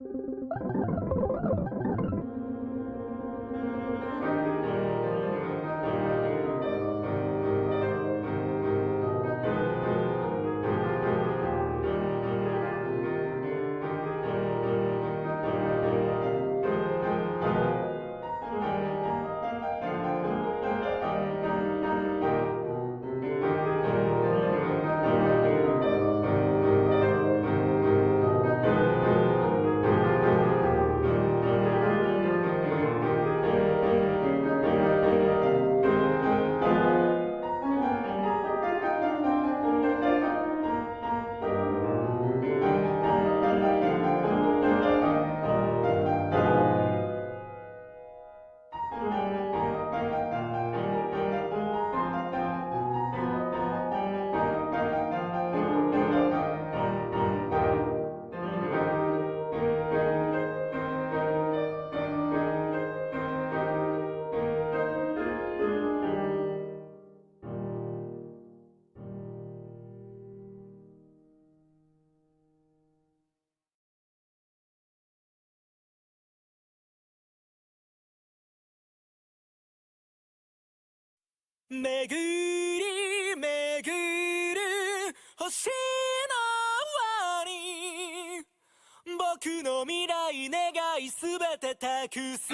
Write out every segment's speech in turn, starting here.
巡り巡る星の輪に僕の未来願いすべて託す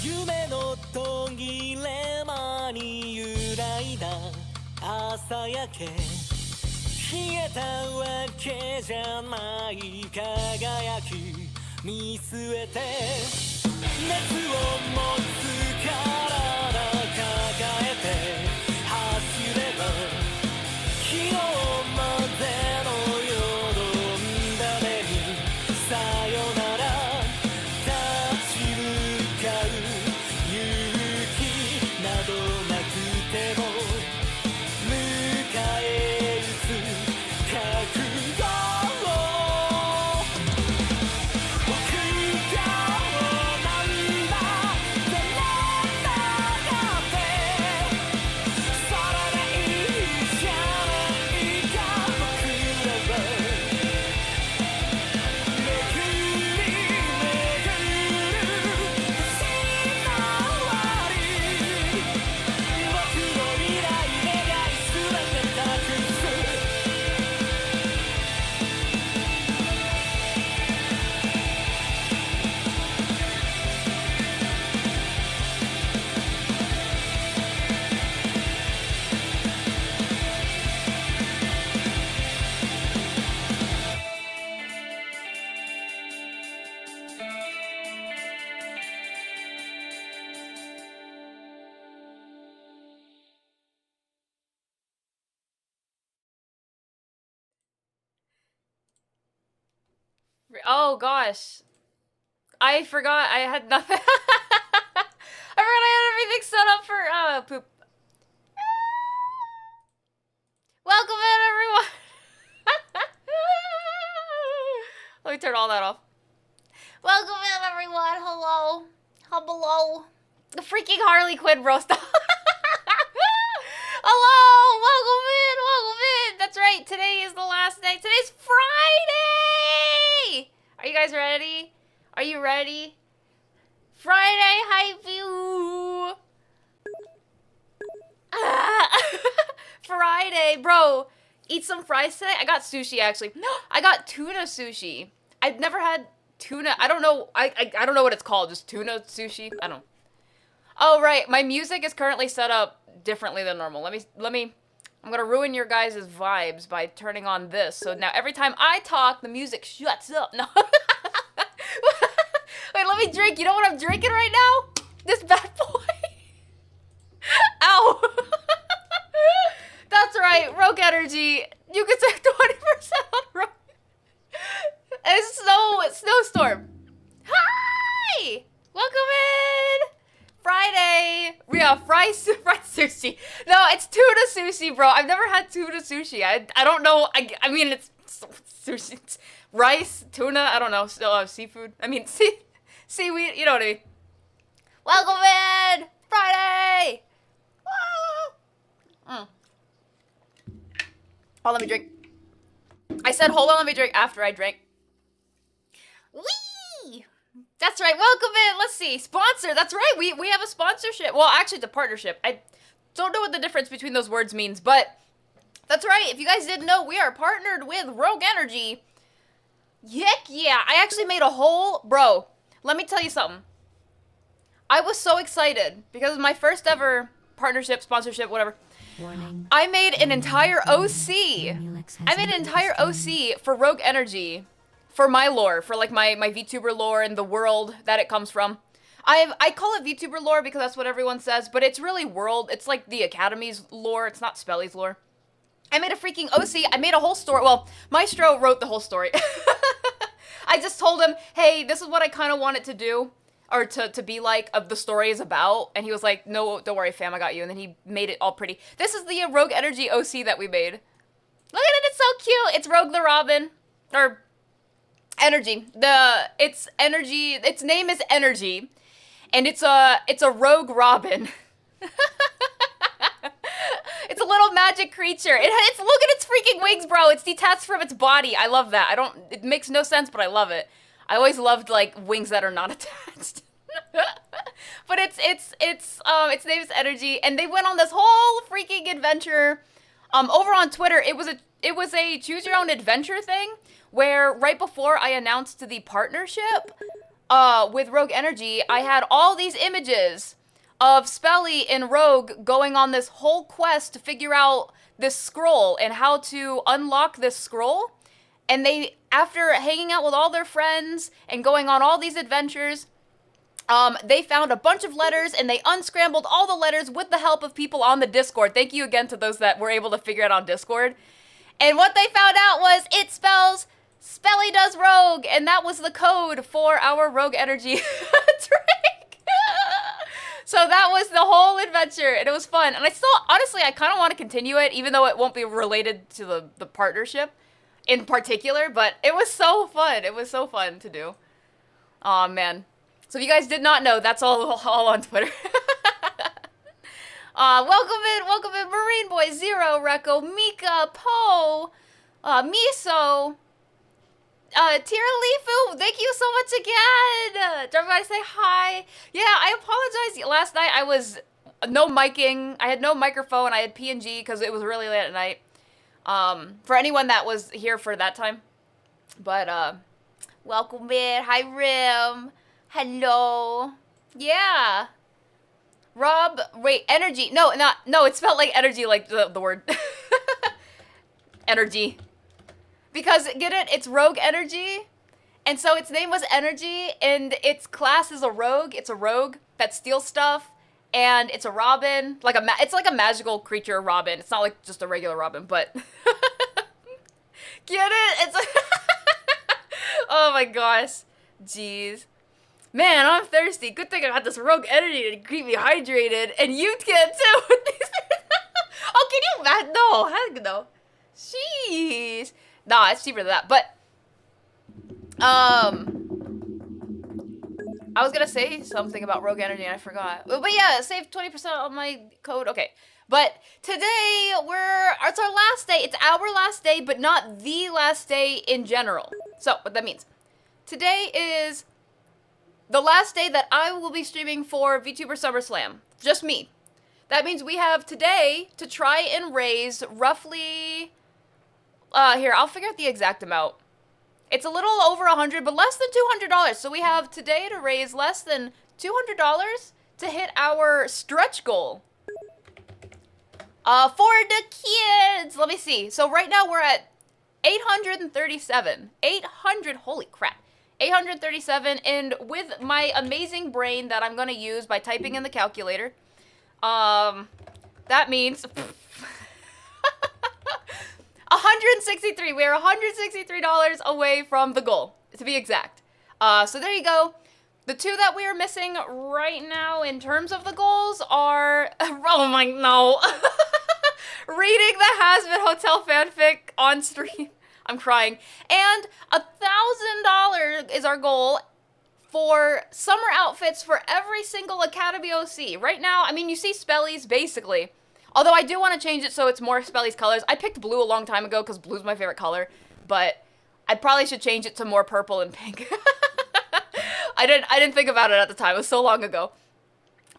夢の途切れ間に揺らいだ朝焼け冷えたわけじゃない輝き見据えて熱を持つ体抱えて走れば昨日までのよどんだ目にさよなら立ち向かう勇気などなくても迎え撃つ覚悟を僕がなんだってなんだってそれでいいじゃないか僕らは巡り巡る星の輪に僕の未来願いすべて託すOh gosh. I forgot I had nothing. I forgot I had everything set up for poop. Welcome in everyone. Let me turn all that off. Welcome in everyone. Hello. Hello. The freaking Harley Quinn bro stuff. Hello. Welcome in. Welcome in. That's right. Today is the last day. Today's Friday. Are you guys ready? Are you ready? Friday hype you. Friday, bro. Eat some fries today. I got sushi actually. No, I got tuna sushi. I've never had tuna. I don't know. I don't know what it's called. Just tuna sushi. I don't know. Oh right, my music is currently set up differently than normal. Let me. I'm gonna ruin your guys' vibes by turning on this. So now every time I talk, the music shuts up. No. Wait, let me drink. You know what I'm drinking right now? This bad boy. Ow. That's right, Rogue Energy. You can save 20% on Rogue. It's snowstorm. Hi! Welcome in! Friday! Yeah, fried sushi. No, it's tuna sushi, bro. I've never had tuna sushi. I don't know. I mean, it's sushi. It's rice, tuna, I don't know. Seafood. I mean, Seaweed, you know what I mean. Welcome in! Friday! Woo! Oh, let me drink. I said, hold on, let me drink after I drank. Whee! That's right, welcome in. Let's see, sponsor. That's right, we have a sponsorship. Well, actually, it's a partnership. I don't know what the difference between those words means, but that's right. If you guys didn't know, we are partnered with Rogue Energy. Heck yeah, I actually made a whole... Bro, let me tell you something. I was so excited because my first ever partnership, sponsorship, whatever. Warning. I made an entire OC. I made an entire OC for Rogue Energy, for my lore, for like my VTuber lore and the world that it comes from. I call it VTuber lore because that's what everyone says, but it's really world. It's like the Academy's lore. It's not Spelly's lore. I made a freaking OC. I made a whole story. Well, Maestro wrote the whole story. I just told him, hey, this is what I kind of want it to do. Or to be like, of the story is about. And he was like, no, don't worry, fam, I got you. And then he made it all pretty. This is the Rogue Energy OC that we made. Look at it, it's so cute. It's Rogue the Robin. Or, Energy. It's Energy, its name is Energy. And it's a Rogue Robin. It's a little magic creature. It's look at its freaking wings, bro. It's detached from its body. I love that. It makes no sense, but I love it. I always loved like wings that are not attached. But its name is Energy, and they went on this whole freaking adventure. Over on Twitter, it was a choose your own adventure thing where right before I announced the partnership with Rogue Energy, I had all these images of Spelly and Rogue going on this whole quest to figure out this scroll and how to unlock this scroll. And they, after hanging out with all their friends and going on all these adventures, they found a bunch of letters and they unscrambled all the letters with the help of people on the Discord. Thank you again to those that were able to figure it out on Discord. And what they found out was it spells Spelly does Rogue, and that was the code for our Rogue Energy trick. So that was the whole adventure, and it was fun. And I still, honestly, I kind of want to continue it, even though it won't be related to the partnership in particular, but it was so fun. It was so fun to do. Aw, man. So if you guys did not know, that's all on Twitter. Welcome in, Marine Boy, Zero, Recco, Mika, Poe, Miso, Tiralifu, thank you so much again. Everybody say hi. Yeah, I apologize. Last night I was no micing. I had no microphone. I had PNG because it was really late at night. For anyone that was here for that time. But, welcome in. Hi, Rim. Hello. Yeah. Rob, wait, Energy. No, it spelled like energy, like the word. Energy. Because, get it? It's Rogue Energy. And so its name was Energy, and its class is a rogue. It's a rogue that steals stuff. And it's a robin. It's like a magical creature robin. It's not like just a regular robin, but... Get it? It's... Oh my gosh. Jeez. Man, I'm thirsty. Good thing I got this Rogue Energy to keep me hydrated. And you can too. Oh, can you imagine? No, heck no. Jeez. Nah, it's cheaper than that. But, I was gonna say something about Rogue Energy and I forgot. But yeah, save 20% on my code. Okay. But today, it's our last day. It's our last day, but not the last day in general. So, what that means. Today is the last day that I will be streaming for VTuber SummerSlam. Just me. That means we have today to try and raise roughly... here, I'll figure out the exact amount. It's a little over 100, but less than $200. So we have today to raise less than $200 to hit our stretch goal. For the kids. Let me see. So right now we're at 837. 800, holy crap. 837, and with my amazing brain that I'm gonna use by typing in the calculator, that means 163. We are $163 away from the goal, to be exact. So there you go. The two that we are missing right now in terms of the goals are, oh my, no. Reading the Hazbin Hotel fanfic on stream. I'm crying. And $1,000 is our goal for summer outfits for every single Academy OC. Right now, I mean, you see Spelly's basically. Although I do want to change it so it's more Spelly's colors. I picked blue a long time ago because blue's my favorite color. But I probably should change it to more purple and pink. I didn't think about it at the time. It was so long ago.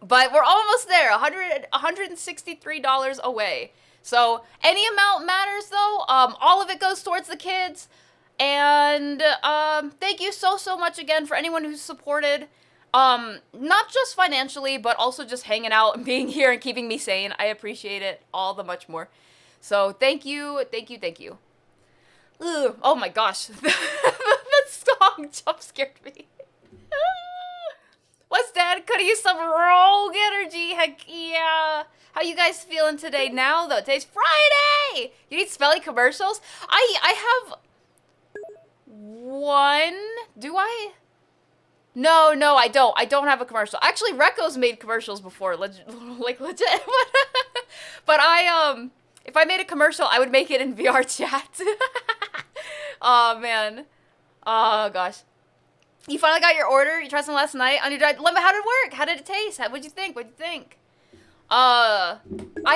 But we're almost there. $163 away. So any amount matters though. All of it goes towards the kids. And thank you so much again for anyone who's supported. Not just financially, but also just hanging out and being here and keeping me sane. I appreciate it all the much more. So thank you. Ugh, oh my gosh. That song jump scared me. What's that? Could use some rogue energy. Heck yeah. How you guys feeling today now though? Today's Friday. You need Spelly commercials? I have one. Do I? No, I don't. I don't have a commercial. Actually, Reko's made commercials before, legit. But if I made a commercial, I would make it in VR chat. Oh man. Oh gosh. You finally got your order? You tried some last night on your drive. How did it work? How did it taste? What'd you think? I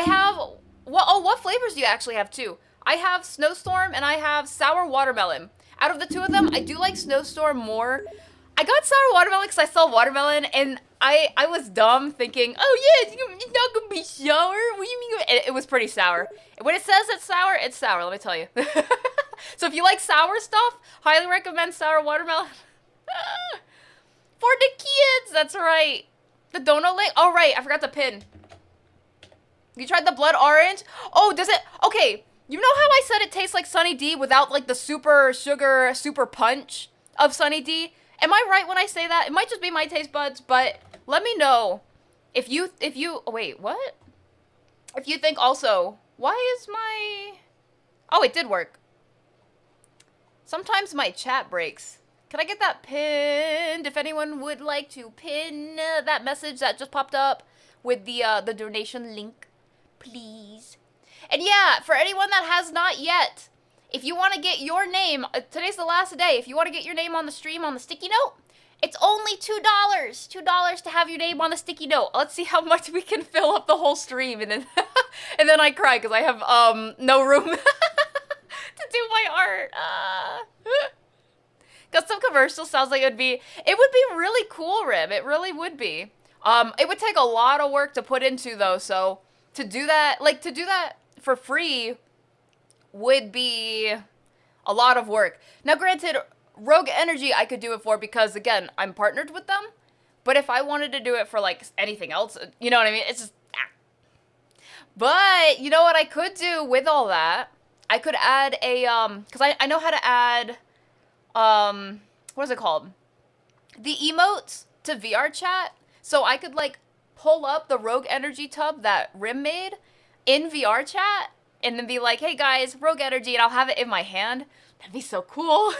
have what flavors do you actually have too? I have Snowstorm and I have Sour Watermelon. Out of the two of them, I do like Snowstorm more. I got Sour Watermelon because I saw watermelon and I was dumb thinking, oh yeah, it's not gonna be sour. What do you mean? It was pretty sour. When it says it's sour, let me tell you. So if you like sour stuff, highly recommend Sour Watermelon. For the kids, that's right. The donut link. Oh right, I forgot the pin. You tried the blood orange? Oh, does it? Okay, you know how I said it tastes like Sunny D without like the super sugar, super punch of Sunny D? Am I right when I say that? It might just be my taste buds, but let me know if you, oh wait, what? If you think also, why is my, oh, it did work. Sometimes my chat breaks. Can I get that pinned? If anyone would like to pin that message that just popped up with the donation link, please. And yeah, for anyone that has not yet, if you want to get your name, today's the last day. If you want to get your name on the stream on the sticky note, it's only $2. $2 to have your name on the sticky note. Let's see how much we can fill up the whole stream, and then and then I cry because I have no room to do my art. Custom commercial sounds like it would be really cool, Rim. It really would be. It would take a lot of work to put into though, so to do that for free would be a lot of work. Now granted, Rogue Energy I could do it for because again, I'm partnered with them. But if I wanted to do it for like anything else, you know what I mean? It's just But you know what I could do with all that? I could add a cuz I know how to add what is it called? The emotes to VR chat. So I could like pull up the Rogue Energy tub that Rim made in VR chat and then be like, hey guys, Rogue Energy, and I'll have it in my hand. That'd be so cool.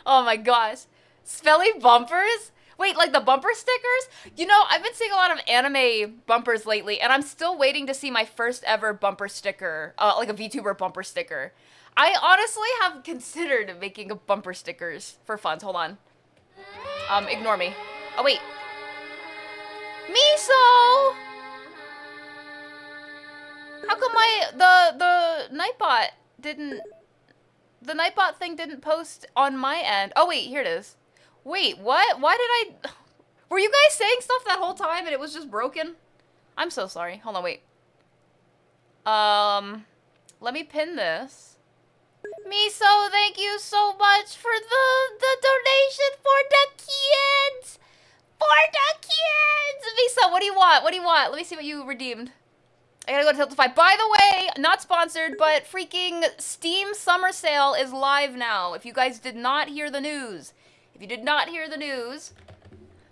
Oh my gosh. Spelly bumpers? Wait, like the bumper stickers? You know, I've been seeing a lot of anime bumpers lately, and I'm still waiting to see my first ever bumper sticker, like a VTuber bumper sticker. I honestly have considered making a bumper stickers for fun. Hold on. Ignore me. Oh, wait. Miso! How come the Nightbot didn't... The Nightbot thing didn't post on my end. Oh, wait, here it is. Wait, what? Why did I... Were you guys saying stuff that whole time and it was just broken? I'm so sorry. Hold on, wait. Let me pin this. Miso, thank you so much for the donation for the kids! For the kids! Miso, what do you want? What do you want? Let me see what you redeemed. I gotta go to Tiltify. By the way, not sponsored, but freaking Steam Summer Sale is live now. If you guys did not hear the news. If you did not hear the news,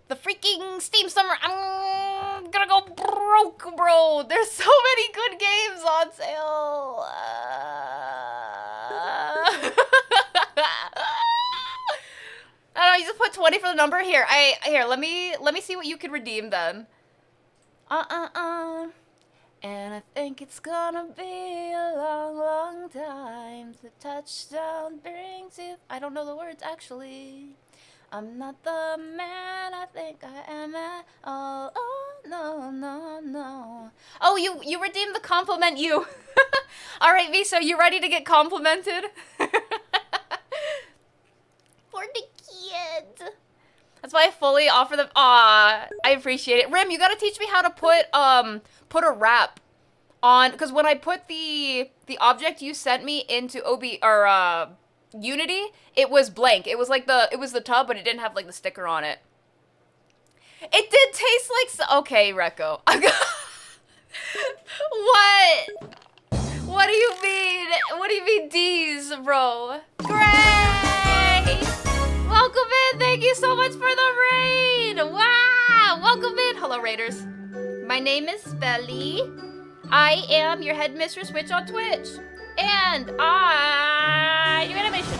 the freaking Steam Summer, I'm gonna go broke, bro. There's so many good games on sale. I don't know, you just put 20 for the number. Here, here, let me see what you could redeem then. And I think it's gonna be a long, long time. The touchdown brings it. I don't know the words, actually. I'm not the man I think I am at all. Oh, no, no, no. Oh, you redeemed the compliment, you. All right, V, so you ready to get complimented? For the kids. That's why I fully offer them. Aw, I appreciate it. Rim, you gotta teach me how to put a wrap on, because when I put the object you sent me into Unity, it was blank. It was like the tub, but it didn't have like the sticker on it. It did taste like okay, Rekko. What? What do you mean? What do you mean D's, bro? Great! Welcome in. Thank you so much for the raid. Wow! Welcome in. Hello, raiders. My name is Belly. I am your headmistress witch on Twitch. And I do animation.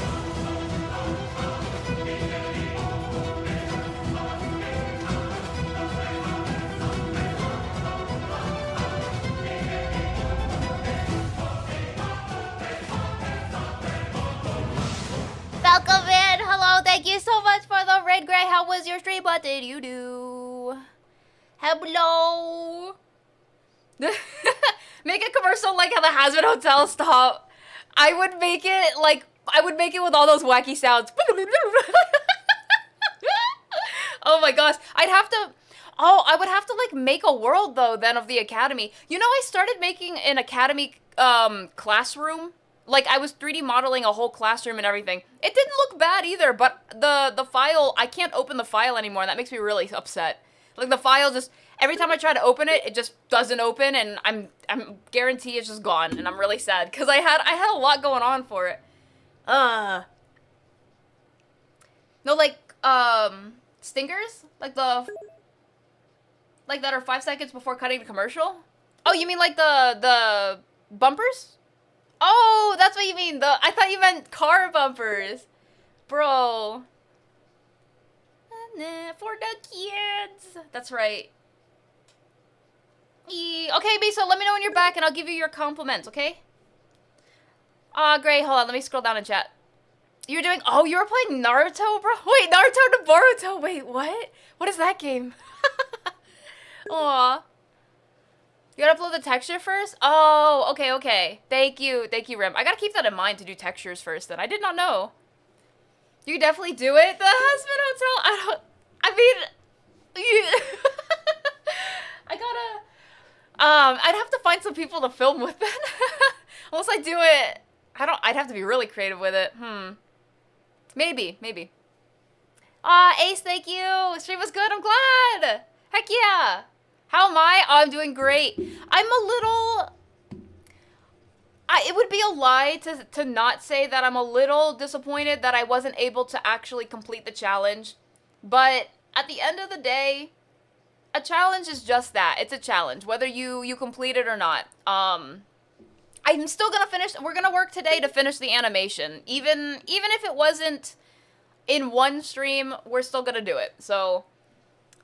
Welcome in. Hello. Thank you so much for the raid, Gray. How was your stream? What did you do? Hello. Make a commercial like how the Hazard Hotel stop. I would make it with all those wacky sounds. Oh my gosh. I would have to like make a world though then of the academy. You know, I started making an academy classroom. Like I was 3D modeling a whole classroom and everything. It didn't look bad either, but the file, I can't open the file anymore, and that makes me really upset. Like the file just, every time I try to open it, it just doesn't open, and I'm guarantee it's just gone, and I'm really sad because I had a lot going on for it. No, like stingers, like that are 5 seconds before cutting the commercial. Oh, you mean like the bumpers? Oh, that's what you mean. I thought you meant car bumpers, bro. For the kids. That's right. Okay, B, so let me know when you're back and I'll give you your compliments, okay? Great. Hold on. Let me scroll down and chat. You were playing Naruto, bro? Wait, Naruto to Boruto. Wait, what? What is that game? Aw. You gotta upload the texture first? Oh, okay. Thank you, Rim. I gotta keep that in mind to do textures first then. I did not know. You can definitely do it. The husband hotel. I'd have to find some people to film with then. Unless I do it, I'd have to be really creative with it. Maybe. Ace, thank you. Stream was good, I'm glad. Heck yeah. How am I? Oh, I'm doing great. It would be a lie to not say that I'm a little disappointed that I wasn't able to actually complete the challenge. But at the end of the day, a challenge is just that. It's a challenge, whether you complete it or not. I'm still gonna finish. We're gonna work today to finish the animation. Even if it wasn't in one stream, we're still gonna do it. So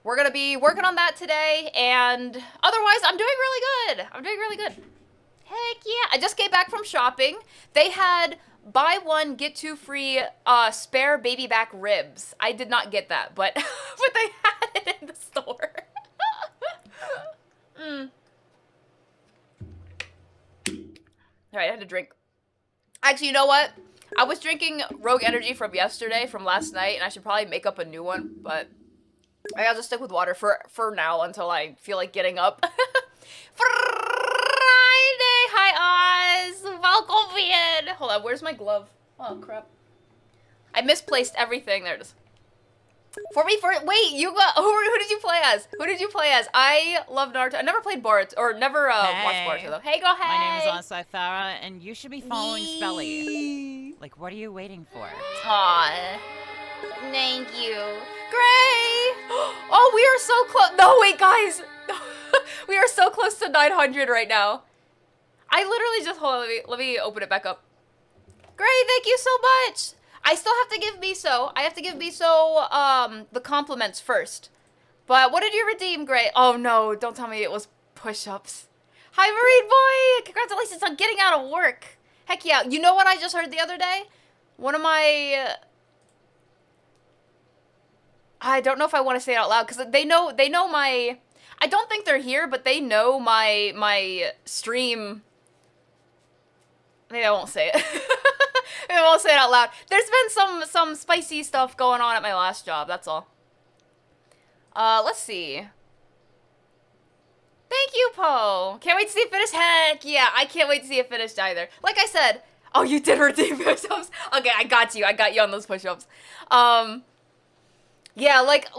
we're gonna be working on that today, and otherwise, I'm doing really good. Heck yeah. I just came back from shopping. They had buy one, get two free spare baby back ribs. I did not get that, but but they had it in the store. All right, I had to drink. Actually, you know what? I was drinking Rogue Energy from last night, and I should probably make up a new one, but I gotta just stick with water for now until I feel like getting up. Friday! Hi, Oz! Welcome in! Hold on, where's my glove? Oh, crap. I misplaced everything. There it is. Wait, you got... Who did you play as? I love Naruto. I never played Boruto, or never watched Boruto, though. Hey, go ahead! My name is Ansaithara, and you should be following Spelly. Like, what are you waiting for? Aw. Thank you. Gray! Oh, we are so close. No, wait, guys. We are so close to 900 right now. I literally just... Hold on, let me open it back up. Gray, thank you so much. I still have to give Miso. The compliments first. But what did you redeem, Gray? Oh, no. Don't tell me it was push-ups. Hi, Marine Boy. Congratulations on getting out of work. Heck yeah. You know what I just heard the other day? One of my I don't know if I want to say it out loud because they know my. I don't think they're here, but they know my stream. Maybe I won't say it. Maybe I won't say it out loud. There's been some spicy stuff going on at my last job. That's all. Let's see. Thank you, Poe. Can't wait to see it finished. Heck yeah, I can't wait to see it finished either. Like I said, oh, you did redeem push-ups. Okay, I got you. I got you on those push-ups. Yeah, like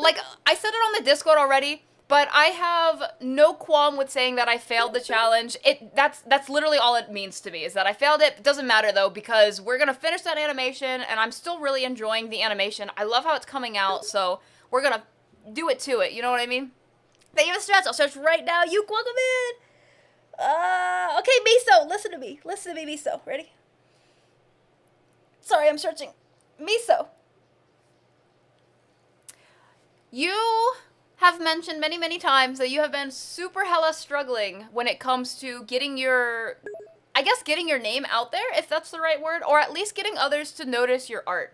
I said it on the Discord already, but I have no qualm with saying that I failed the challenge. That's literally all it means to me, is that I failed it. It doesn't matter though, because we're gonna finish that animation, and I'm still really enjoying the animation. I love how it's coming out, so we're gonna do it to it. You know what I mean? Thank you for the stretch. I'll stretch right now. You welcome in. Okay, Miso, listen to me. Listen to me, Miso. Ready? Sorry, I'm searching. Miso. You have mentioned many, many times that you have been super hella struggling when it comes to getting your, I guess getting your name out there, if that's the right word, or at least getting others to notice your art.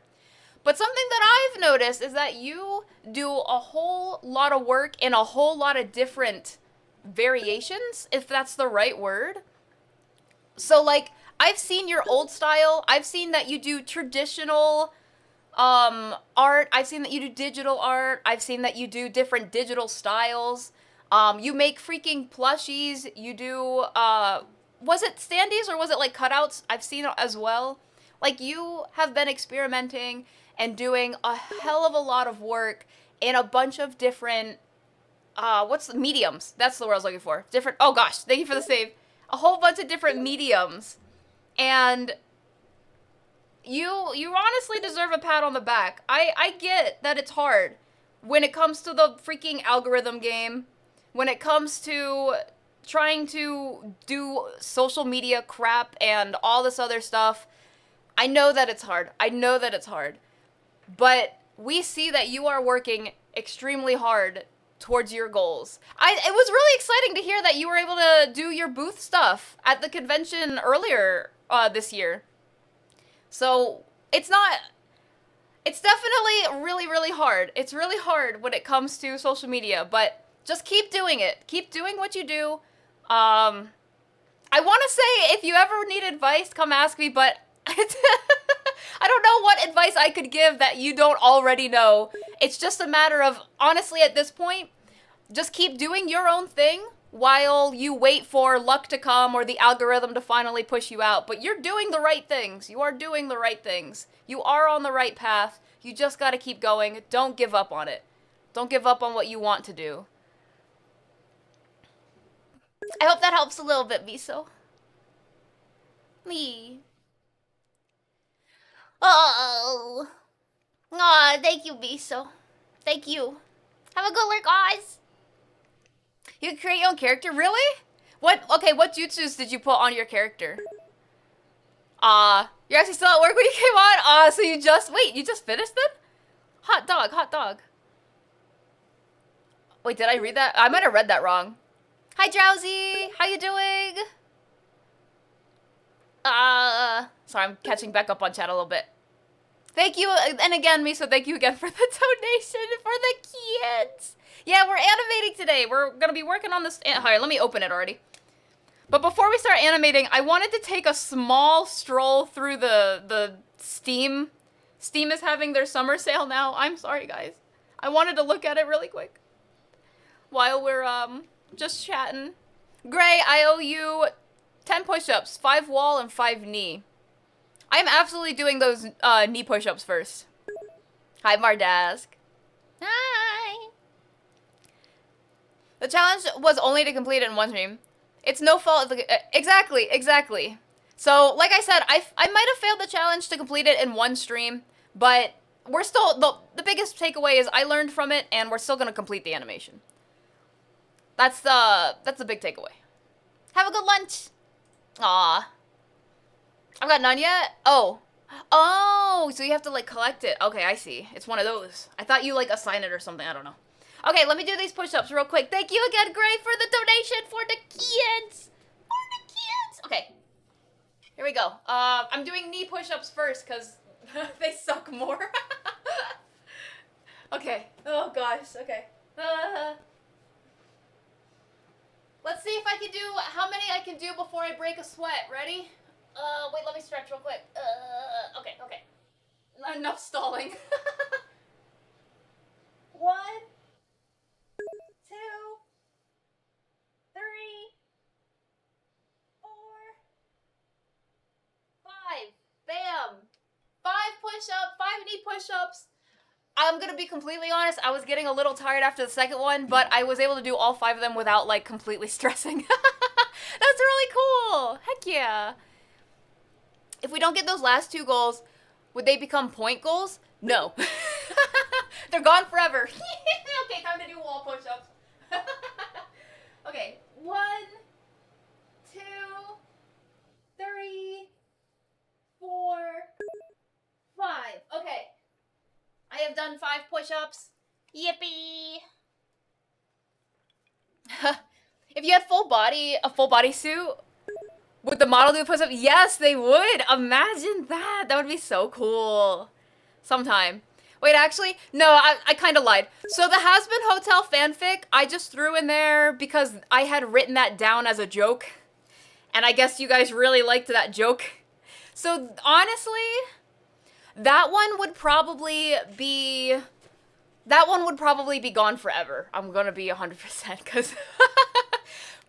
But something that I've noticed is that you do a whole lot of work in a whole lot of different variations, if that's the right word. So, like, I've seen your old style. I've seen that you do traditional art. I've seen that you do digital art. I've seen that you do different digital styles. You make freaking plushies. You do, was it standees or was it like cutouts? I've seen it as well. Like, you have been experimenting and doing a hell of a lot of work in a bunch of different, mediums. That's the word I was looking for. Different, oh gosh, thank you for the save. A whole bunch of different mediums. And you honestly deserve a pat on the back. I get that it's hard when it comes to the freaking algorithm game, when it comes to trying to do social media crap and all this other stuff. I know that it's hard. I know that it's hard. But we see that you are working extremely hard towards your goals. It was really exciting to hear that you were able to do your booth stuff at the convention earlier this year. So it's definitely really, really hard. It's really hard when it comes to social media, but just keep doing it. Keep doing what you do. I want to say if you ever need advice, come ask me, but I don't know what advice I could give that you don't already know. It's just a matter of, honestly, at this point, just keep doing your own thing while you wait for luck to come or the algorithm to finally push you out. But you're doing the right things. You are doing the right things. You are on the right path. You just gotta keep going. Don't give up on it. Don't give up on what you want to do. I hope that helps a little bit, Miso. Me. Oh. Aw, thank you, Miso. Thank you. Have a good one, guys. You can create your own character? Really? What jutsus did you put on your character? You're actually still at work when you came on? So you just finished then? Hot dog, hot dog. Wait, did I read that? I might have read that wrong. Hi, Drowsy. How you doing? Sorry, I'm catching back up on chat a little bit. Thank you, and again, Miso, thank you again for the donation for the kids. Yeah, we're animating today. We're gonna be working on this. Here, let me open it already. But before we start animating, I wanted to take a small stroll through the Steam. Steam is having their summer sale now. I'm sorry, guys. I wanted to look at it really quick while we're just chatting. Gray, I owe you 10 push-ups, 5 wall, and 5 knee. I'm absolutely doing those knee push-ups first. Hi, Mardask. Hi. The challenge was only to complete it in one stream. It's no fault of the... Exactly. So, like I said, I might have failed the challenge to complete it in one stream, but we're still... The biggest takeaway is I learned from it, and we're still going to complete the animation. That's the big takeaway. Have a good lunch. Aw. I've got none yet? Oh, so you have to, like, collect it. Okay, I see. It's one of those. I thought you, like, assign it or something. I don't know. Okay, let me do these push-ups real quick. Thank you again, Gray, for the donation for the kids. Okay. Here we go. I'm doing knee push-ups first, because they suck more. Okay. Oh gosh. Okay. Let's see if I can do how many I can do before I break a sweat. Ready? Wait, let me stretch real quick. Okay. Not enough stalling. 1, 2, 3, 4, 5. Bam. 5 push-ups, 5 knee push-ups. I'm gonna be completely honest, I was getting a little tired after the second one, but I was able to do all 5 of them without, like, completely stressing. That's really cool! Heck yeah! If we don't get those last 2 goals, would they become point goals? No. They're gone forever. Okay, time to do wall push-ups. Okay, 1, 2, 3, 4, 5. Okay. I have done 5 push-ups. Yippee! If you had a full body suit, would the model do push-ups? Yes, they would. Imagine that. That would be so cool. Sometime. Wait, actually, no, I kind of lied. So the Has Been Hotel fanfic, I just threw in there because I had written that down as a joke. And I guess you guys really liked that joke. So honestly, that one would probably be gone forever. I'm gonna be 100% because,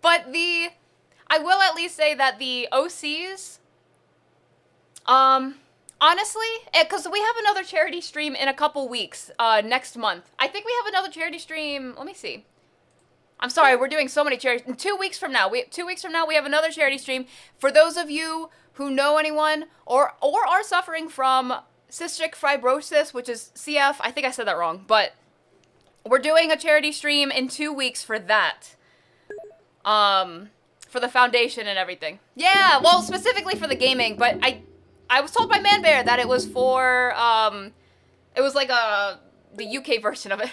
but I will at least say that the OCs, honestly, because we have another charity stream in a couple weeks, next month. I think we have another charity stream. Let me see. I'm sorry, we're doing so many charities. In 2 weeks from now, we have another charity stream. For those of you who know anyone or are suffering from cystic fibrosis, which is CF, I think I said that wrong, but we're doing a charity stream in 2 weeks for that. For the foundation and everything. Yeah, well, specifically for the gaming, but I was told by Manbear that it was for, it was like the UK version of it.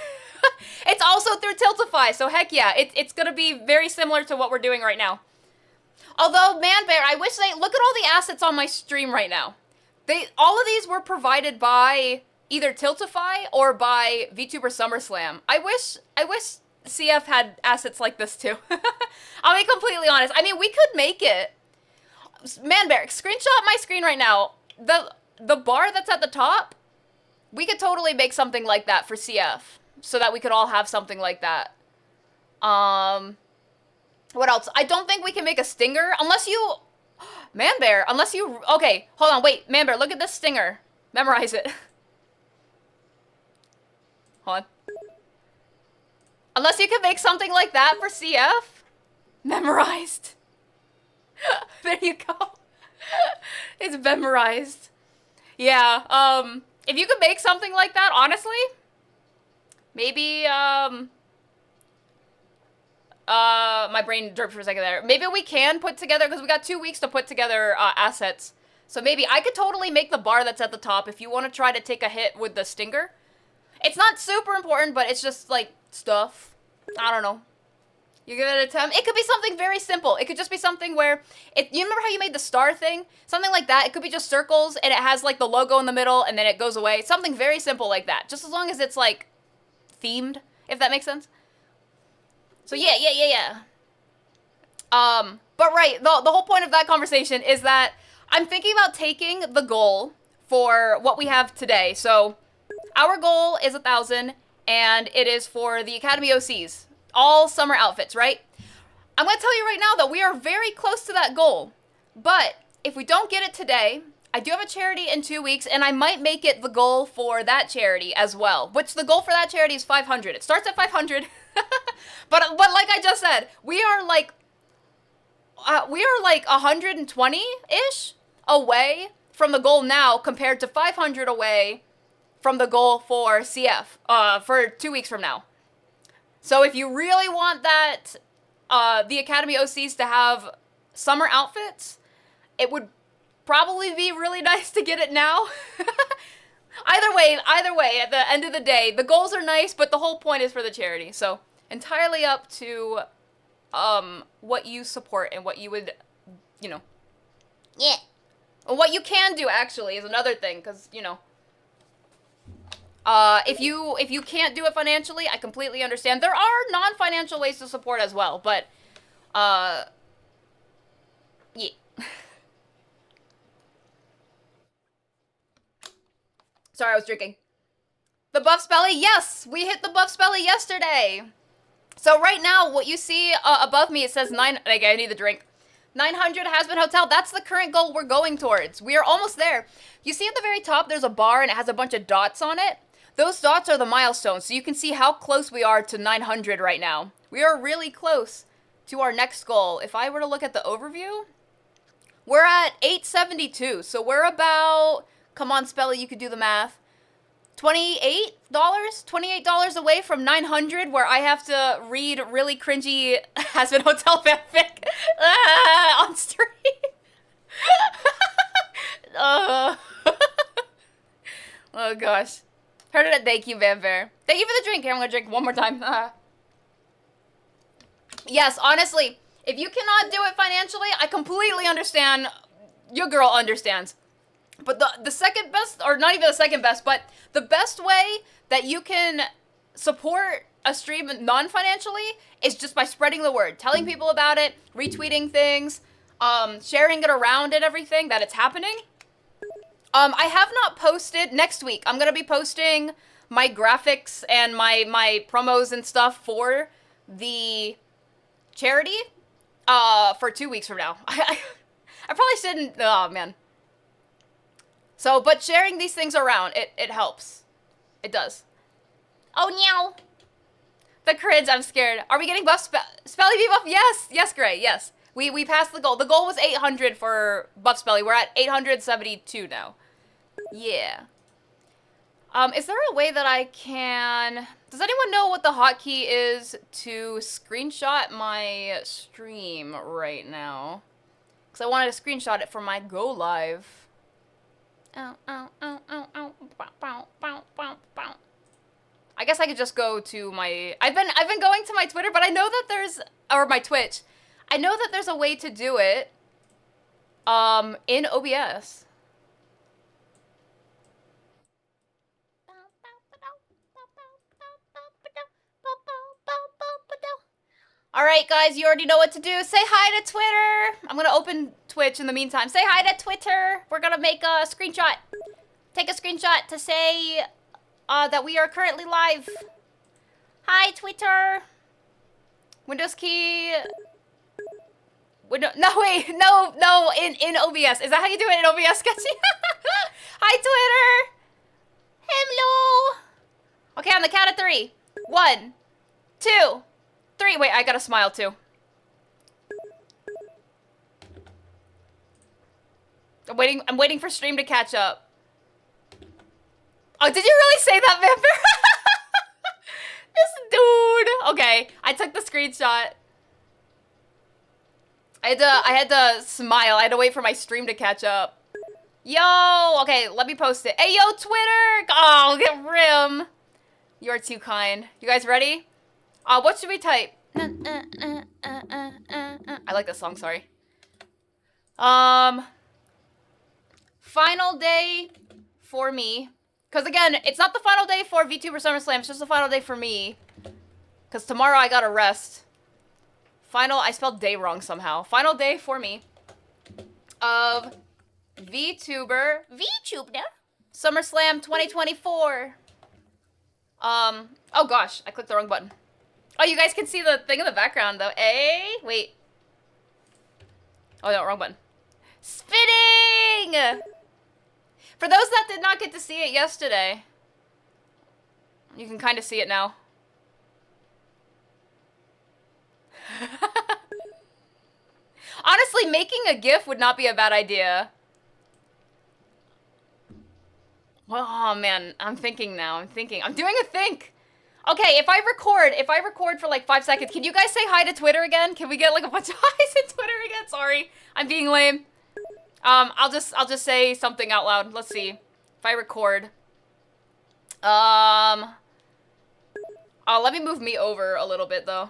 It's also through Tiltify, so heck yeah, it's gonna be very similar to what we're doing right now. Although, Manbear, I wish look at all the assets on my stream right now. All of these were provided by either Tiltify or by VTuber SummerSlam. I wish CF had assets like this too. I'll be completely honest. I mean, we could make it. Manbear, screenshot my screen right now. The bar that's at the top, we could totally make something like that for CF. So that we could all have something like that. What else? I don't think we can make a stinger unless you... Manbear, unless you... Okay, hold on, wait. Manbear, look at this stinger. Memorize it. Hold on. Unless you can make something like that for CF. Memorized. There you go. It's memorized. Yeah, if you could make something like that, honestly... Maybe, my brain derped for a second there. Maybe we can put together, because we got 2 weeks to put together, assets. So maybe I could totally make the bar that's at the top if you want to try to take a hit with the stinger. It's not super important, but it's just, like, stuff. I don't know. You give it an attempt. It could be something very simple. It could just be something where, you remember how you made the star thing? Something like that. It could be just circles, and it has, like, the logo in the middle, and then it goes away. Something very simple like that. Just as long as it's, like, themed, if that makes sense. So yeah. But right, the whole point of that conversation is that I'm thinking about taking the goal for what we have today. So our goal is 1,000, and it is for the Academy OCs. All summer outfits, right? I'm gonna tell you right now that we are very close to that goal. But if we don't get it today, I do have a charity in 2 weeks, and I might make it the goal for that charity as well. Which the goal for that charity is 500. It starts at 500, but like I just said, we are like 120-ish away from the goal now, compared to 500 away from the goal for CF for 2 weeks from now. So if you really want that, the Academy OCs to have summer outfits, it would probably be really nice to get it now. Either way, at the end of the day, the goals are nice, but the whole point is for the charity. So entirely up to what you support and what you would, yeah. And what you can do, actually, is another thing, because, If you can't do it financially, I completely understand. There are non-financial ways to support as well, but yeah. Sorry, I was drinking. The Buffs Belly, yes, we hit the Buffs Belly yesterday. So right now, what you see above me, it says 9. Like, I need the drink. 900 Has-Been Hotel. That's the current goal we're going towards. We are almost there. You see at the very top, there's a bar and it has a bunch of dots on it. Those dots are the milestones, so you can see how close we are to 900 right now. We are really close to our next goal. If I were to look at the overview, we're at 872. So we're about, come on, Spelly, you could do the math. $28? $28 away from 900, where I have to read really cringy Has-Been Hotel fanfic on stream. Oh gosh. Heard it. Thank you, Van Bear. Thank you for the drink. Here, I'm gonna drink one more time. Yes, honestly, if you cannot do it financially, I completely understand. Your girl understands. But the second best, or not even the second best, but the best way that you can support a stream non-financially is just by spreading the word, telling people about it, retweeting things, sharing it around and everything that it's happening. I have not posted. Next week, I'm gonna be posting my graphics and my promos and stuff for the charity for 2 weeks from now. I probably shouldn't. Oh man. So, but sharing these things around, it helps. It does. Oh, meow. The cringe, I'm scared. Are we getting buff? Spelly V buff? Yes. Yes, Gray. Yes. We passed the goal. The goal was 800 for buff Spelly. We're at 872 now. Yeah. Is there a way that I can... Does anyone know what the hotkey is to screenshot my stream right now? Because I wanted to screenshot it for my go live. I guess I could just go to my... I've been going to my Twitter, but I know that there's... Or my Twitch. I know that there's a way to do it in OBS. Alright, guys, you already know what to do. Say hi to Twitter. I'm gonna open Twitch in the meantime. Say hi to Twitter. We're gonna make a screenshot. Take a screenshot to say that we are currently live. Hi, Twitter. Windows key. No, wait. No, in OBS. Is that how you do it in OBS, Sketchy? Hi, Twitter. Hello. Okay, on the count of 3. 1, 2, 3. Wait, I gotta smile too. I'm waiting for stream to catch up. Oh, did you really say that, Vampire? This dude. Okay, I took the screenshot. I had to smile. I had to wait for my stream to catch up. Yo, okay, let me post it. Hey, yo, Twitter. Oh, get Rim. You're too kind. You guys ready? What should we type? I like this song, sorry. Final day for me. Because again, it's not the final day for VTuber SummerSlam, it's just the final day for me. Because tomorrow I gotta rest. I spelled day wrong somehow. Final day for me of VTuber SummerSlam 2024. Oh gosh, I clicked the wrong button. Oh, you guys can see the thing in the background, though. Wait. Oh, no, wrong button. Spinning! For those that did not get to see it yesterday, you can kind of see it now. Honestly, making a GIF would not be a bad idea. Well, oh, man. I'm thinking now. I'm doing a think. Okay, if I record for like 5 seconds, can you guys say hi to Twitter again? Can we get like a bunch of hi's in Twitter again? Sorry, I'm being lame. I'll just say something out loud. Let's see. If I record. Oh, let me move me over a little bit though.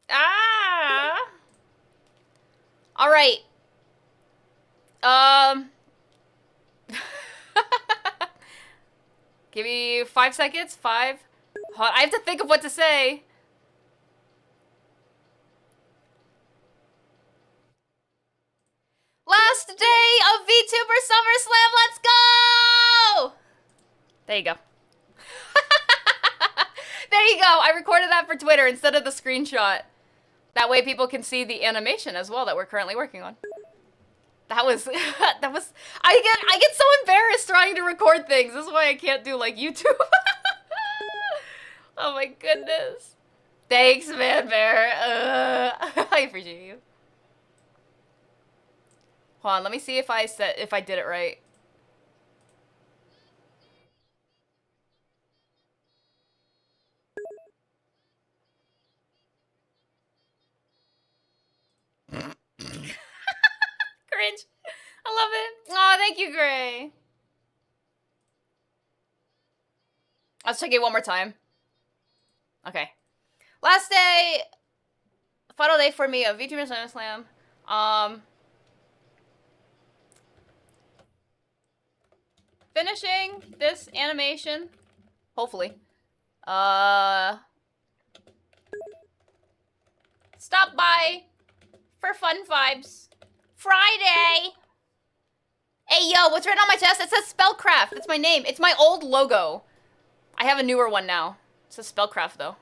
Ah! All right. Give me 5 seconds. 5. I have to think of what to say. Last day of VTuber SummerSlam. Let's go! There you go. There you go. I recorded that for Twitter instead of the screenshot. That way people can see the animation as well that we're currently working on. That was I get so embarrassed trying to record things. This is why I can't do like YouTube. Oh my goodness. Thanks, Man Bear. I appreciate you. Hold on, let me see if I did it right. Cringe. I love it. Oh, thank you, Gray. Let's check it one more time. Okay. Last day. Final day for me of VTuber SummerSlam. Finishing this animation. Hopefully. Stop by for fun vibes. Friday. Hey, yo, what's written on my chest? It says Spellcraft. It's my name. It's my old logo. I have a newer one now. It says Spellcraft, though.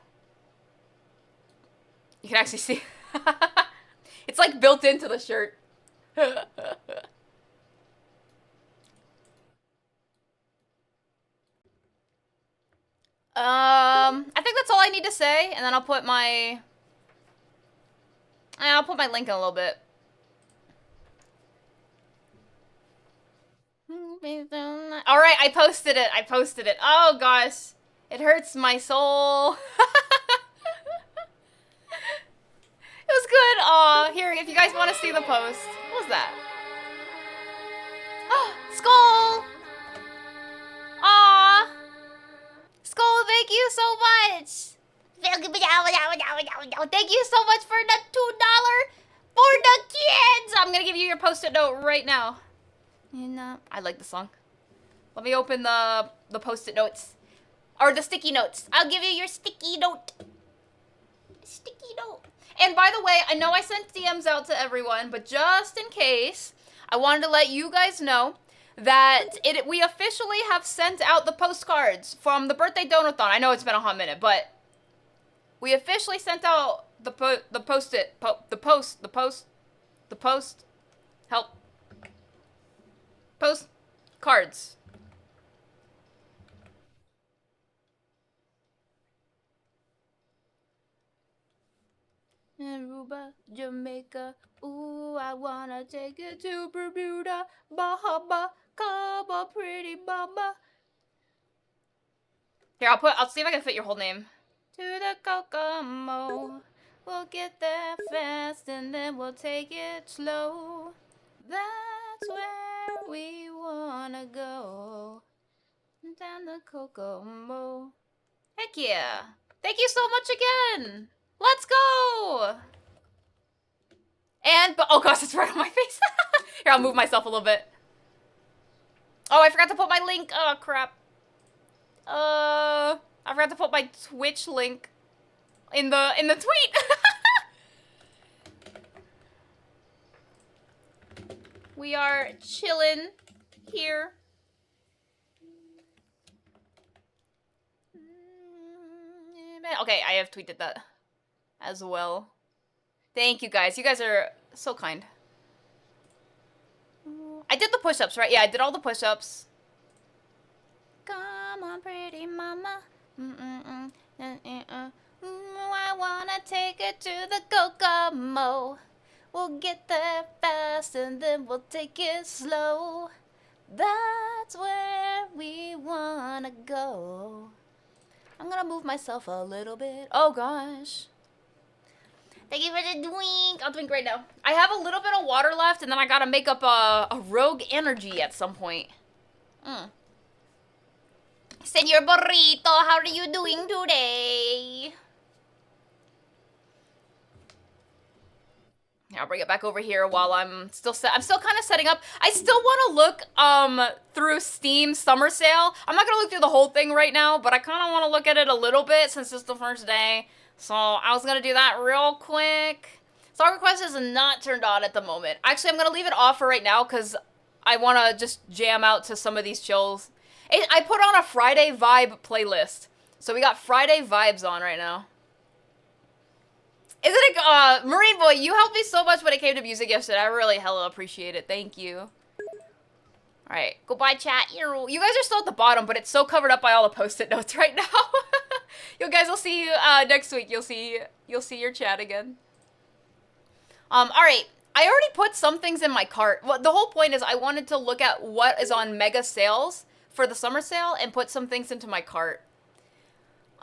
You can actually see. It's like built into the shirt. I think that's all I need to say, and then I'll put my link in a little bit. All right, I posted it. Oh gosh, it hurts my soul. It was good. Aw, here, if you guys want to see the post. What was that? Skull! Aw! Skull, thank you so much! Thank you so much for the $2 for the kids! I'm gonna give you your post-it note right now. I like the song. Let me open the post-it notes. Or the sticky notes. I'll give you your sticky note. Sticky note. And by the way, I know I sent DMs out to everyone, but just in case, I wanted to let you guys know that we officially have sent out the postcards from the birthday donathon. I know it's been a hot minute, but we officially sent out the postcards. Aruba, Jamaica, ooh, I wanna take it to Bermuda, Bahama, Cabo, pretty mama. Here, I'll see if I can fit your whole name. To the Kokomo, we'll get there fast and then we'll take it slow. That's where we wanna go. Down the Kokomo. Heck yeah. Thank you so much again. Let's go! Oh gosh, it's right on my face. Here, I'll move myself a little bit. Oh, I forgot to put my link. Oh, crap. I forgot to put my Twitch link in the tweet. We are chilling here. Okay, I have tweeted that as well. Thank you guys. You guys are so kind. I did the push-ups, right? Yeah, I did all the push-ups. Come on, pretty mama. I wanna take it to the Kokomo. We'll get there fast and then we'll take it slow. That's where we wanna go. I'm gonna move myself a little bit. Oh gosh. Thank you for the drink. I'll drink right now. I have a little bit of water left, and then I gotta make up a rogue energy at some point. Senor Burrito, how are you doing today? I'll bring it back over here while I'm still I'm still kind of setting up. I still want to look through Steam summer sale. I'm not gonna look through the whole thing right now, but I kind of want to look at it a little bit since it's the first day. So I was gonna do that real quick. Song request is not turned on at the moment. Actually, I'm gonna leave it off for right now because I want to just jam out to some of these chills. I put on a Friday vibe playlist, so we got Friday vibes on right now. Isn't it, Marine Boy, you helped me so much when it came to music yesterday. I really hella appreciate it. Thank you. Alright, goodbye, chat. You guys are still at the bottom, but it's so covered up by all the post-it notes right now. You guys will see you, next week. You'll see your chat again. Alright. I already put some things in my cart. Well, the whole point is I wanted to look at what is on mega sales for the summer sale and put some things into my cart.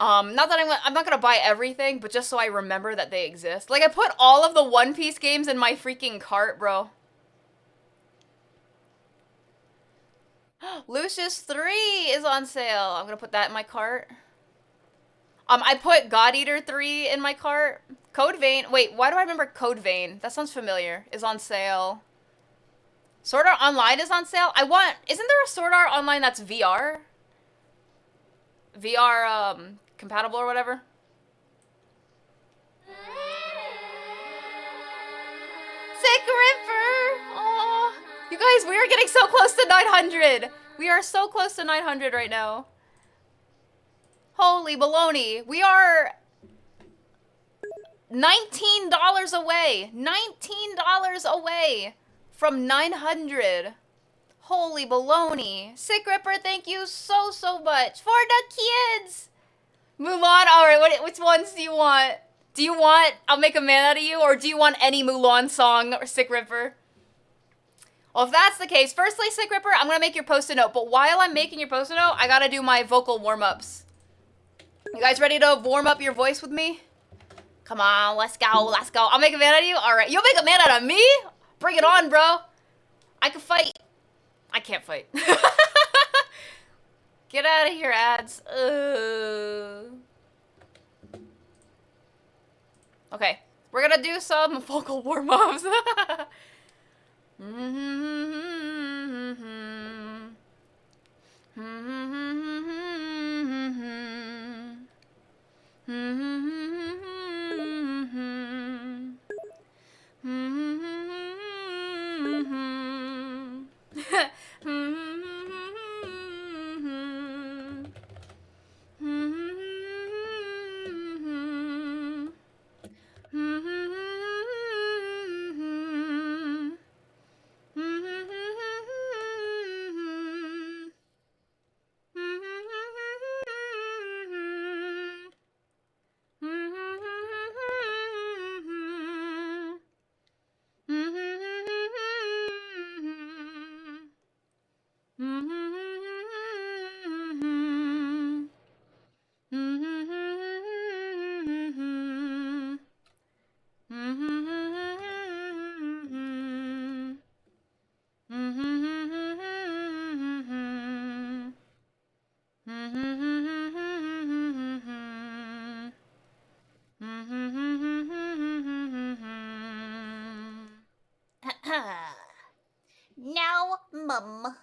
Not that I'm not gonna buy everything, but just so I remember that they exist. Like, I put all of the One Piece games in my freaking cart, bro. Lucius 3 is on sale. I'm gonna put that in my cart. I put God Eater 3 in my cart. Code Vein, wait, why do I remember Code Vein? That sounds familiar. Is on sale. Sword Art Online is on sale. Isn't there a Sword Art Online that's VR? VR, compatible or whatever. Sick Ripper! Oh, you guys, we are getting so close to 900. We are so close to 900 right now. Holy baloney. We are $19 away. $19 away from 900. Holy baloney. Sick Ripper, thank you so much. For the kids! Mulan, alright, which ones do you want? Do you want I'll Make a Man Out of You, or do you want any Mulan song, or Sick Ripper? Well, if that's the case, firstly, Sick Ripper, I'm gonna make your post-it note, but while I'm making your post-it note, I gotta do my vocal warm-ups. You guys ready to warm up your voice with me? Come on, let's go, let's go. I'll make a man out of you? Alright, you'll make a man out of me? Bring it on, bro. I can fight. I can't fight. Get out of here, ads. Okay, we're gonna do some vocal warm-ups. Now, mum.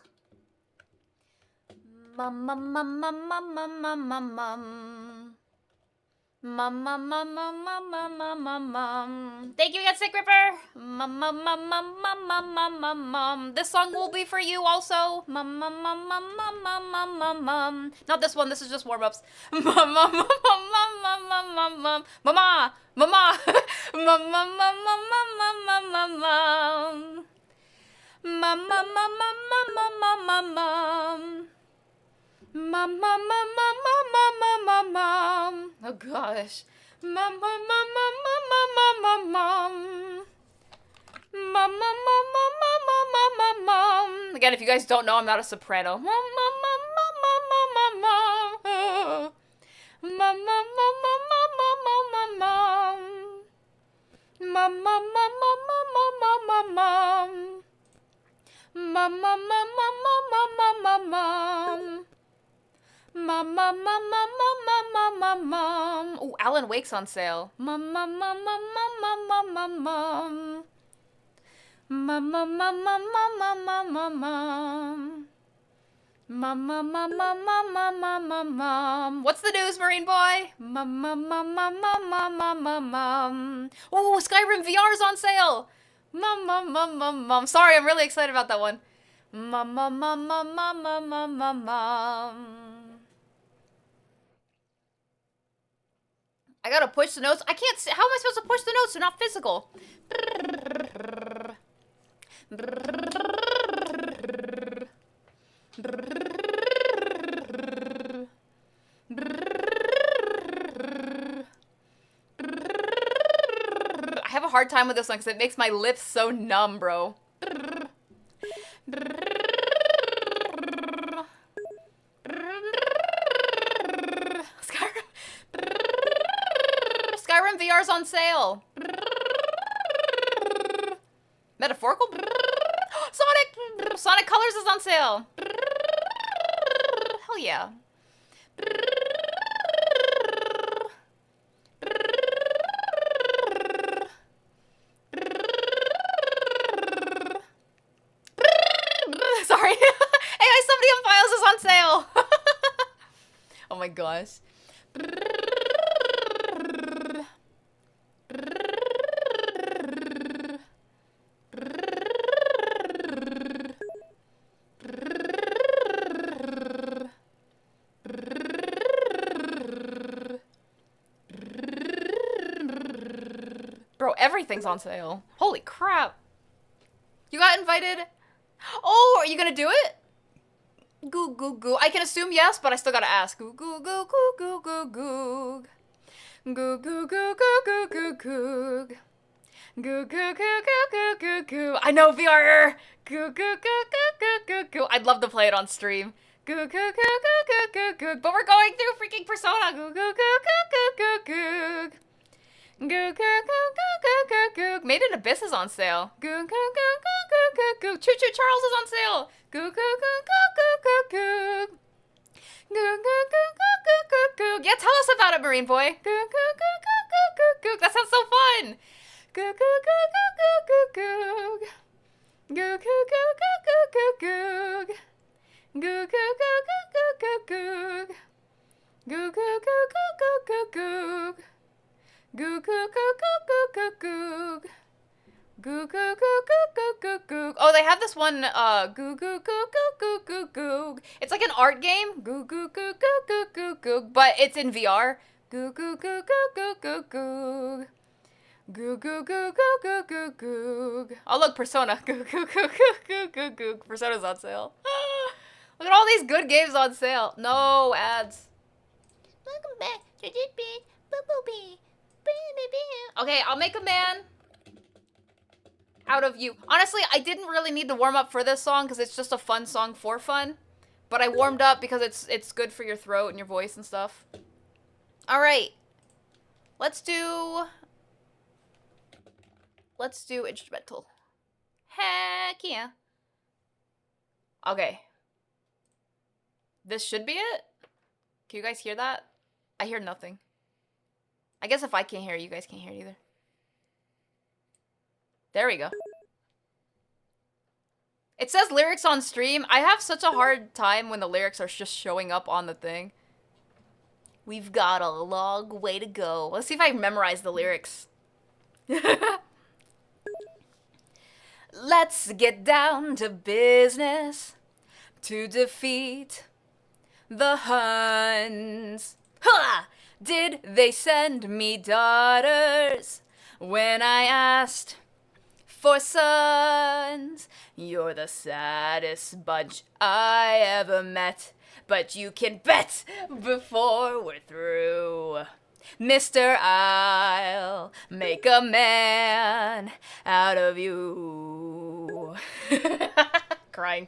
Mum, mum, mum, mum, mum, mum, mum, mum, mum. Mum, mum, mum, mum, mum, mum, mum, mum, mum. Thank you again, Sick Ripper. Mum, mum, mum, mum, mum, mum, mum, mum, mum. This song will be for you also. Mum, mum, mum, mum, mum, mum, mum, mum, mum. Not this one. This is just warm-ups. Mum, mum, mum, mum, mum, mum, mum, mum, mum. Mama, mama. Mum, mum, mum, mum, mum, mum, mum, mum. Mum, mum, mum, mum, mum, mum, mum, mum. Mum, mum, mum, mum, mum, mum, mum, mum. Oh gosh. Mum, mum, mum, mum, mum, mum, mum, mum. Mum, mum, mum, mum, mum, mum, mum, mum. Again, if you guys don't know, I'm not a soprano. Mum, mum, mum, mum, mum, mum, mum. Mum, mum, mum, mum, mum, mum, mum, mum. Mum, mum, mum, mum, mum, mum, mum. Mum, mum, mum, mum, mum, mum, mum. Mum, mum, mum, mum, mum, mum, mum, mum. Ooh, Alan Wake's on sale. Mum, mum, mum, mum, mum, mum, mum, mum. Mum mum mum mum mum mum mum mum mum. Mum mum mum mum mum mum mum mum mum. What's the news, Marine Boy? Mum mum mum mum mum mum mum mum mum. Ooh, Skyrim VR's on sale. Mum mum mum mum mum. Sorry, I'm really excited about that one. Mum mum mum mum mum mum mum mum mum. I gotta push the notes. I can't see. How am I supposed to push the notes? They're not physical. I have a hard time with this one because it makes my lips so numb, bro. Skyrim VR's on sale. Metaphorical? Sonic Colors is on sale. Hell yeah. Sorry. AI 70 on Files is on sale. Oh my gosh. Bro, everything's on sale. Holy crap. You got invited? Oh, are you gonna do it? Goo goo goo. I can assume yes, but I still gotta ask. Goo goo goo goo goo goo goo. Goo goo goo goo goo goo goo. Goo goo goo goo goo goo goo. I know VR. Goo goo goo goo goo goo goo. I'd love to play it on stream. Goo goo goo goo goo goo goo. But we're going through freaking Persona. Goo goo goo goo goo goo goo. Goo goo goo goo goo goo goo. Made in Abyss is on sale. Goo goo goo goo goo goo goo. Choo Choo Charles is on sale. Goo goo goo goo goo goo goo. Goo goo goo goo goo goo goo. Yeah, tell us about it, Marine Boy. Goo goo goo goo goo goo goo. That sounds so fun. Goo goo goo goo goo goo goo. Goo goo goo goo goo goo goo. Goo goo goo goo goo goo goo. Goo goo goo goo goo goo goo. Goo goo goo goo goo goo goo. Goo goo goo goo goo goo goo. Oh, they have this one goo goo goo goo goo goo goo. It's like an art game. Goo goo goo goo goo goo goo. But it's in VR. Goo goo goo goo goo goo goo. Goo goo goo goo goo goo goo. Oh look, Persona. Goo goo goo goo goo goo goo. Persona's on sale. Look at all these good games on sale. No ads. Welcome back to the big bumblebee. Okay, I'll make a man out of you. Honestly, I didn't really need to warm up for this song because it's just a fun song for fun. But I warmed up because it's good for your throat and your voice and stuff. All right. Let's do instrumental. Heck yeah. Okay. This should be it. Can you guys hear that? I hear nothing. I guess if I can't hear it, you guys can't hear it either. There we go. It says lyrics on stream. I have such a hard time when the lyrics are just showing up on the thing. We've got a long way to go. Let's see if I memorize the lyrics. Let's get down to business to defeat the Huns. Ha! Did they send me daughters when I asked for sons? You're the saddest bunch I ever met, but you can bet before we're through, Mister, I'll make a man out of you. Crying.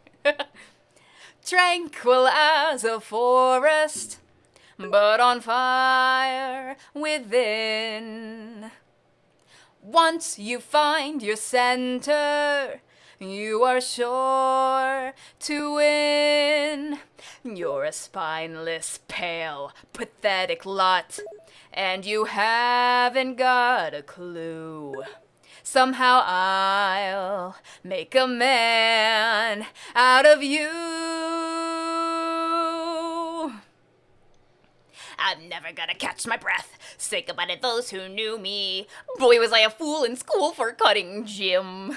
Tranquil as a forest, but on fire within. Once you find your center, you are sure to win. You're a spineless, pale, pathetic lot, and you haven't got a clue. Somehow I'll make a man out of you. I'm never gonna catch my breath. Say goodbye to those who knew me. Boy, was I a fool in school for cutting gym.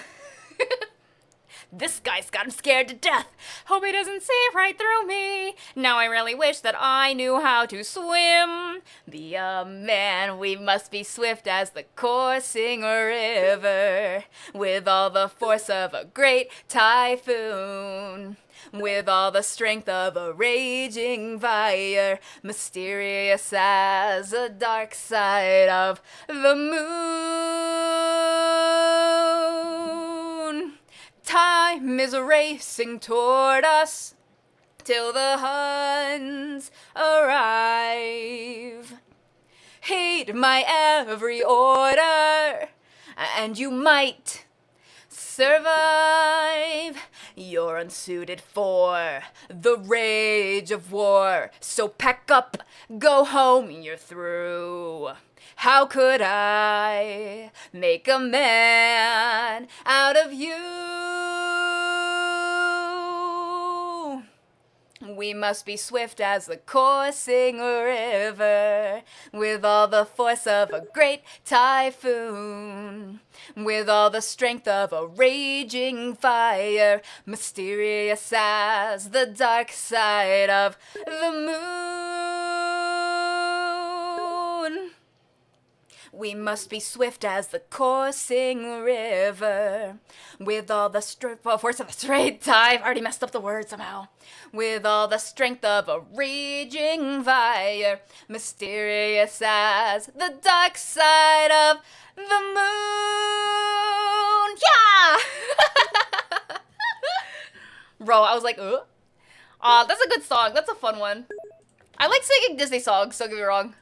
This guy's got him scared to death. Hope he doesn't see right through me. Now I really wish that I knew how to swim. Be a man, we must be swift as the coursing river, with all the force of a great typhoon, with all the strength of a raging fire, mysterious as the dark side of the moon. Time is racing toward us till the Huns arrive. Heed my every order, and you might survive. You're unsuited for the rage of war, so pack up, go home, you're through. How could I make a man out of you? We must be swift as the coursing river, with all the force of a great typhoon, with all the strength of a raging fire, mysterious as the dark side of the moon. We must be swift as the coursing river, with all the force of a straight tide. I already messed up the word somehow. With all the strength of a raging fire, mysterious as the dark side of the moon. Yeah! Bro, I was like, that's a good song. That's a fun one. I like singing Disney songs, don't get me wrong.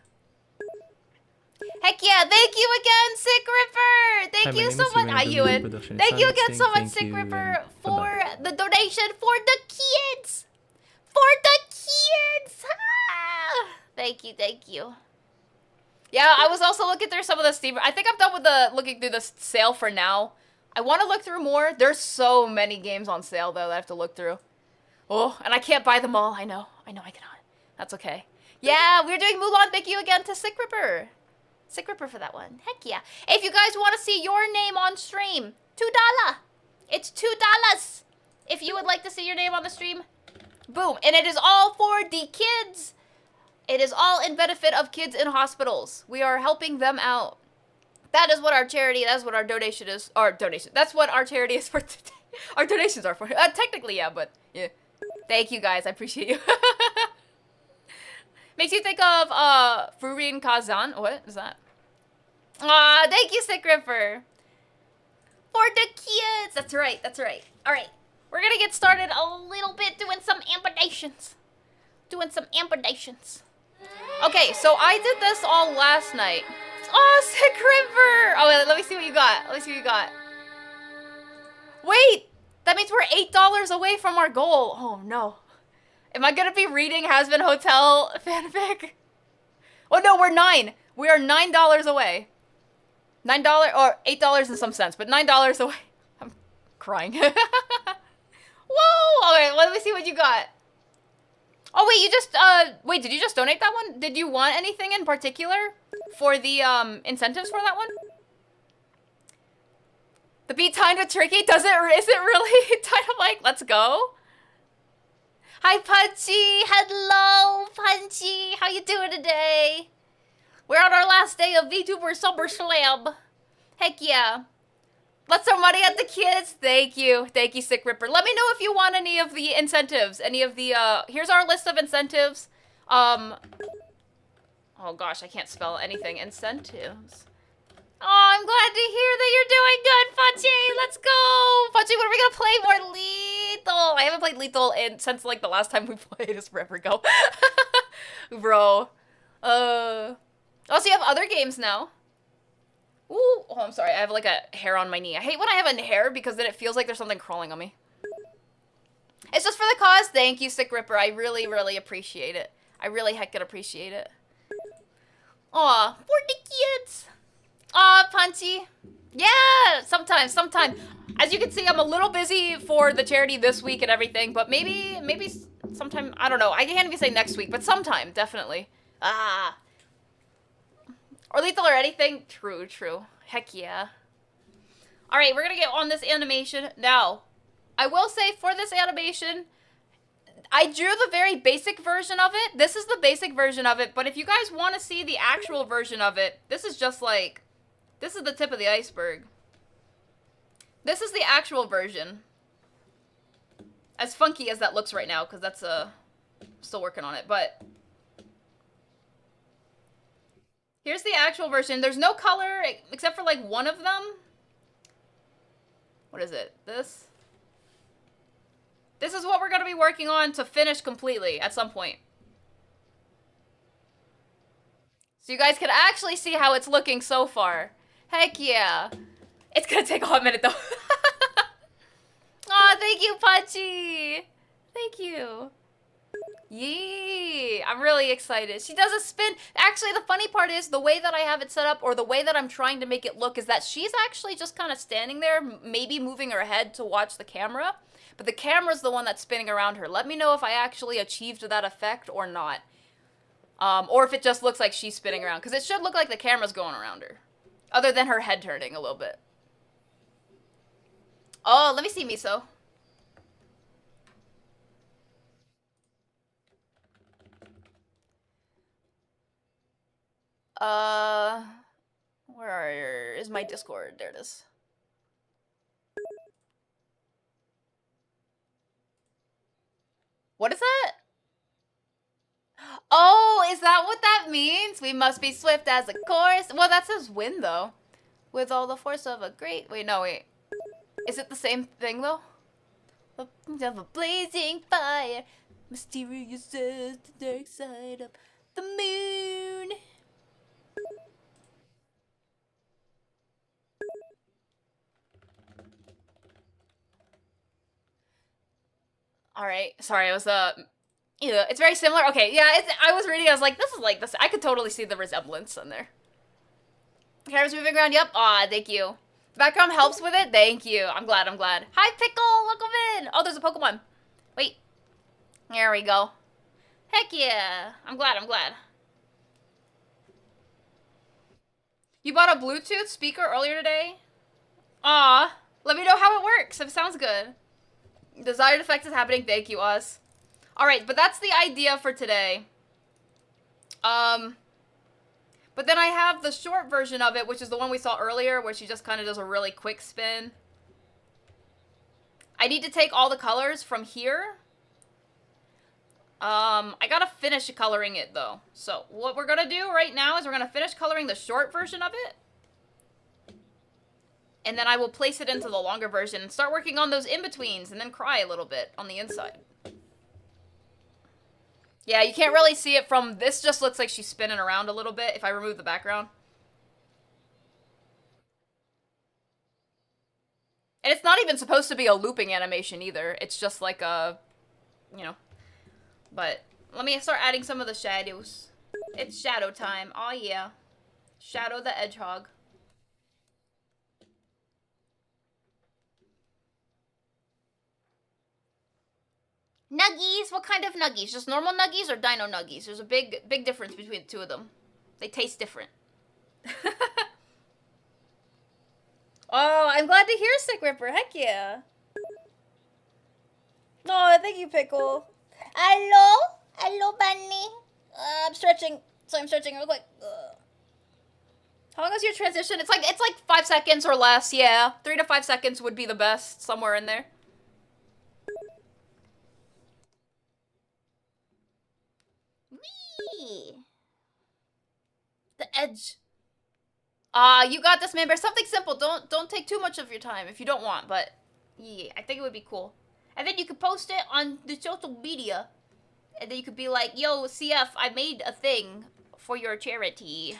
Heck yeah, thank you again, Sick Ripper! Thank you so much. Hi, Ewan. Thank you again so much, Sick Ripper, for the donation for the kids! For the kids! Ah! Thank you. Yeah, I was also looking through some of the Steam. I think I'm done with the looking through the sale for now. I want to look through more. There's so many games on sale, though, that I have to look through. Oh, and I can't buy them all. I know I cannot. That's okay. Yeah, we're doing Mulan. Thank you again to Sick Ripper. Sick Ripper for that one. Heck yeah. If you guys want to see your name on stream, $2. It's $2. If you would like to see your name on the stream, boom. And it is all for the kids. It is all in benefit of kids in hospitals. We are helping them out. That is what our charity, that's what our donation is. Our donation. That's what our charity is for today. Our donations are for. Technically, yeah, but yeah. Thank you guys. I appreciate you. Makes you think of Furin Kazan. What is that? Aw, thank you, Sick Ripper. For the kids. That's right. All right. We're going to get started a little bit doing some amputations. Okay, so I did this all last night. Oh, Sick Ripper. Oh, wait, let me see what you got. Wait, that means we're $8 away from our goal. Oh, no. Am I going to be reading Has-Been Hotel fanfic? Oh, no, we're 9. We are $9 away. $9 or $8 in some sense, but $9 away. I'm crying. Whoa! Okay, let me see what you got. Oh, wait, you just, wait, did you just donate that one? Did you want anything in particular for the, incentives for that one? The beat kinda tricky? Is it really? Kind of like, let's go? Hi, Punchy! Hello, Punchy! How you doing today? We're on our last day of VTuber Summer Slam. Heck yeah. Let's throw money at the kids. Thank you, Sick Ripper. Let me know if you want any of the incentives. Any of the, here's our list of incentives. Oh gosh, I can't spell anything. Incentives. Oh, I'm glad to hear that you're doing good, Punchy. Let's go. Punchy, when are we gonna play more Lethal? I haven't played Lethal since like the last time we played is forever ago. Bro. Oh, so you have other games now. Ooh, oh, I'm sorry. I have like a hair on my knee. I hate when I have a hair because then it feels like there's something crawling on me. It's just for the cause. Thank you, Sick Ripper. I really, really appreciate it. I really heckin' appreciate it. Aw, for the kids. Aw, Punchy. Yeah, sometime. As you can see, I'm a little busy for the charity this week and everything, but maybe sometime, I don't know. I can't even say next week, but sometime, definitely. Ah. Or lethal or anything. True. Heck yeah. All right, we're gonna get on this animation. Now, I will say for this animation, I drew the very basic version of it. This is the basic version of it, but if you guys want to see the actual version of it, this is just like, this is the tip of the iceberg. This is the actual version. As funky as that looks right now, because that's still working on it, but here's the actual version. There's no color except for like one of them. What is it? This? This is what we're going to be working on to finish completely at some point. So you guys can actually see how it's looking so far. Heck yeah. It's going to take a hot minute though. Aw, thank you, Punchy. Thank you. Yee, I'm really excited. She does a spin. Actually, the funny part is the way that I have it set up, or the way that I'm trying to make it look, is that she's actually just kind of standing there, maybe moving her head to watch the camera, but the camera's the one that's spinning around her. Let me know if I actually achieved that effect or not. Or if it just looks like she's spinning around, because it should look like the camera's going around her, other than her head turning a little bit. Oh, let me see, Miso. Where is my Discord? There it is. What is that? Oh, is that what that means? We must be swift as a course. Well, that says win, though. With all the force of a great... Wait, no, wait. Is it the same thing, though? Of a blazing fire, mysterious as the dark side of the moon. All right, sorry, I was yeah, it's very similar. Okay, yeah, I was reading. I was like, this is like this. I could totally see the resemblance in there. Camera's moving around. Yep. Aw, thank you. The background helps with it. Thank you. I'm glad. Hi, Pickle. Welcome in. Oh, there's a Pokemon. Wait. There we go. Heck yeah. I'm glad. You bought a Bluetooth speaker earlier today? Aw. Let me know how it works. If it sounds good. Desired effect is happening. Thank you, Us. Alright, but that's the idea for today. But then I have the short version of it, which is the one we saw earlier, where she just kind of does a really quick spin. I need to take all the colors from here. I gotta finish coloring it, though. So, what we're gonna do right now is we're gonna finish coloring the short version of it. And then I will place it into the longer version and start working on those in-betweens and then cry a little bit on the inside. Yeah, you can't really see it from... This just looks like she's spinning around a little bit if I remove the background. And it's not even supposed to be a looping animation either. It's just like a... You know. But let me start adding some of the shadows. It's shadow time. Oh yeah. Shadow the Hedgehog. Nuggies? What kind of nuggies? Just normal nuggies or dino nuggies? There's a big difference between the two of them. They taste different. Oh, I'm glad to hear, Sick Ripper. Heck yeah. Oh, thank you, Pickle. Hello? Hello, Bunny. I'm stretching. So I'm stretching real quick. How long is your transition? It's like 5 seconds or less, yeah. 3 to 5 seconds would be the best, somewhere in there. Whee! The edge. You got this, man. Bear. Something simple. Don't take too much of your time if you don't want, but yeah, I think it would be cool. And then you could post it on the social media. And then you could be like, yo, CF, I made a thing for your charity.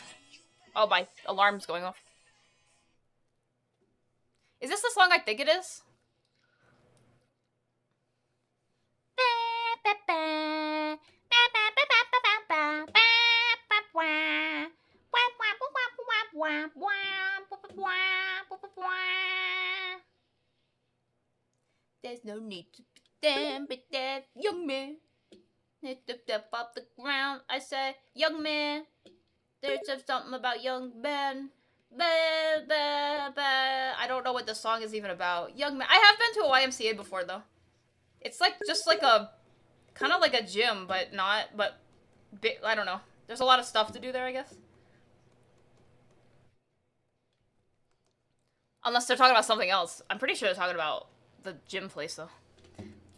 Oh, my alarm's going off. Is this the song I think it is? There's no need to pretend, but that young man. Step off the ground. I say, young man. There's just something about young men. I don't know what the song is even about. Young man. I have been to a YMCA before though. It's like just like a kind of like a gym, but not. But I don't know. There's a lot of stuff to do there, I guess. Unless they're talking about something else. I'm pretty sure they're talking about the gym place though.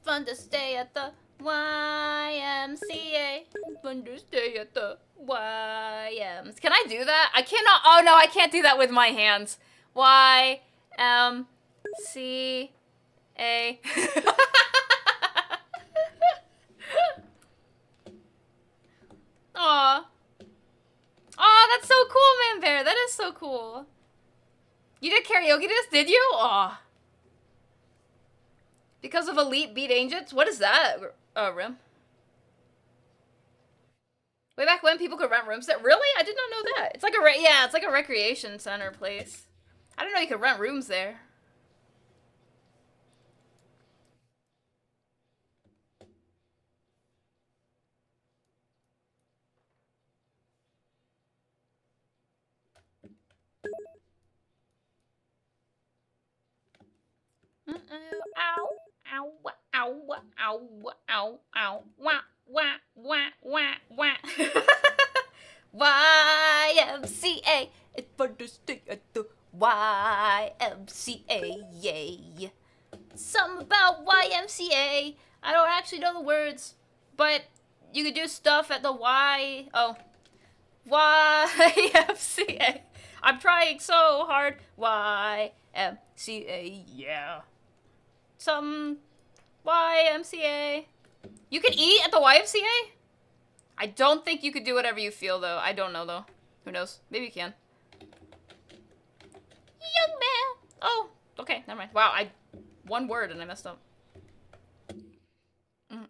Fun to stay at the YMCA. Fun to stay at the YMCA. Can I do that? I cannot. Oh no, I can't do that with my hands. YMCA. Aw. Aw, that's so cool, Man Bear. That is so cool. You did karaoke this, did you? Aw. Because of Elite Beat Agents? What is that, Rim? Way back when people could rent rooms there? Really? I did not know that. It's like a it's like a recreation center place. I didn't know you could rent rooms there. Ow, ow, ow, ow, ow, ow, wah, wah, wah, wah, wah. YMCA, it's for the stay at the YMCA, yay. Something about YMCA. I don't actually know the words, but you could do stuff at the YMCA. I'm trying so hard. YMCA, yeah. Some YMCA. You can eat at the YMCA? I don't think you could do whatever you feel, though. I don't know, though. Who knows? Maybe you can. Young man. Oh, okay, never mind. Wow, one word and I messed up. Meow,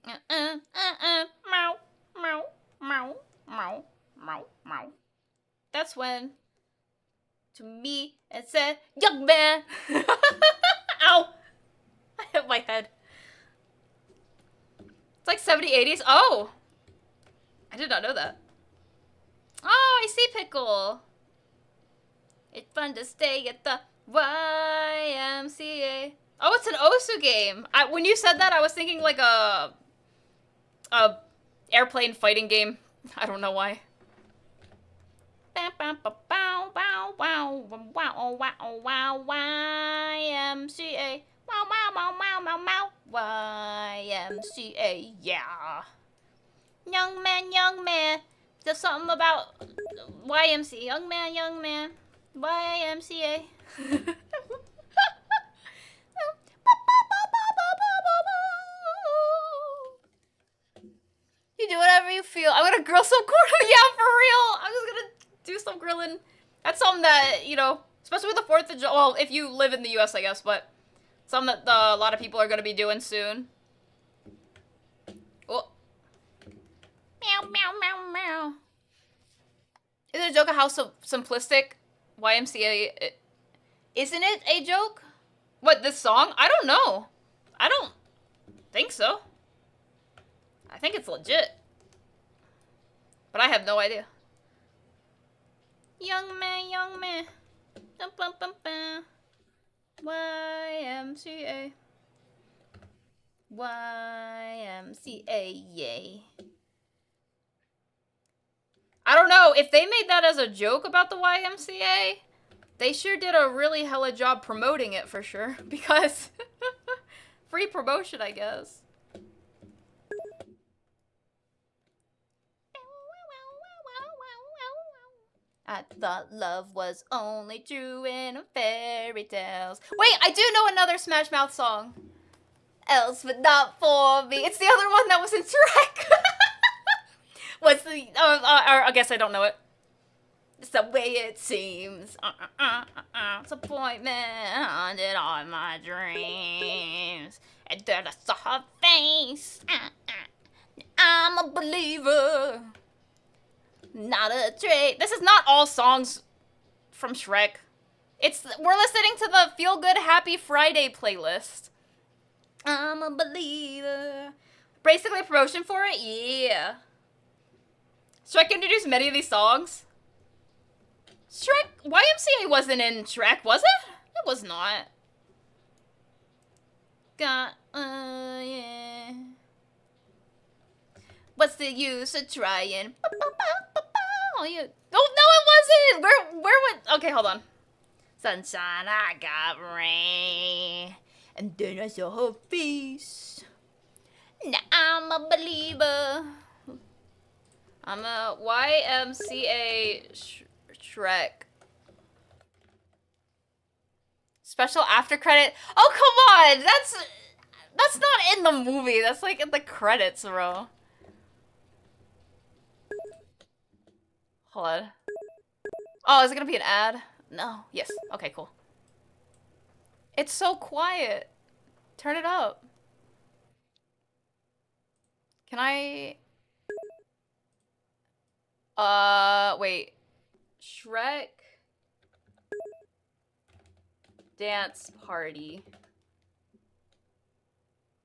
meow, meow, meow, meow, meow. That's when, to me, it said, young man. Ow. I hit my head. It's like 70s, 80s. Oh. I did not know that. Oh, I see Pickle. It's fun to stay at the YMCA. Oh, it's an Osu game. When you said that, I was thinking like a airplane fighting game. I don't know why. YMCA. Wow, wow, wow, wow, wow, wow. YMCA, yeah. Young man. There's something about YMCA. Young man. YMCA. You do whatever you feel. I'm gonna grill some corn. Yeah, for real. I'm just gonna do some grilling. That's something that, you know, especially with the 4th of July. Well, if you live in the US, I guess, but something that a lot of people are gonna be doing soon. Oh. Meow, meow, meow, meow. Is it a joke of how simplistic YMCA isn't it a joke? What, this song? I don't know. I don't think so. I think it's legit. But I have no idea. Young man. Dum, bum, bum, bum. YMCA. YMCA, yay. I don't know, if they made that as a joke about the YMCA, they sure did a really hella job promoting it for sure, because free promotion, I guess. I thought love was only true in fairy tales. Wait, I do know another Smash Mouth song. Else but not for me. It's the other one that was in Shrek. What's the... I guess I don't know it. It's the way it seems. Disappointment haunted all my dreams. And then I saw her face. I'm a believer. Not a trait. This is not all songs from Shrek. We're listening to the Feel Good Happy Friday playlist. I'm a believer. Basically a promotion for it? Yeah. Shrek introduced many of these songs. Shrek, YMCA wasn't in Shrek, was it? It was not. Yeah. What's the use of trying? Oh, yeah. Oh, no, it wasn't! Where would... Okay, hold on. Sunshine, I got rain. And then I saw her face. Now I'm a believer. I'm a YMCA Shrek. Special after credit. Oh, come on! That's not in the movie. That's like in the credits, bro. Hold on. Oh, is it gonna be an ad? No. Yes. Okay, cool. It's so quiet. Turn it up. Can I... wait. Shrek... Dance party.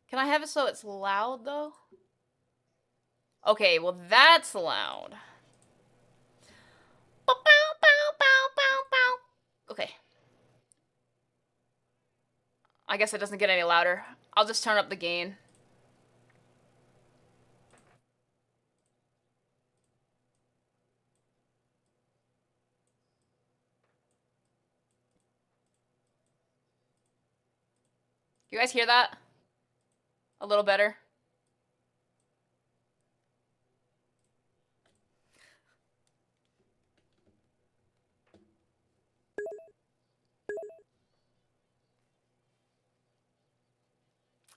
Can I have it so it's loud, though? Okay, well, that's loud. Okay. I guess it doesn't get any louder. I'll just turn up the gain. You guys hear that? A little better?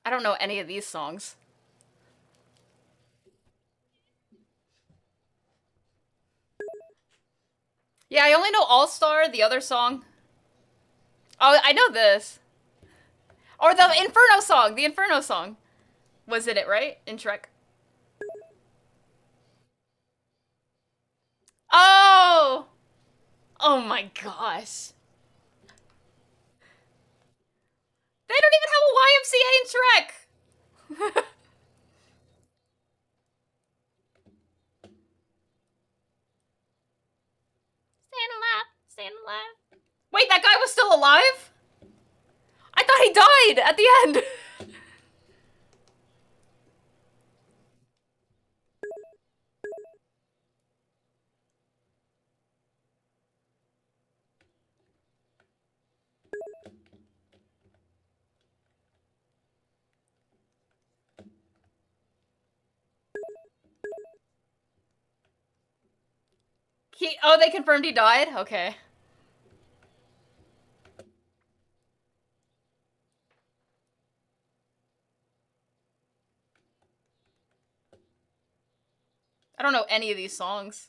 I don't know any of these songs. Yeah, I only know All Star, the other song. Oh, I know this. Or the Inferno song. The Inferno song was in it, right? In Shrek. Oh! Oh my gosh. They don't even have a YMCA in Shrek! Staying alive, staying alive. Wait, that guy was still alive? I thought he died at the end. Oh, they confirmed he died? Okay. I don't know any of these songs.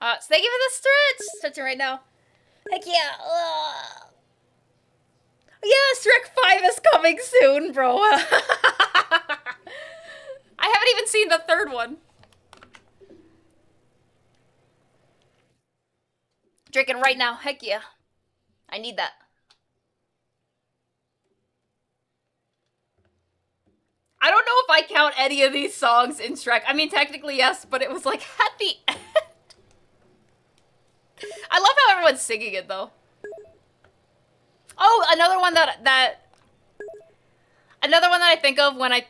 So thank you for the stretch! Stretching right now. Heck yeah! Yeah, Shrek 5 is coming soon, bro. I haven't even seen the third one. Drinking right now. Heck yeah. I need that. I don't know if I count any of these songs in Shrek. I mean, technically yes, but it was like at the end. I love how everyone's singing it though. Oh, another one that I think of when I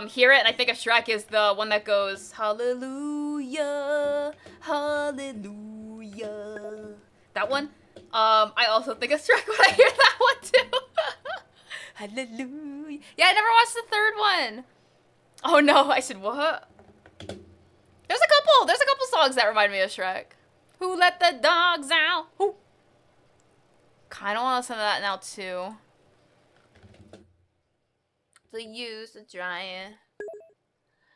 hear it and I think of Shrek is the one that goes Hallelujah, Hallelujah. That one. I also think of Shrek when I hear that one too. Hallelujah. Yeah, I never watched the third one. Oh no, I said what? There's a couple songs that remind me of Shrek. Who let the dogs out? Who? Kinda want to listen to that now too. To use the drying.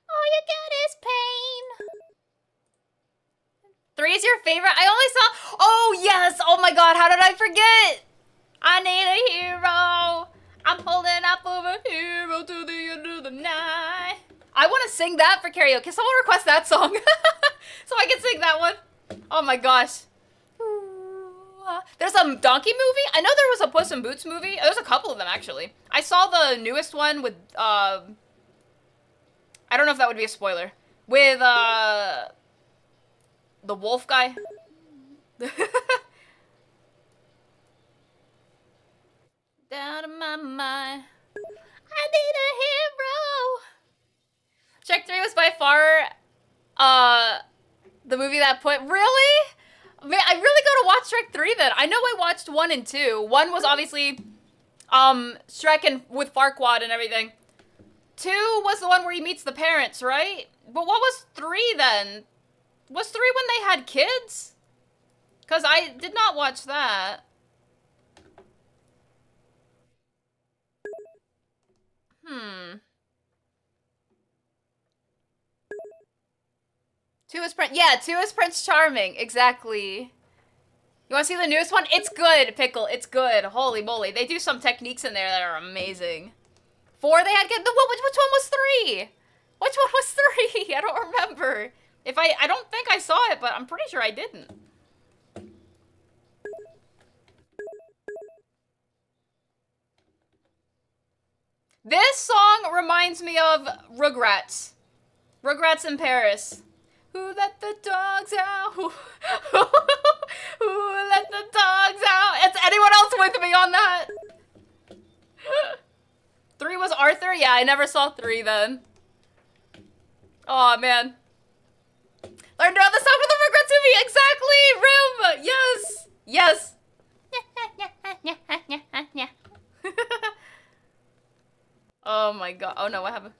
All you get is pain. 3 is your favorite? I only saw... Oh, yes! Oh my god, how did I forget? I need a hero. I'm holding up over hero to the end of the night. I want to sing that for karaoke. Can someone request that song? So I can sing that one. Oh my gosh. Ooh, There's a donkey movie? I know there was a Puss in Boots movie. There's a couple of them, actually. I saw the newest one with, I don't know if that would be a spoiler. With, the wolf guy. Down in my mind, I need a hero. Shrek 3 was by far, the movie that put, really? Man, I really gotta watch Shrek 3 then. I know I watched 1 and 2. 1 was obviously, Shrek and with Farquaad and everything. 2 was the one where he meets the parents, right? But what was 3 then? Was 3 when they had kids? Because I did not watch that. 2 is Prince. Yeah, 2 is Prince Charming. Exactly. You want to see the newest one? It's good, Pickle. It's good. Holy moly. They do some techniques in there that are amazing. 4, they had... Which one was 3? Which one was 3? I don't remember. I don't think I saw it, but I'm pretty sure I didn't. This song reminds me of Rugrats. Rugrats in Paris. Who let the dogs out? Who let the dogs out? Is anyone else with me on that? 3 was Arthur? Yeah, I never saw 3 then. Oh man. Learn to know the song for the Rugrats movie! Exactly! Rim! Yes! Yes! Oh my god. Oh no, what happened?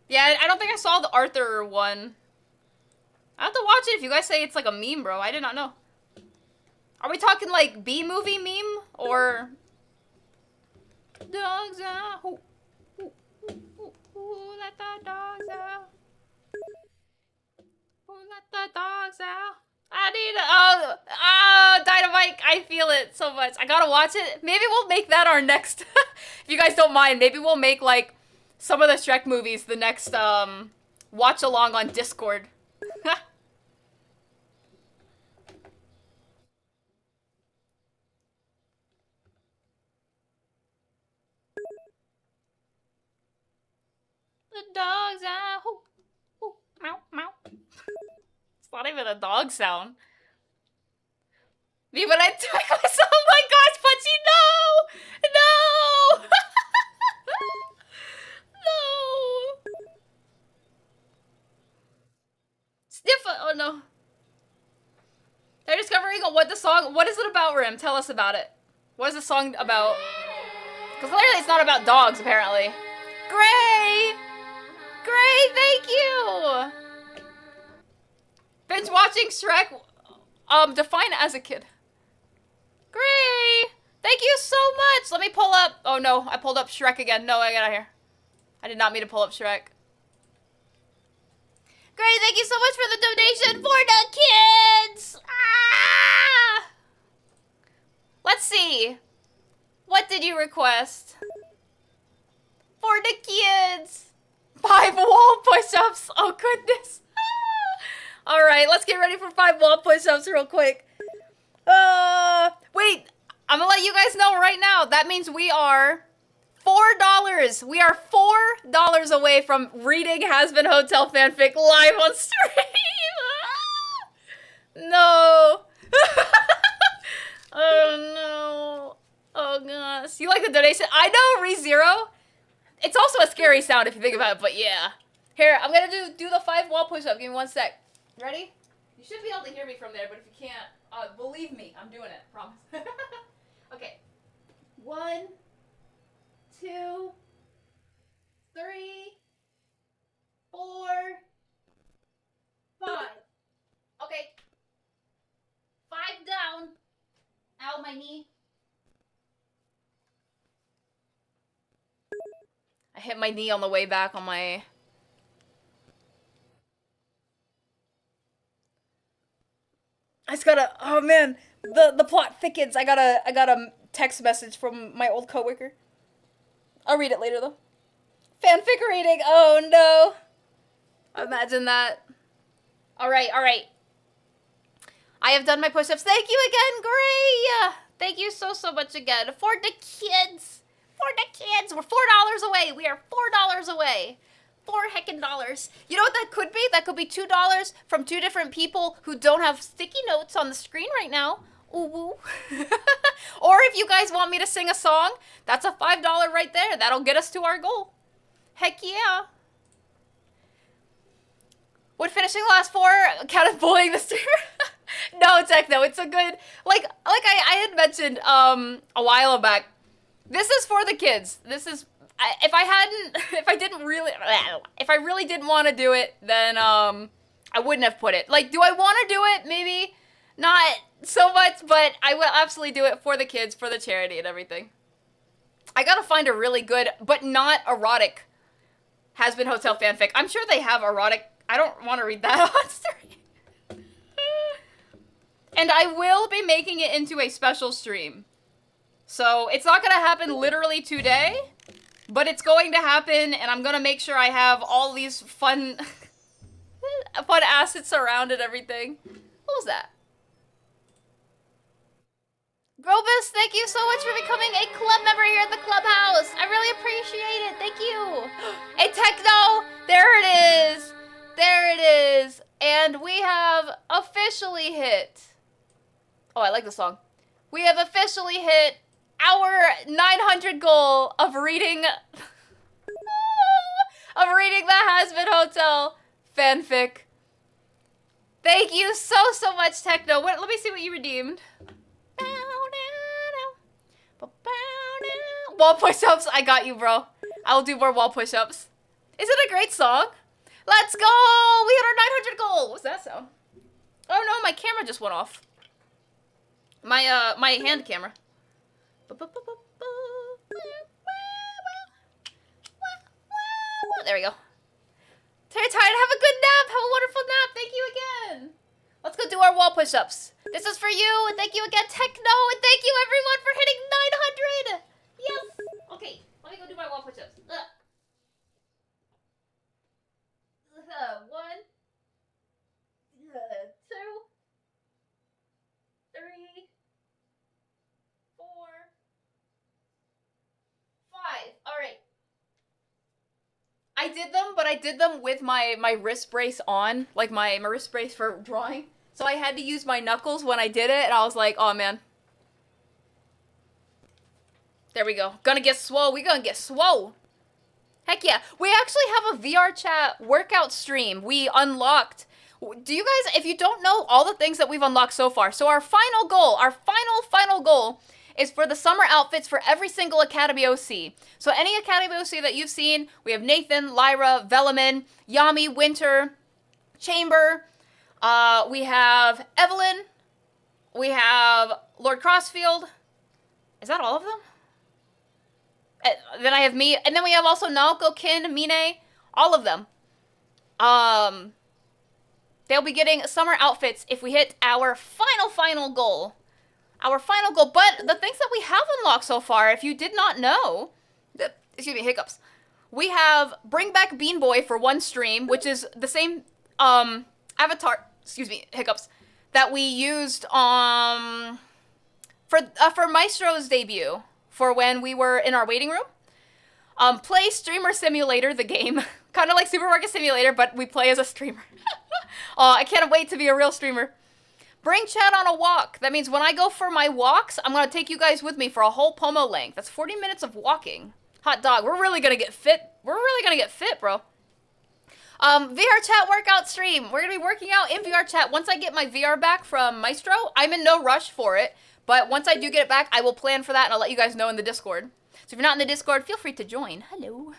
Yeah, I don't think I saw the Arthur one. I have to watch it if you guys say it's like a meme, bro. I did not know. Are we talking like B-movie meme? Or... Dogs out. Who let the dogs out? Who let the dogs out? I need to... Dynamite. I feel it so much. I gotta watch it. Maybe we'll make that our next... if you guys don't mind, maybe we'll make like... some of the Shrek movies the next, watch along on Discord. The dog's out. Hoo, hoo, meow, meow. It's not even a dog sound. Me when I took myself, oh my gosh, Punchy, no! No! No! Sniff, oh no. They're discovering what the song, what is it about, Rim? Tell us about it. What is the song about? Because clearly it's not about dogs, apparently. Gray! Gray, thank you! Binge watching Shrek, define as a kid. Gray! Thank you so much! Let me pull up, oh no, I pulled up Shrek again. No, I got out here. I did not mean to pull up Shrek. Great, thank you so much for the donation for the kids! Ah! Let's see. What did you request? For the kids! 5 wall push-ups. Oh, goodness. Alright, let's get ready for 5 wall push-ups real quick. Wait. I'm gonna let you guys know right now. That means we are... $4. We are $4 away from reading Has-Been Hotel fanfic live on stream. No. Oh no. Oh gosh. You like the donation? I know, ReZero. It's also a scary sound if you think about it, but yeah. Here, I'm gonna do the 5 wall push-up. Give me 1 sec. Ready? You should be able to hear me from there, but if you can't, believe me, I'm doing it. Promise. Okay. 1, 2, 3, 4, 5. Okay. 5 down. Ow, my knee. I hit my knee on the way back on my... I just gotta... Oh, man. The plot thickens. I got a text message from my old coworker. I'll read it later, though. Fanfic reading. Oh, no. Imagine that. All right, all right. I have done my push-ups. Thank you again, Gray. Thank you so much again. For the kids. For the kids. We're $4 away. We are $4 away. $4 heckin' dollars. You know what that could be? That could be $2 from 2 different people who don't have sticky notes on the screen right now. Ooh woo. Or if you guys want me to sing a song, that's a $5 right there. That'll get us to our goal. Heck yeah. Would finishing the last 4 count as bullying the streamer? No, Techno, it's a good, like I had mentioned a while back. This is for the kids. This is, if I really didn't want to do it, then I wouldn't have put it. Like, do I want to do it? Maybe not so much, but I will absolutely do it for the kids, for the charity and everything. I gotta find a really good, but not erotic, Has-Been Hotel fanfic. I'm sure they have erotic. I don't want to read that on stream. And I will be making it into a special stream. So it's not going to happen literally today, but it's going to happen, and I'm going to make sure I have all these fun assets around and everything. What was that? Grobus, thank you so much for becoming a club member here at the clubhouse. I really appreciate it. Thank you. Hey, Techno, there it is. There it is. And we have officially hit. Oh, I like the song. We have officially hit our 900 goal of reading the Has-Been Hotel fanfic. Thank you so much, Techno. Let me see what you redeemed. Wall push-ups. I got you, bro. I'll do more wall push-ups. Is it a great song? Let's go! We hit our 900 goal. What's that sound? Oh no, my camera just went off. My hand camera. There we go. Tired. Have a good nap. Have a wonderful nap. Thank you again. Let's go do our wall push-ups. This is for you, and thank you again, Techno, and thank you everyone for hitting 900. Yes. Okay, let me go do my wall push-ups. 1, 2, 3, 4, 5. All right. I did them, but I did them with my wrist brace on, like my wrist brace for drawing. So I had to use my knuckles when I did it, and I was like, oh man. There we go. Gonna get swole. We gonna get swole. Heck yeah. We actually have a VR chat workout stream. We unlocked. Do you guys, if you don't know all the things that we've unlocked so far, so our final goal, our final goal is for the summer outfits for every single Academy OC. So any Academy OC that you've seen, we have Nathan, Lyra, Velamin, Yami, Winter, Chamber, we have Evelyn, we have Lord Crossfield. Is that all of them? Then I have me, and then we have also Naoko, Kin, Mine, all of them. They'll be getting summer outfits if we hit our final goal. Our final goal, but the things that we have unlocked so far, if you did not know, excuse me, hiccups. We have Bring Back Bean Boy for one stream, which is the same avatar, excuse me, hiccups, that we used for Maestro's debut, for when we were in our waiting room. Play Streamer Simulator, the game. Kind of like Supermarket Simulator, but we play as a streamer. I can't wait to be a real streamer. Bring chat on a walk. That means when I go for my walks, I'm going to take you guys with me for a whole Pomo length. That's 40 minutes of walking. Hot dog. We're really going to get fit. We're really going to get fit, bro. VR chat workout stream. We're going to be working out in VR chat. Once I get my VR back from Maestro, I'm in no rush for it. But once I do get it back, I will plan for that, and I'll let you guys know in the Discord. So if you're not in the Discord, feel free to join. Hello.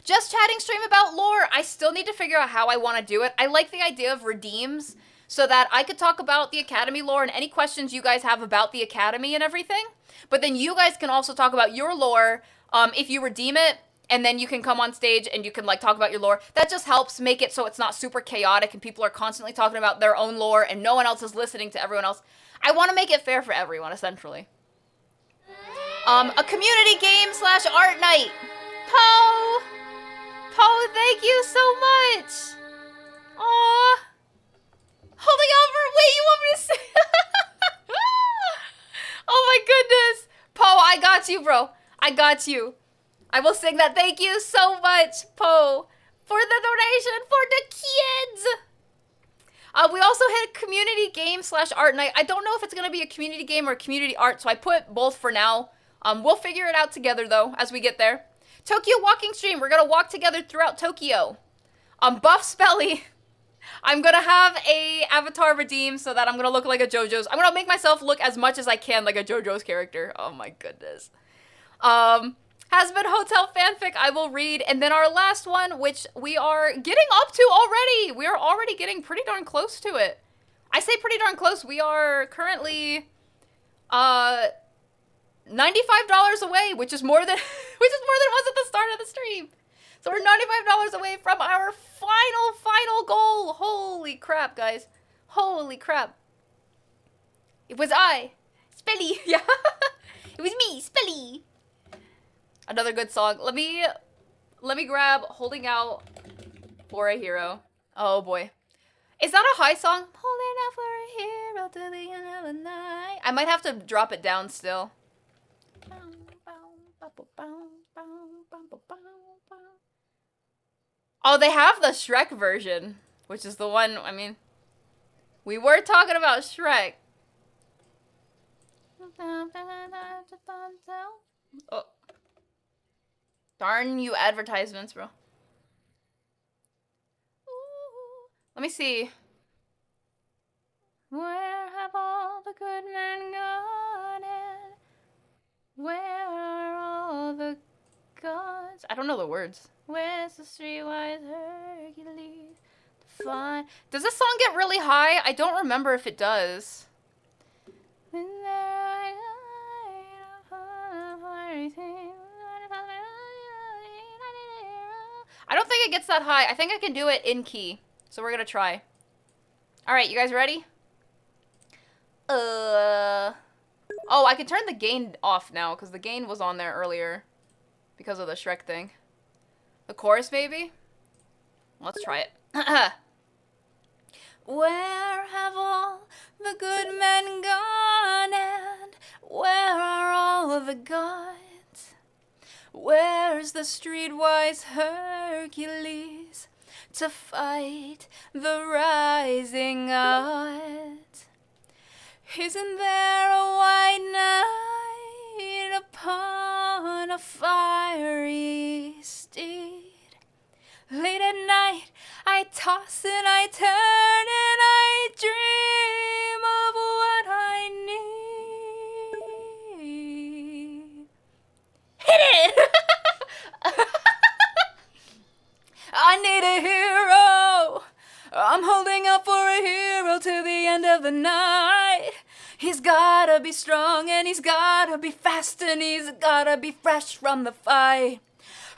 Just chatting stream about lore. I still need to figure out how I want to do it. I like the idea of redeems, so that I could talk about the Academy lore and any questions you guys have about the Academy and everything. But then you guys can also talk about your lore if you redeem it, and then you can come on stage and you can like talk about your lore. That just helps make it so it's not super chaotic and people are constantly talking about their own lore and no one else is listening to everyone else. I want to make it fair for everyone, essentially. A community game / art night. Poe, thank you so much. Aww. Holding over. Wait, you want me to say? you, bro. I got you. I will sing that. Thank you so much, Poe, for the donation for the kids. We also hit community game / art night. I don't know if it's going to be a community game or community art, so I put both for now. We'll figure it out together, though, as we get there. Tokyo walking stream. We're going to walk together throughout Tokyo. Buff Spelly. I'm going to have a avatar redeem so that I'm going to look like a JoJo's. I'm going to make myself look as much as I can like a JoJo's character. Oh, my goodness. Has been Hotel fanfic I will read. And then our last one, which we are getting up to already. We are already getting pretty darn close to it. I say pretty darn close. We are currently $95 away, which is more than it was at the start of the stream. So we're $95 away from our final goal. Holy crap, guys. Holy crap. It was I. Spelly. Yeah. It was me, Spelly. Another good song. Let me grab Holding Out for a Hero. Oh boy. Is that a high song? Holding out for a hero to the end of the night. I might have to drop it down still. Oh, they have the Shrek version, which is the one, I mean, we were talking about Shrek. Oh. Darn you advertisements, bro. Ooh. Let me see. Where have all the good men gone and where are all the gods? I don't know the words. Where's the streetwise Hercules to find? Does this song get really high? I don't remember if it does. I don't think it gets that high. I think I can do it in key. So we're gonna try. Alright, you guys ready? Oh, I can turn the gain off now, because the gain was on there earlier. Because of the Shrek thing. The chorus, maybe? Let's try it. Where have all the good men gone, and where are all the gods? Where's the streetwise Hercules to fight the rising odds? Isn't there a white knight upon a fiery steed? Late at night, I toss and I turn and I dream of what I need. Hit it! I need a hero. I'm holding out for a hero to the end of the night. He's gotta be strong and he's gotta be fast and he's gotta be fresh from the fight.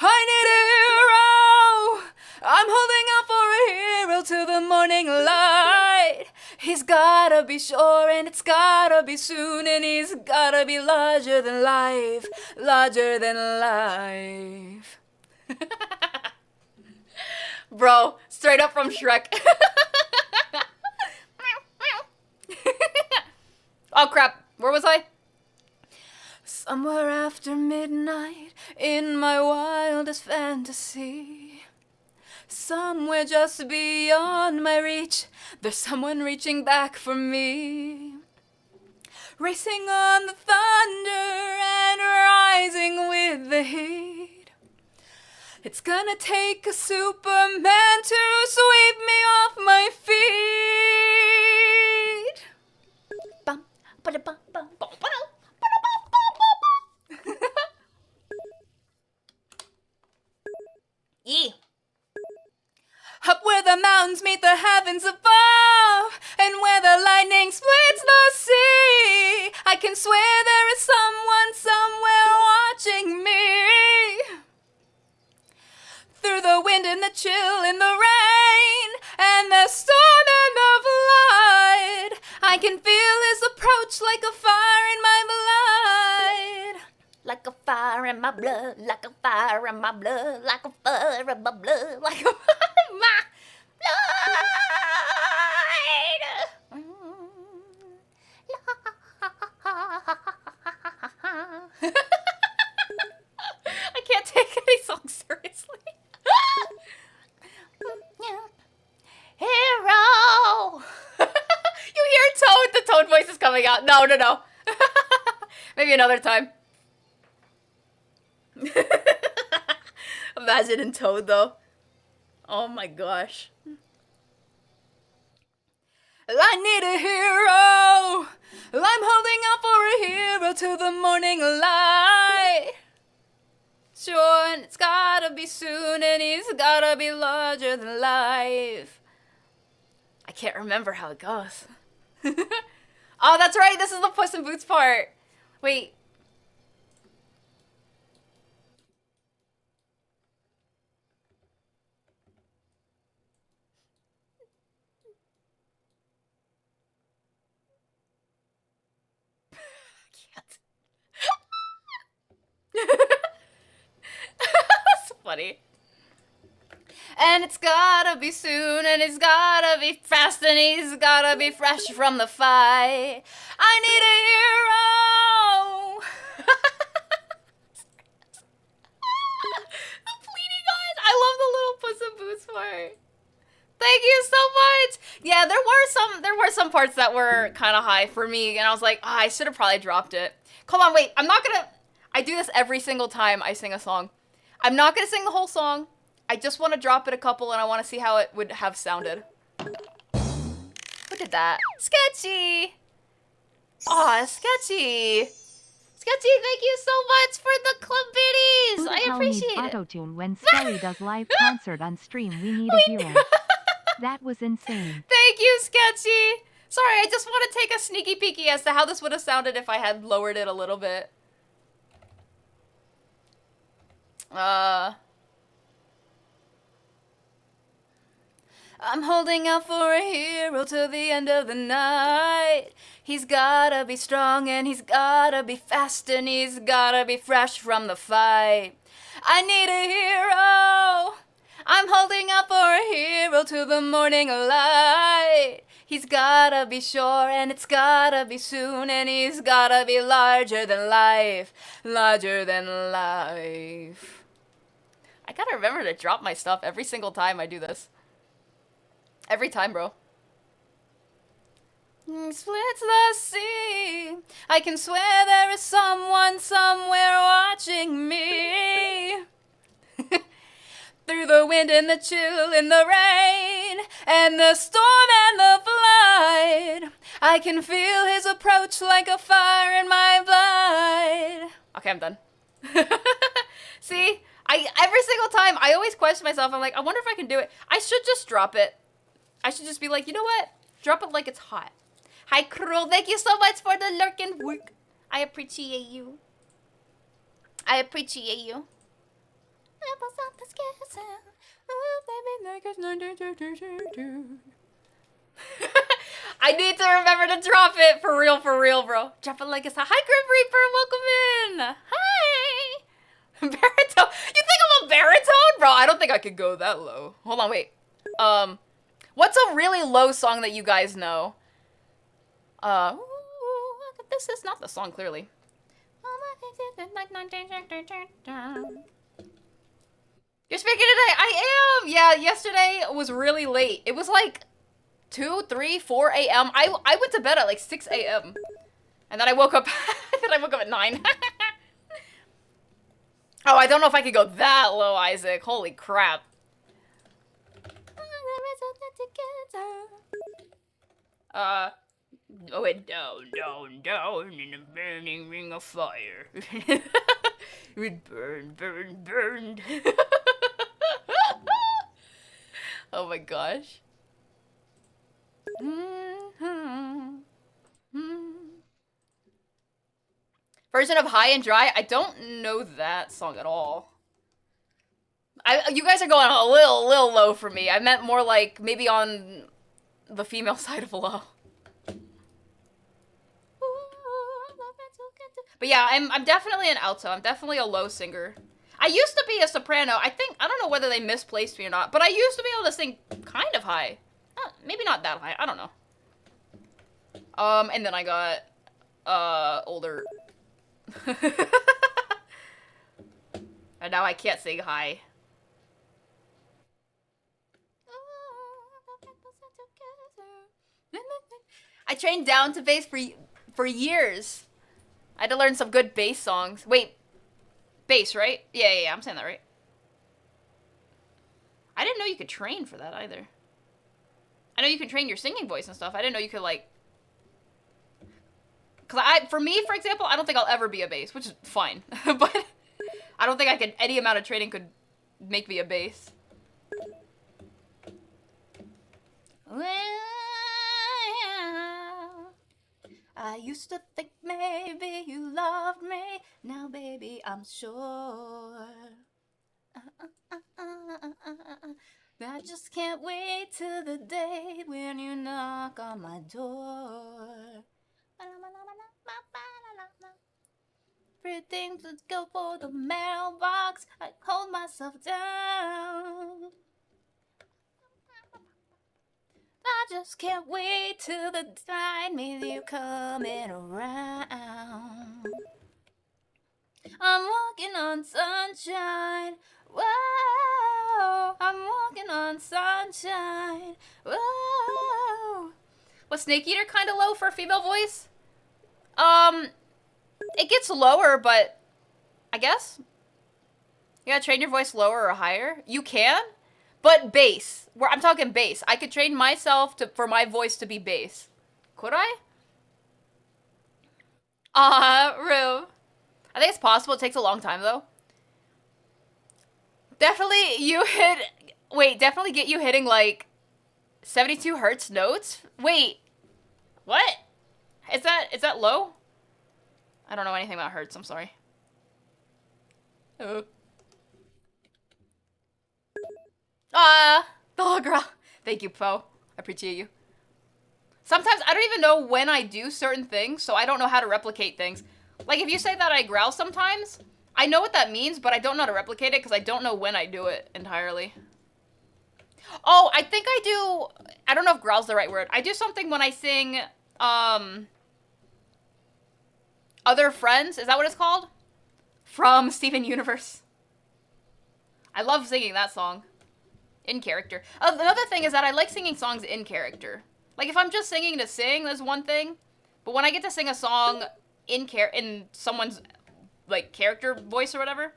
I need a hero. I'm holding out for a hero to the morning light. He's gotta be sure and it's gotta be soon and he's gotta be larger than life, larger than life. Bro, straight up from Shrek. Oh crap, where was I? Somewhere after midnight, in my wildest fantasy, somewhere just beyond my reach, there's someone reaching back for me. Racing on the thunder and rising with the heat. It's gonna take a Superman to sweep me off my feet. Bum, ba-da-bum, bum, bum, ba-dum. Yeah. Up where the mountains meet the heavens above, and where the lightning splits the sea, I can swear there is someone somewhere watching me. Through the wind and the chill and the rain, and the storm and the flood, I can feel his approach like a fire in my blood. Like a fire in my blood, like a fire in my blood, like a fire in my blood, like a fire in my blood. No, no, no. Maybe another time. Imagine in Toad, though. Oh my gosh. I need a hero. I'm holding out for a hero till the morning light. Sure, and it's gotta be soon, and he's gotta be larger than life. I can't remember how it goes. Oh, that's right. This is the Puss in Boots part. Wait. That's funny. And it's gotta be soon, and it's gotta be fast, and he's gotta be fresh from the fight. I need a hero. The pleading eyes. I love the little Puss in Boots part. Thank you so much. Yeah, there were some parts that were kind of high for me, and I was like, oh, I should have probably dropped it. Come on, wait. I do this every single time I sing a song. I'm not gonna sing the whole song. I just want to drop it a couple, and I want to see how it would have sounded. Who did that? Sketchy. Aw, Sketchy. Sketchy, thank you so much for the club biddies. I appreciate it. Auto-tune when Skelly does live concert on stream. We need a hero. That was insane. Thank you, Sketchy. Sorry, I just want to take a sneaky peeky as to how this would have sounded if I had lowered it a little bit. I'm holding out for a hero till the end of the night. He's gotta be strong, and he's gotta be fast, and he's gotta be fresh from the fight. I need a hero. I'm holding out for a hero till the morning light. He's gotta be sure, and it's gotta be soon, and he's gotta be larger than life. Larger than life. I gotta remember to drop my stuff every single time I do this. Every time, bro. Splits the sea. I can swear there is someone somewhere watching me. Through the wind and the chill and the rain and the storm and the flood, I can feel his approach like a fire in my blood. Okay, I'm done. See? Every single time, I always question myself. I'm like, I wonder if I can do it. I should just drop it. I should just be like, you know what? Drop it like it's hot. Hi, Kroll. Thank you so much for the lurking work. I appreciate you. I appreciate you. I need to remember to drop it. For real, bro. Drop it like it's hot. Hi, Grim Reaper. Welcome in. Hi. Baritone. You think I'm a baritone? Bro, I don't think I could go that low. Hold on, wait. What's a really low song that you guys know? This is not the song, clearly. You're speaking today? I am! Yeah, yesterday was really late. It was like 2, 3, 4 a.m. I went to bed at like 6 a.m. And then I woke up at 9. Oh, I don't know if I could go that low, Isaac. Holy crap. Oh, wait, down in a burning ring of fire. It burned. Oh my gosh. Version of High and Dry? I don't know that song at all. You guys are going a little low for me. I meant more like maybe on the female side of low. But yeah, I'm definitely an alto. I'm definitely a low singer. I used to be a soprano. I don't know whether they misplaced me or not, but I used to be able to sing kind of high. Maybe not that high. I don't know. And then I got, older. And now I can't sing high. I trained down to bass for years. I had to learn some good bass songs. Wait, bass, right? Yeah, I'm saying that right. I didn't know you could train for that either. I know you can train your singing voice and stuff. I didn't know you could like... Cause for me, for example, I don't think I'll ever be a bass, which is fine. But I don't think I could, any amount of training could make me a bass. Well, I used to think maybe you loved me. Now, baby, I'm sure. I just can't wait till the day when you knock on my door. Everything to go for the mailbox. I hold myself down. I just can't wait till the time with you coming around. I'm walking on sunshine. Whoa, I'm walking on sunshine. Whoa. Was Snake Eater kind of low for a female voice? It gets lower, but I guess you gotta train your voice lower or higher. You can, but bass. Where I'm talking bass. I could train myself for my voice to be bass. Could I? Rue. I think it's possible. It takes a long time though. Definitely definitely get you hitting like 72 hertz notes. Wait, what? Is that low? I don't know anything about hertz. I'm sorry. Oh, girl. Thank you, Poe. I appreciate you. Sometimes I don't even know when I do certain things, so I don't know how to replicate things. Like if you say that I growl sometimes, I know what that means, but I don't know how to replicate it because I don't know when I do it entirely. Oh, I think I do... I don't know if growl's the right word. I do something when I sing, Other Friends. Is that what it's called? From Steven Universe. I love singing that song. In character. Another thing is that I like singing songs in character. Like, if I'm just singing to sing, that's one thing. But when I get to sing a song in someone's, like, character voice or whatever,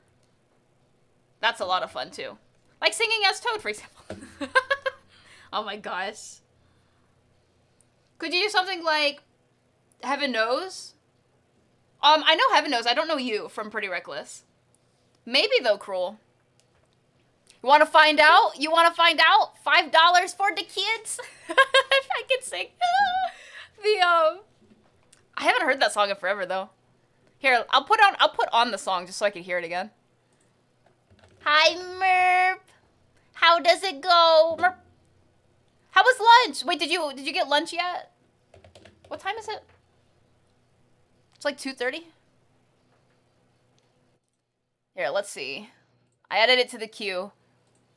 that's a lot of fun, too. Like singing as Toad, for example. Oh my gosh. Could you do something like Heaven Knows? I know Heaven Knows. I don't know you from Pretty Reckless. Maybe, though, Cruel. You want to find out? You want to find out? $5 for the kids? If I can sing. I haven't heard that song in forever, though. Here, I'll put on the song just so I can hear it again. Hi, Merp. How does it go? Merp. How was lunch? Wait, did you get lunch yet? What time is it? It's like 2:30. Here, let's see. I added it to the queue.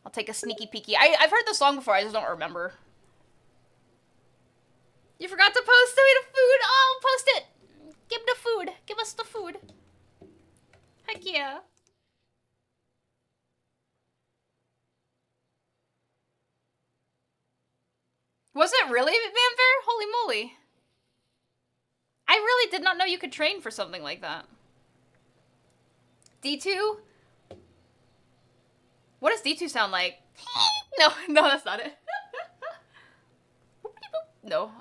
I'll take a sneaky peeky. I've heard the song before, I just don't remember. You forgot to post the food. Oh, post it. Give the food. Give us the food. Heck yeah. Was it really, Vanfair? Holy moly. I really did not know you could train for something like that. D2? What does D2 sound like? No, that's not it. No.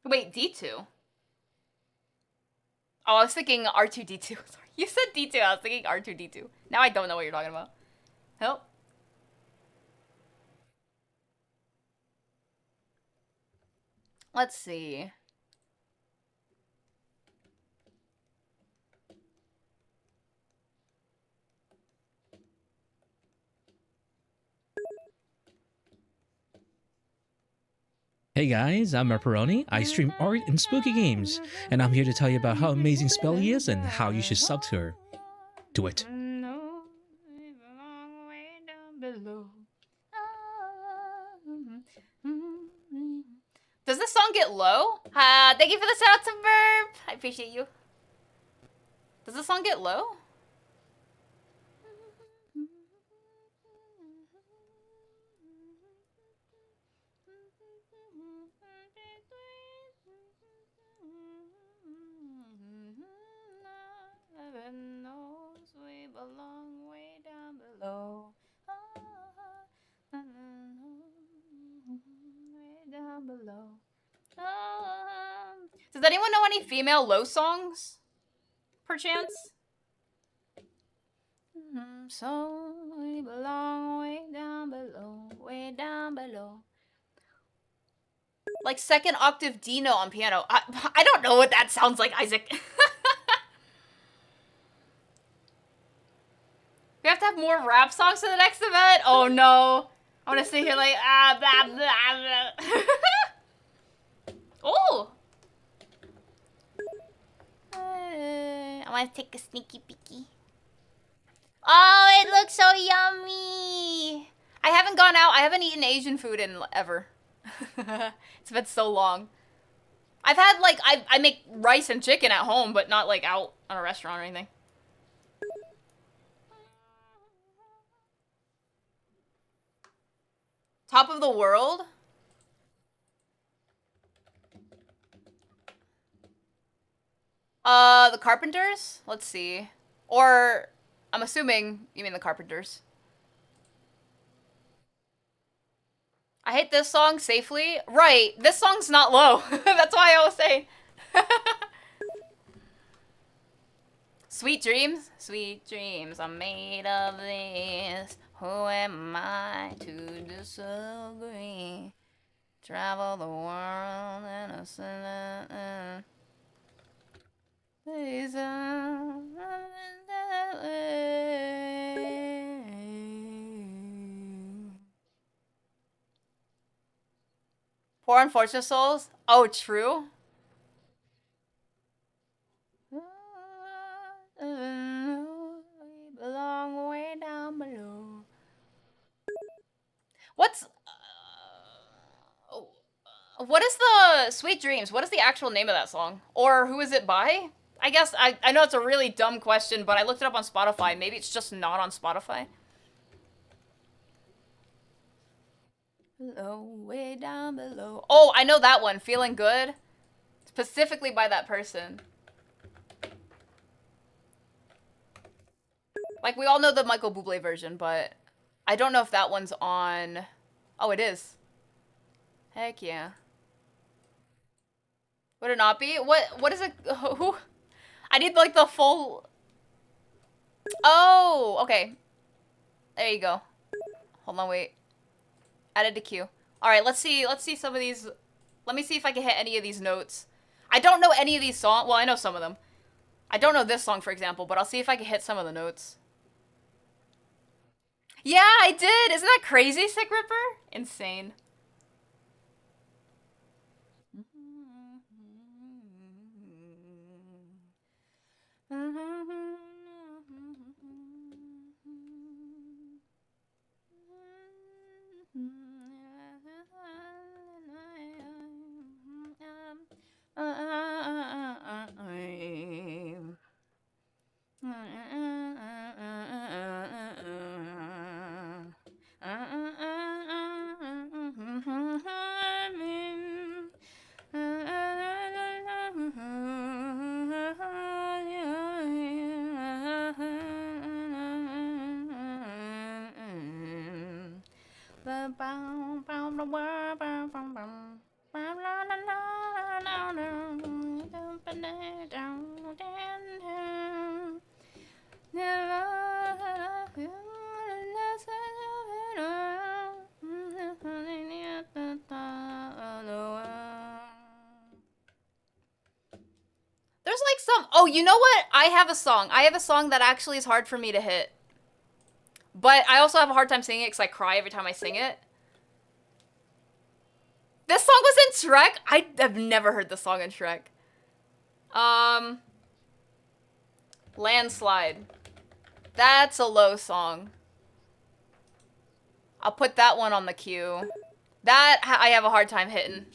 Wait, D2? Oh, I was thinking R2D2. Sorry. You said D2, I was thinking R2D2. Now I don't know what you're talking about. Help. Let's see. Hey guys, I'm Pepperoni. I stream art and spooky games, and I'm here to tell you about how amazing Spelly is and how you should sub to her. Do it. Does this song get low? Thank you for the shout out to Verb. I appreciate you. Does this song get low? Heaven knows we belong way down below. Way down below. Does anyone know any female low songs? Perchance? So we belong way down below, way down below. Like second octave D note on piano. I don't know what that sounds like, Isaac. We have to have more rap songs for the next event? Oh no. I want to sit here like, blah, blah, blah. Oh! I want to take a sneaky peeky. Oh, it looks so yummy! I haven't gone out. I haven't eaten Asian food in ever. It's been so long. I've had, like, I make rice and chicken at home, but not, like, out on a restaurant or anything. Top of the world? The Carpenters? Let's see. Or, I'm assuming you mean the Carpenters. I hate this song, Safely. Right, this song's not low. That's why I was saying. Sweet dreams? Sweet dreams are made of this. Who am I to disagree? Travel the world in a sinner. Please, Poor unfortunate souls? Oh, true? We belong way down below. What's... what is the... Sweet Dreams? What is the actual name of that song? Or who is it by? I guess, I know it's a really dumb question, but I looked it up on Spotify. Maybe it's just not on Spotify. Below, way down below. Oh, I know that one. Feeling Good. Specifically by that person. Like, we all know the Michael Bublé version, but I don't know if that one's on... Oh, it is. Heck yeah. Would it not be? What is it? Who? I need, like, the full... Oh, okay. There you go. Hold on, wait. Added to queue. Alright, let's see some of these. Let me see if I can hit any of these notes. I don't know any of these songs. Well, I know some of them. I don't know this song, for example, but I'll see if I can hit some of the notes. Yeah, I did! Isn't that crazy, Sick Ripper? Insane. There's like some... Oh, you know what? I have a song. I have a song that actually is hard for me to hit. But I also have a hard time singing it because I cry every time I sing it. This song was in Shrek? I have never heard this song in Shrek. Landslide. That's a low song. I'll put that one on the queue. That I have a hard time hitting.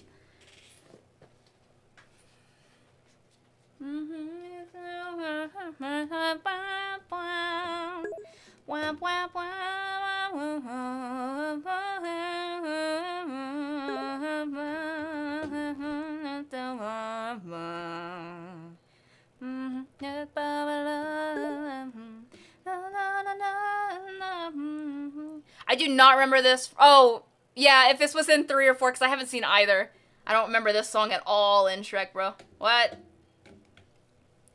I do not remember this. Oh, yeah, if this was in 3 or 4, because I haven't seen either. I don't remember this song at all in Shrek, bro. What?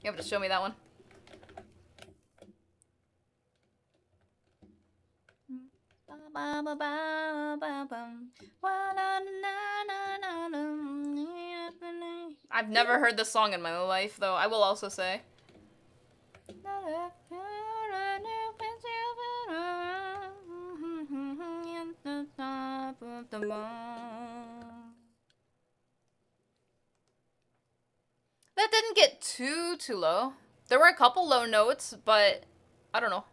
You have to show me that one. I've never heard this song in my life, though, I will also say. That didn't get too low. There were a couple low notes, but I don't know.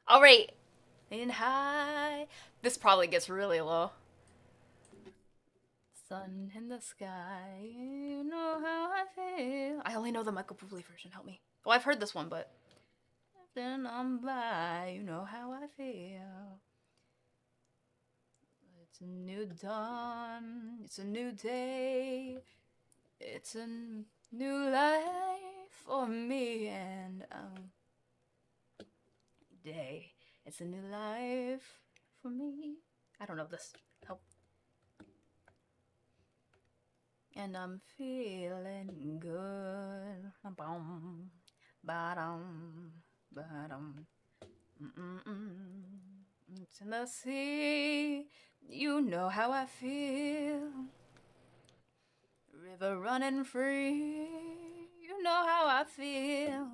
All right. In high. This probably gets really low. Sun in the sky, you know how I feel. I only know the Michael Bublé version, help me. Well, I've heard this one, but then I'm by, you know how I feel. It's a new dawn, it's a new day, it's a new life for me and day. It's a new life for me. I don't know this. Help. And I'm feeling good. Ba-dum, ba-dum, ba-dum. It's in the sea. You know how I feel. River running free. You know how I feel.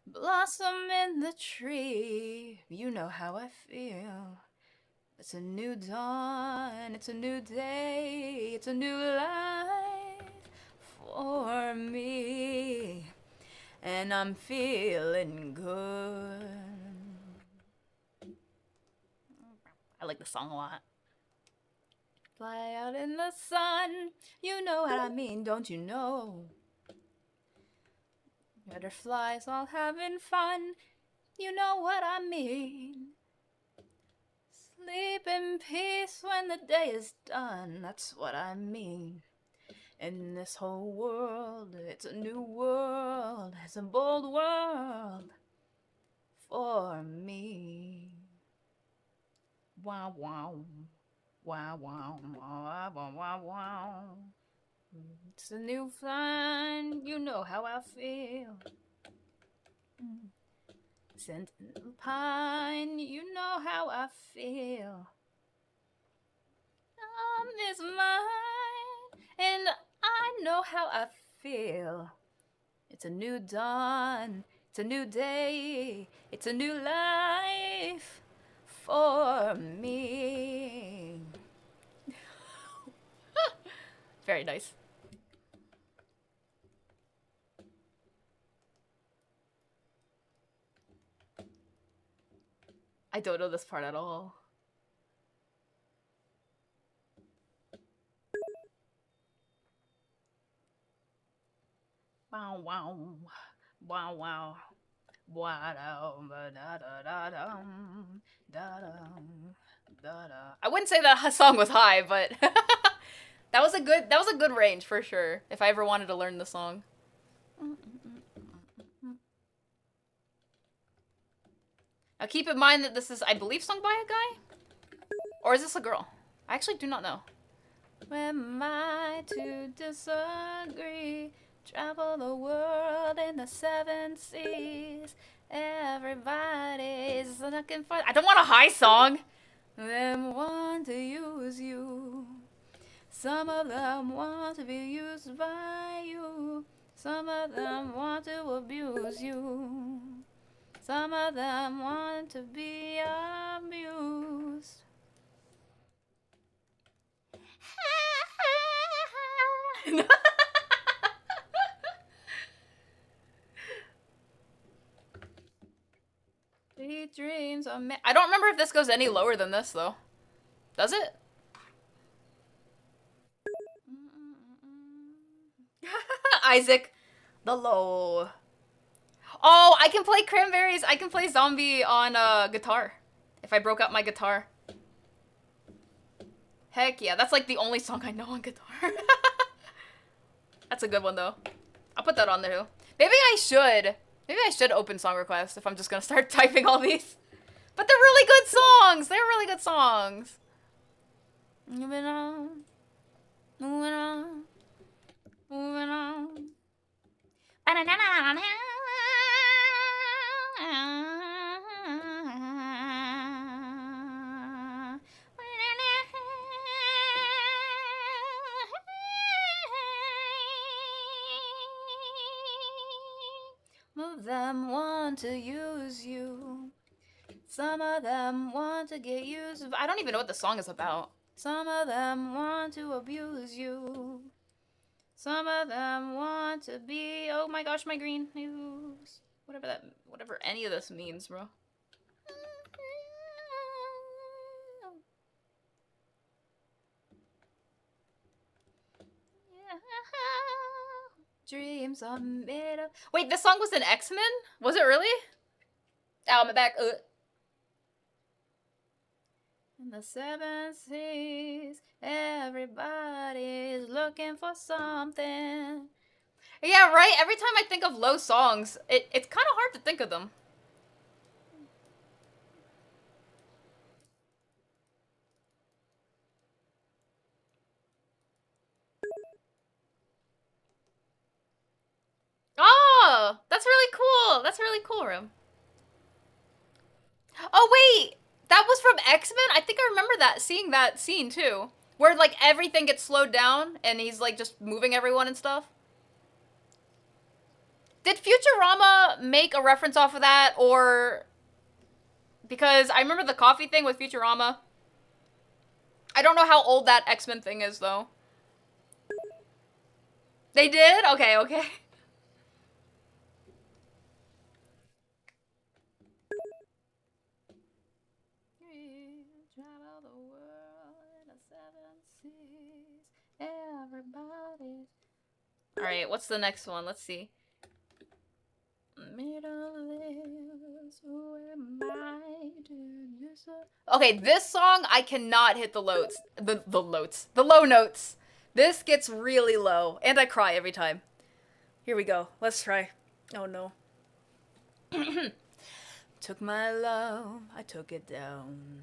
Blossom in the tree. You know how I feel. It's a new dawn, it's a new day, it's a new life for me. And I'm feeling good. I like this song a lot. Fly out in the sun, you know what I mean, don't you know? Butterflies all having fun, you know what I mean. Sleep in peace when the day is done, that's what I mean. In this whole world, it's a new world, it's a bold world for me. Wow, wow, wow, wow, wow, wow, wow, wow. It's a new fun, you know how I feel. Scented pine, you know how I feel. Is mine, and I know how I feel. It's a new dawn, it's a new day, it's a new life for me. Very nice. I don't know this part at all. Wow, wow, wow, wow. I wouldn't say that song was high, but that was a good range for sure. If I ever wanted to learn the song. Now keep in mind that this is, I believe, sung by a guy, or is this a girl? I actually do not know. Am I to disagree? Travel the world in the 7 seas. Everybody's looking for. I don't want a high song. Them want to use you. Some of them want to be used by you. Some of them want to abuse you. Some of them want to be abused. Sweet dreams of me. I don't remember if this goes any lower than this though. Does it? Isaac, the low. Oh, I can play Cranberries. I can play Zombie on guitar. If I broke out my guitar. Heck yeah, that's like the only song I know on guitar. That's a good one though. I'll put that on there too. Maybe I should. Maybe I should open song requests if I'm just gonna start typing all these. But they're really good songs. They're really good songs. Moving on. Moving on. Moving on. Some of them want to use you. Some of them want to get used. I don't even know what the song is about. Some of them want to abuse you. Some of them want to be. Oh my gosh, my green news. Whatever any of this means, bro. Dreams are made of. Wait, this song was in X-Men? Was it really? Ow, my back. In the seven seas, everybody's looking for something. Yeah, right? Every time I think of low songs, it's kind of hard to think of them. Oh, that's really cool. That's really cool, Room. Oh, wait. That was from X-Men? I think I remember seeing that scene, too. Where, like, everything gets slowed down, and he's, like, just moving everyone and stuff. Did Futurama make a reference off of that, or... Because I remember the coffee thing with Futurama. I don't know how old that X-Men thing is, though. They did? Okay, okay. Travel the world in the seven seas. Everybody. Alright, what's the next one? Let's see. Okay, this song I cannot hit the lows. The low notes. This gets really low, and I cry every time. Here we go. Let's try. Oh no. Took my love, I took it down.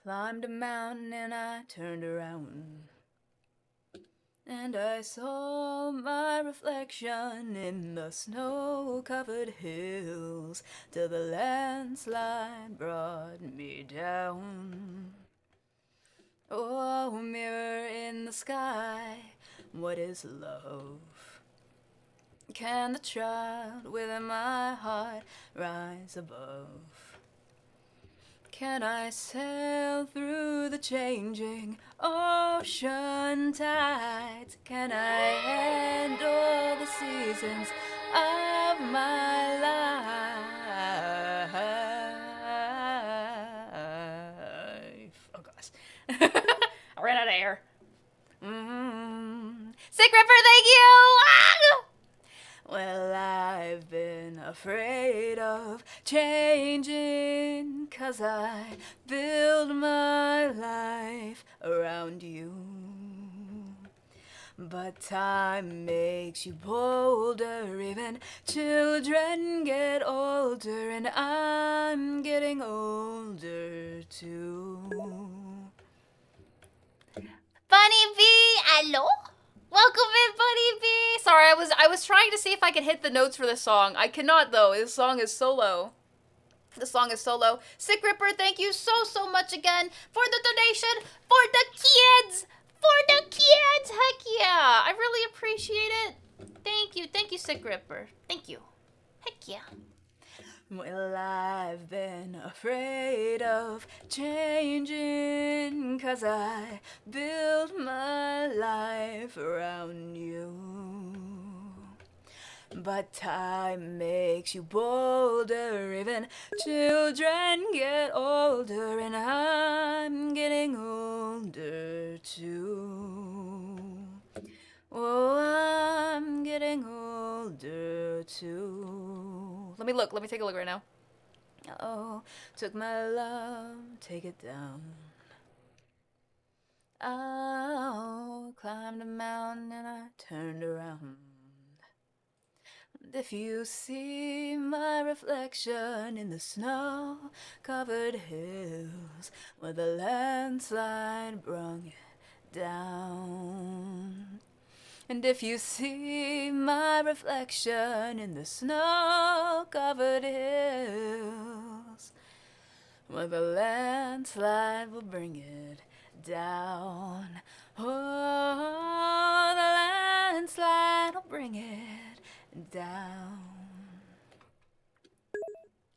Climbed a mountain and I turned around. And I saw my reflection in the snow-covered hills till the landslide brought me down. Oh, mirror in the sky, what is love? Can the child within my heart rise above? Can I sail through the changing ocean tides? Can I handle the seasons of my life? Oh gosh. I ran out of air. Sick Ripper, thank you! Ah! Well, I've been afraid of changing, 'cause I build my life around you. But time makes you bolder, even children get older, and I'm getting older too. Bunny B, hello? Welcome in, Bunny B. Sorry, I was trying to see if I could hit the notes for this song. I cannot though. This song is so low. This song is so low. Sick Ripper, thank you so much again for the donation for the kids. For the kids, heck yeah! I really appreciate it. Thank you, Sick Ripper. Thank you. Heck yeah. Well, I've been afraid of changing, 'cause I built my life around you. But time makes you bolder, even children get older, and I'm getting older too. Oh, I'm getting older too. Let me take a look right now. Oh, took my love, take it down. Oh, climbed a mountain and I turned around. And if you see my reflection in the snow-covered hills where the landslide brung it down. And if you see my reflection in the snow-covered hills where the landslide will bring it down. Oh, the landslide will bring it down.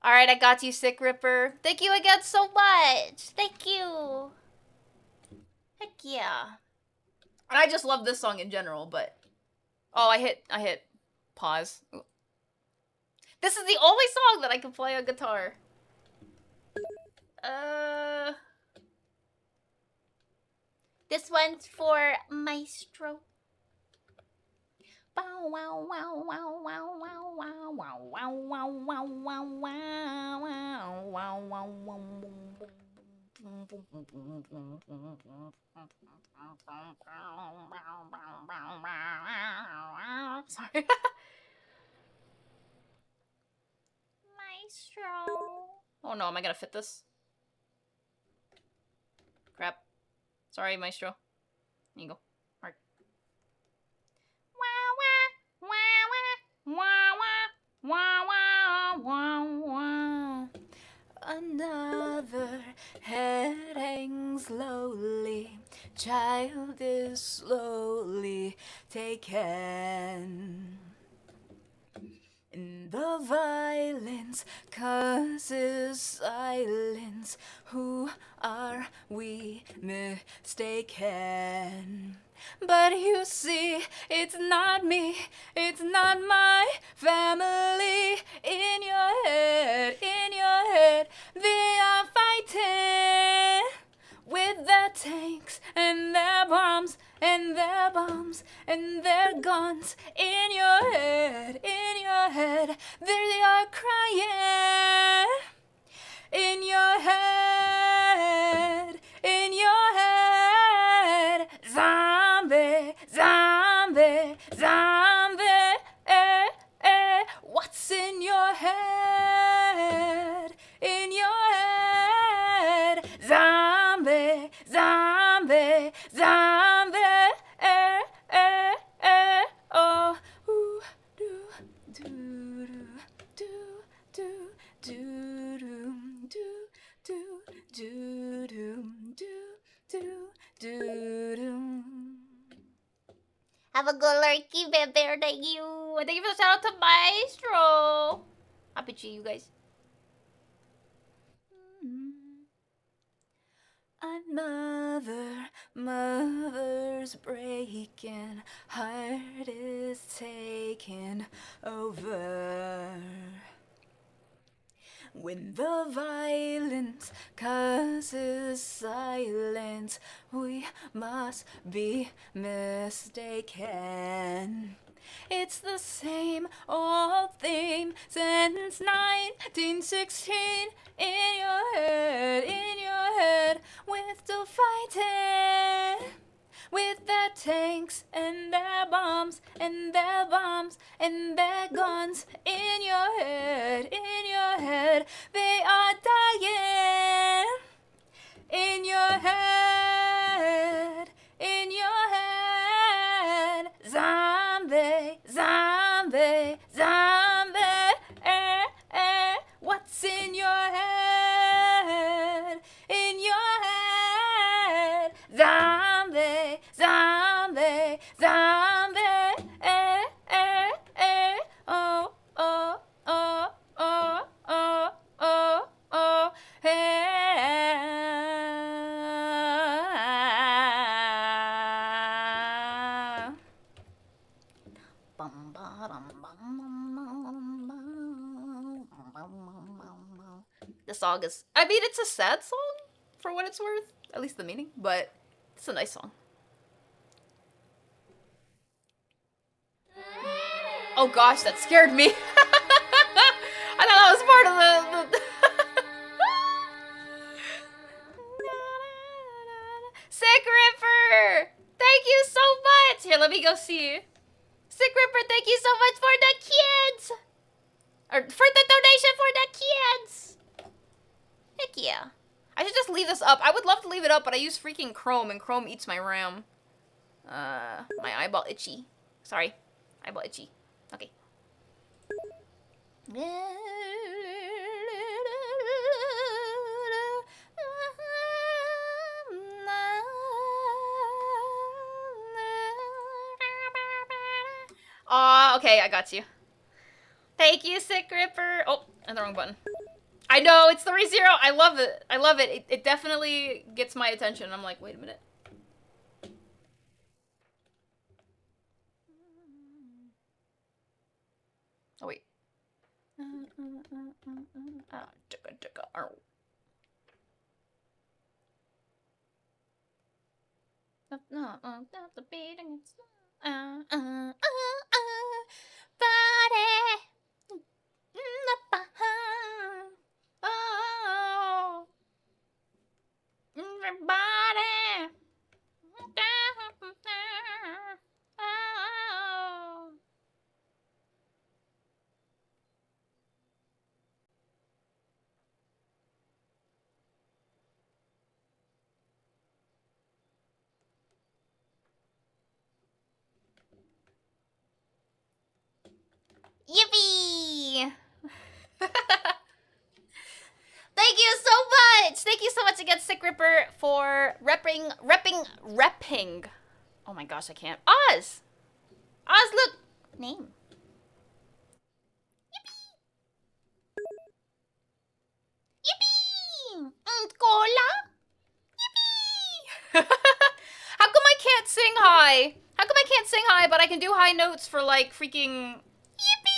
Alright, I got you, Sick Ripper. Thank you again so much. Thank you. Heck yeah. And I just love this song in general, but... Oh, I hit pause. This is the only song that I can play on guitar. This one's for Maestro. Bow wow wow wow wow wow wow wow wow wow wow wow wow wow wow. Sorry. Maestro. Oh no, am I gonna fit this? Crap. Sorry, Maestro. There you go. Mark. Wah wah wah wah wah wah wah. Another head hangs lowly. Child is slowly taken. And the violence causes silence. Who are we mistaken? But you see, it's not me, it's not my family. In your head, they are fighting with their tanks and their bombs and their bombs and their guns. In your head, they are crying. In your head, zombie, zombie, zombie. What's in your head? In your head, zombie, zombie, zombie. Oh, ooh, do, do, do, do, do, do, do, do, do, do, do. Have a good lurky, bear. Thank you. Thank you for the shout out to Maestro. Happy to you guys. Mother's breaking, heart is taking over. When the violence causes silence, we must be mistaken. It's the same old theme since 1916. In your head, we're still fighting with their tanks and their bombs and their bombs and their guns. In your head, they are dying. In your head, zombie, zombie, zombie. What's in your head? In your head, zombie, zombie, zombie. Oh, oh, oh, oh, oh, oh, oh, The song is, I mean, it's a sad song for what it's worth, at least the meaning, but it's a nice song. Oh gosh, that scared me. I thought that was part of the... Sick Ripper! let me go see. Sick Ripper, thank you so much for the kids! Or for the donation for the kids! Heck yeah. I should just leave this up. I would love to leave it up, but I use freaking Chrome, and Chrome eats my RAM. My eyeball itchy. Sorry. Eyeball itchy. Okay. Aw, okay, I got you. Thank you, Sick Ripper. Oh, and the wrong button. I know, it's the ReZero. I love it. I love it. It definitely gets my attention. I'm like, wait a minute. Oh, wait. Oh. No, the beating. Body. Oh. Everybody. Oh. Yippee! Thank you so much! Thank you so much again, Sick Ripper, for repping. Oh my gosh, I can't. Oz! Oz, look! Name. Yippee! Yippee! Cola? Yippee! How come I can't sing high? How come I can't sing high, but I can do high notes for like freaking... Yippee!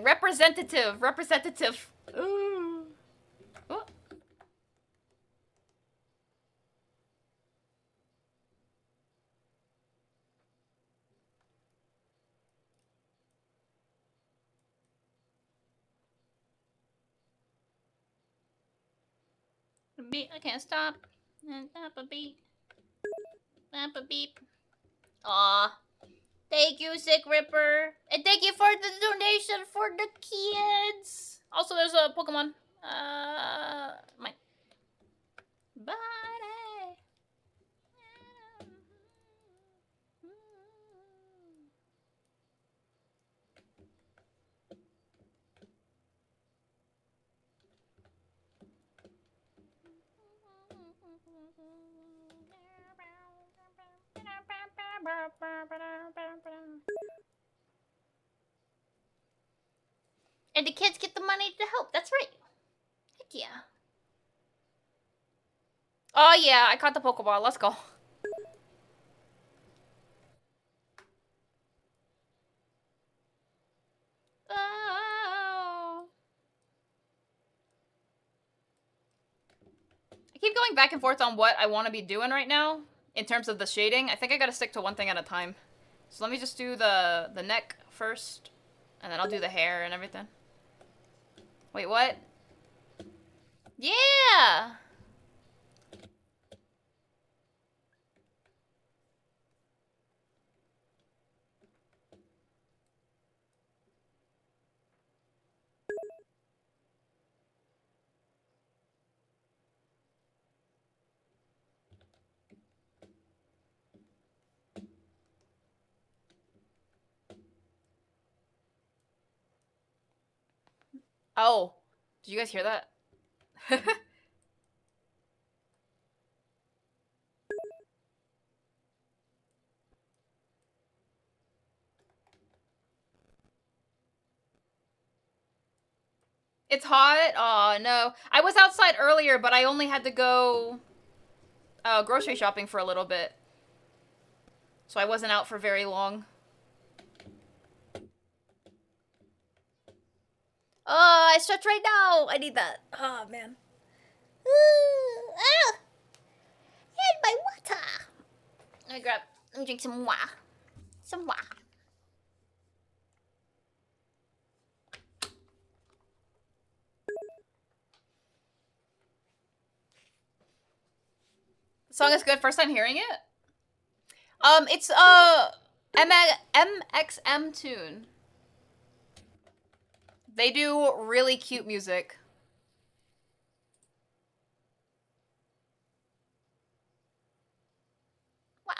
Representative. Ooh. Oh. Beat, I can't stop. Stop a beat. Stop a beep. Aw. Thank you, Sick Ripper. And thank you for the donation for the kids. Also, there's a Pokemon. My body. And the kids get the money to help. That's right. Heck yeah. Oh yeah, I caught the Pokeball. Let's go. Oh. I keep going back and forth on what I want to be doing right now in terms of the shading. I think I gotta stick to one thing at a time. So let me just do the neck first, and then I'll do the hair and everything. Wait, what? Yeah! Oh, did you guys hear that? It's hot? Oh, no. I was outside earlier, but I only had to go grocery shopping for a little bit. So I wasn't out for very long. Oh, I stretch right now. I need that. Oh, man. Ah! And my water. Let me drink some water. Some water. Song is good. First time hearing it. It's MXM tune. They do really cute music. Wow.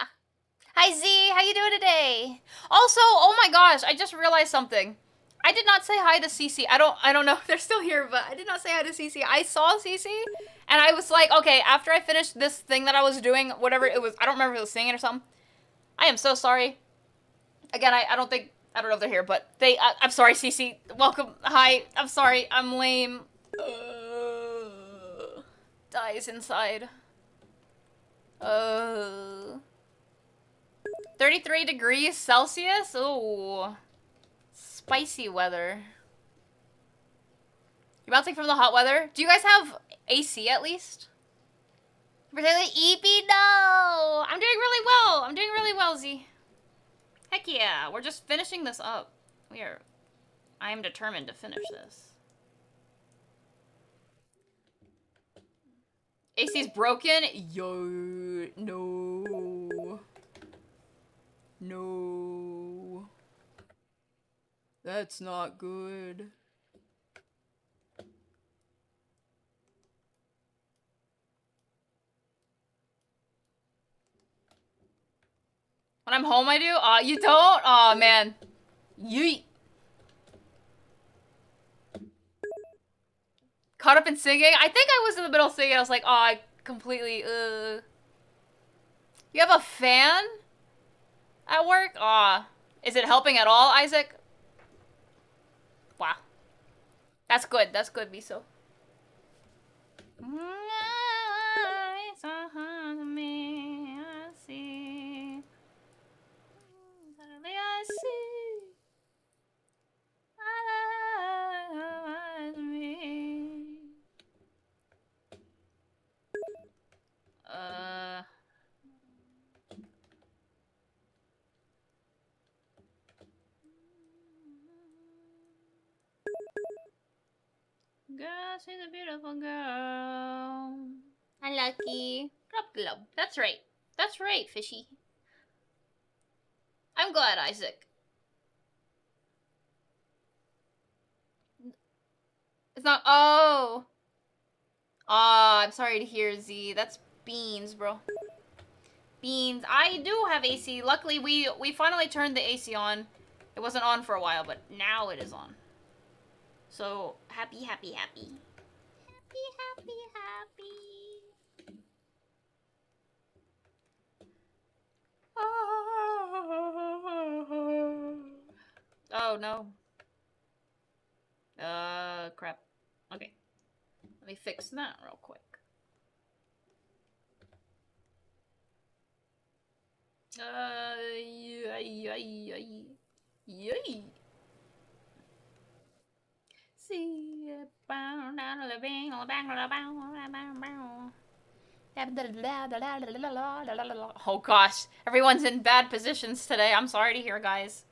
Hi Z, how you doing today? Also, oh my gosh, I just realized something. I did not say hi to Cece. I don't know if they're still here, but I did not say hi to Cece. I saw Cece and I was like, okay, after I finished this thing that I was doing, whatever it was, I don't remember if it was singing or something. I am so sorry. Again, I don't know if they're here, but I'm sorry, Cece. Welcome. Hi. I'm sorry. I'm lame. Dies inside. 33 degrees Celsius? Ooh. Spicy weather. You're bouncing from the hot weather? Do you guys have AC at least? Particularly EP? No! I'm doing really well. I'm doing really well, Z. Heck yeah. We're just finishing this up. I am determined to finish this. AC's broken? Yo, no. No. That's not good. When I'm home, I do? Aw, you don't? Aw, man. Yeet. Caught up in singing? I think I was in the middle of singing. I was like, oh, I completely, You have a fan at work? Aw. Is it helping at all, Isaac? Wow. That's good. That's good, Miso. Girl, she's a beautiful girl. Unlucky. Drop glove. That's right. That's right, fishy. I'm glad, Isaac. It's not. Oh. Aw, I'm sorry to hear, Z. That's beans, bro. Beans. I do have AC. Luckily, we finally turned the AC on. It wasn't on for a while, but now it is on. So, happy, happy, happy. Happy, happy, happy. Oh, no. Crap. Okay. Let me fix that real quick. Yay. See it bound down the living on the back of the bound. Oh gosh, everyone's in bad positions today. I'm sorry to hear, guys.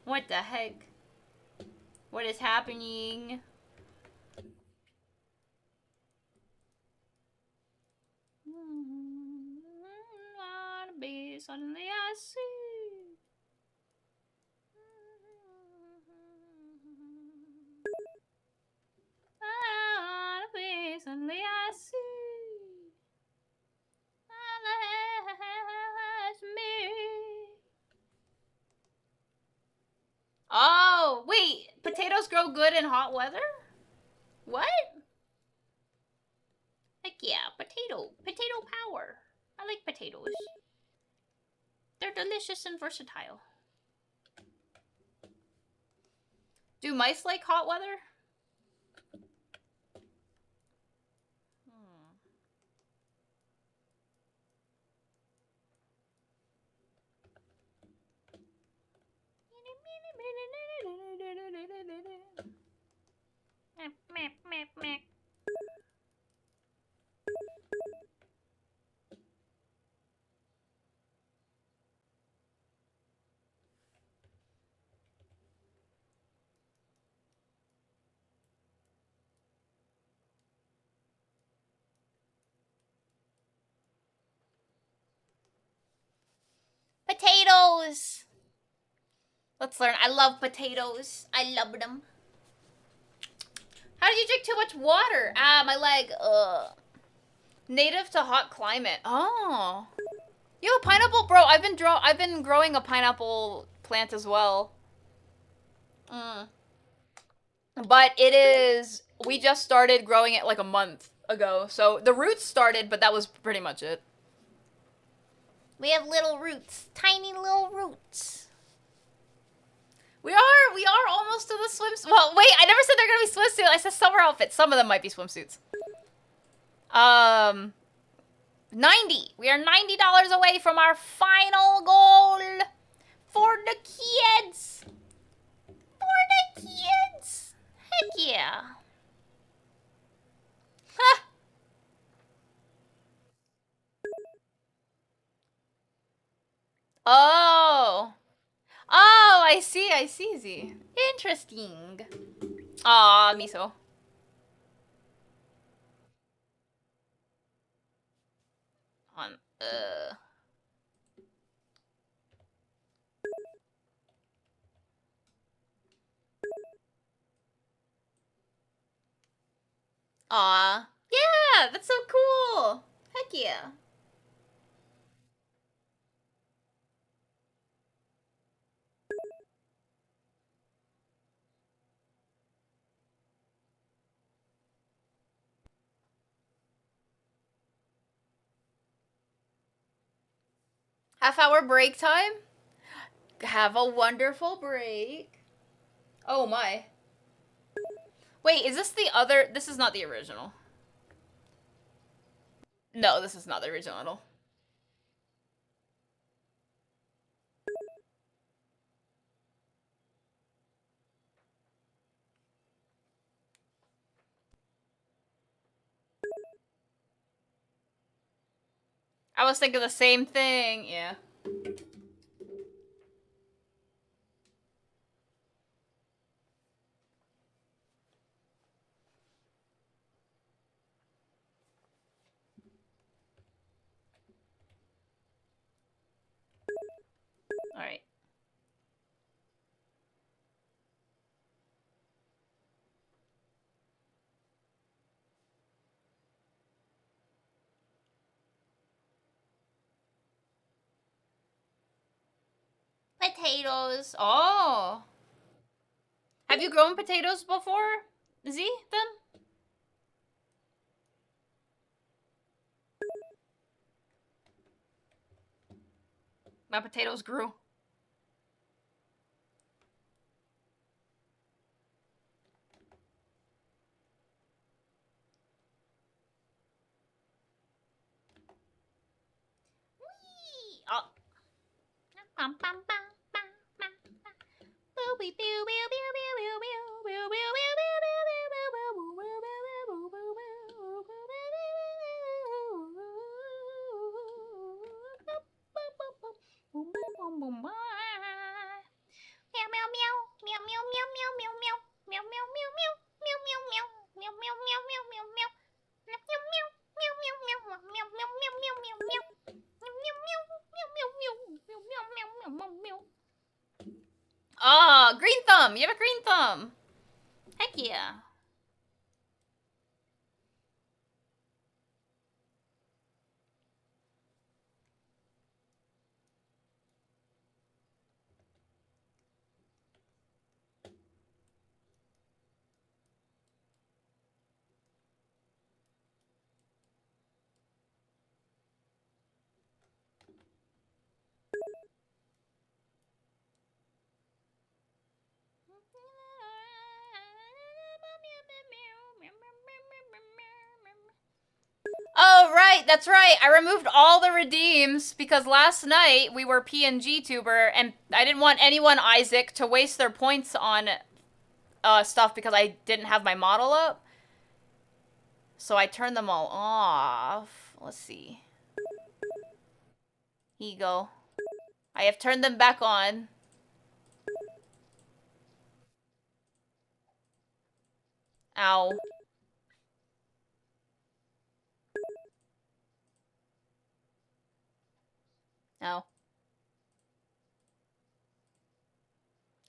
What the heck? What is happening? Suddenly I see. Suddenly I see. That's me. Oh, wait. Potatoes grow good in hot weather? What? Heck yeah, potato power. I like potatoes. They're delicious and versatile. Do mice like hot weather? potatoes. Let's learn. I love potatoes. I love them. How did you drink too much water? Ah, my leg. Ugh. Native to hot climate. Oh. You have a pineapple? Bro, I've been growing a pineapple plant as well. Mm. But it is... We just started growing it like a month ago. So the roots started, but that was pretty much it. We have little roots. Tiny little roots. We are almost to the swimsuit. Well, wait, I never said they're gonna be swimsuits. I said summer outfits. Some of them might be swimsuits. 90. We are $90 away from our final goal for the kids. For the kids. Heck yeah. Ha. Oh. Oh, I see, Z. Interesting. Aw, miso. On, Aw. Yeah, that's so cool. Heck yeah. Half-hour break time? Have a wonderful break. Oh my. Wait, is this the other? This is not the original. No, this is not the original at all. I was thinking the same thing, yeah. Alright. Potatoes. Oh. Have you grown potatoes before, Z, then? My potatoes grew. Whee! Oh. Ah, green thumb. You have a green thumb. Heck yeah. Oh, right, that's right. I removed all the redeems because last night we were PNG tuber and I didn't want anyone, Isaac, to waste their points on stuff because I didn't have my model up. So I turned them all off. Let's see. Here you go. I have turned them back on. Ow. Ow.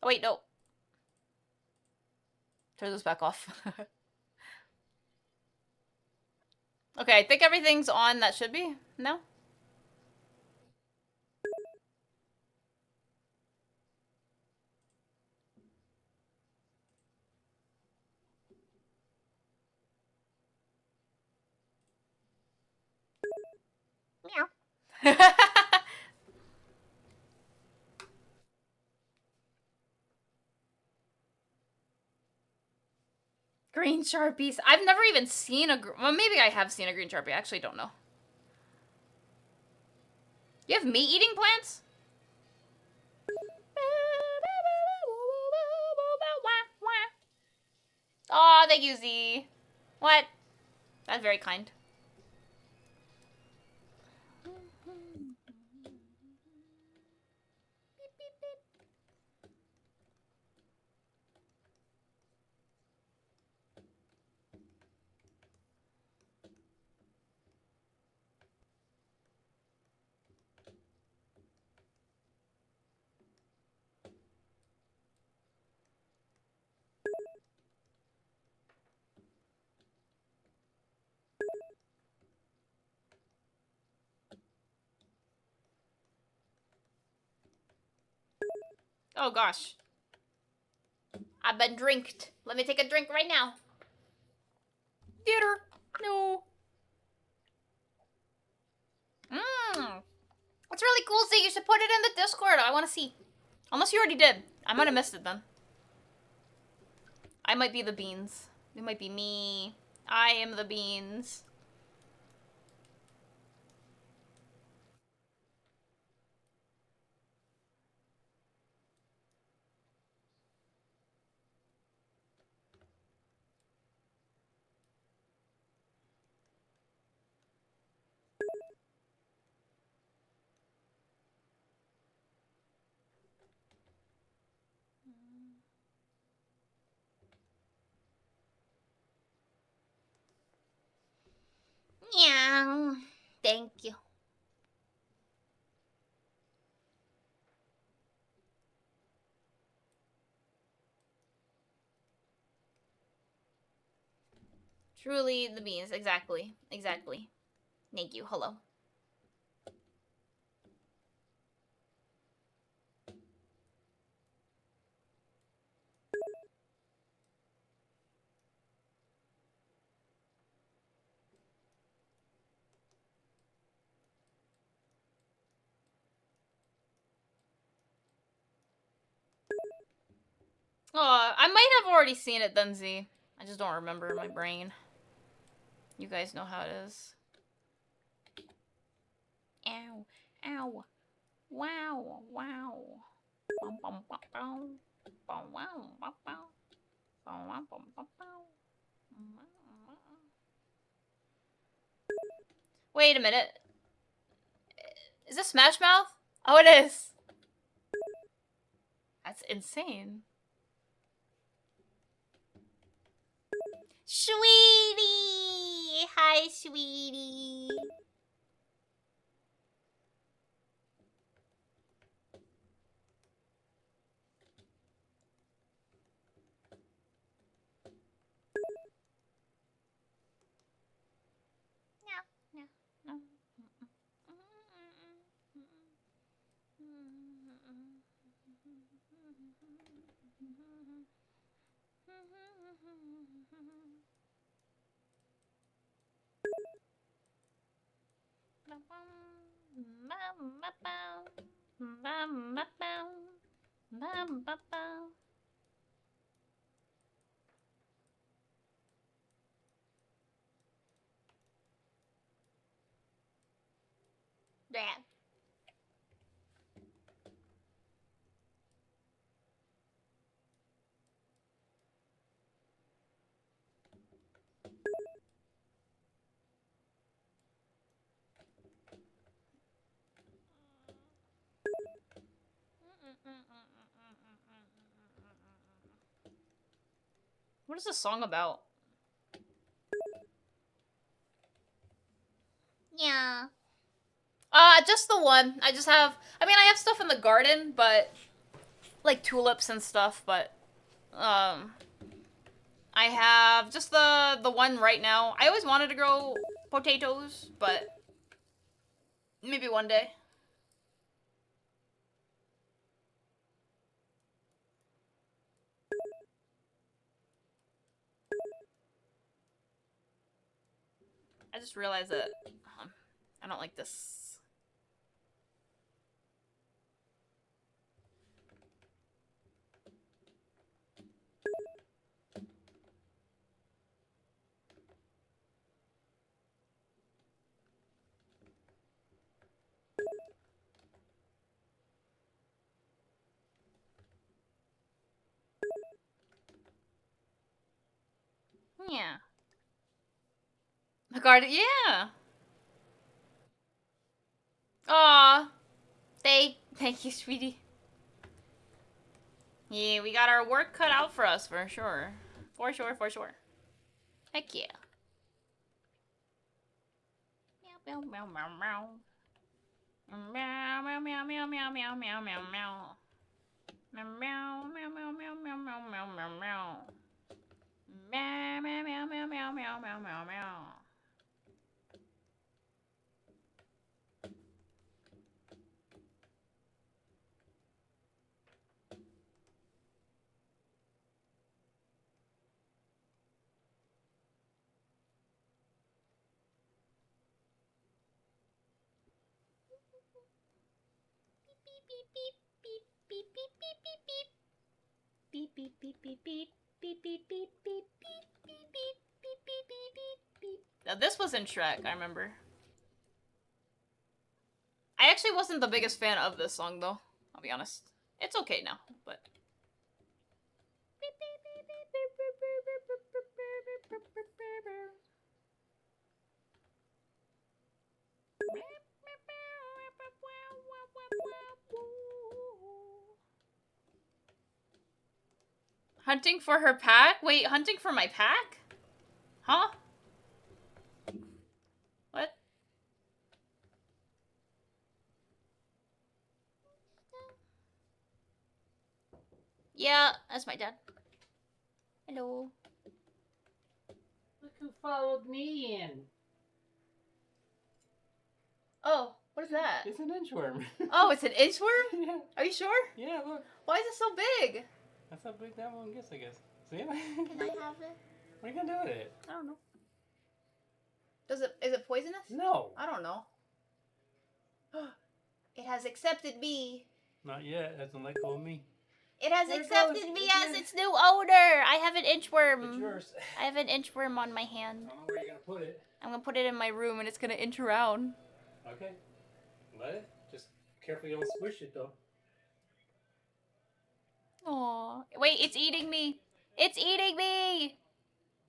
Oh, wait, no. Turn this back off. Okay, I think everything's on that should be. No? Meow. Green Sharpies. I've never even seen a... Well, maybe I have seen a green Sharpie. I actually don't know. You have meat-eating plants? Oh, thank you, Z. What? That's very kind. Oh, gosh. I've been drinked. Let me take a drink right now. Theater. No. Mmm. That's really cool, Z. You should put it in the Discord. I want to see. Unless you already did. I might have missed it then. I might be the beans. It might be me. I am the beans. Yeah. Thank you. Truly the beans. Exactly. Exactly. Thank you. Hello. Oh, I might have already seen it then, Z. I just don't remember in my brain. You guys know how it is. Ow. Ow. Wow. Wow. Bum, bum, bum, bum. Bum, wow, bum, bum. Bum, wow, bum, bum, bum. Wait a minute. Is this Smash Mouth? Oh, it is. That's insane. Sweetie! Hi, sweetie. No, no, no. That. What is this song about? Yeah. Just the one. I just have... I mean, I have stuff in the garden, but... like tulips and stuff, but I have just the one right now. I always wanted to grow potatoes, but maybe one day. I just realized that I don't like this. Yeah. The garden, yeah. Aw. Thank you, sweetie. Yeah, we got our work cut out for us, for sure. For sure, for sure. Heck yeah. Meow, meow, meow, meow, meow. Meow, meow, meow, meow, meow, meow, meow, meow, meow. Meow, meow, meow, meow, meow, meow, meow, meow, meow, meow. Meow, meow, meow, meow, meow, meow, meow, meow, meow. Beep beep beep beep beep beep beep beep beep beep beep beep beep beep beep beep beep. Now this was in Shrek, I remember. I actually wasn't the biggest fan of this song though, I'll be honest. It's okay now, but hunting for her pack? Wait, hunting for my pack? Huh? What? Yeah, that's my dad. Hello. Look who followed me in. Oh, what is that? It's an inchworm. Oh, it's an inchworm? Yeah. Are you sure? Yeah, look. Why is it so big? That's how big that one gets, I guess. See? Can I have it? What are you gonna do with it? I don't know. Is it poisonous? No. I don't know. It has accepted me. Not yet. It hasn't let go of me. It has There it accepted goes. me It's as in. its new owner. I have an It's inchworm. yours. I have an inchworm on my I hand. don't know where you're gonna put it. I'm gonna put it in my room and it's gonna inch around. Okay. Let it. Just carefully don't squish it though. Aww. Wait, it's eating me. It's eating me.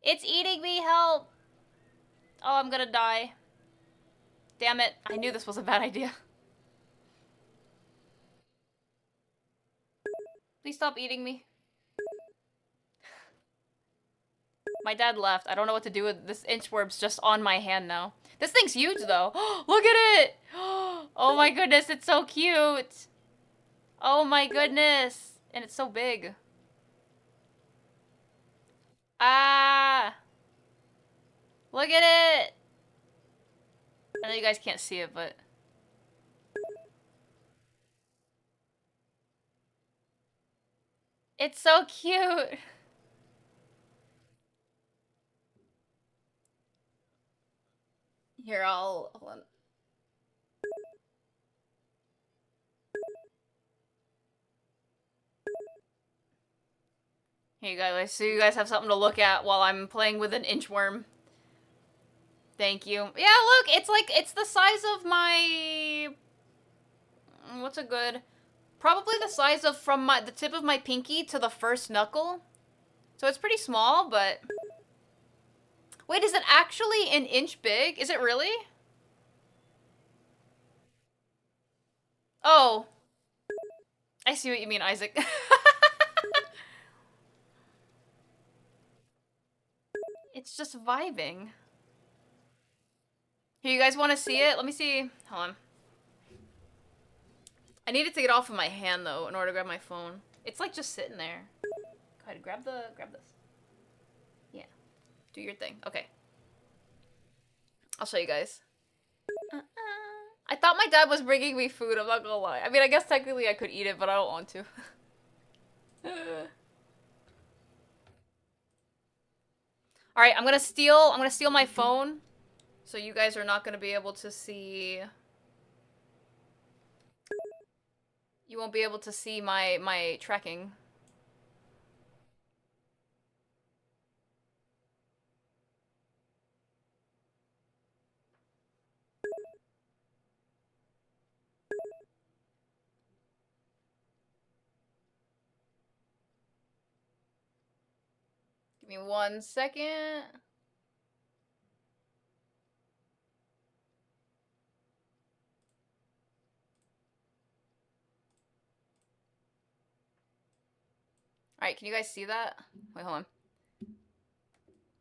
It's eating me. Help. Oh, I'm gonna die. Damn it. I knew this was a bad idea. Please stop eating me. My dad left. I don't know what to do with this inchworm's just on my hand now. This thing's huge though. Look at it. Oh my goodness, it's so cute. Oh my goodness. And it's so big. Ah. Look at it. I know you guys can't see it, but it's so cute. Here, hold on. Here you guys, so you guys have something to look at while I'm playing with an inchworm. Thank you. Yeah, look, it's the size of my... What's a good... Probably the size of from the tip of my pinky to the first knuckle. So it's pretty small, but... Wait, is it actually an inch big? Is it really? Oh. I see what you mean, Isaac. It's just vibing. Here, you guys want to see it? Let me see. Hold on. I needed to get off of my hand, though, in order to grab my phone. It's like just sitting there. Go ahead, grab this. Yeah. Do your thing. Okay. I'll show you guys. I thought my dad was bringing me food, I'm not gonna lie. I mean, I guess technically I could eat it, but I don't want to. Alright, I'm gonna steal my phone. So you guys are not gonna be able to see... You won't be able to see my tracking. Give me 1 second. Alright, can you guys see that? Wait, hold on.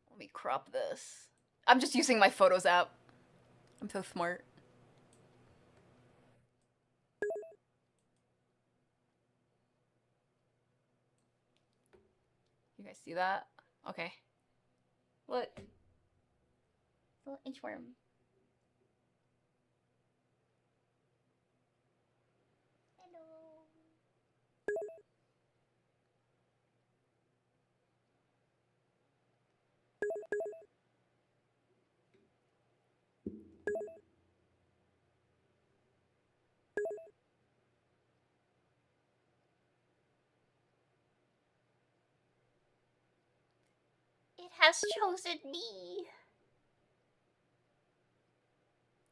Let me crop this. I'm just using my Photos app. I'm so smart. You guys see that? Okay. Look. Little inchworm. Hello. It has chosen me.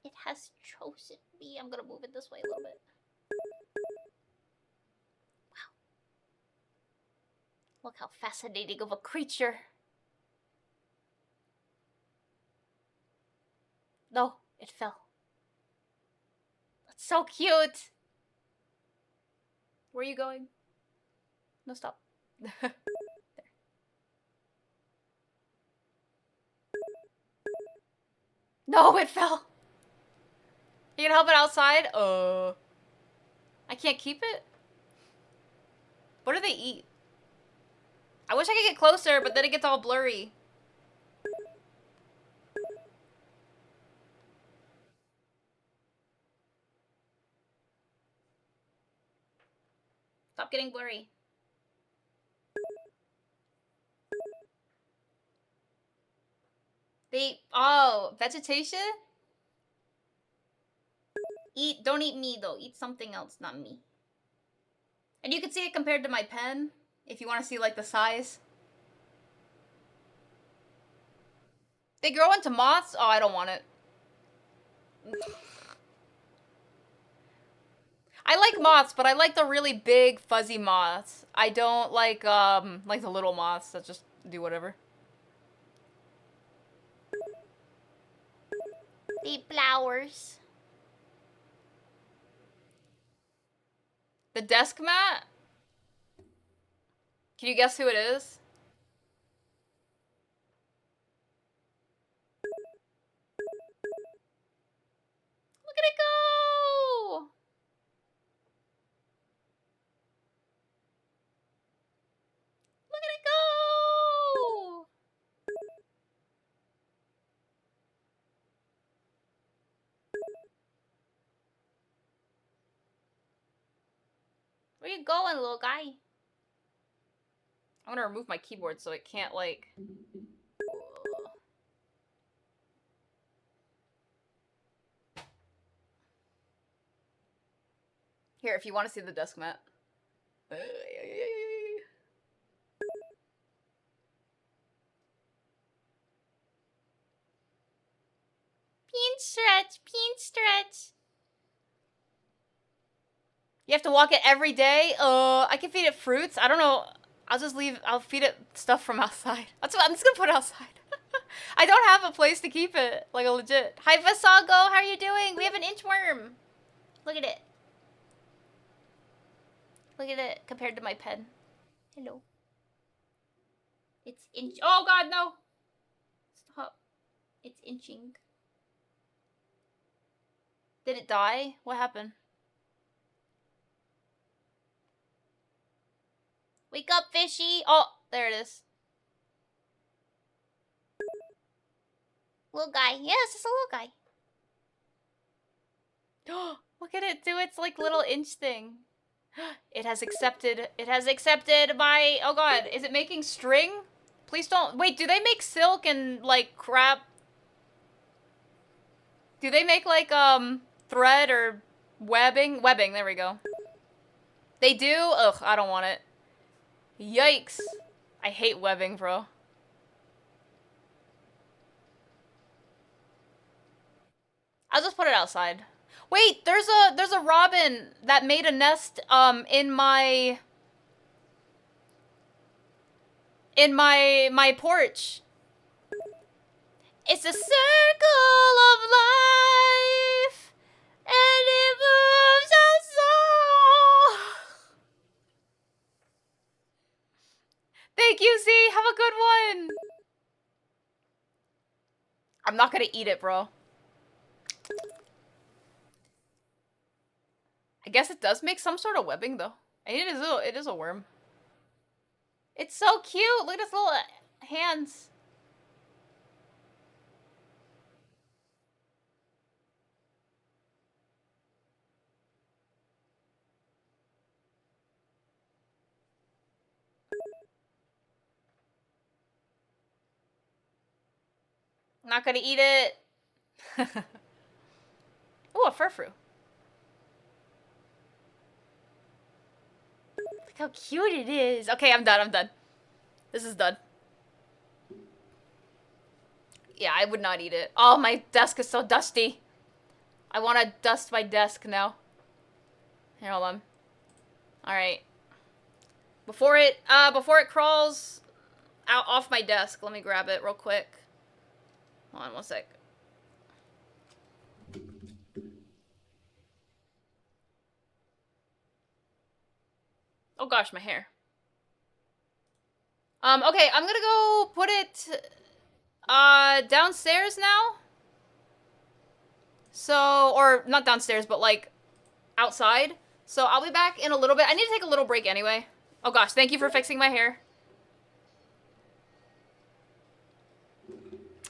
It has chosen me. I'm gonna move it this way a little bit. Wow. Look how fascinating of a creature. No, it fell. That's so cute. Where are you going? No, stop. There. No, it fell. You can help it outside? I can't keep it? What do they eat? I wish I could get closer, but then it gets all blurry. Stop getting blurry. Oh, vegetation? Don't eat me though. Eat something else, not me. And you can see it compared to my pen, if you want to see like the size. They grow into moths? Oh, I don't want it. I like moths, but I like the really big, fuzzy moths. I don't like the little moths that just do whatever. The flowers. The desk mat? Can you guess who it is? Look at it go! Look at it go! Where you going, little guy? I'm gonna remove my keyboard so it can't, like... Here, if you want to see the desk mat. Peen stretch. You have to walk it every day? I can feed it fruits. I don't know. I'll feed it stuff from outside. That's what I'm just gonna put it outside. I don't have a place to keep it. Like a legit. Hi Vasago, how are you doing? We have an inchworm. Look at it. Look at it compared to my pen. Hello. It's inch. Oh god, no! Stop. It's inching. Did it die? What happened? Wake up, fishy. Oh, there it is. Little guy. Yeah, it's just a little guy. Look at it do its like little inch thing. It has accepted my, oh god, is it making string? Please don't, wait, do they make silk and like crap? Do they make like thread or webbing? Webbing, there we go. They do? Ugh, I don't want it. Yikes. I hate webbing, bro. I'll just put it outside. Wait, there's a robin that made a nest in my my porch. It's a circle of life and it moves us all. Thank you, Z. Have a good one. I'm not gonna eat it, bro. I guess it does make some sort of webbing, though. And it is a worm. It's so cute. Look at his little hands. Not gonna eat it. Ooh, a furfru. Look how cute it is. Okay, I'm done. This is done. Yeah, I would not eat it. Oh, my desk is so dusty. I want to dust my desk now. Here, hold on. Alright. Before it crawls out off my desk, let me grab it real quick. Hold on one sec. Oh gosh, my hair. Okay, I'm gonna go put it downstairs now. So, or not downstairs, but like outside. So I'll be back in a little bit. I need to take a little break anyway. Oh gosh, thank you for fixing my hair.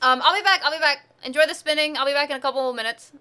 I'll be back. Enjoy the spinning. I'll be back in a couple minutes.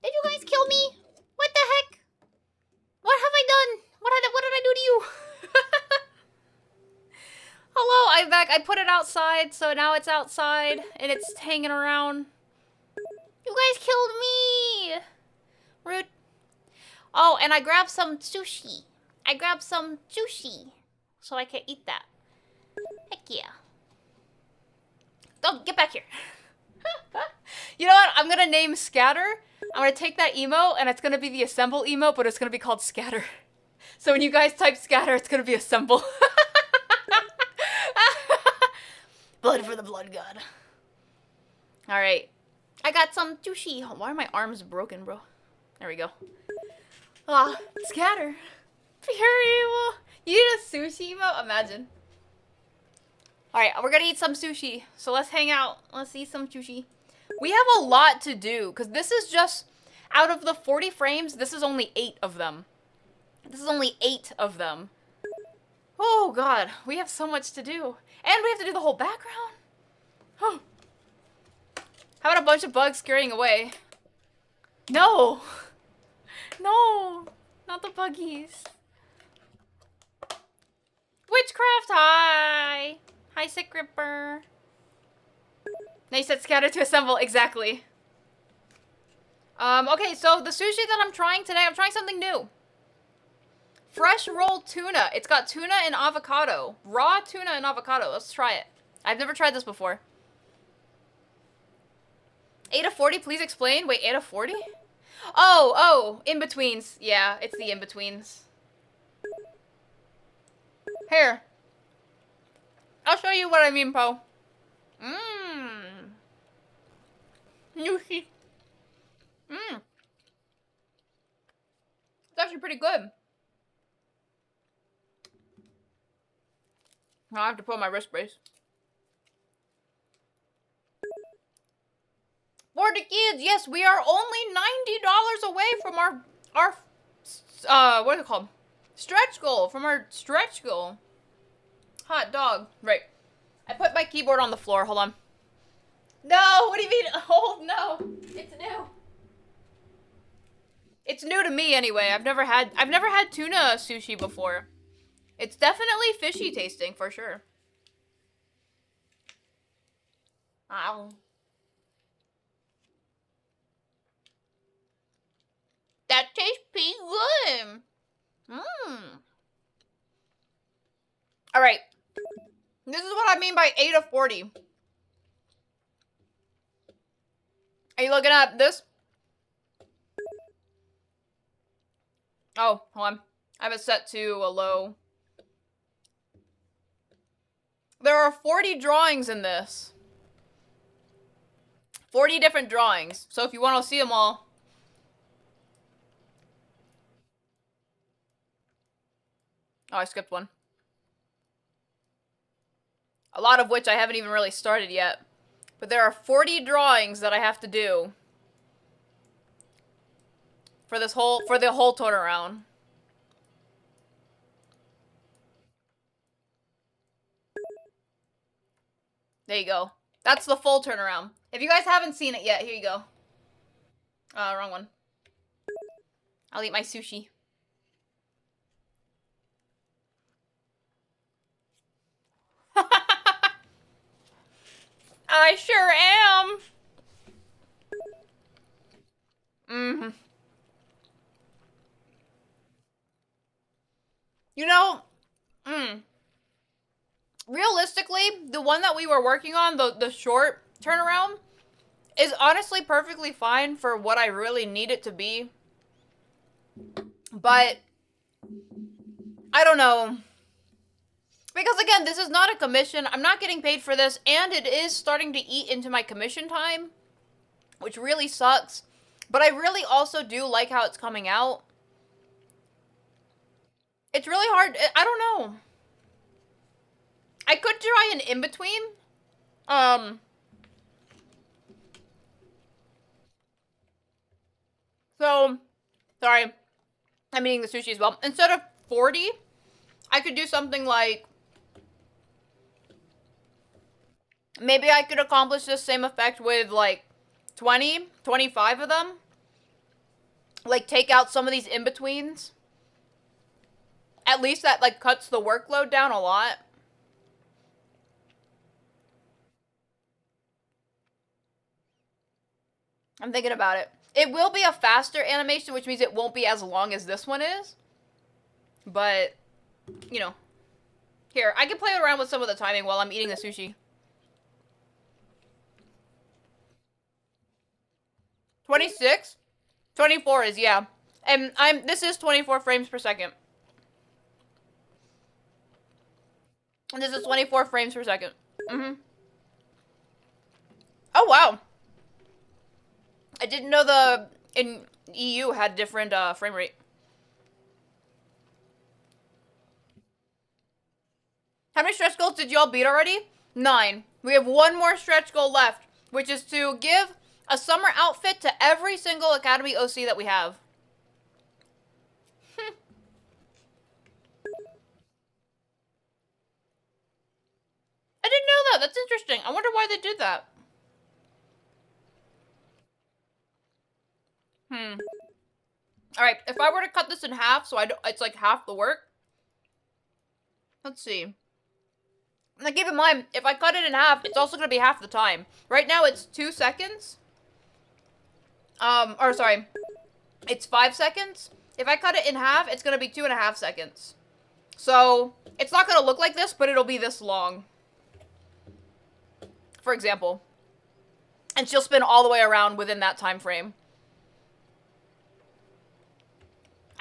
Did you guys kill me? What the heck? What have I done? What did I do to you? Hello, I'm back. I put it outside, so now it's outside and it's hanging around. You guys killed me. Rude. Oh, and I grabbed some sushi. So I can eat that. Heck yeah. Don't get back here. You know what? I'm gonna name Scatter. I'm gonna take that emote and it's gonna be the assemble emote, but it's gonna be called Scatter. So when you guys type Scatter, it's gonna be assemble. Blood for the blood god. Alright. I got some sushi. Why are my arms broken, bro? There we go. Ah, Scatter. Pure. You need a sushi emote? Imagine. Alright, we're gonna eat some sushi. So let's hang out. Let's eat some sushi. We have a lot to do, because this is just, out of the 40 frames, this is only 8 of them. Oh god, we have so much to do. And we have to do the whole background. Oh. How about a bunch of bugs scurrying away? No! No! Not the buggies. Witchcraft, hi! Hi, Sick Ripper. Now you said scatter to assemble, exactly. Okay, so the sushi that I'm trying today, I'm trying something new. Fresh rolled tuna. It's got tuna and avocado. Raw tuna and avocado. Let's try it. I've never tried this before. 8 of 40, please explain. Wait, 8 of 40? Oh, in-betweens. Yeah, it's the in-betweens. Here. I'll show you what I mean, Po. Sushi. It's actually pretty good. Now I have to put on my wrist brace. For the kids, yes, we are only $90 away from our what is it called? Stretch goal, from our stretch goal. Hot dog. Right. I put my keyboard on the floor, hold on. No, what do you mean? Oh, no. It's new. It's new to me anyway. I've never had tuna sushi before. It's definitely fishy tasting for sure. Ow. That tastes pretty good. All right. This is what I mean by 8 of 40. Are you looking at this? Oh, hold on. I have it set to a low. There are 40 drawings in this. 40 different drawings. So if you want to see them all. Oh, I skipped one. A lot of which I haven't even really started yet. But there are 40 drawings that I have to do. For the whole turnaround. There you go. That's the full turnaround. If you guys haven't seen it yet, here you go. Wrong one. I'll eat my sushi. I sure am. You know, realistically, the one that we were working on, the short turnaround, is honestly perfectly fine for what I really need it to be. But, I don't know. Because again, this is not a commission. I'm not getting paid for this, and it is starting to eat into my commission time, which really sucks. But I really also do like how it's coming out. It's really hard. I don't know. I could try an in-between. So, sorry. I'm eating the sushi as well. Instead of 40, I could do something like, maybe I could accomplish this same effect with like 20, 25 of them. like take out some of these in-betweens. At least that like cuts the workload down a lot. I'm thinking about it. It will be a faster animation, which means it won't be as long as this one is. But, you know. Here, I can play around with some of the timing while I'm eating the sushi. 26? 24 is, yeah. And this is 24 frames per second. And this is 24 frames per second. Mm-hmm. Oh, wow. I didn't know the in EU had different frame rate. How many stretch goals did y'all beat already? 9. We have one more stretch goal left, which is to give a summer outfit to every single Academy OC that we have. I didn't know that. That's interesting. I wonder why they did that. Alright, if I were to cut this in half, so it's like half the work. Let's see. Now keep in mind, if I cut it in half, it's also going to be half the time. Right now it's 2 seconds. Or sorry. It's 5 seconds. If I cut it in half, it's going to be 2.5 seconds. So, it's not going to look like this, but it'll be this long. For example. And she'll spin all the way around within that time frame.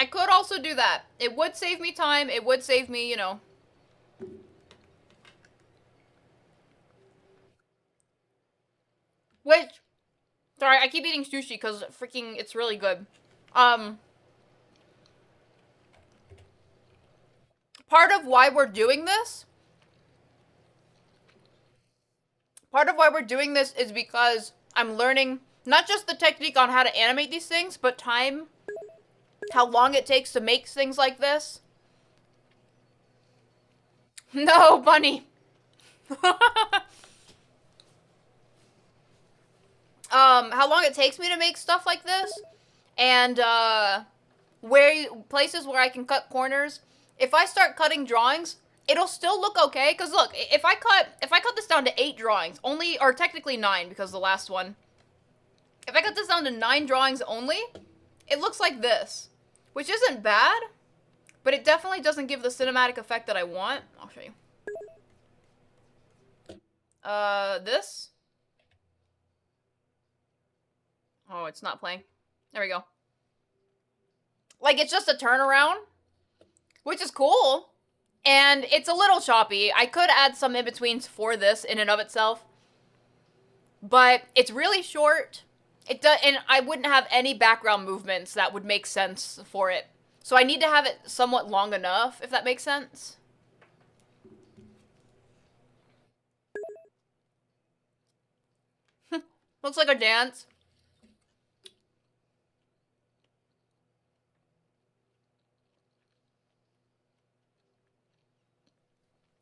I could also do that. It would save me time. It would save me, you know. Which, sorry, I keep eating sushi because freaking, it's really good. Part of why we're doing this is because I'm learning not just the technique on how to animate these things, but time, how long it takes to make things like this. No, bunny. How long it takes me to make stuff like this, and places where I can cut corners. If I start cutting drawings, it'll still look okay. Cause look, if I cut this down to 8 drawings, or technically 9 because the last one. If I cut this down to 9 drawings only, it looks like this, which isn't bad, but it definitely doesn't give the cinematic effect that I want. I'll show you. This. Oh, it's not playing. There we go. Like, it's just a turnaround, which is cool. And it's a little choppy. I could add some in-betweens for this in and of itself. But it's really short. And I wouldn't have any background movements that would make sense for it. So I need to have it somewhat long enough, if that makes sense. Looks like a dance.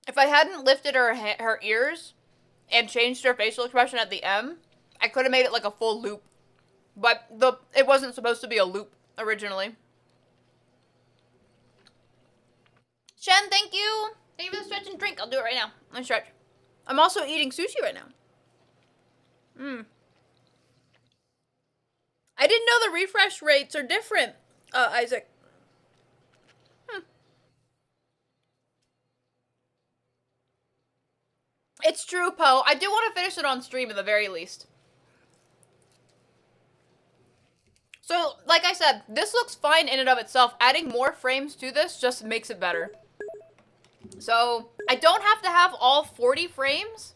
If I hadn't lifted her ears and changed her facial expression at the M, I could have made it like a full loop. But it wasn't supposed to be a loop originally. Shen, thank you! Thank you for the stretch and drink. I'll do it right now. I'm stretch. I'm also eating sushi right now. I didn't know the refresh rates are different, Isaac. It's true, Poe. I do want to finish it on stream at the very least. So, like I said, this looks fine in and of itself. Adding more frames to this just makes it better. So, I don't have to have all 40 frames.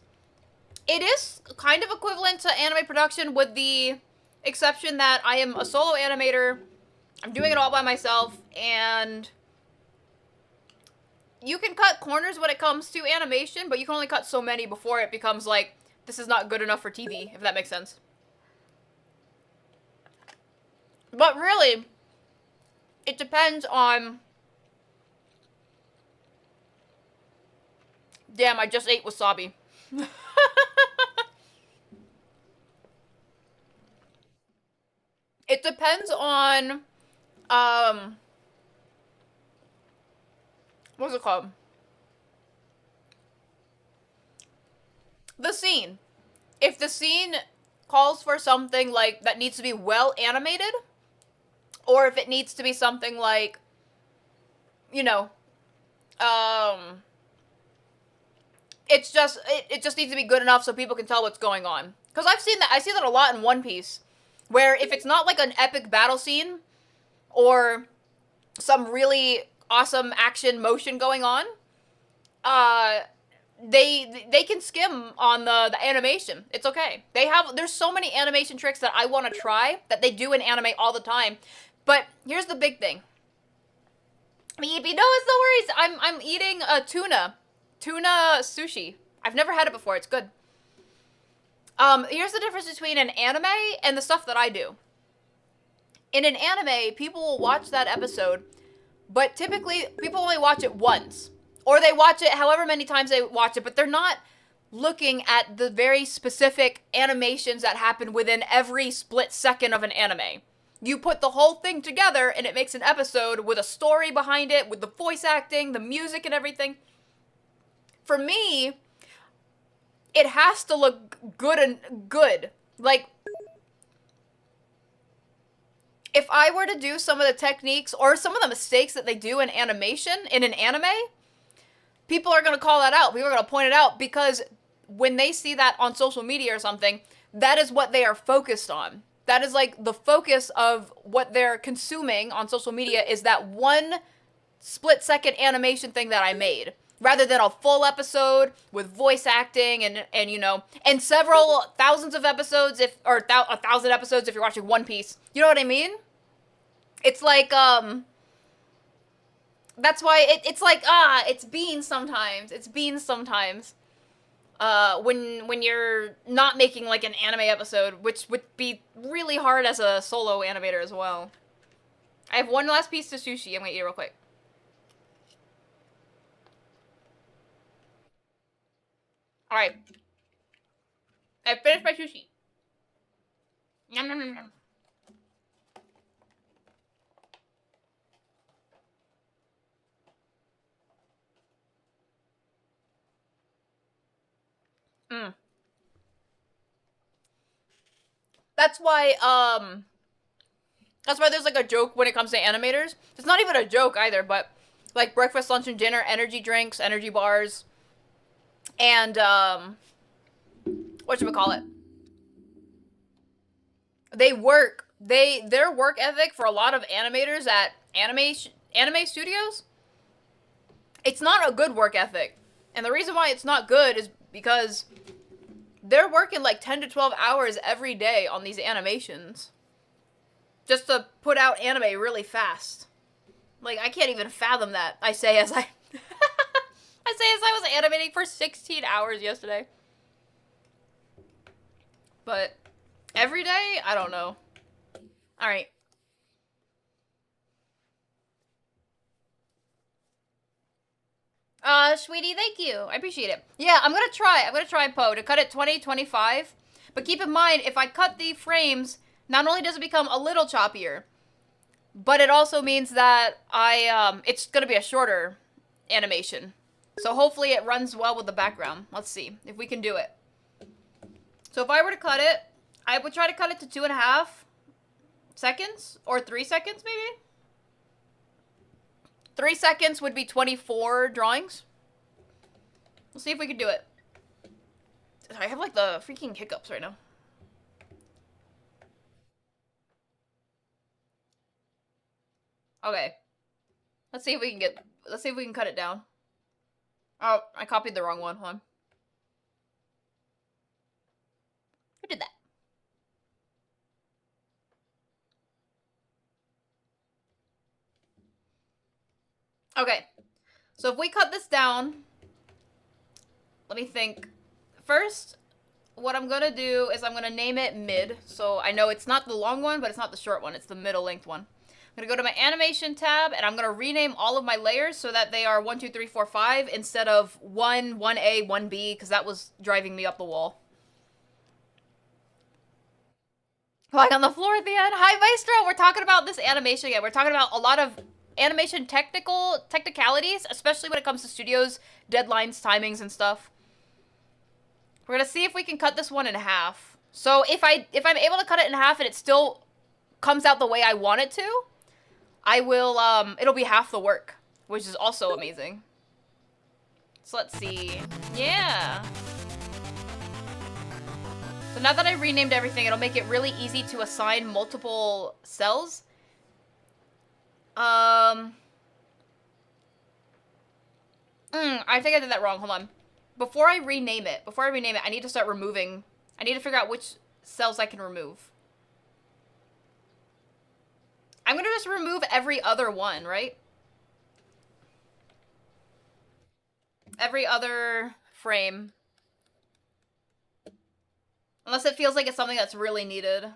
It is kind of equivalent to anime production with the exception that I am a solo animator. I'm doing it all by myself, and you can cut corners when it comes to animation, but you can only cut so many before it becomes like, this is not good enough for TV, if that makes sense. But really, it depends on... Damn, I just ate wasabi. It depends on What's it called? The scene. If the scene calls for something like that needs to be well animated, or if it needs to be something like, you know, it just needs to be good enough so people can tell what's going on. Because I see that a lot in One Piece, where if it's not like an epic battle scene or some really awesome action motion going on, they can skim on the animation. It's okay. There's so many animation tricks that I want to try that they do in anime all the time. But here's the big thing. Maybe no, it's no worries. I'm eating a tuna sushi. I've never had it before. It's good. Here's the difference between an anime and the stuff that I do. In an anime, people will watch that episode, but typically people only watch it once. Or they watch it however many times they watch it, but they're not looking at the very specific animations that happen within every split second of an anime. You put the whole thing together and it makes an episode with a story behind it, with the voice acting, the music and everything. For me, it has to look good. Like, if I were to do some of the techniques or some of the mistakes that they do in animation, in an anime, people are going to call that out. People are going to point it out because when they see that on social media or something, that is what they are focused on. That is like the focus of what they're consuming on social media is that one split second animation thing that I made. Rather than a full episode with voice acting and you know, and several thousands of episodes a 1,000 episodes if you're watching One Piece. You know what I mean? It's like, that's why it's like, it's beans sometimes. It's beans sometimes. When you're not making like an anime episode, which would be really hard as a solo animator as well. I have one last piece of sushi. I'm gonna eat it real quick. Alright. I finished my sushi. Yum, yum, yum, yum. That's why there's like a joke when it comes to animators. It's not even a joke either, but like breakfast, lunch, and dinner, energy drinks, energy bars, and whatchamacallit? Their work ethic for a lot of animators at anime studios, it's not a good work ethic. And the reason why it's not good is because they're working like 10 to 12 hours every day on these animations just to put out anime really fast. Like, I can't even fathom that. I say as I was animating for 16 hours yesterday. But every day, I don't know. All right. Sweetie, thank you. I appreciate it. Yeah, I'm gonna try Poe to cut it 20-25. But keep in mind, if I cut the frames, not only does it become a little choppier, but it also means that it's gonna be a shorter animation. So hopefully it runs well with the background. Let's see if we can do it. So if I were to cut it, I would try to cut it to 2.5 seconds or 3 seconds maybe. 3 seconds would be 24 drawings. We'll see if we can do it. I have like the freaking hiccups right now. Okay. Let's see if we can cut it down. Oh, I copied the wrong one. Hold on. Who did that? Okay. So if we cut this down, let me think. First, what I'm gonna do is I'm gonna name it mid. So I know it's not the long one, but it's not the short one. It's the middle length one. I'm gonna go to my animation tab and I'm gonna rename all of my layers so that they are 1, 2, 3, 4, 5 instead of 1, 1A, 1B, because that was driving me up the wall. Lying on the floor at the end. Hi, Maestro. We're talking about this animation again. We're talking about a lot of animation technicalities, especially when it comes to studios, deadlines, timings, and stuff. We're gonna see if we can cut this one in half. So if I'm able to cut it in half and it still comes out the way I want it to, I will it'll be half the work, which is also amazing. So let's see. Yeah. So now that I renamed everything, it'll make it really easy to assign multiple cells. I think I did that wrong. Hold on. Before I rename it, I need to start removing. I need to figure out which cells I can remove. I'm gonna just remove every other one, right? Every other frame. Unless it feels like it's something that's really needed.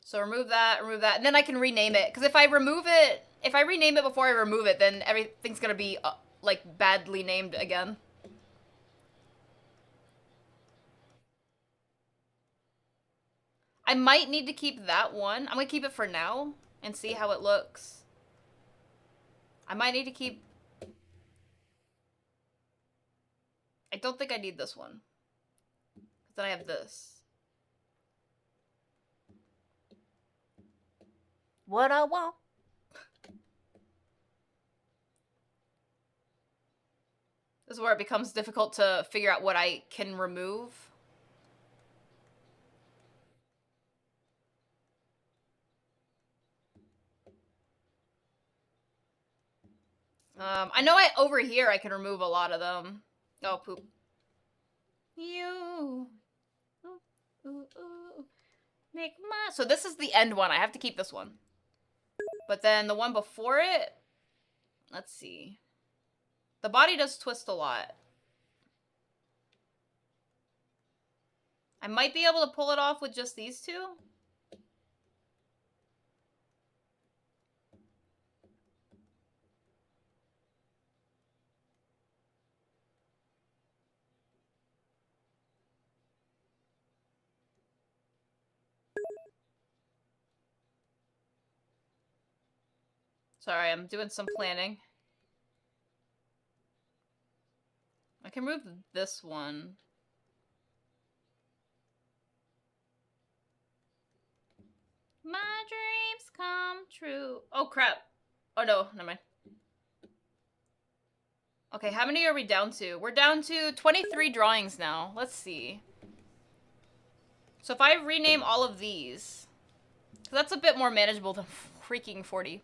So remove that, and then I can rename it. Because if I rename it before I remove it, then everything's gonna be, like, badly named again. I might need to keep that one. I'm gonna keep it for now and see how it looks. I might need to keep... I don't think I need this one. Because then I have this. What I want. This is where it becomes difficult to figure out what I can remove. I know over here I can remove a lot of them. Oh, poop. You. Ooh, ooh, ooh. Make my... So this is the end one. I have to keep this one. But then the one before it... Let's see. The body does twist a lot. I might be able to pull it off with just these two. Sorry, I'm doing some planning. I can move this one. My dreams come true. Oh, crap. Oh, no. Never mind. Okay, how many are we down to? We're down to 23 drawings now. Let's see. So if I rename all of these... That's a bit more manageable than freaking 40.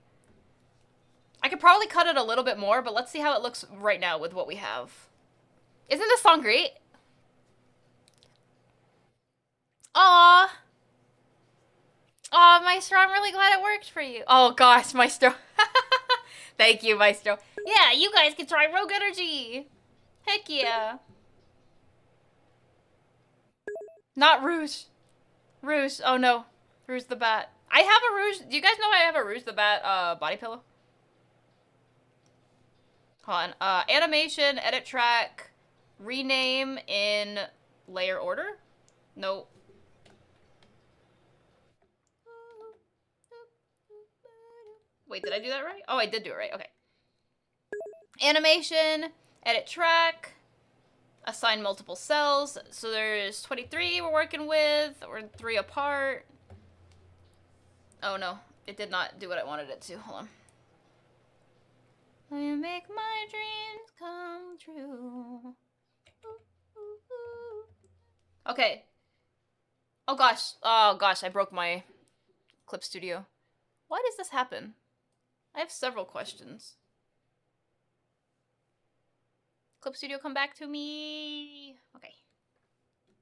I could probably cut it a little bit more, but let's see how it looks right now with what we have. Isn't this song great? Aww. Aw, Maestro, I'm really glad it worked for you. Oh gosh, Maestro. Thank you, Maestro. Yeah, you guys can try Rogue Energy. Heck yeah. Not Rouge. Rouge, oh no. Rouge the Bat. I have a Rouge, do you guys know I have a Rouge the Bat body pillow? Hold on, animation, edit track, rename in layer order? Nope. Wait, did I do that right? Oh, I did do it right, okay. Animation, edit track, assign multiple cells. So there's 23 we're working with, we're 3 apart. Oh no, it did not do what I wanted it to, hold on. Let me make my dreams come true. Okay. Oh gosh, I broke my Clip Studio. Why does this happen? I have several questions. Clip Studio, come back to me. Okay.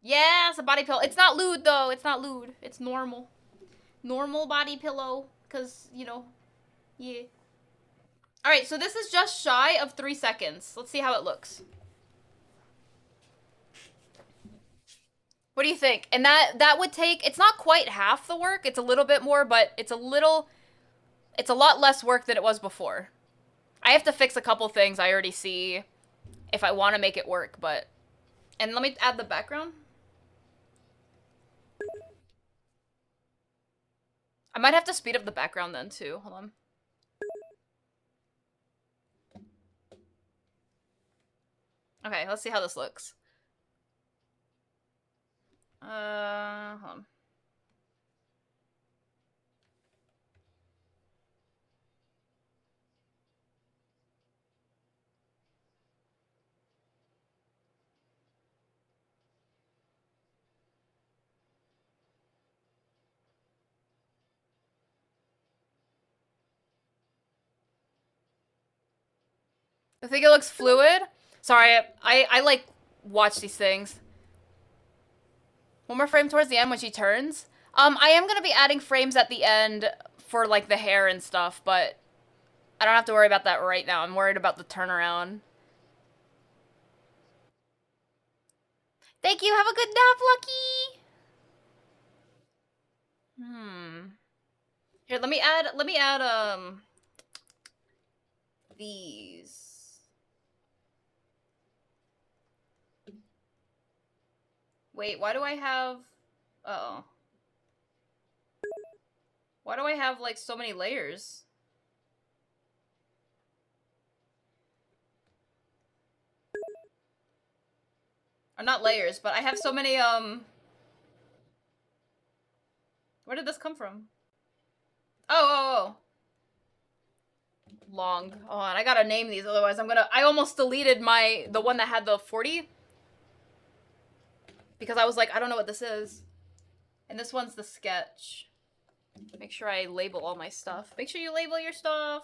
Yeah, it's a body pillow. It's not lewd though. It's not lewd. It's normal. Normal body pillow. Because, you know, yeah. Alright, so this is just shy of 3 seconds. Let's see how it looks. What do you think? And that would take, it's not quite half the work. It's a little bit more, but it's a lot less work than it was before. I have to fix a couple things I already see if I want to make it work, but... And let me add the background. I might have to speed up the background then too. Hold on. Okay, let's see how this looks. Hold on. I think it looks fluid. Sorry, I like watch these things. One more frame towards the end when she turns. I am gonna be adding frames at the end for like the hair and stuff, but I don't have to worry about that right now. I'm worried about the turnaround. Thank you. Have a good nap, Lucky. Here, let me add these. Wait, why do I have uh-oh. Why do I have like so many layers? Or not layers, but I have so many where did this come from? Oh. Long. Hold on, I gotta name these, otherwise I almost deleted the one that had the 40. Because I was like, I don't know what this is. And this one's the sketch. Make sure I label all my stuff. Make sure you label your stuff.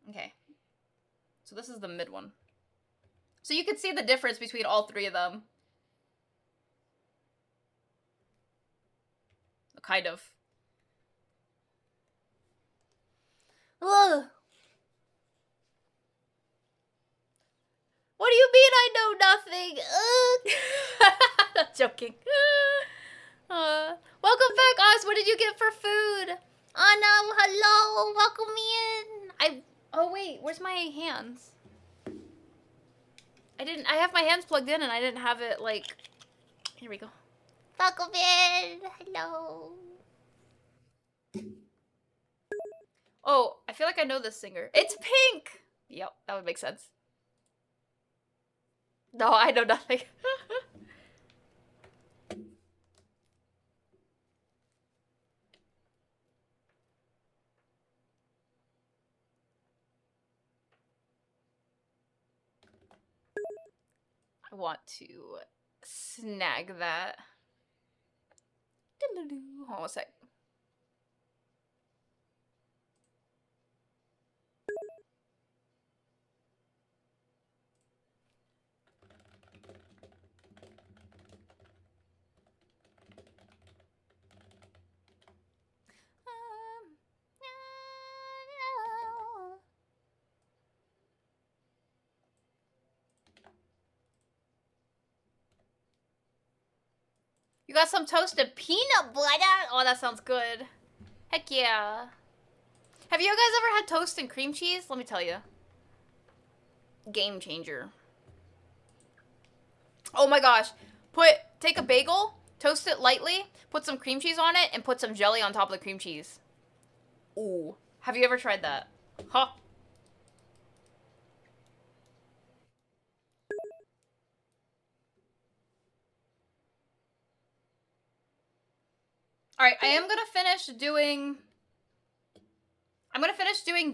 Okay. So this is the mid one. So you can see the difference between all three of them. Kind of. Ugh. What do you mean I know nothing? I'm joking. Welcome back, Oz. What did you get for food? Hello. Welcome in. Oh wait, where's my hands? I have my hands plugged in and I didn't have it like, here we go. Welcome in. Hello. Oh, I feel like I know this singer. It's Pink. Yep, that would make sense. No, I know nothing. I want to snag that. Hold on a sec. You got some toasted peanut butter? Oh, that sounds good. Heck yeah. Have you guys ever had toast and cream cheese? Let me tell you. Game changer. Oh my gosh. Take a bagel, toast it lightly, put some cream cheese on it, and put some jelly on top of the cream cheese. Ooh. Have you ever tried that? Huh. Alright, I'm gonna finish doing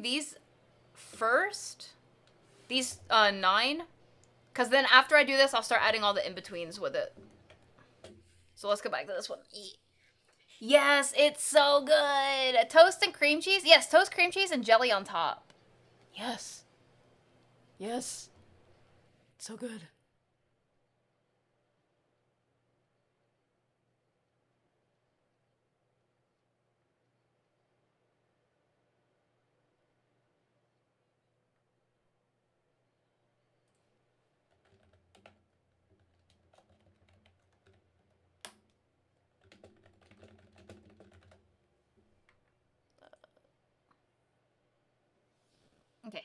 these first. These 9. Because then after I do this, I'll start adding all the in-betweens with it. So let's go back to this one. Yes, it's so good. Toast and cream cheese? Yes, toast, cream cheese, and jelly on top. Yes. Yes. It's so good. Okay.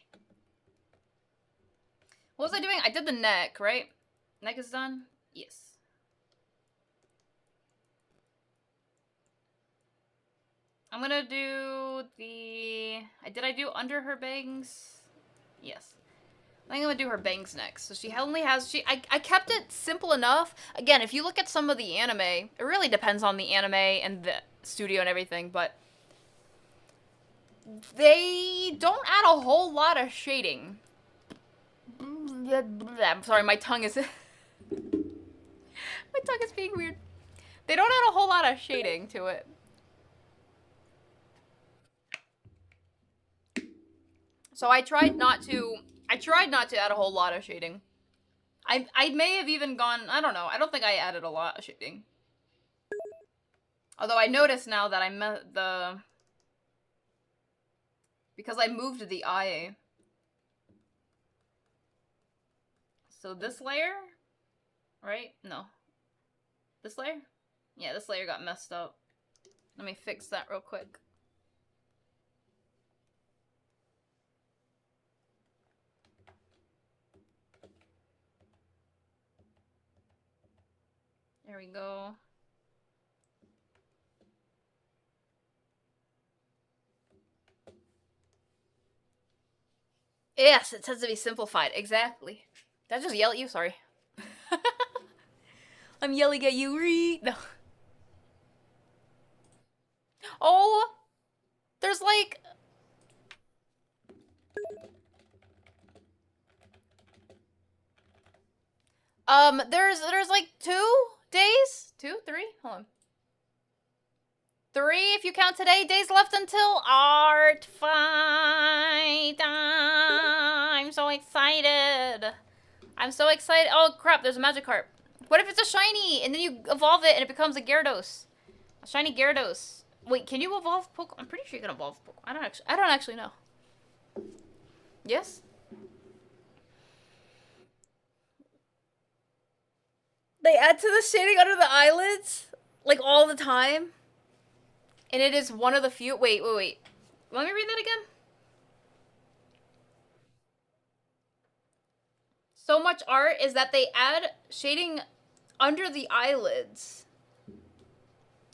What was I doing? I did the neck, right? Neck is done? Yes. I'm gonna do the... Did I do under her bangs? Yes. I think I'm gonna do her bangs next. So she only has... I kept it simple enough. Again, if you look at some of the anime, it really depends on the anime and the studio and everything, but they don't add a whole lot of shading. I'm sorry, my tongue is... my tongue is being weird. They don't add a whole lot of shading to it. So I tried not to add a whole lot of shading. I may have even gone, I don't know. I don't think I added a lot of shading. Although I notice now that because I moved the eye. So this layer, right? No. This layer? Yeah, this layer got messed up. Let me fix that real quick. There we go. Yes, it tends to be simplified. Exactly. Did I just yell at you? Sorry. I'm yelling at you. No. Oh, there's like... there's like 2 days? 2? 3? Hold on. 3 if you count today. Days left until art fight. I'm so excited. I'm so excited. Oh crap, there's a Magikarp. What if it's a shiny and then you evolve it and it becomes a Gyarados? A shiny Gyarados. Wait, can you evolve Pokemon? I'm pretty sure you can evolve Pokemon. I don't actually know. Yes? They add to the shading under the eyelids? Like all the time? And it is one of the few... Wait. Let me read that again. So much art is that they add shading under the eyelids.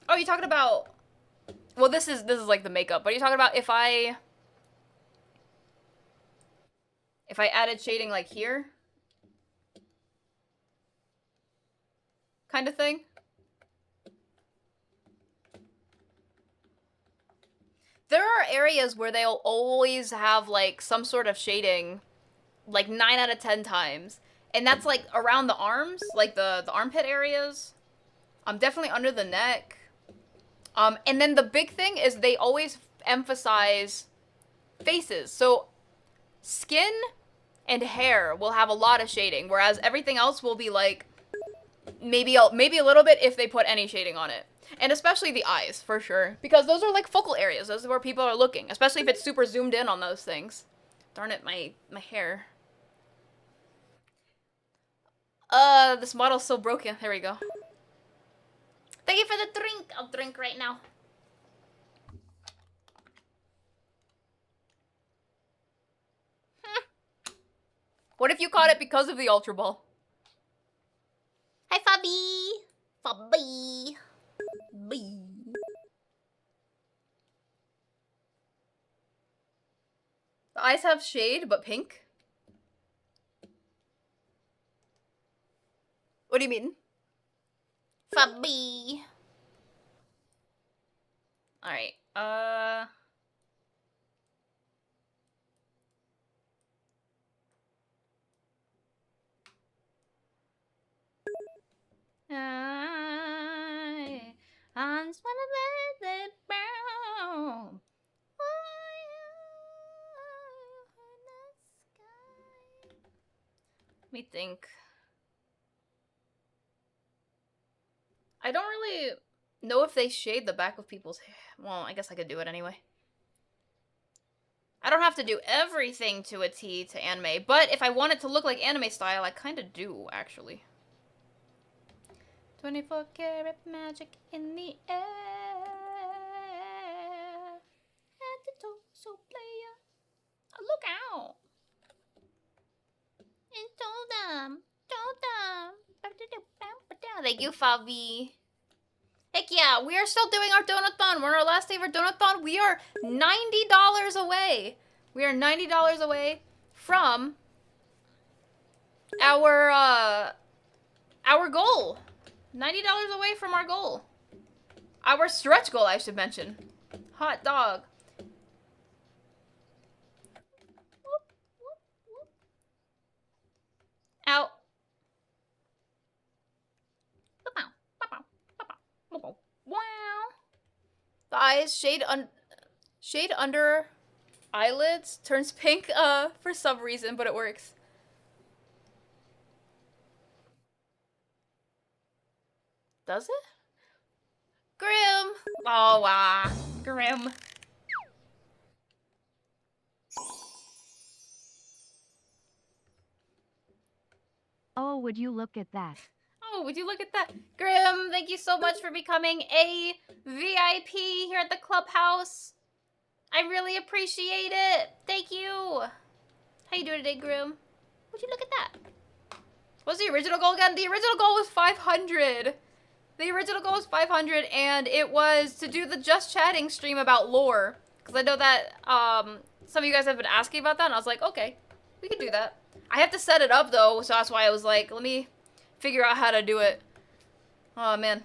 Oh, you're talking about... Well, this is like the makeup, but you're talking about if I added shading like here? Kind of thing? There are areas where they'll always have like some sort of shading, like 9 out of 10 times. And that's like around the arms, like the armpit areas. Definitely under the neck. And then the big thing is they always emphasize faces. So skin and hair will have a lot of shading, whereas everything else will be like maybe a little bit if they put any shading on it. And especially the eyes, for sure. Because those are like focal areas. Those are where people are looking. Especially if it's super zoomed in on those things. Darn it, my hair. This model's so broken. There we go. Thank you for the drink. I'll drink right now. What if you caught it because of the Ultra Ball? Hi, Fabi. Fabi. Bee. The eyes have shade, but pink? What do you mean? Fabi. Alright, I'm just wanna let it burn. Let me think. I don't really know if they shade the back of people's hair. Well, I guess I could do it anyway. I don't have to do everything to a T to anime, but if I want it to look like anime style, I kind of do, actually. 24 karat magic in the air. Head to toe, so player. Oh, look out. And told them. Thank you, Fabi. Heck yeah, we are still doing our donathon. We're on our last day of our donathon. We are $90 away. We are $90 away from our goal. $90 away from our goal. Our stretch goal, I should mention. Hot dog. Out. Wow. The eyes shade under eyelids turns pink for some reason, but it works. Does it? Grim. Oh wow. Grim. Oh, would you look at that? Oh, would you look at that? Grim, thank you so much for becoming a VIP here at the clubhouse. I really appreciate it. Thank you. How you doing today, Grim? Would you look at that? What's the original goal again? The original goal was 500. The original goal was 500, and it was to do the Just Chatting stream about lore. Because I know that some of you guys have been asking about that, and I was like, okay, we could do that. I have to set it up, though, so that's why I was like, let me figure out how to do it. Oh, man.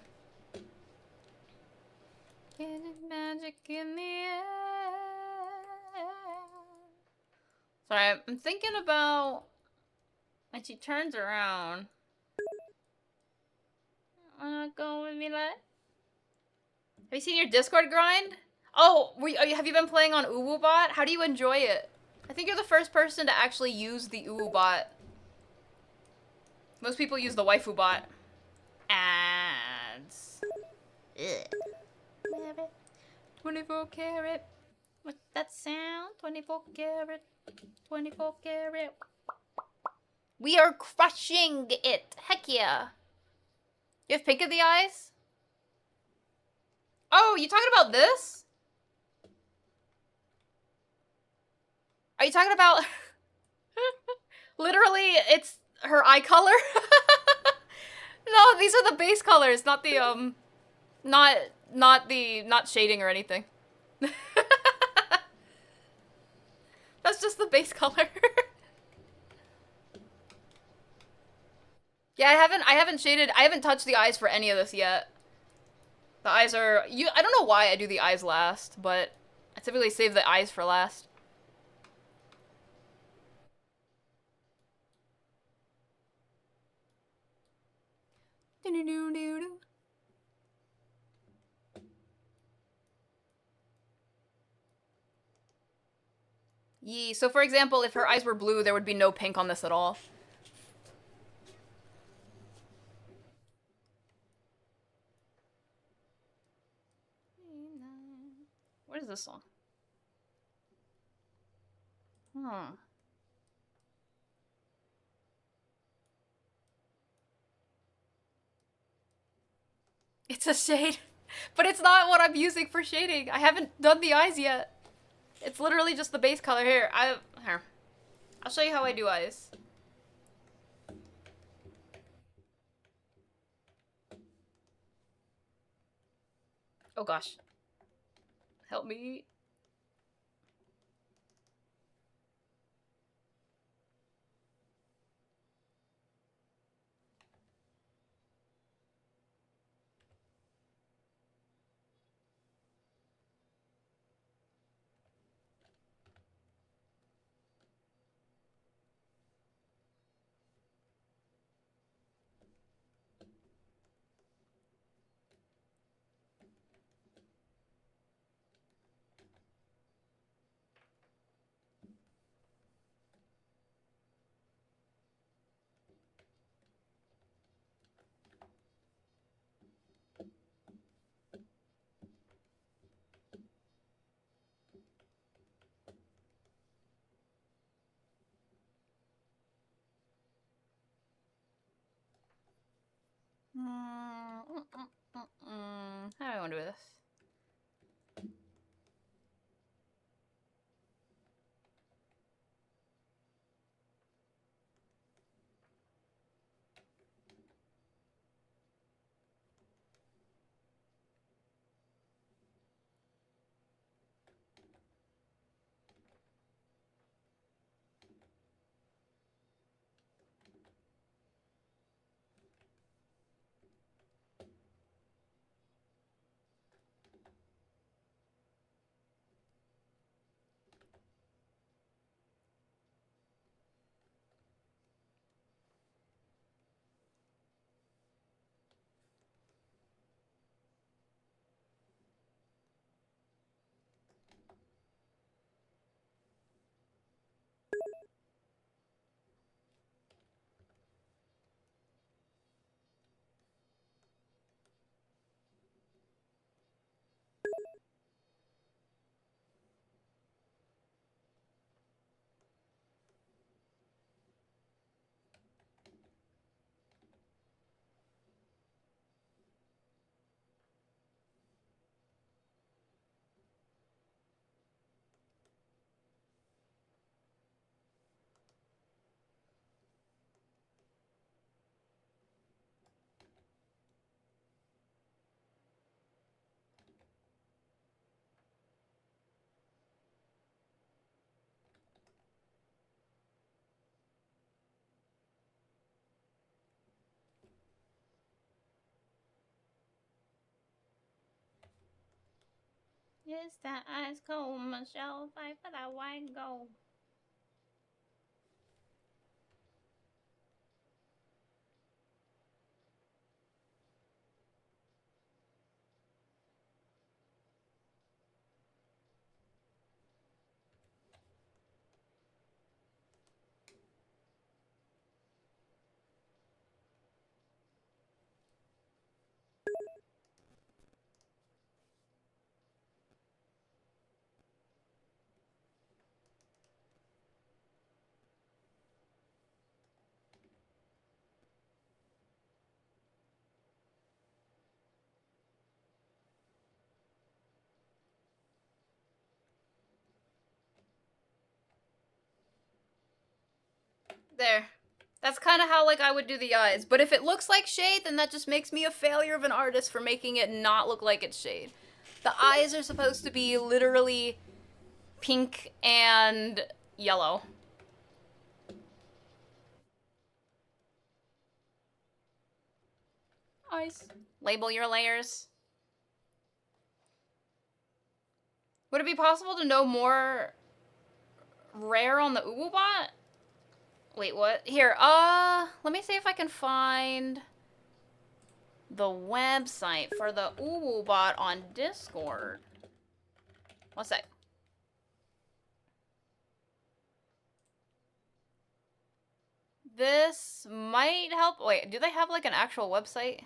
Magic in the air. Sorry, I'm thinking about when she turns around. Wanna go with me, lad? Have you seen your Discord grind? Oh, have you been playing on UwuBot? How do you enjoy it? I think you're the first person to actually use the UwuBot. Most people use the waifu bot. Ads. Ugh. 24 karat. What's that sound? 24 karat. 24 karat. We are crushing it. Heck yeah. You have pink in the eyes? Oh, you talking about this? Are you talking about... Literally, it's her eye color? No, these are the base colors, not the, not shading or anything. That's just the base color. Yeah, I haven't touched the eyes for any of this yet. The eyes are, I don't know why I do the eyes last, but I typically save the eyes for last. Yee, so for example, if her eyes were blue, there would be no pink on this at all. What is this song? Huh. It's a shade, but it's not what I'm using for shading. I haven't done the eyes yet. It's literally just the base color. Here. I'll show you how I do eyes. Oh gosh. Help me. How do I want to do this? It's that ice cold Michelle fight for that white gold. There. That's kind of how, like, I would do the eyes. But if it looks like shade, then that just makes me a failure of an artist for making it not look like it's shade. The eyes are supposed to be literally pink and yellow. Eyes. Label your layers. Would it be possible to know more rare on the Uwubot? Wait, what? Here, let me see if I can find the website for the Uwubot on Discord. One sec. This might help. Wait, do they have like an actual website?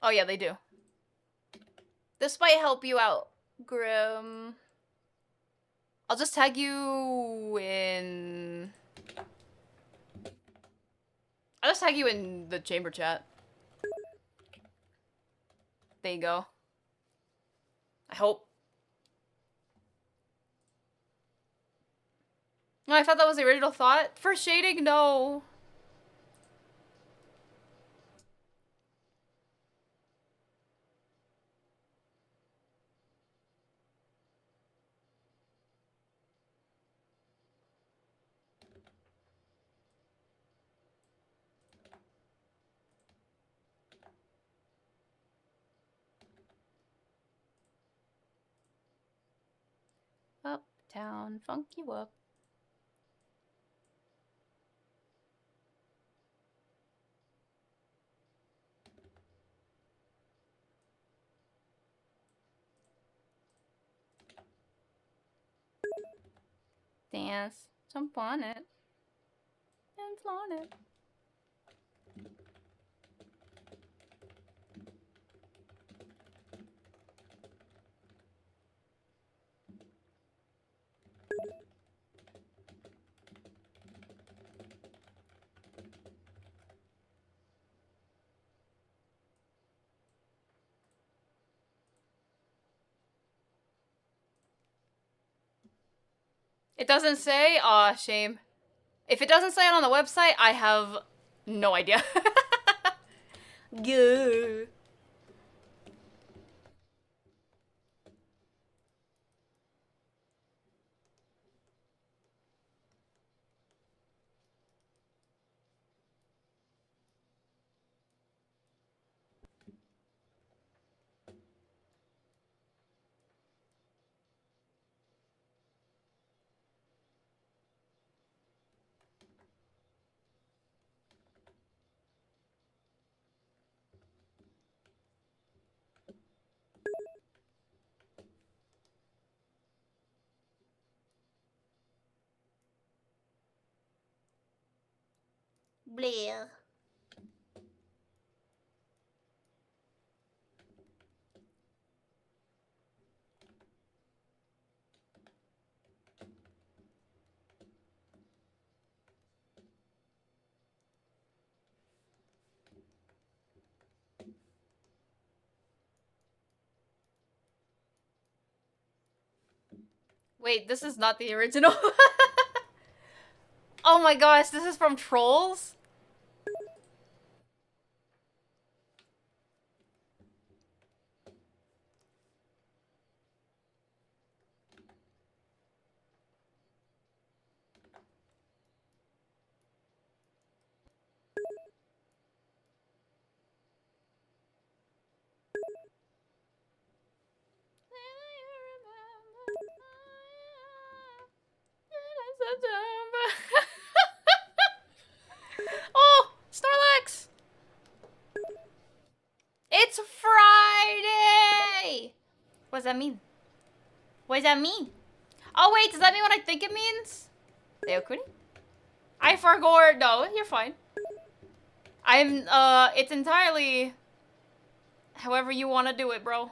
Oh yeah, they do. This might help you out, Grim. I'll just tag you in... I'll just tag you in the chamber chat. There you go. I hope. No, I thought that was the original thought. For shading, no. Uptown, funk you up. Dance, jump on it, and flaunt it. It doesn't say? Aw, shame. If it doesn't say it on the website, I have no idea. Gah. Blair. Wait, this is not the original. Oh my gosh, this is from Trolls? Oh, Snorlax! It's Friday! What does that mean? What does that mean? Oh wait, does that mean what I think it means? Leokuni? I forgot. No, you're fine. It's entirely however you want to do it, bro.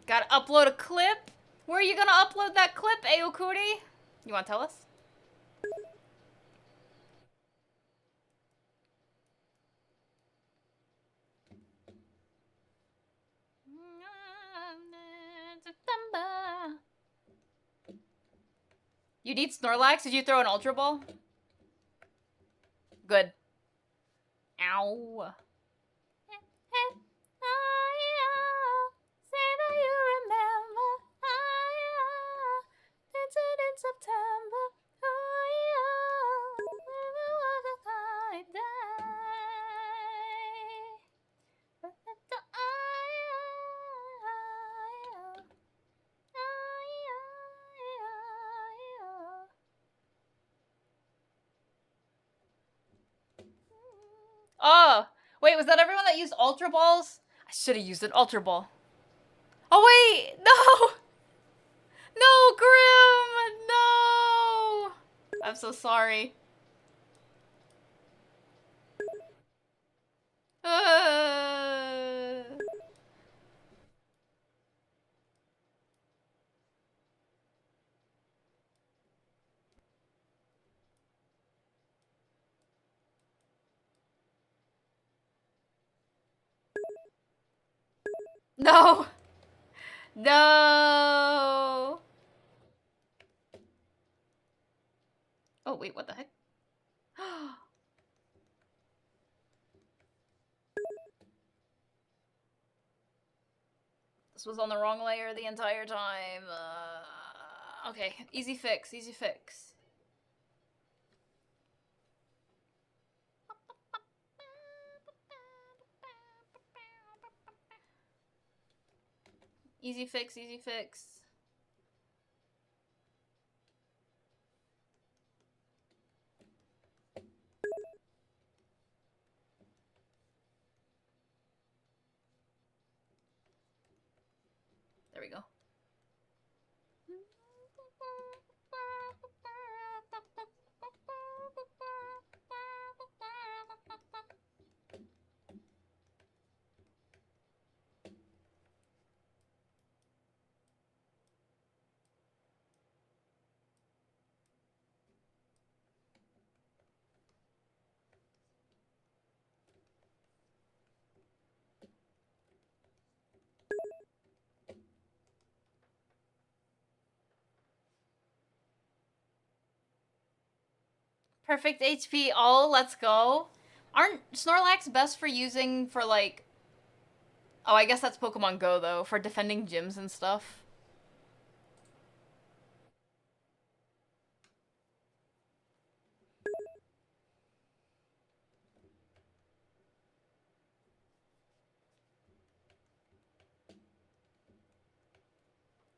Gotta upload a clip? Where are you gonna upload that clip, Aokuni? You wanna tell us? You need Snorlax? Did you throw an Ultra Ball? Good. Ow. Say that you remember. Dancing in September. Never was a kind day. Oh, wait, was that everyone that used Ultra Balls? I should have used an Ultra Ball. Oh, wait, no! No, Grim! No! I'm so sorry. No! No! Oh, wait, what the heck? This was on the wrong layer the entire time. Okay, easy fix, easy fix. Easy fix, easy fix. There we go. Perfect HP. Oh, let's go. Aren't Snorlax best for using for like... Oh, I guess that's Pokemon Go though, for defending gyms and stuff.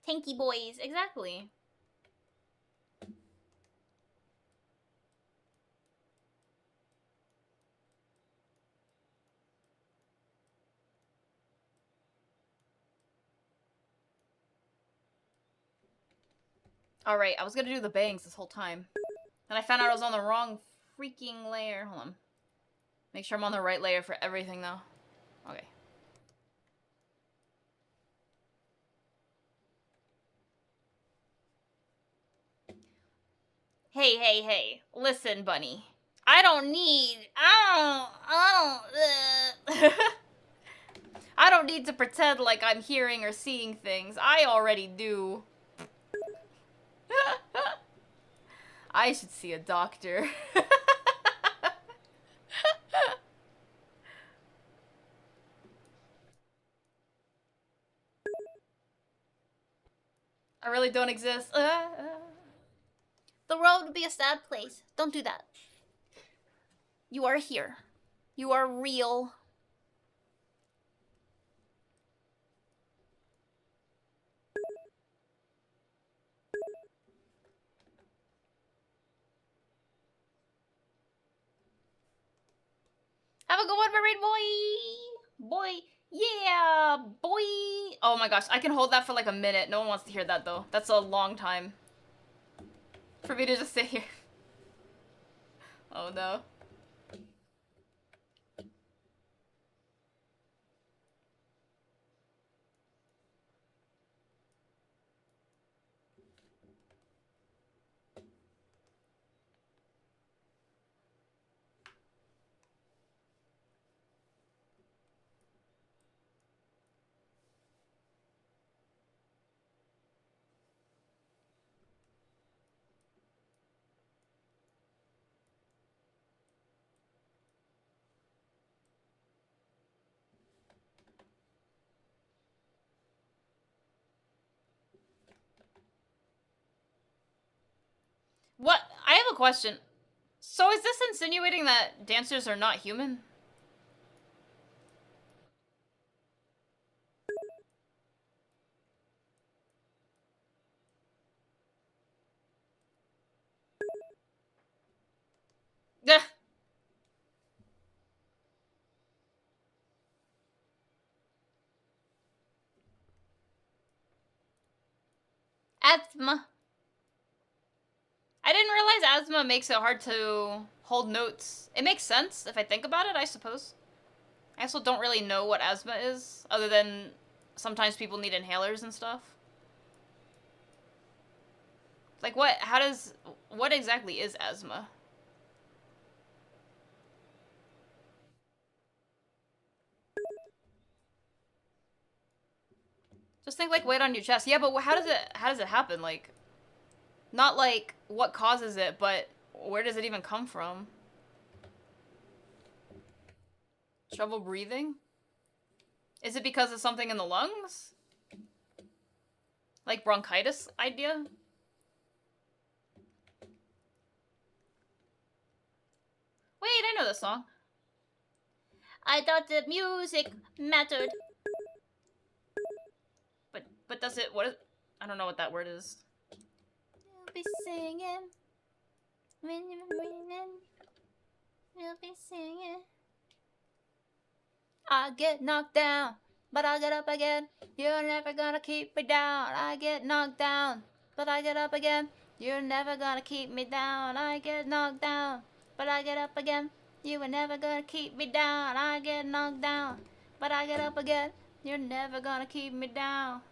Tanky boys, exactly. Alright, I was gonna do the bangs this whole time. And I found out I was on the wrong freaking layer. Hold on. Make sure I'm on the right layer for everything though. Okay. Hey, hey, hey. Listen, bunny. I don't I don't need to pretend like I'm hearing or seeing things. I already do. I should see a doctor. I really don't exist. The world would be a sad place. Don't do that. You are here. You are real. Have a good one, Marine boy. Boy. Yeah, boy. Oh my gosh, I can hold that for like a minute. No one wants to hear that though. That's a long time for me to just sit here. Oh no. What? I have a question. So is this insinuating that dancers are not human? Yeah. Asthma. I didn't realize asthma makes it hard to hold notes. It makes sense if I think about it, I suppose. I also don't really know what asthma is, other than sometimes people need inhalers and stuff. Like what exactly is asthma? Just think like weight on your chest. Yeah, but how does it happen? Like, not like what causes it, but where does it even come from? Trouble breathing? Is it because of something in the lungs? Like bronchitis idea? Wait, I know this song. I thought the music mattered. But does it, what is, I don't know what that word is. You'll be singing. When you're winning. You'll be singing. I get knocked down, but I get up again. You're never gonna keep me down. I get knocked down, but I get up again. You're never gonna keep me down. I get knocked down, but I get up again. You were never gonna keep me down. I get knocked down, but I get up again. You're never gonna keep me down.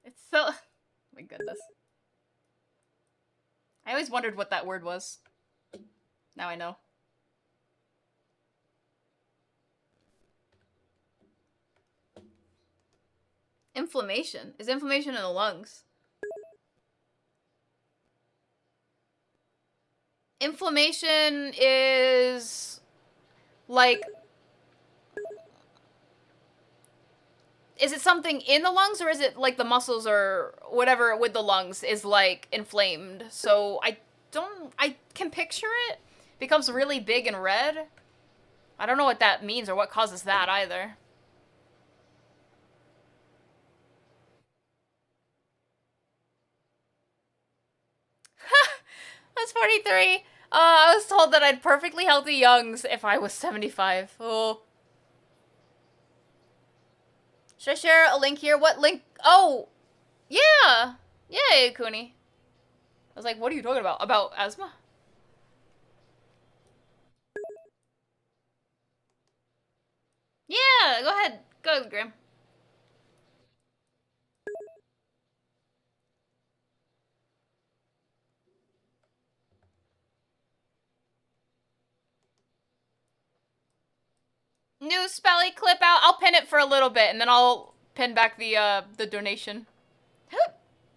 It's so... my goodness. I always wondered what that word was. Now I know. Inflammation. Is inflammation in the lungs? Inflammation is... like... is it something in the lungs, or is it like the muscles or whatever with the lungs is like inflamed? So I can picture it. Becomes really big and red. I don't know what that means or what causes that either. That's 43. I was told that I'd perfectly healthy youngs if I was 75. Oh. Should I share a link here? What link? Oh! Yeah! Yay, Kuni. I was like, what are you talking about? About asthma? Yeah, go ahead. Go, Graham. New spelly clip out. I'll pin it for a little bit, and then I'll pin back the donation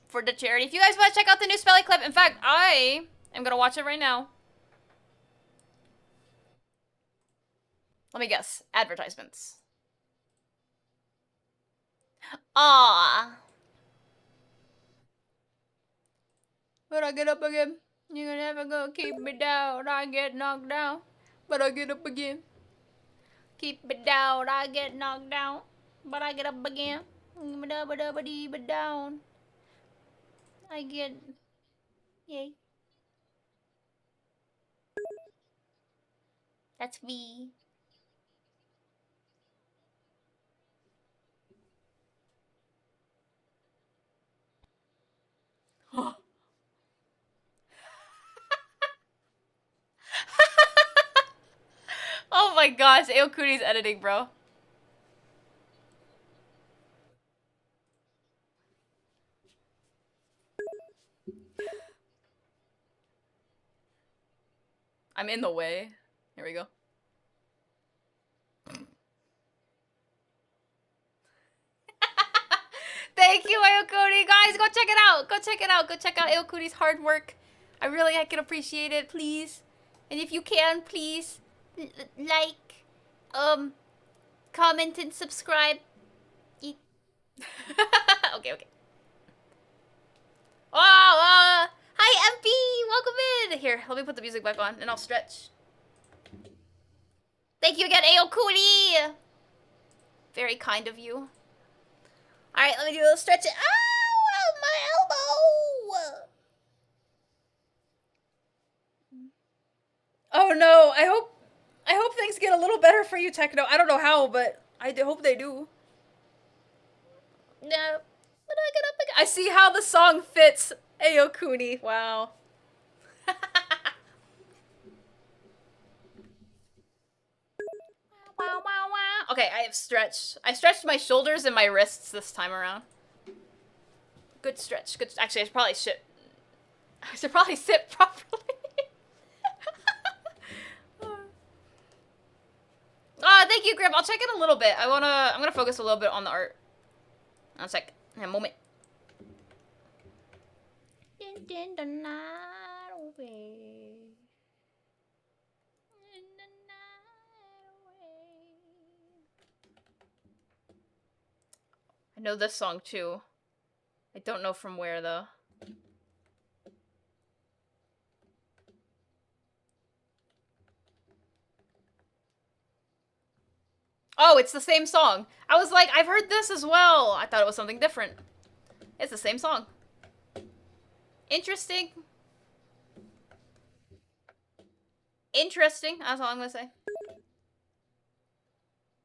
for the charity. If you guys want to check out the new spelly clip, in fact, I am gonna watch it right now. Let me guess. Advertisements. Ah. But I get up again. You're never gonna keep me down. I get knocked down, but I get up again. Keep me down. I get knocked down, but I get up again. Down. I get... yay. That's me. Oh my gosh, Aokuni's editing, bro. I'm in the way. Here we go. Thank you, Aokuni. Guys, go check it out. Go check it out. Go check out Aokuni's hard work. I can appreciate it, please. And if you can, please like, comment and subscribe. Okay, okay. Oh, hi, MP. Welcome in. Here, let me put the music back on, and I'll stretch. Thank you again, Aokuni. Very kind of you. All right, let me do a little stretch. Ow, my elbow. Oh no, I hope things get a little better for you, Techno. I don't know how, but I hope they do. No. But I get up again. I see how the song fits Aokuni. Wow. Wow, wow, wow. Okay, I have stretched. I stretched my shoulders and my wrists this time around. Good stretch. Good. Actually, I should probably sit properly. Thank you, Grip. I'll check in a little bit. I'm gonna focus a little bit on the art. One sec. A moment. I know this song too. I don't know from where though. Oh, it's the same song. I was like, I've heard this as well. I thought it was something different. It's the same song. Interesting. Interesting. That's all I'm gonna say.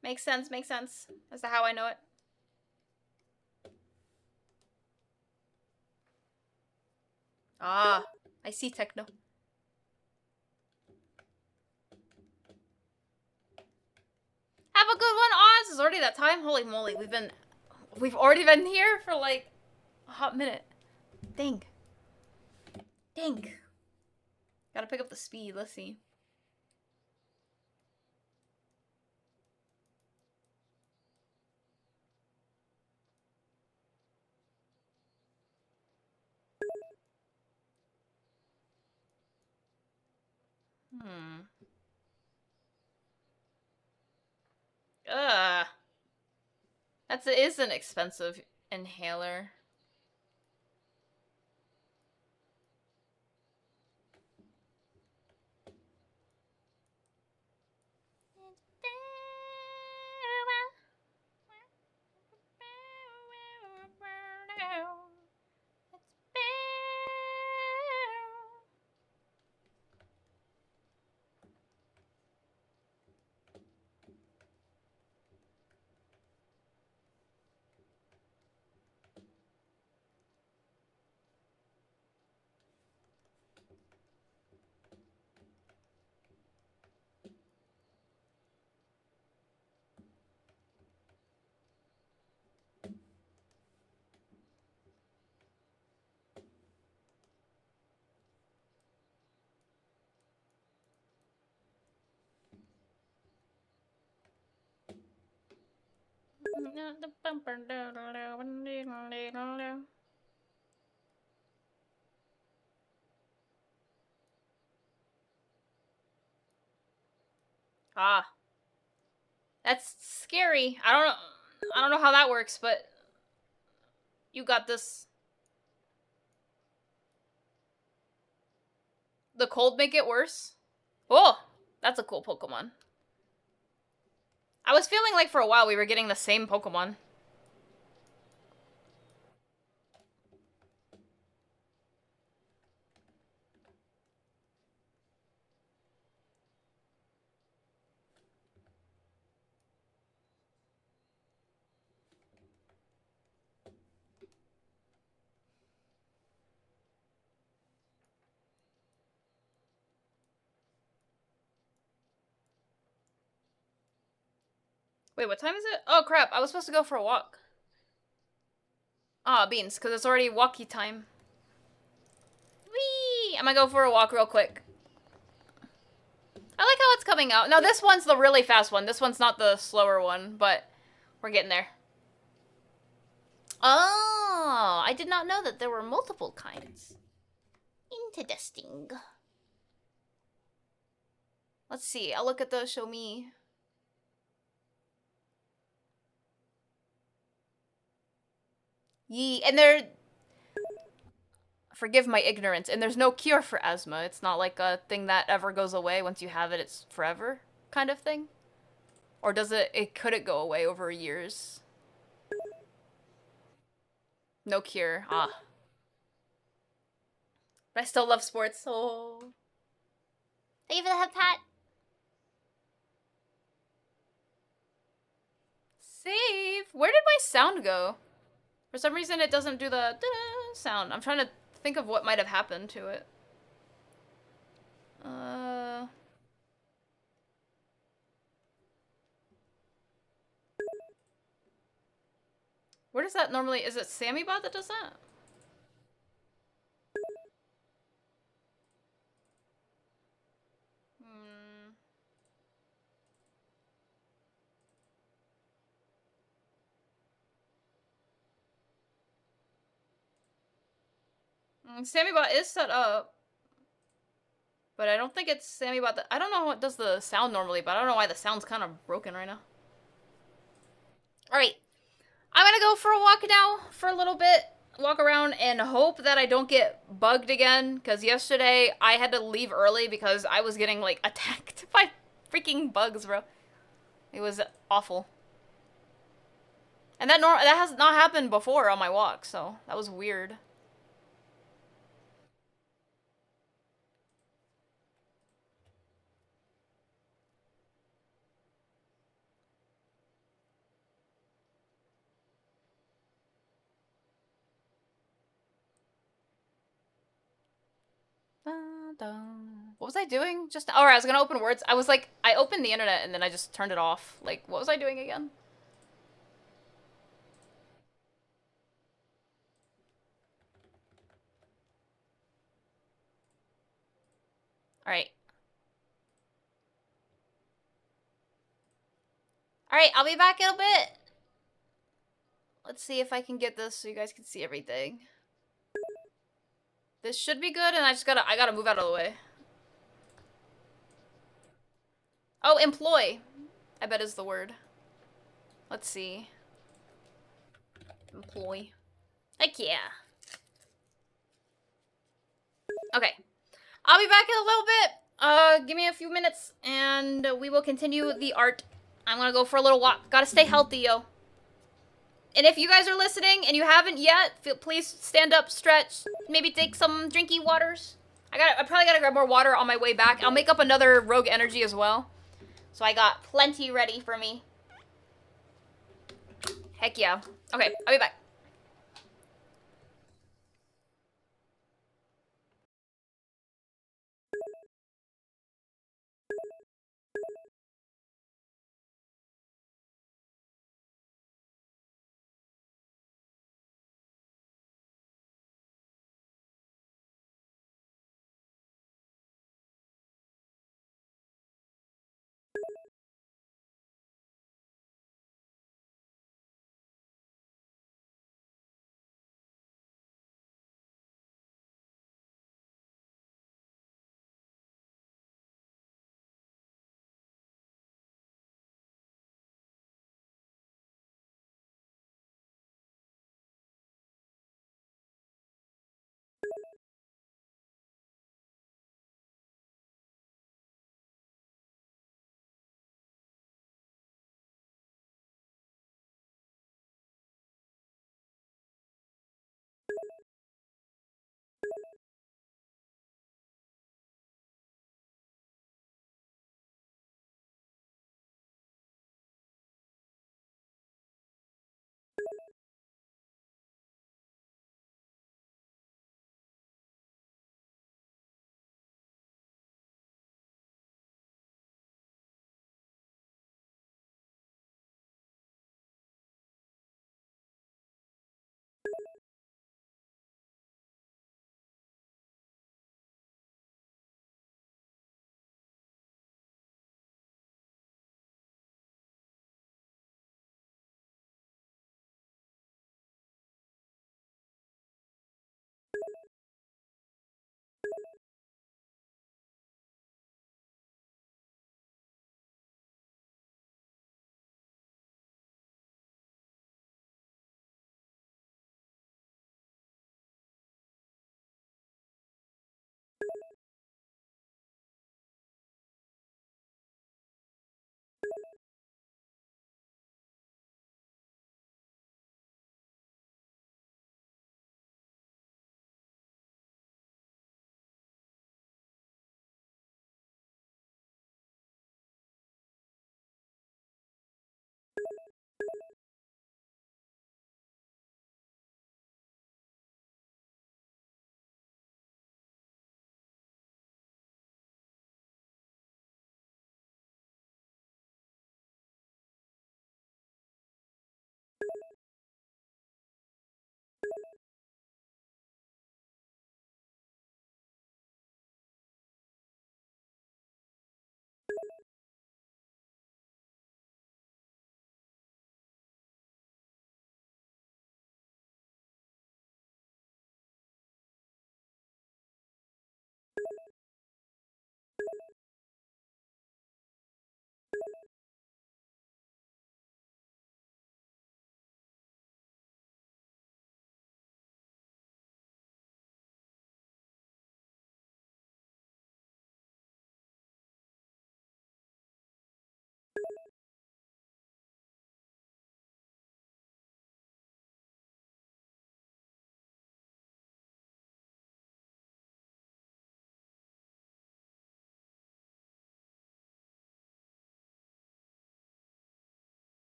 Makes sense, makes sense. As to how I know it. Ah, I see techno. Have a good one, Oz. It's already that time. Holy moly, we've already been here for like a hot minute. Dang. Dang. Gotta pick up the speed. Let's see. Ugh. It is an expensive inhaler. Ah. That's scary. I don't know how that works, but you got this. The cold make it worse? Oh, that's a cool Pokemon. I was feeling like for a while we were getting the same Pokemon. Wait, what time is it? Oh crap, I was supposed to go for a walk. Ah, beans, because it's already walkie time. Whee! I'm gonna go for a walk real quick. I like how it's coming out. Now this one's the really fast one. This one's not the slower one, but we're getting there. Oh, I did not know that there were multiple kinds. Interesting. Let's see. I'll look at the show me. Yee, and there... Forgive my ignorance. And there's no cure for asthma. It's not like a thing that ever goes away. Once you have it, it's forever kind of thing. Or does could it go away over years? No cure. Ah. But I still love sports. Oh. Thank you for the head pat. Save. Where did my sound go? For some reason, it doesn't do the da-da sound. I'm trying to think of what might have happened to it. Where does that normally... Is it SammyBot that does that? SammyBot is set up. But I don't think it's SammyBot that... I don't know what does the sound normally, but I don't know why the sound's kind of broken right now. Alright. I'm gonna go for a walk now for a little bit. Walk around and hope that I don't get bugged again. Because yesterday I had to leave early because I was getting, like, attacked by freaking bugs, bro. It was awful. And that has not happened before on my walk, so that was weird. What was I doing? Just, alright, I was gonna open words. I was like, I opened the internet and then I just turned it off. Like, what was I doing again? Alright. Alright, I'll be back in a bit. Let's see if I can get this so you guys can see everything. This should be good, and I gotta move out of the way. Oh, employ. I bet is the word. Let's see. Employ. Heck yeah. Okay. I'll be back in a little bit. Give me a few minutes, and we will continue the art. I'm gonna go for a little walk. Gotta stay healthy, yo. And if you guys are listening and you haven't yet, please stand up, stretch, maybe take some drinky waters. I probably gotta grab more water on my way back. I'll make up another rogue energy as well. So I got plenty ready for me. Heck yeah. Okay, I'll be back.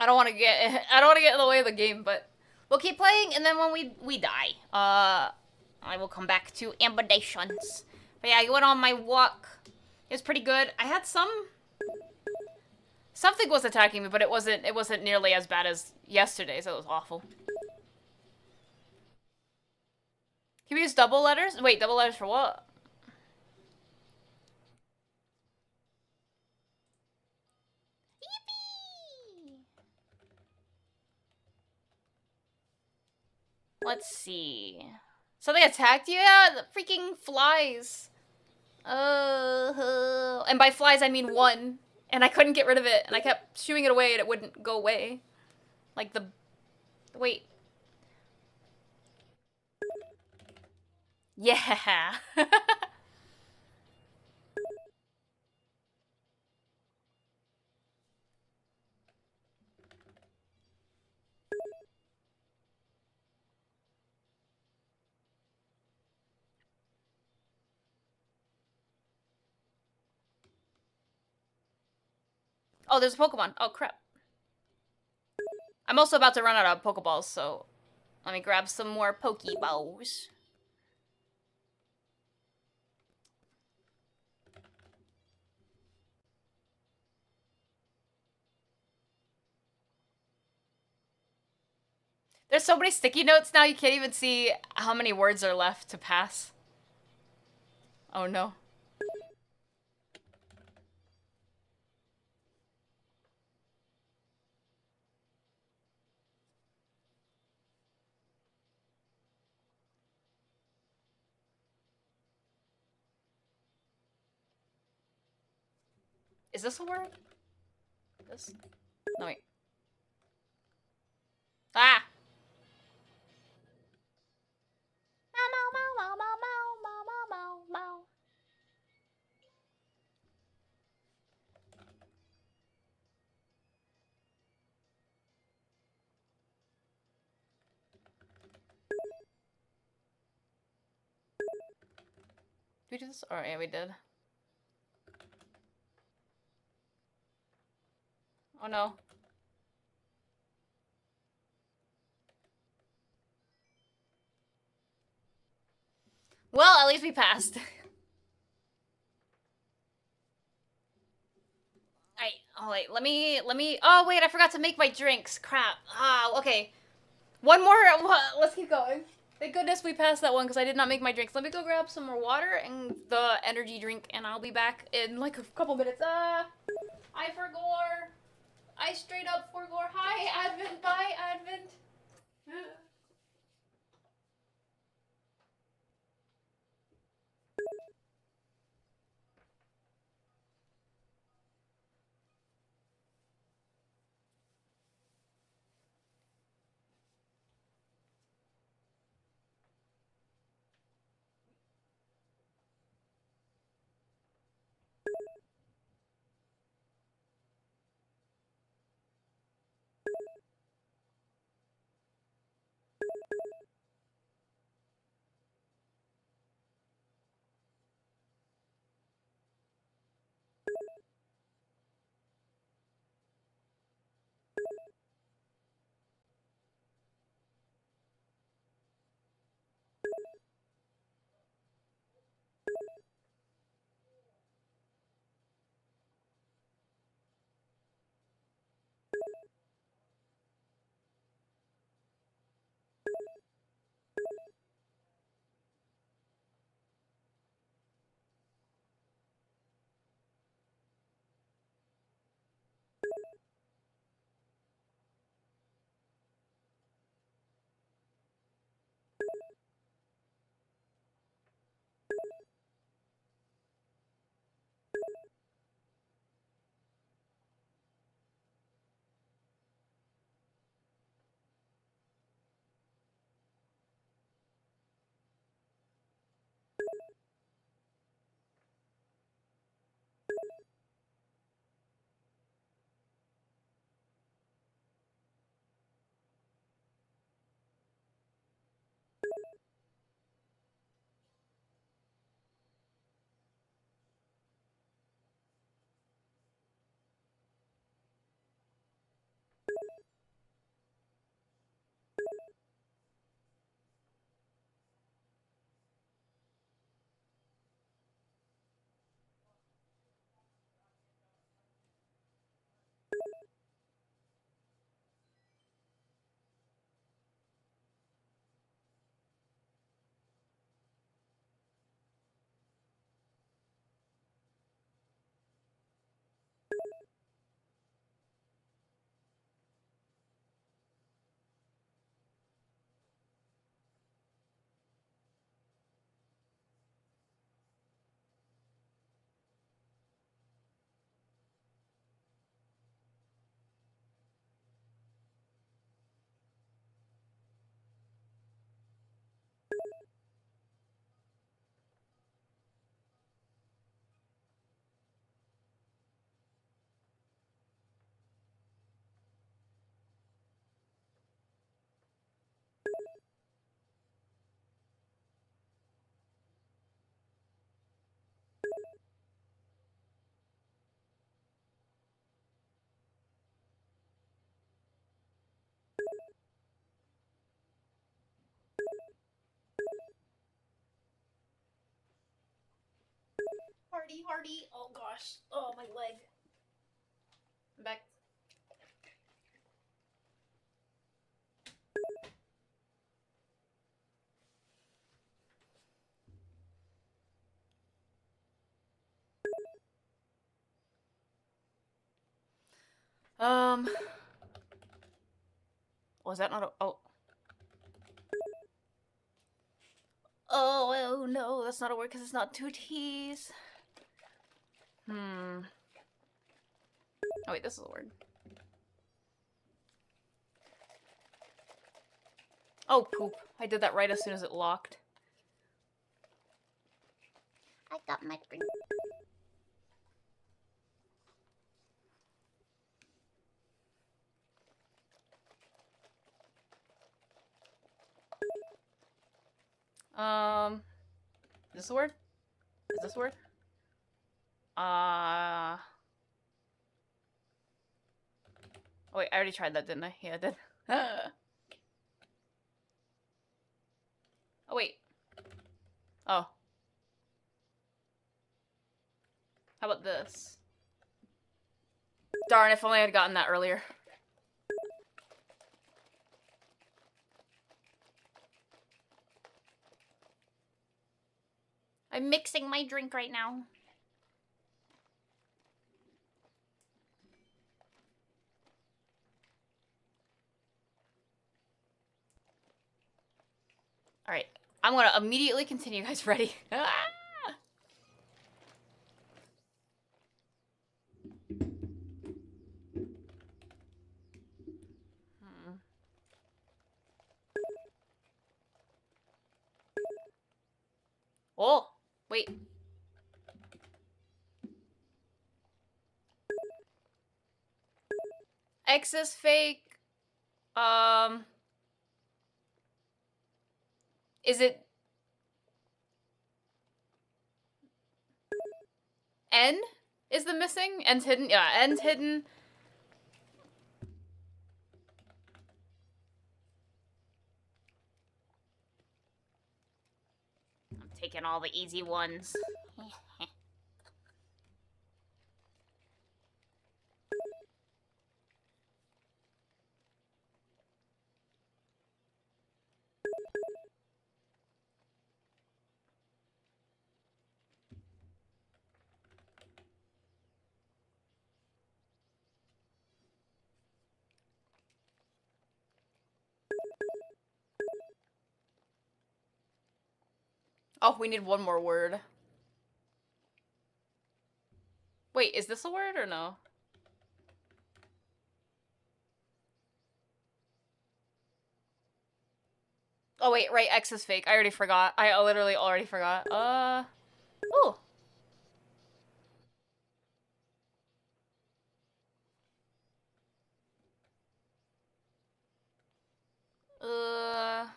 I don't want to get in the way of the game, but we'll keep playing, and then when we die, I will come back to Ambidations. But yeah, I went on my walk. It was pretty good. I had something was attacking me, but it wasn't nearly as bad as yesterday, so it was awful. Can we use double letters? Wait, double letters for what? Yippee! Let's see. Something attacked you? Yeah, the freaking flies. And by flies I mean one. And I couldn't get rid of it, and I kept shooing it away and it wouldn't go away. Like the... Wait. Yeah. Oh, there's a Pokemon. Oh, crap. I'm also about to run out of Pokeballs, so let me grab some more Pokeballs. There's so many sticky notes now, you can't even see how many words are left to pass. Oh, no. Is this a word? This? No, wait. Ah! Did we do this? Oh, yeah, we did. Oh, no. Well, at least we passed. Alright, oh wait, let me, oh wait, I forgot to make my drinks, crap. Ah, okay. One more, let's keep going. Thank goodness we passed that one, because I did not make my drinks. Let me go grab some more water and the energy drink, and I'll be back in like a couple minutes. I forgot. I straight up forgot. Hi, Advent, bye, Advent. pee party. Oh gosh. Oh, my leg. I'm back. Was that not a... Oh. Oh no, that's not a word because it's not two T's. Oh wait, this is a word. Oh, poop. I did that right as soon as it locked. I got my drink. Is this a word? Is this a word? Oh wait, I already tried that, didn't I? Yeah, I did. Oh wait. Oh. How about this? Darn, if only I had gotten that earlier. I'm mixing my drink right now. Alright. I'm gonna immediately continue, guys. Ready? Oh, wait. X is fake. Is it N is the missing? N's hidden? Yeah, N's hidden. I'm taking all the easy ones. Oh, we need one more word. Wait, is this a word or no? Oh wait, right, X is fake. I already forgot. I literally already forgot. Oh. Uh.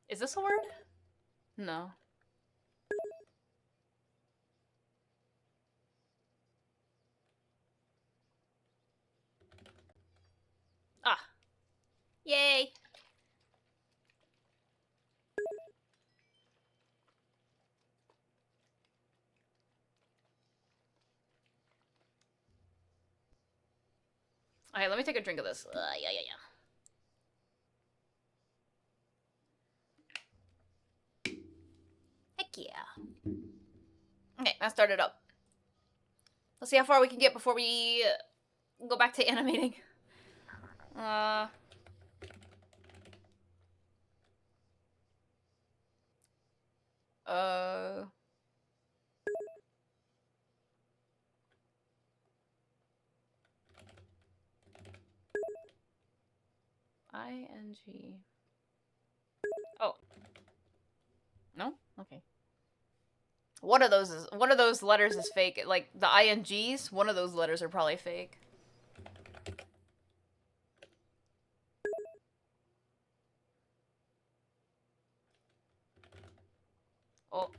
Is this a word? No. Ah. Yay. Okay, let me take a drink of this. Yeah. Heck yeah. Okay, now start it up. Let's see how far we can get before we go back to animating. ING. Oh. No? Okay. One of those letters is fake. Like the INGs, one of those letters are probably fake. Oh.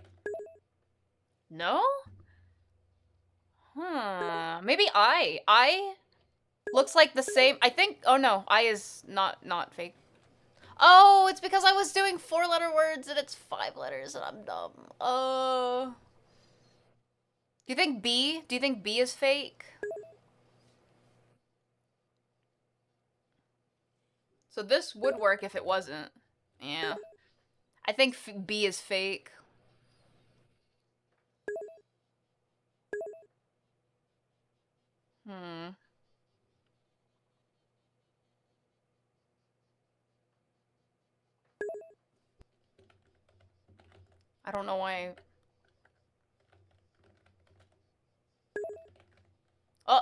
No? Maybe I looks like the same. I think. Oh no, I is not fake. Oh, it's because I was doing 4-letter words and it's 5 letters and I'm dumb. Do you think B? Do you think B is fake? So this would work if it wasn't. Yeah. I think B is fake. Hmm. I don't know why. Oh.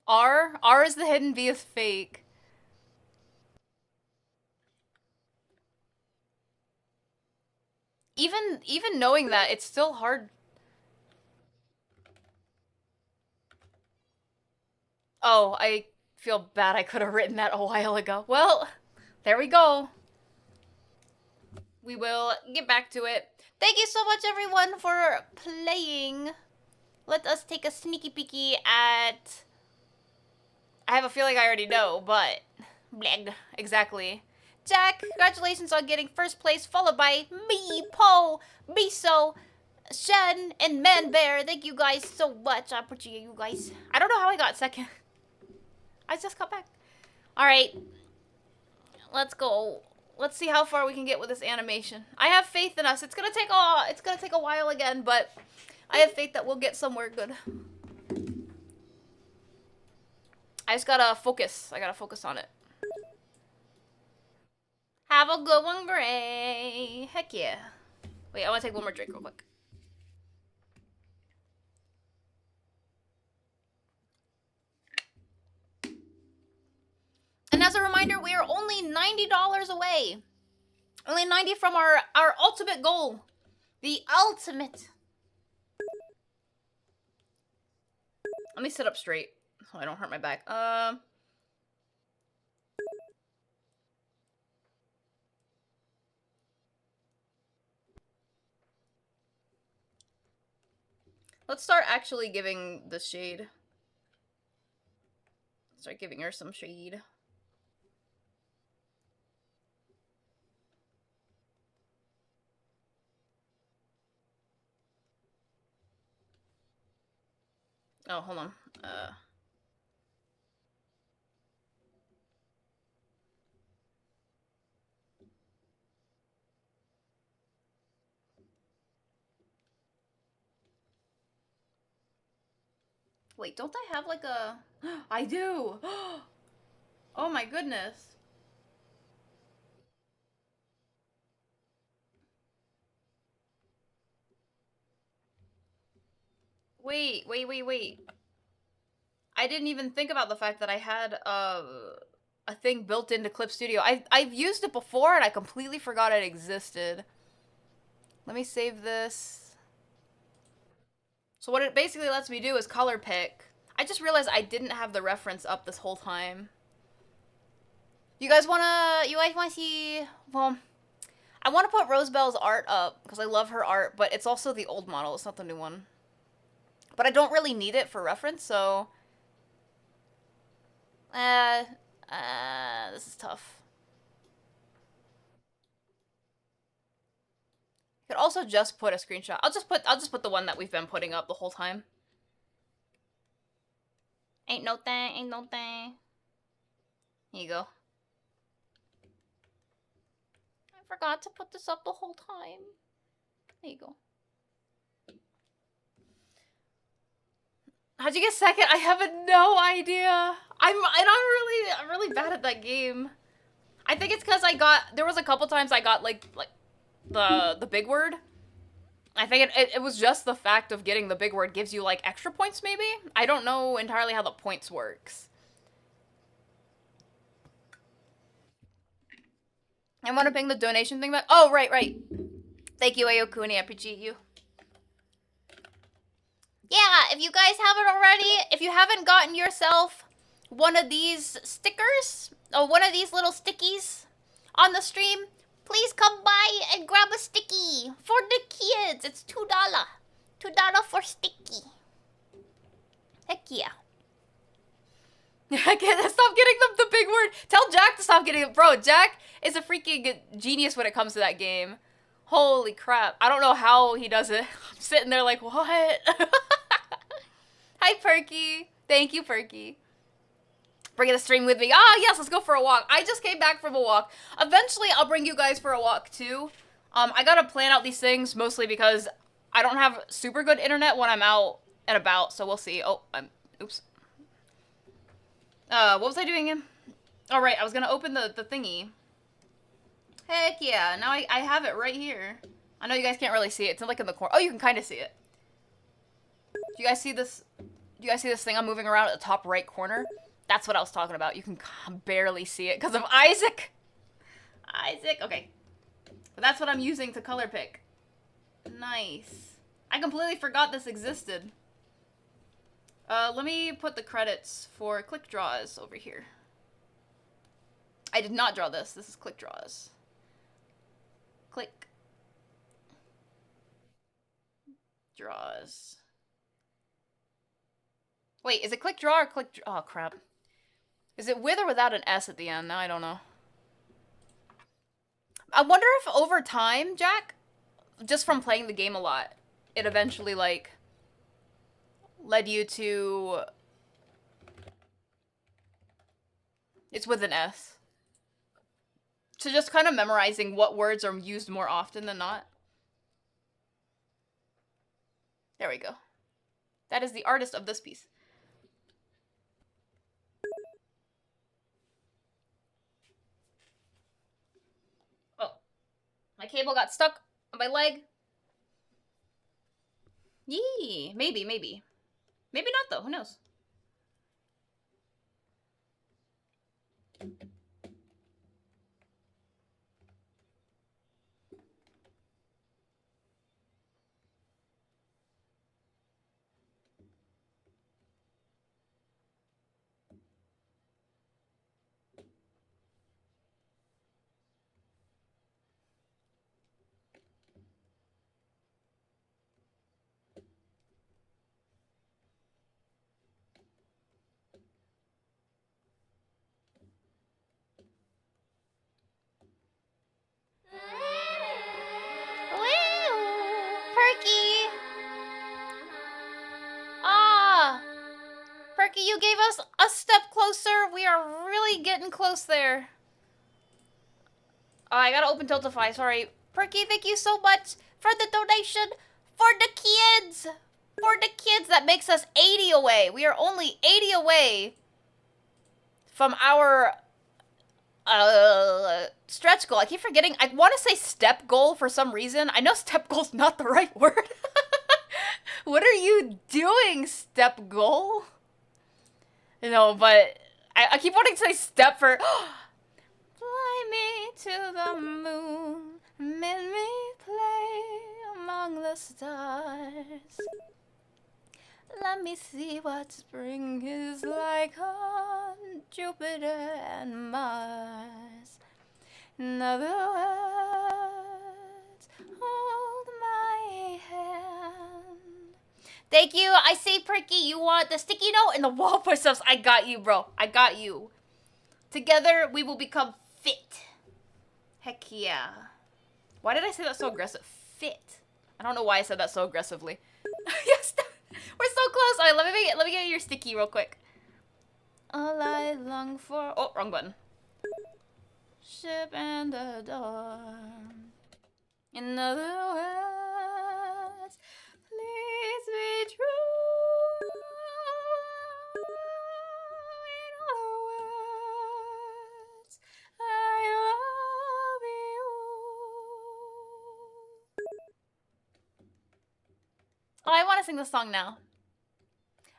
R? R is the hidden, B is fake. Even knowing that, it's still hard. Oh, I feel bad I could have written that a while ago. Well, there we go. We will get back to it. Thank you so much, everyone, for playing. Let us take a sneaky peeky at... I have a feeling I already know, but... Bleg. Exactly. Jack, congratulations on getting first place, followed by me, Poe, Miso, Shen, and Man Bear. Thank you guys so much. I appreciate you guys. I don't know how I got second. I just got back. Alright. Let's go. Let's see how far we can get with this animation. I have faith in us. It's gonna take a while again, but I have faith that we'll get somewhere good. I just gotta focus. I gotta focus on it. Have a good one, Gray. Heck yeah. Wait, I wanna take one more drink real quick. And as a reminder, we are only $90 away. Only 90 from our ultimate goal. The ultimate. Let me sit up straight so I don't hurt my back. Let's start actually giving the shade. Start giving her some shade. Oh, hold on. Wait, don't I have like a... I do! Oh my goodness. Wait. I didn't even think about the fact that I had a thing built into Clip Studio. I've used it before and I completely forgot it existed. Let me save this. So what it basically lets me do is color pick. I just realized I didn't have the reference up this whole time. You guys wanna see, well, I wanna put Rosebell's art up because I love her art, but it's also the old model, it's not the new one. But I don't really need it for reference, so this is tough. Could also just put a screenshot. I'll just put the one that we've been putting up the whole time. Ain't no thing. Here you go. I forgot to put this up the whole time. There you go. How'd you get second? I have no idea. I'm really bad at that game. I think it's because there was a couple times I got like the big word. I think it was just the fact of getting the big word gives you like extra points maybe? I don't know entirely how the points works. I want to ping the donation thing back. Oh, right. Thank you, Ayokuni. I appreciate you. Yeah, if you guys haven't already, if you haven't gotten yourself one of these stickers, or one of these little stickies on the stream, Please come by and grab a sticky for the kids. It's $2. $2 for sticky. Heck yeah. I can't stop getting the big word. Tell Jack to stop getting it. Bro, Jack is a freaking genius when it comes to that game. Holy crap. I don't know how he does it. I'm sitting there like, what? Hi, Perky. Thank you, Perky. Bring the stream with me. Ah, yes, let's go for a walk. I just came back from a walk. Eventually, I'll bring you guys for a walk, too. I gotta plan out these things, mostly because I don't have super good internet when I'm out and about, so we'll see. Oh, oops. What was I doing again? All right, I was gonna open the thingy. Heck yeah, now I have it right here. I know you guys can't really see it. It's like in the corner. Oh, you can kind of see it. Do you guys see this? Do you guys see this thing I'm moving around at the top right corner? That's what I was talking about. You can barely see it because of Isaac. Isaac, okay. But that's what I'm using to color pick. Nice. I completely forgot this existed. Let me put the credits for Click Draws over here. I did not draw this. This is Click Draws. Click. Draws. Wait, is it Click Draw or Click... Oh, crap. Is it with or without an S at the end? Now I don't know. I wonder if over time, Jack, just from playing the game a lot, it eventually, like, led you to... It's with an S. To just kind of memorizing what words are used more often than not. There we go. That is the artist of this piece. Oh. My cable got stuck on my leg. Yee. Maybe. Maybe not, though. Who knows? Perky! Ah! Perky, you gave us a step closer. We are really getting close there. I gotta open Tiltify, sorry. Perky, thank you so much for the donation. For the kids! For the kids, that makes us 80 away. We are only 80 away from our stretch goal. I keep forgetting. I want to say step goal for some reason. I know step goal's not the right word. What are you doing, step goal? No, but I keep wanting to say step for... Fly me to the moon, let me play among the stars. Let me see what spring is like on Jupiter and Mars. In other words, hold my hand. Thank you. I see, Perky. You want the sticky note and the wall push-ups. I got you, bro. I got you. Together, we will become fit. Heck yeah. Why did I say that so aggressive? Fit. I don't know why I said that so aggressively. Yes, we're so close. All right, let me get your sticky real quick. All I long for. Oh, wrong button. Ship and the dawn. In other words, please be true. In other words, I love you. Oh, I want to sing this song now.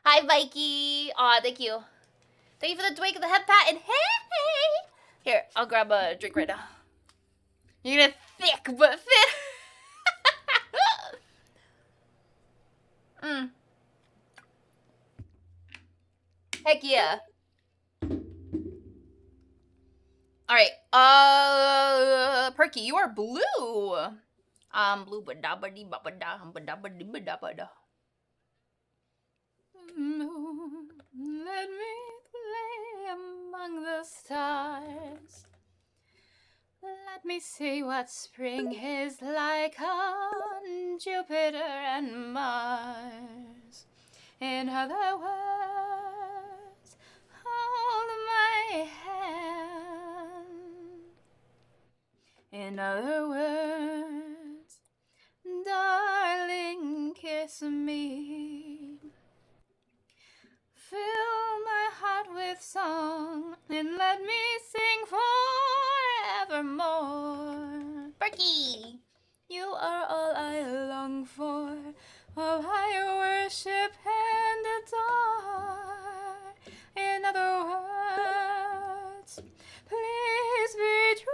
Hi, Mikey. Aw, thank you. Thank you for the twink of the head pat and hey! Here, I'll grab a drink right now. You're gonna thick but fit. Heck yeah. Alright, right. Perky, you are blue. Blue ba da ba dee ba ba da ba da ba dee ba da ba da. Let me play among the stars. Let me see what spring is like on Jupiter and Mars. In other words, hold my hand. In other words, darling, kiss me. Fill my heart with song and let me sing forevermore. Berkey, you are all I long for, all I worship and adore. In other words, please be true.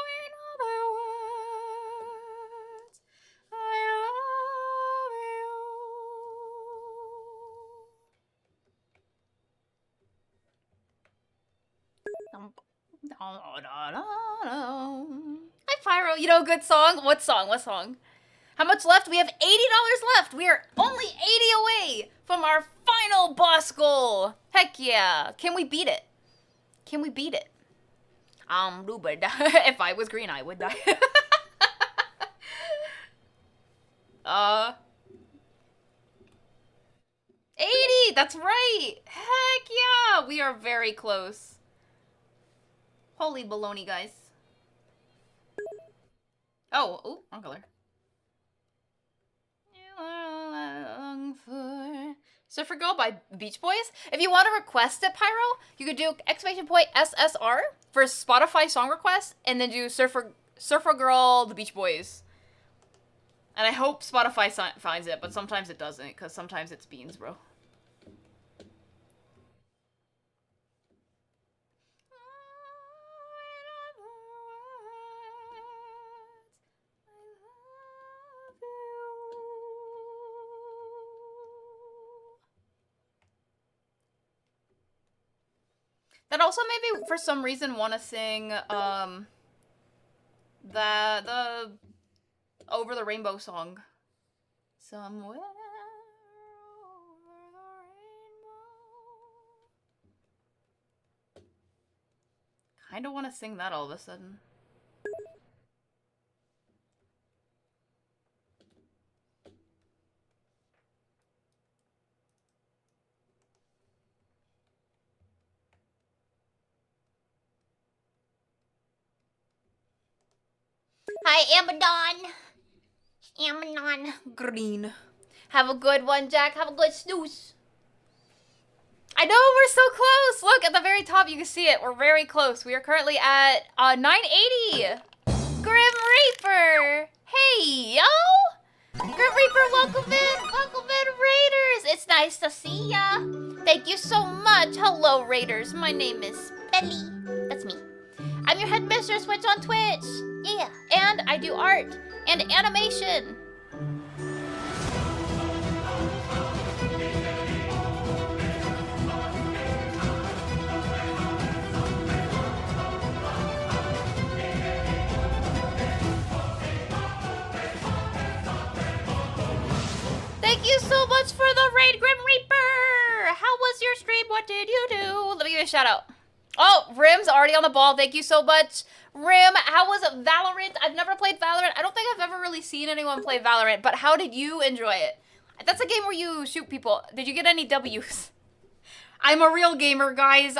In other words, I love you. Hi, Pyro. You know a good song? What song? What song? How much left? We have $80 left. We are only 80 away from our final boss goal. Heck yeah. Can we beat it? Can we beat it? If I was green, I would die. 80! That's right! Heck yeah! We are very close. Holy baloney, guys. Oh, ooh, wrong color. You are all I long for. Surfer Girl by Beach Boys. If you want to request it, Pyro, you could do !SSR for Spotify song request, and then do Surfer Girl, the Beach Boys. And I hope Spotify finds it, but sometimes it doesn't, because sometimes it's beans, bro. That also made me, for some reason, want to sing, the Over the Rainbow song. Somewhere over the rainbow. Kinda want to sing that all of a sudden. Hi, Amadon. Amadon Green. Have a good one, Jack. Have a good snooze. I know, we're so close. Look, at the very top, you can see it. We're very close. We are currently at 980. Grim Reaper. Hey, yo. Grim Reaper, welcome in. Welcome in, Raiders. It's nice to see ya. Thank you so much. Hello, Raiders. My name is Belly. That's me. I'm your headmistress witch on Twitch. Yeah. And I do art and animation. Thank you so much for the raid, Grim Reaper! How was your stream? What did you do? Let me give you a shout out. Oh, Rim's already on the ball. Thank you so much. Rim, how was Valorant? I've never played Valorant. I don't think I've ever really seen anyone play Valorant, but how did you enjoy it? That's a game where you shoot people. Did you get any W's? I'm a real gamer, guys.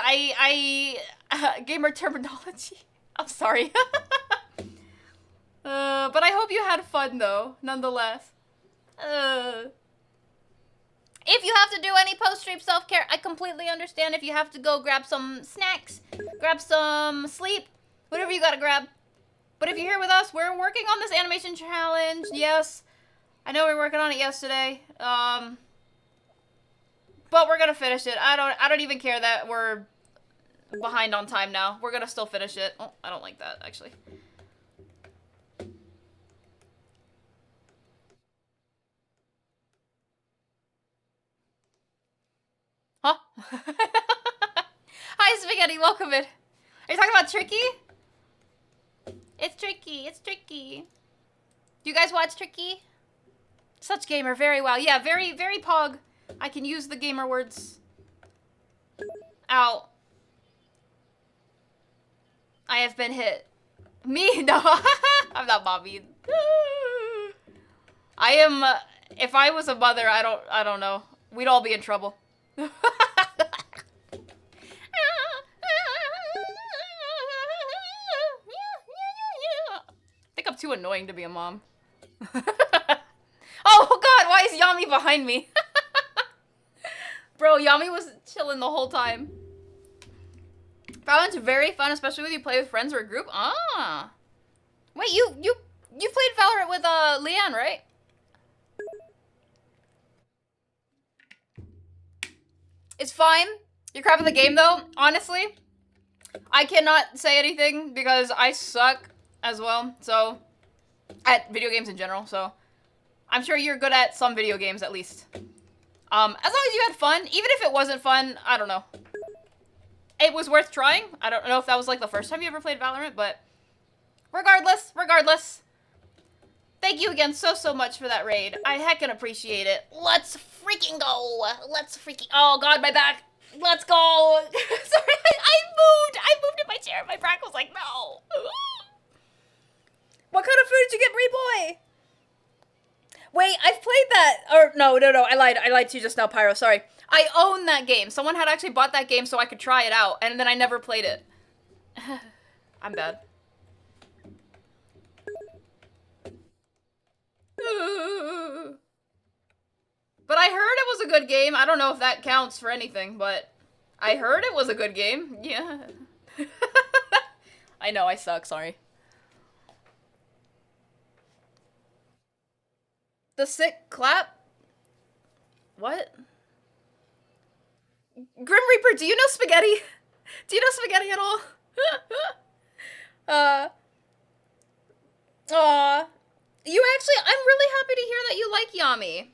Gamer terminology. I'm sorry. But I hope you had fun, though, nonetheless. If you have to do any post-stream self-care, I completely understand. If you have to go grab some snacks, grab some sleep, whatever you gotta grab. But if you're here with us, we're working on this animation challenge. Yes, I know we were working on it yesterday. But we're gonna finish it. I don't even care that we're behind on time now. We're gonna still finish it. Oh, I don't like that, actually. Huh? Hi, Spaghetti. Welcome in. Are you talking about Tricky? It's Tricky. It's Tricky. Do you guys watch Tricky? Such gamer. Very well. Yeah, very, very pog. I can use the gamer words. Ow. I have been hit. Me? No. I'm not Bobby. I am... if I was a mother, I don't know. We'd all be in trouble. I think I'm too annoying to be a mom. Oh god, why is Yami behind me? Bro, Yami was chilling the whole time. Valorant's very fun, especially when you play with friends or a group. Ah. Wait, you played Valorant with Leanne, right? It's fine. You're crap at the game though, honestly. I cannot say anything because I suck as well, so at video games in general, so I'm sure you're good at some video games at least. As long as you had fun, even if it wasn't fun, I don't know. It was worth trying. I don't know if that was like the first time you ever played Valorant, but regardless. Thank you again so much for that raid. I heckin' appreciate it. Let's freaking go. Let's freaking, oh god, my back. Let's go. Sorry, I moved in my chair. My back was like, no. What kind of food did you get, Brie Boy? Wait, I've played that. Or no, I lied to you just now, Pyro. Sorry. I own that game. Someone had actually bought that game so I could try it out, and then I never played it. I'm bad. But I heard it was a good game. I don't know if that counts for anything, but I heard it was a good game. Yeah. I know, I suck. Sorry. The sick clap? What? Grim Reaper, do you know Spaghetti? Do you know Spaghetti at all? You actually, I'm really happy to hear that you like Yami.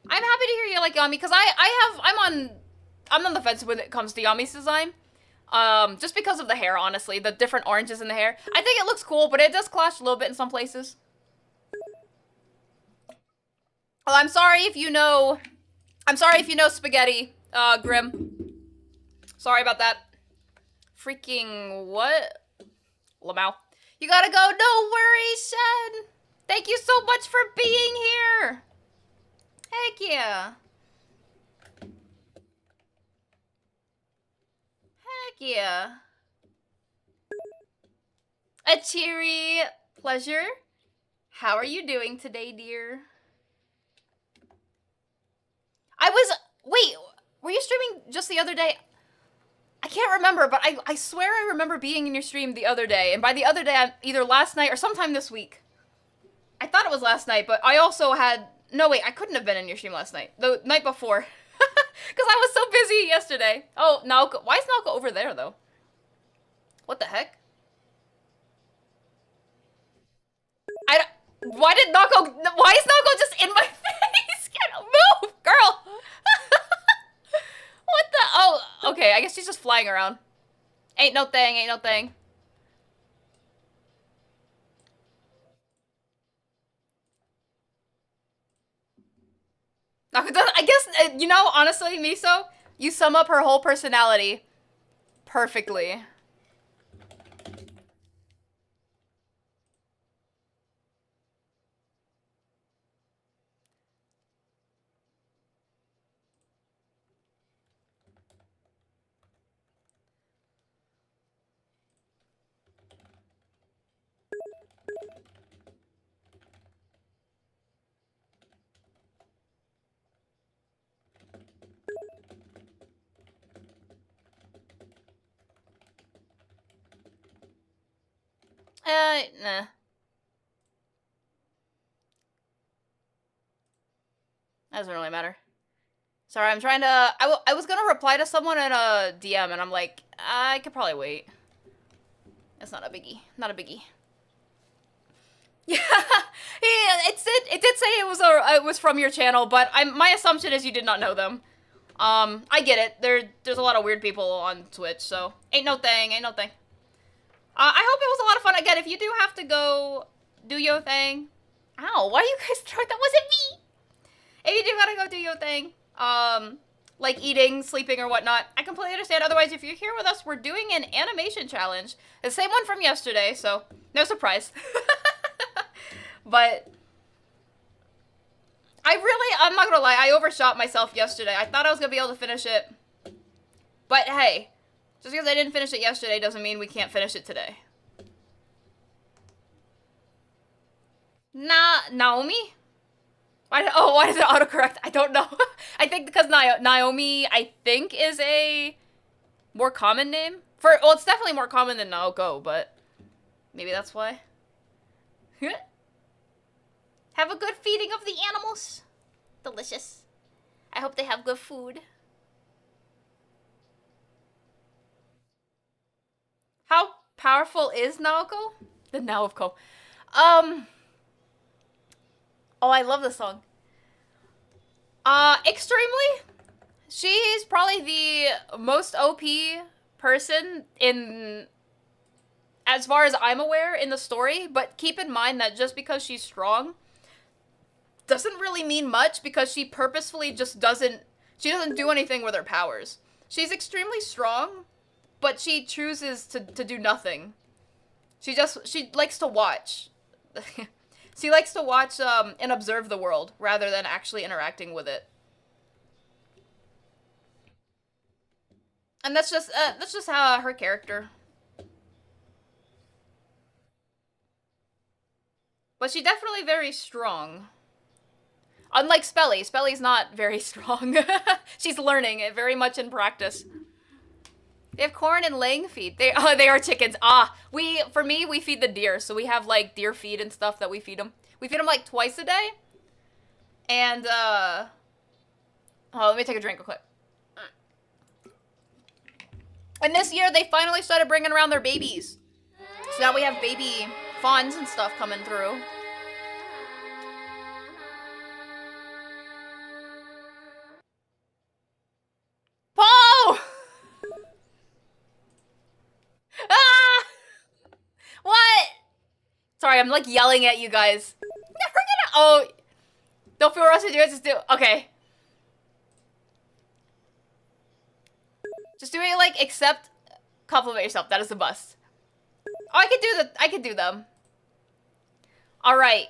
I'm happy to hear you like Yami, because I'm on the fence when it comes to Yami's design. Just because of the hair, honestly. The different oranges in the hair. I think it looks cool, but it does clash a little bit in some places. Well, I'm sorry if you know Spaghetti, Grim. Sorry about that. Freaking what? Lamau. You gotta go. No worries, Shen. Thank you so much for being here. Heck yeah. Heck yeah. A cheery pleasure. How are you doing today, dear? Wait, were you streaming just the other day? I can't remember, but I swear I remember being in your stream the other day. And by the other day, I'm either last night or sometime this week. I thought it was last night, but I also had... No, wait, I couldn't have been in your stream last night. The night before. Because I was so busy yesterday. Oh, Naoko. Why is Naoko over there, though? What the heck? Why is Naoko just in my face? Get move, girl! What the? Oh, okay. I guess she's just flying around. Ain't no thing. Ain't no thing. I guess, you know, honestly, Miso, you sum up her whole personality perfectly. Nah. Doesn't really matter. Sorry, I'm trying to... I was gonna reply to someone in a DM, and I'm like, I could probably wait. It's not a biggie. Not a biggie. Yeah, it did say it was from your channel, but my assumption is you did not know them. I get it. There's a lot of weird people on Twitch, so ain't no thing, ain't no thing. I hope it was a lot of fun. Again, if you do have to go do your thing. Ow, why do you guys throw it? That wasn't me! If you do gotta go do your thing, like eating, sleeping, or whatnot, I completely understand. Otherwise, if you're here with us, we're doing an animation challenge. The same one from yesterday, so no surprise. But I'm not gonna lie, I overshot myself yesterday. I thought I was gonna be able to finish it. But hey, just because I didn't finish it yesterday doesn't mean we can't finish it today. Naomi? Why does it autocorrect? I don't know. I think because Naomi, I think, is a more common name. Well, it's definitely more common than Naoko, but maybe that's why. Have a good feeding of the animals. Delicious. I hope they have good food. How powerful is Naoko? The Now of Ko. Oh, I love this song. Extremely. She's probably the most OP person in, as far as I'm aware, in the story. But keep in mind that just because she's strong doesn't really mean much, because she purposefully just doesn't do anything with her powers. She's extremely strong, but she chooses to do nothing. She likes to watch. She likes to watch and observe the world rather than actually interacting with it. And that's just how her character. But she's definitely very strong. Unlike Spelly. Spelly's not very strong. She's learning it very much in practice. They have corn and laying feed. They are chickens. For me, we feed the deer. So we have like deer feed and stuff that we feed them. We feed them like twice a day. And let me take a drink real quick. And this year they finally started bringing around their babies. So now we have baby fawns and stuff coming through. Poe! Ah! What? Sorry, I'm like yelling at you guys. Never gonna. Oh, don't feel rushed to do it. Just do. Okay. Just do it like accept, compliment yourself. That is the bust. Oh, I could do them. All right.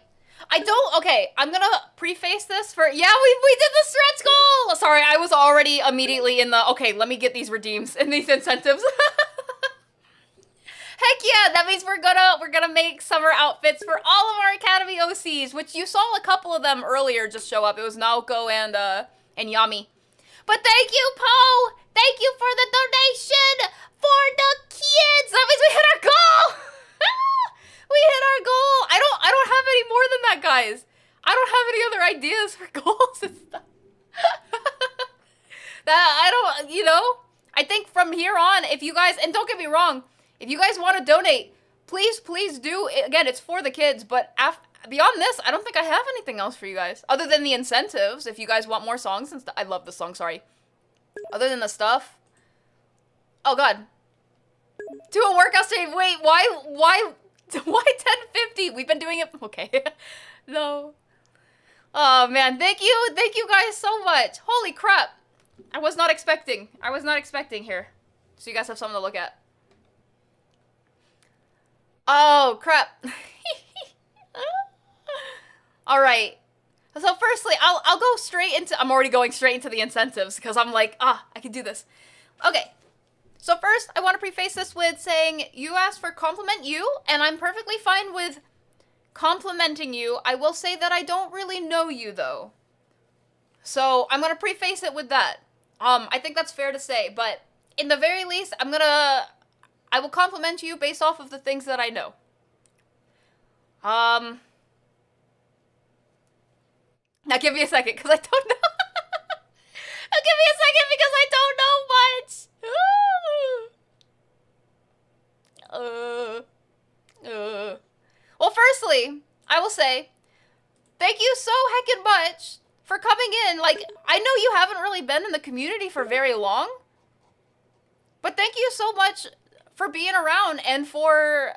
Okay, I'm gonna preface this for, yeah, we did the stretch goal! Sorry, I was already immediately in the, okay, let me get these redeems and these incentives. Heck yeah, that means we're gonna make summer outfits for all of our Academy OCs, which you saw a couple of them earlier just show up. It was Naoko and Yami. But thank you, Poe! Thank you for the donation for the kids! That means we hit our goal! We hit our goal! I don't have any more than that, guys. I don't have any other ideas for goals and stuff. I think from here on, if you guys, and don't get me wrong, if you guys want to donate, please do. Again, it's for the kids, but beyond this, I don't think I have anything else for you guys. Other than the incentives, if you guys want more songs and stuff. I love this song, sorry. Other than the stuff. Oh, God. Do a workout stream. Wait, why 1050? We've been doing it. Okay. No. Oh, man. Thank you guys so much. Holy crap. I was not expecting here. So you guys have something to look at. Oh, crap. All right. So firstly, I'll go straight into, I'm already going straight into the incentives because I'm like, I can do this. Okay. So first, I want to preface this with saying you asked for compliment you, and I'm perfectly fine with complimenting you. I will say that I don't really know you, though. So I'm going to preface it with that. I think that's fair to say, but in the very least, I will compliment you based off of the things that I know. Now give me a second, because I don't know. Now give me a second, because I don't know much. Well, firstly, I will say, thank you so heckin' much for coming in. Like, I know you haven't really been in the community for very long, but thank you so much for being around and for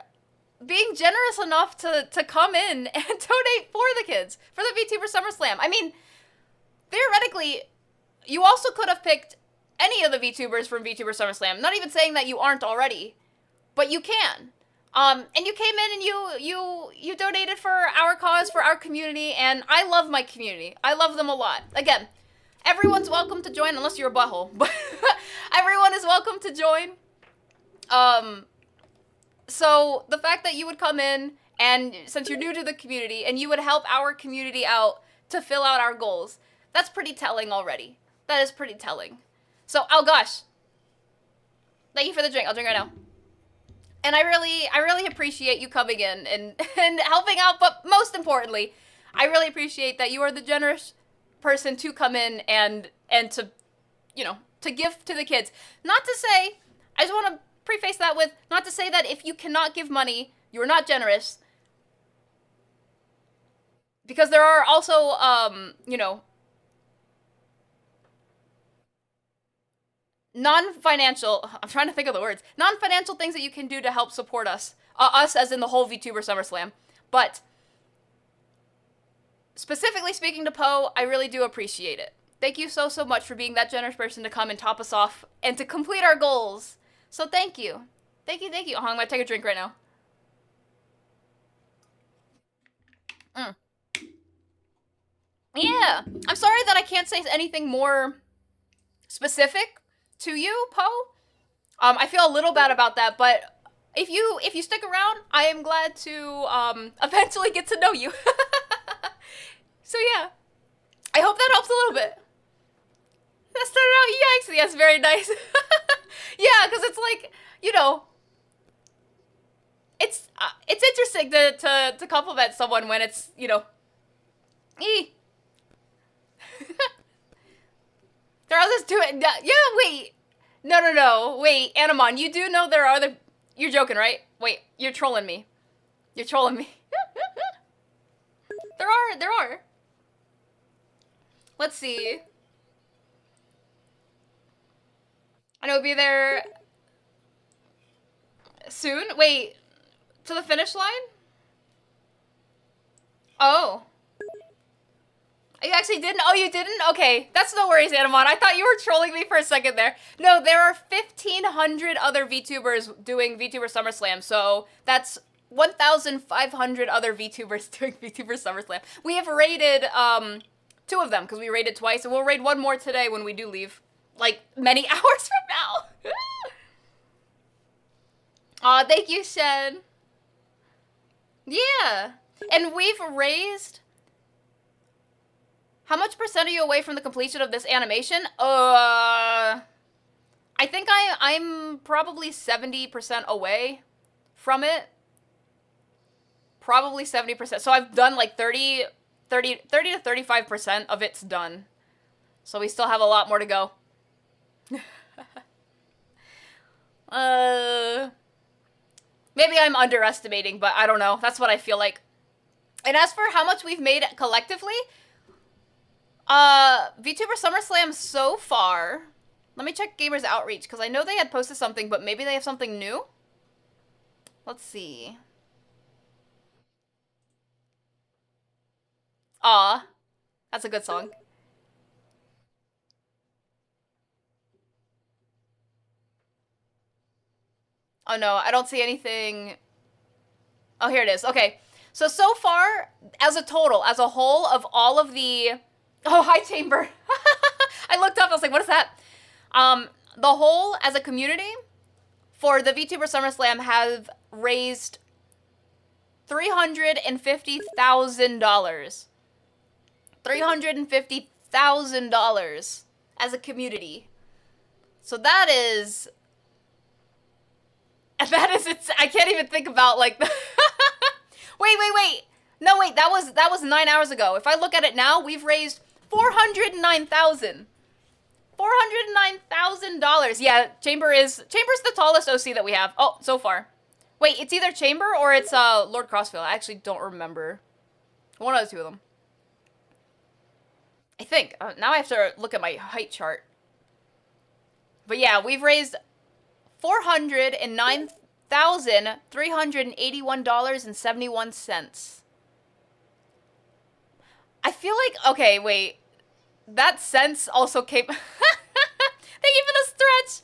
being generous enough to come in and donate for the kids, for the VTuber SummerSlam. I mean, theoretically, you also could have picked any of the VTubers from VTuber SummerSlam. Not even saying that you aren't already, but you can. And you came in and you donated for our cause, for our community, and I love my community. I love them a lot. Again, everyone's welcome to join, unless you're a butthole, but everyone is welcome to join. So the fact that you would come in, and since you're new to the community, and you would help our community out to fill out our goals, that's pretty telling already. That is pretty telling. So, oh gosh. Thank you for the drink. I'll drink right now. And I really appreciate you coming in and helping out, but most importantly, I really appreciate that you are the generous person to come in and to, you know, to give to the kids. Not to say, I just want to preface that with, not to say that if you cannot give money, you're not generous. Because there are also, you know, non-financial, I'm trying to think of the words, non-financial things that you can do to help support us. Us as in the whole VTuber SummerSlam. But, specifically speaking to Poe, I really do appreciate it. Thank you so much for being that generous person to come and top us off and to complete our goals. So thank you. Thank you. Oh, I'm gonna take a drink right now. Yeah. I'm sorry that I can't say anything more specific to you, Poe. I feel a little bad about that, but if you stick around, I am glad to eventually get to know you. So yeah, I hope that helps a little bit. That started out yikes. Yes, very nice. Yeah, because it's like, you know, it's interesting to compliment someone when it's, you know, There are others too. Yeah, wait. No. Wait, Animon, you do know there are other... You're joking, right? Wait, you're trolling me. You're trolling me. There are. Let's see. I know we'll be there soon. Wait, to the finish line? Oh. You actually didn't? Oh, you didn't? Okay. That's no worries, Animon. I thought you were trolling me for a second there. No, there are 1,500 other VTubers doing VTuber SummerSlam, so that's 1,500 other VTubers doing VTuber SummerSlam. We have raided, 2 of them, because we raided twice, and we'll raid 1 more today when we do leave. Like, many hours from now. Aw, thank you, Shen. Yeah. And we've raised... How much % are you away from the completion of this animation? I think I'm probably 70% away from it. Probably 70%. So I've done like 30 to 35% of it's done. So we still have a lot more to go. Maybe I'm underestimating, but I don't know. That's what I feel like. And as for how much we've made collectively... VTuber SummerSlam so far... Let me check Gamers Outreach, because I know they had posted something, but maybe they have something new? Let's see. Aw. That's a good song. Oh no, I don't see anything... Oh, here it is. Okay. So far, as a total, as a whole of all of the... Oh, hi, Chamber. I looked up, I was like, what is that? The whole, as a community, for the VTuber SummerSlam have raised $350,000. $350,000 as a community. So that is, it's, I can't even think about, like, wait. No, wait, that was 9 hours ago. If I look at it now, we've raised $409,000. $409,000. Yeah, Chamber's the tallest OC that we have. Oh, so far. Wait, it's either Chamber or it's Lord Crossfield. I actually don't remember. One of the two of them. I think. Now I have to look at my height chart. But yeah, we've raised $409,381.71. I feel like, okay, wait. That cents also came. Thank you for the stretch.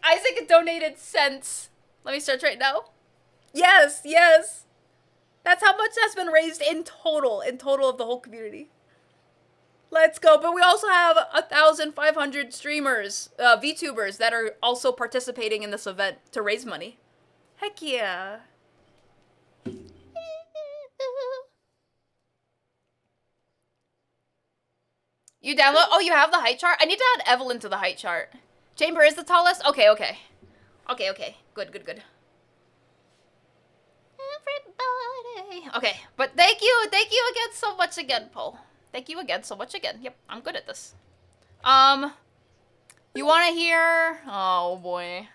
Isaac donated cents. Let me search right now. Yes. That's how much has been raised in total of the whole community. Let's go. But we also have 1,500 streamers, VTubers that are also participating in this event to raise money. Heck yeah. You download? Oh, you have the height chart? I need to add Evelyn to the height chart. Chamber is the tallest? Okay. Good. Everybody. Okay, but thank you again so much again, Paul. Thank you again so much again. Yep, I'm good at this. You wanna hear? Oh boy.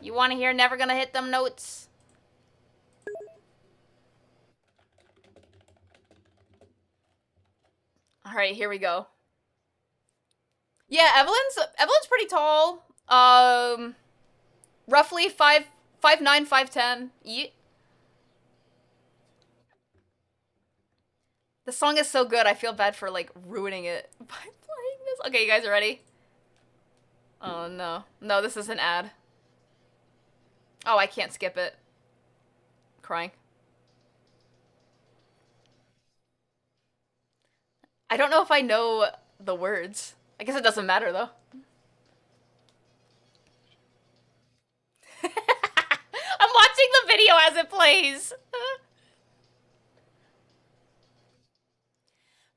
You wanna hear Never Gonna Hit Them Notes? Alright, here we go. Yeah, Evelyn's pretty tall. Roughly 5'9", 5'10". Yeah. The song is so good, I feel bad for, like, ruining it by playing this. Okay, you guys are ready? Oh, no. No, this is an ad. Oh, I can't skip it. Crying. I don't know if I know the words. I guess it doesn't matter, though. I'm watching the video as it plays.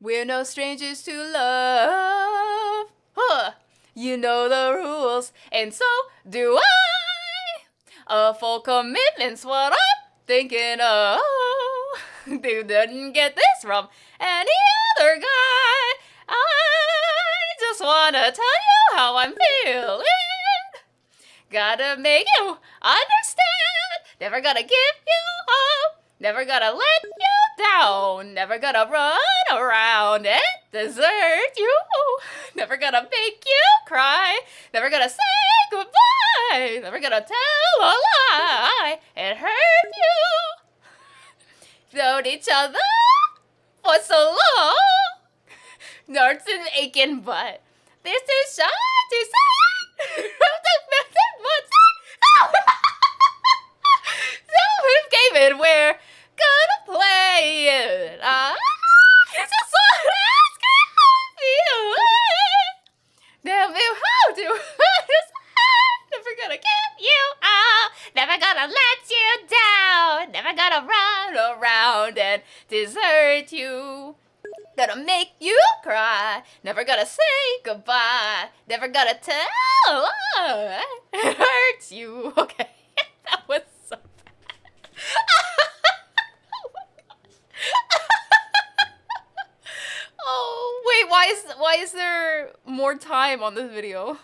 We're no strangers to love. Huh. You know the rules, and so do I. A full commitment's what I'm thinking of. You didn't get this from any other guy. I just wanna tell you how I'm feeling. Gotta make you understand. Never gonna give you up. Never gonna let you down. Never gonna run around and desert you. Never gonna make you cry. Never gonna say goodbye. Never gonna tell a lie and hurt you. Known each other for so long. Nerves and aching, but this is shy to say it. So we've game it, we're gonna play it. I just wanna ask you how you tell me how to never gonna give you out. Never gonna let you down. Never gonna run around and desert you. Gonna make you cry. Never gonna say goodbye. Never gonna tell a lie. It hurts you. Okay, that was so bad. Oh my gosh. Oh wait, why is there more time on this video?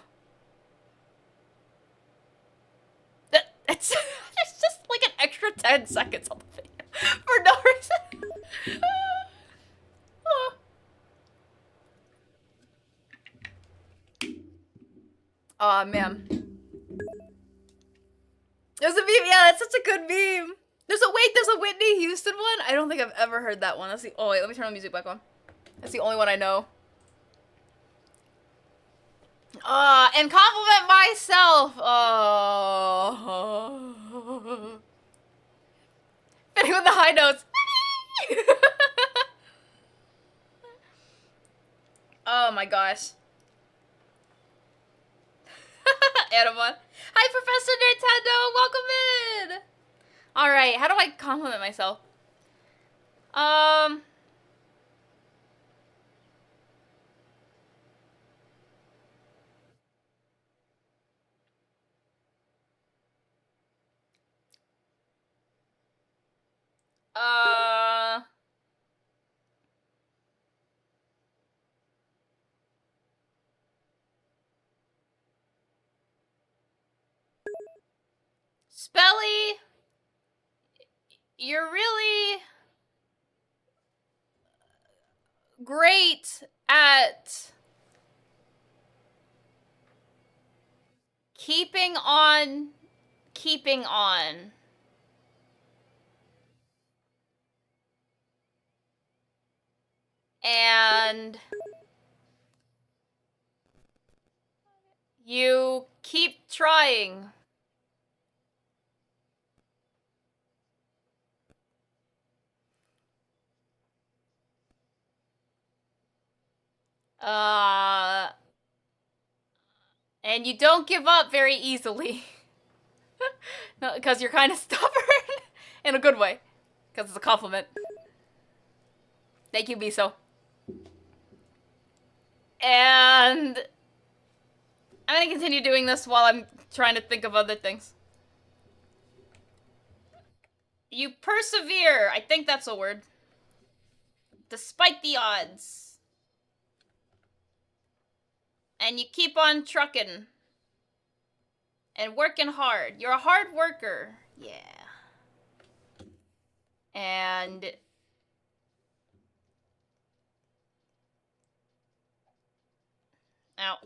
It's just like an extra 10 seconds on the video for no reason. Oh man. There's a meme, yeah, that's such a good meme. There's a Whitney Houston one? I don't think I've ever heard that one. Oh wait, let me turn the music back on. That's the only one I know. And compliment myself. Oh. Fitting with the high notes. Oh my gosh. Anamon. Hi, Professor Nintendo. Welcome in. All right. How do I compliment myself? Spelly, you're really great at keeping on. And you keep trying. And you don't give up very easily. No, because you're kind of stubborn. In a good way. Because it's a compliment. Thank you, Miso. And I'm gonna continue doing this while I'm trying to think of other things. You persevere. I think that's a word. Despite the odds. And you keep on trucking. And working hard. You're a hard worker. Yeah. And ow.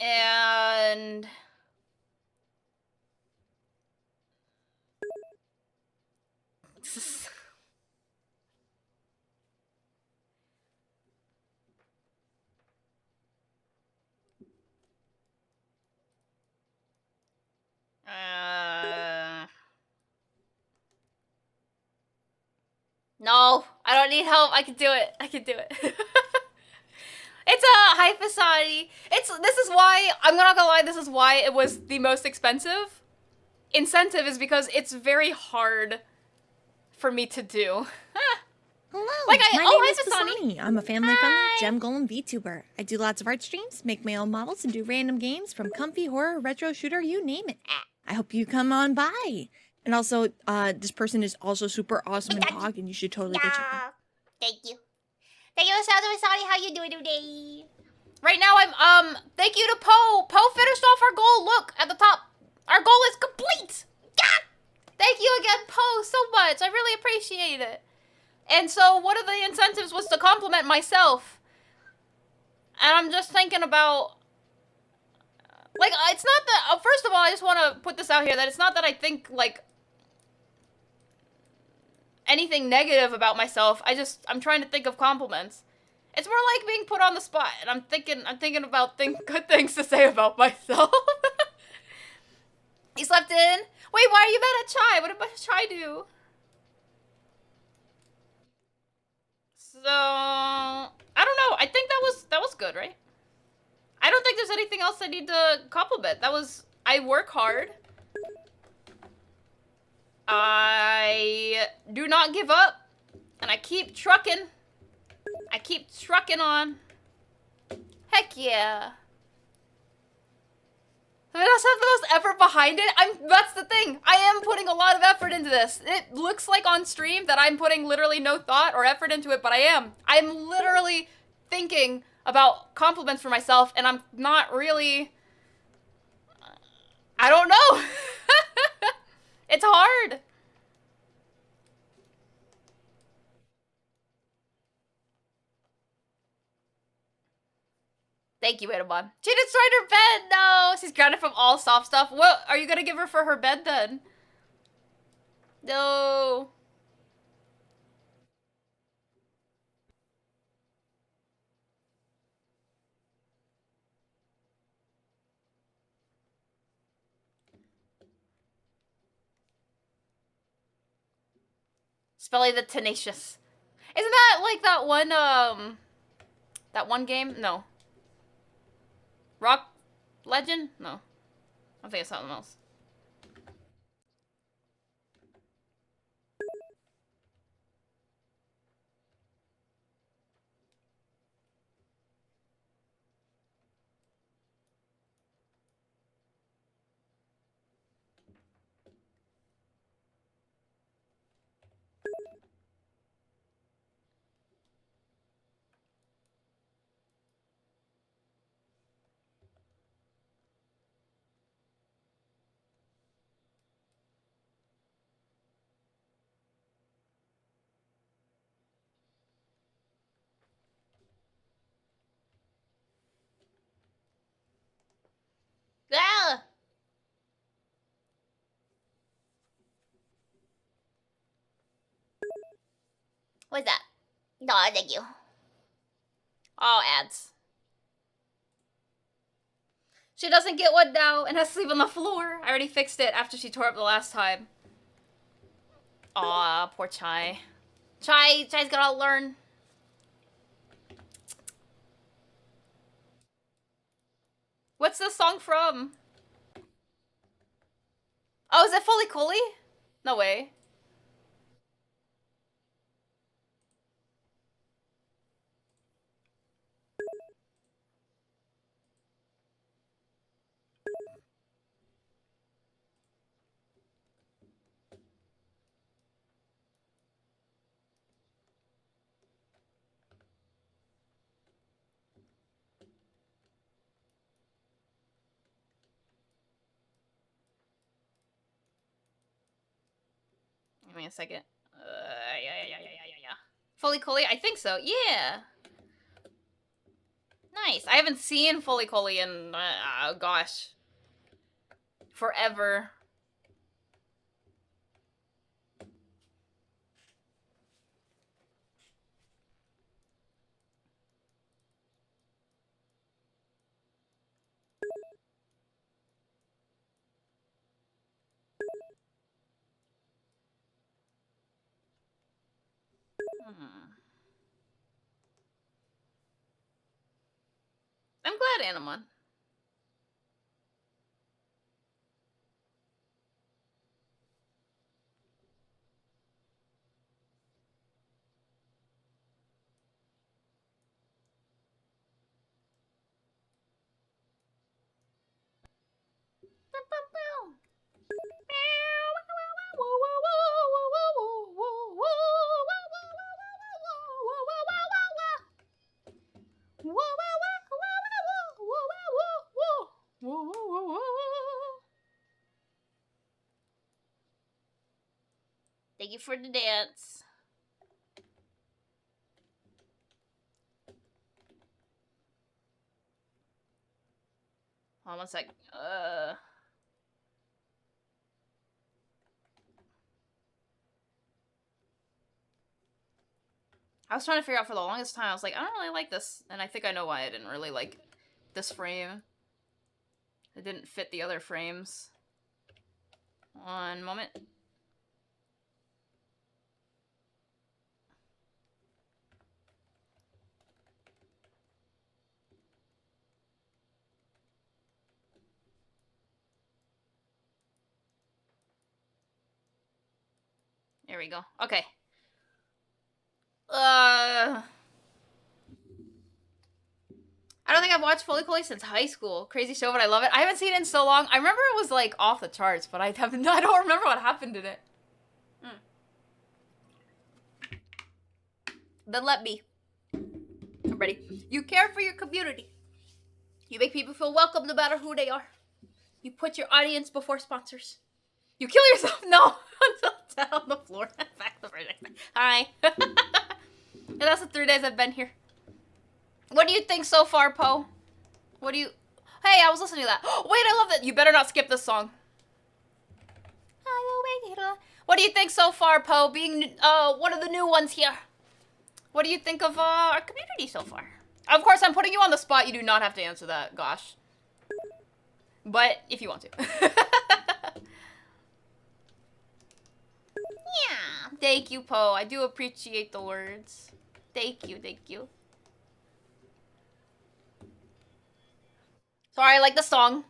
And no, I don't need help. I can do it. I can do it. It's a high facility. This is why, I'm not gonna lie, this is why it was the most expensive. Incentive is because it's very hard for me to do. Hello, Like my oh, name is hi, Fasani. Fasani. I'm a family-friendly Hi. gem golem VTuber. I do lots of art streams, make my own models, and do random games from comfy, horror, retro, shooter, you name it. I hope you come on by. And also, this person is also super awesome in Pog, and you should totally go check them out. Thank you. Thank you, Fasani. How you doing today? Right now I'm, thank you to Poe. Poe finished off our goal. Look, at the top. Our goal is complete. Yeah! Thank you again, Poe, so much. I really appreciate it. And so one of the incentives was to compliment myself. And I'm just thinking about, like, it's not that, first of all, I just want to put this out here, that it's not that I think, like, anything negative about myself. I'm trying to think of compliments. It's more like being put on the spot, and I'm thinking about good things to say about myself. You slept in? Wait, why are you mad at Chai? What did Chai do? So, I don't know. I think that was good, right? I don't think there's anything else I need to compliment. I work hard. I do not give up. And I keep trucking. I keep trucking on. Heck yeah. I don't have the most effort behind it. That's the thing. I am putting a lot of effort into this. It looks like on stream that I'm putting literally no thought or effort into it, but I am. I'm literally thinking about compliments for myself, and I'm not really... I don't know. It's hard. Thank you, Anamon. She destroyed her bed! No! She's grounded from all soft stuff. What are you gonna give her for her bed, then? No. Spelly the Tenacious. Isn't that like that one game? No. Rock Legend? No. I think it's something else. What's that? No, thank you. Oh, ads. She doesn't get one now and has to sleep on the floor. I already fixed it after she tore up the last time. Aw, poor Chai. Chai's gotta learn. What's this song from? Oh, is it Fully Cooley? No way. Give me a second. Yeah. Fully Cooley? I think so. Yeah. Nice. I haven't seen Fully Cooley in, gosh, forever. I'm glad Anima. Thank you for the dance. Hold on one sec. I was trying to figure out for the longest time. I was like, I don't really like this. And I think I know why I didn't really like this frame. It didn't fit the other frames. One moment. There we go. Okay. I don't think I've watched Fully Cooley since high school. Crazy show, but I love it. I haven't seen it in so long. I remember it was like off the charts, but I don't remember what happened in it. Then let me. I'm ready. You care for your community. You make people feel welcome no matter who they are. You put your audience before sponsors. You kill yourself. No. Until down on the floor. Back the project. Hi. And that's the 3 days I've been here. What do you think so far, Poe? What do you... Hey, I was listening to that. Wait, I love that. You better not skip this song. What do you think so far, Poe? Being one of the new ones here. What do you think of our community so far? Of course, I'm putting you on the spot. You do not have to answer that, gosh. But if you want to. Yeah. Thank you, Poe. I do appreciate the words. Thank you, thank you. Sorry, I like the song.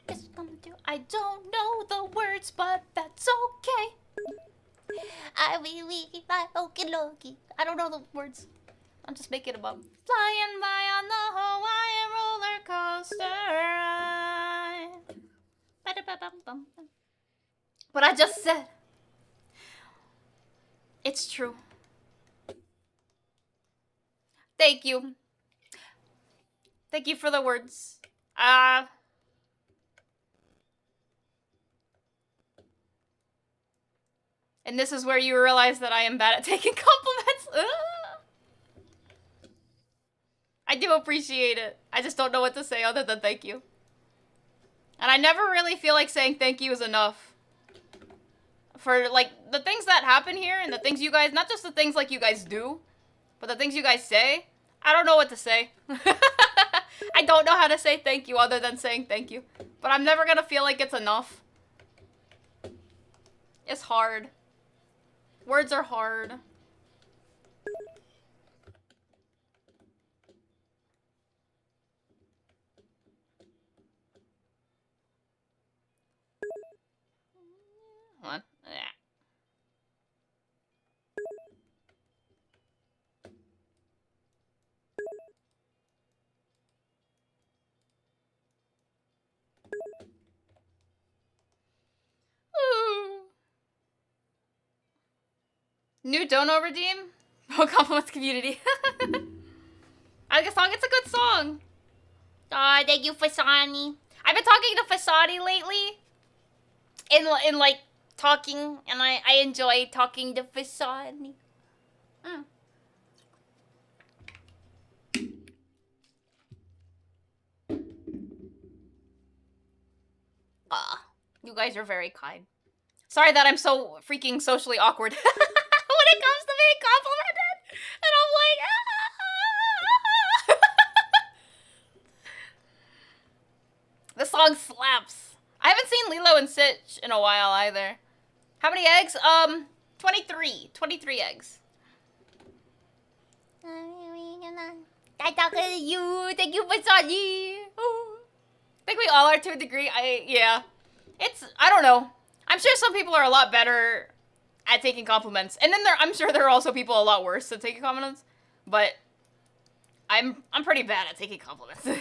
I don't know the words, but that's okay. I don't know the words. I'm just making them up. Flying by on the Hawaiian roller coaster ride. But I just said, it's true. Thank you. Thank you for the words. And this is where you realize that I am bad at taking compliments. I do appreciate it. I just don't know what to say other than thank you. And I never really feel like saying thank you is enough. for like the things that happen here and the things you guys, not just the things like you guys do, but the things you guys say. I don't know what to say. I don't know how to say thank you other than saying thank you. But I'm never gonna feel like it's enough. It's hard. Words are hard. Hold on. Yeah. Ooh. New dono redeem? Oh, compliments community. I like a song. It's a good song. Aw, thank you, Fasani. I've been talking to Fasadi lately. In like talking, and I enjoy talking to Fasadi. Mm. You guys are very kind. Sorry that I'm so freaking socially awkward when it comes to being complimented. And I'm like, the song slaps. I haven't seen Lilo and Stitch in a while either. How many eggs? 23. 23 eggs. I talk to you. Thank you, Fasani. I think we all are to a degree. Yeah. I don't know. I'm sure some people are a lot better at taking compliments. And then I'm sure there are also people a lot worse at taking compliments. But I'm pretty bad at taking compliments. Because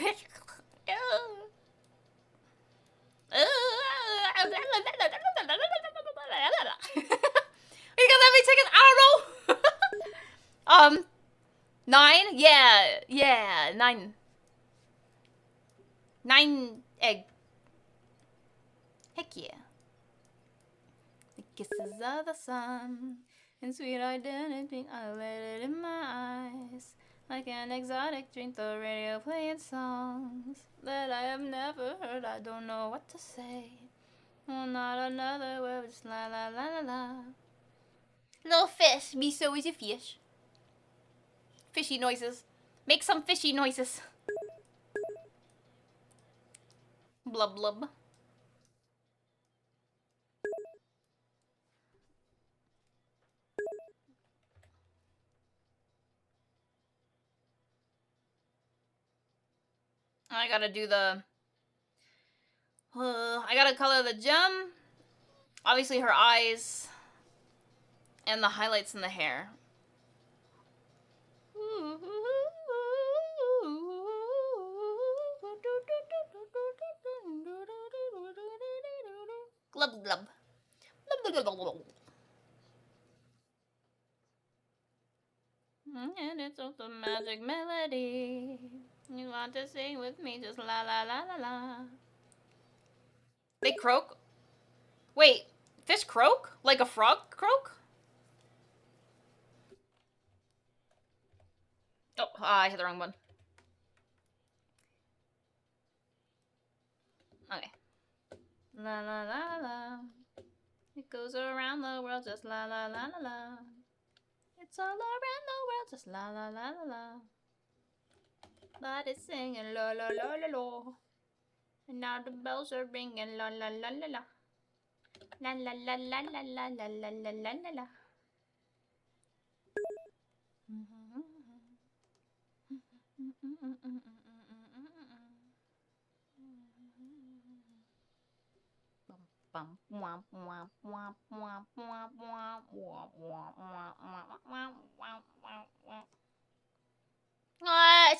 I've been taking, I don't know. 9? Yeah, 9. 9 egg. Heck yeah. The kisses of the sun and sweet identity, I let it in my eyes. Like an exotic drink, the radio playing songs that I have never heard. I don't know what to say. Oh, not another word, just la la la la la. Little fish, be so easy fish. Fishy noises. Make some fishy noises. Blub blub. I gotta do the... I gotta color the gem. Obviously her eyes. And the highlights in the hair. Glub glub. And it's just a magic melody. You want to sing with me, just la la la la la. They croak? Wait, fish croak? Like a frog croak? Oh, I hit the wrong one. Okay. La la la la. It goes around the world just la la la la la. It's all around the world just la la la la la. But it's singing la la la la la. And now the bells are ringing la la la la la. La la la la la la la la la la la la.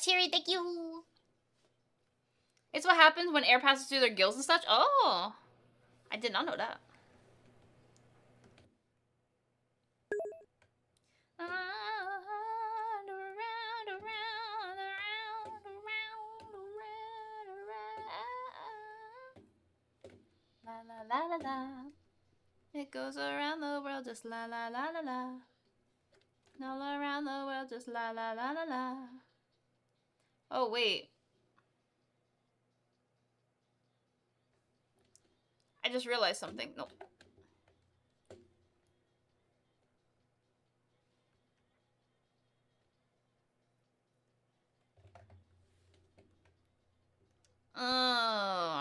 Siri, thank you. It's what happens when air passes through their gills and such. Oh, I did not know that. La la la la la. It goes around the world just la la la la la. All around the world just la la la la la. Oh wait. I just realized something. Nope.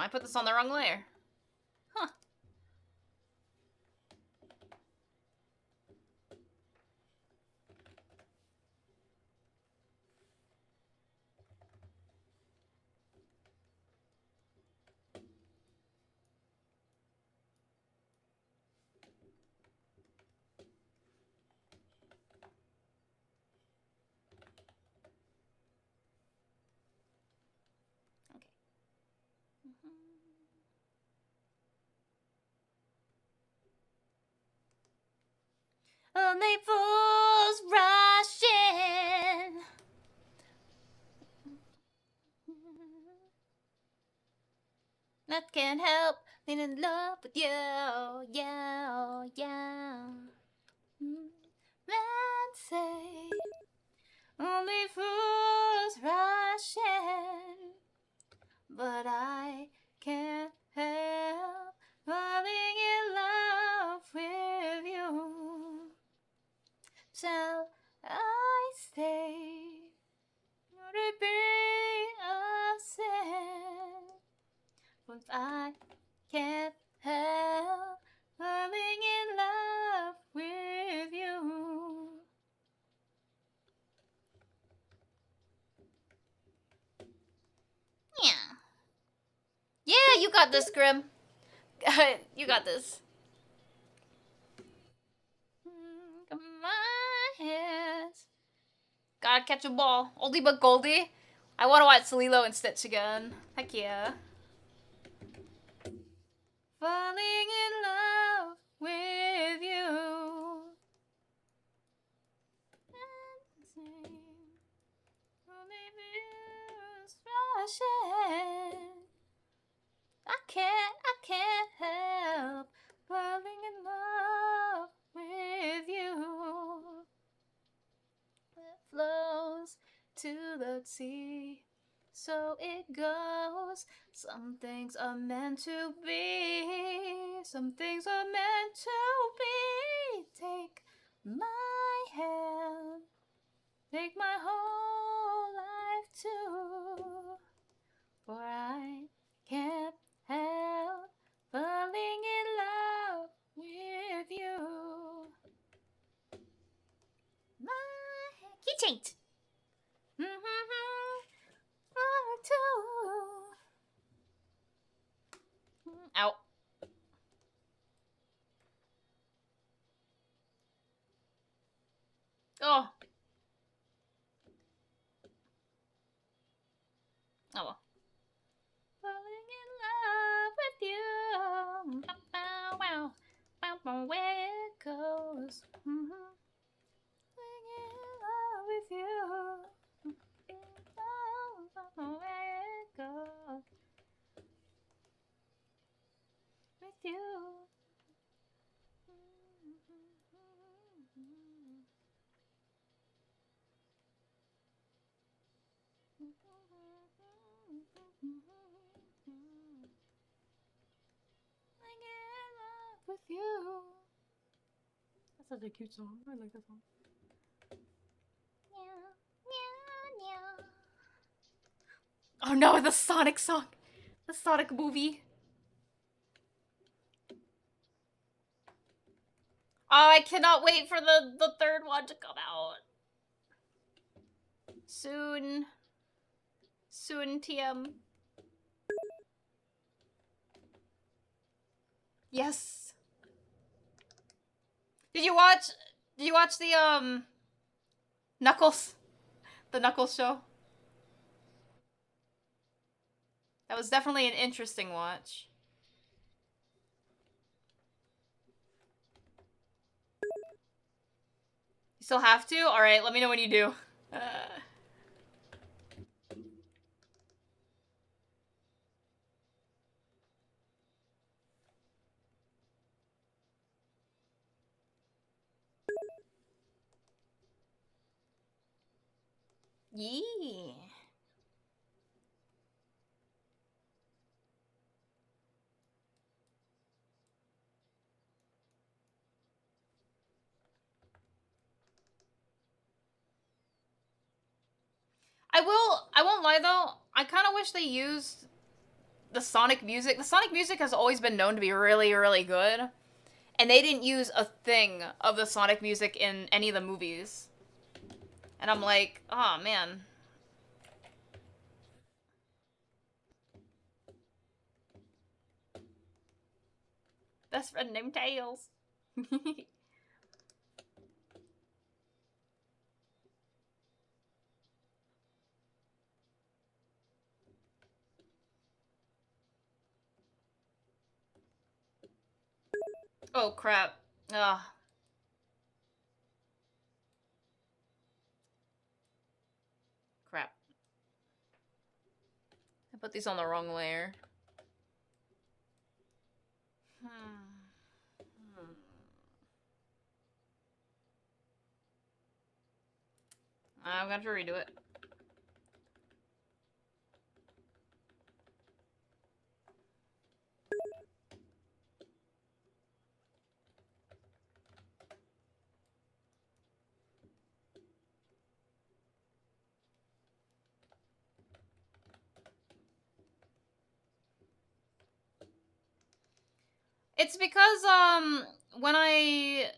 put this on the wrong layer. Huh. Only fools rush in. That can't help being in love with you. Yeah, yeah. Men say only fools rush in, but I can't help falling in love with you. Shall I stay? Would it be a sin? But I can't help falling in love with you. Yeah. Yeah, you got this, Grim. You got this. Come on, yes. Gotta catch a ball. Oldie but Goldie. I want to watch Salilo and Stitch again. Heck yeah. Falling in love with you. I can't help falling in love with you. It flows to the sea, so it goes. Some things are meant to be. Some things are meant to be. Take my hand. Take my whole life too. For I can't help falling in love with you. My keychain. Ow. Oh. Oh well. Falling in love with you. Bow, wow. Bow, bow, where it goes. Falling in love with you. Bow, bow, where it goes. With you. I get in love with you. That's such a cute song. I like that song. Oh no, the Sonic song. The Sonic movie. Oh, I cannot wait for the third one to come out. Soon. Soon, TM. Yes. Did you watch the Knuckles? The Knuckles show? That was definitely an interesting watch. You still have to? Alright, let me know when you do. Yeah. I won't lie though, I kind of wish they used the Sonic music. The Sonic music has always been known to be really, really good. And they didn't use a thing of the Sonic music in any of the movies. And I'm like, oh man. Best friend named Tails. Oh crap. Ugh. Crap. I put these on the wrong layer. I'm gonna have to redo it. It's because, when I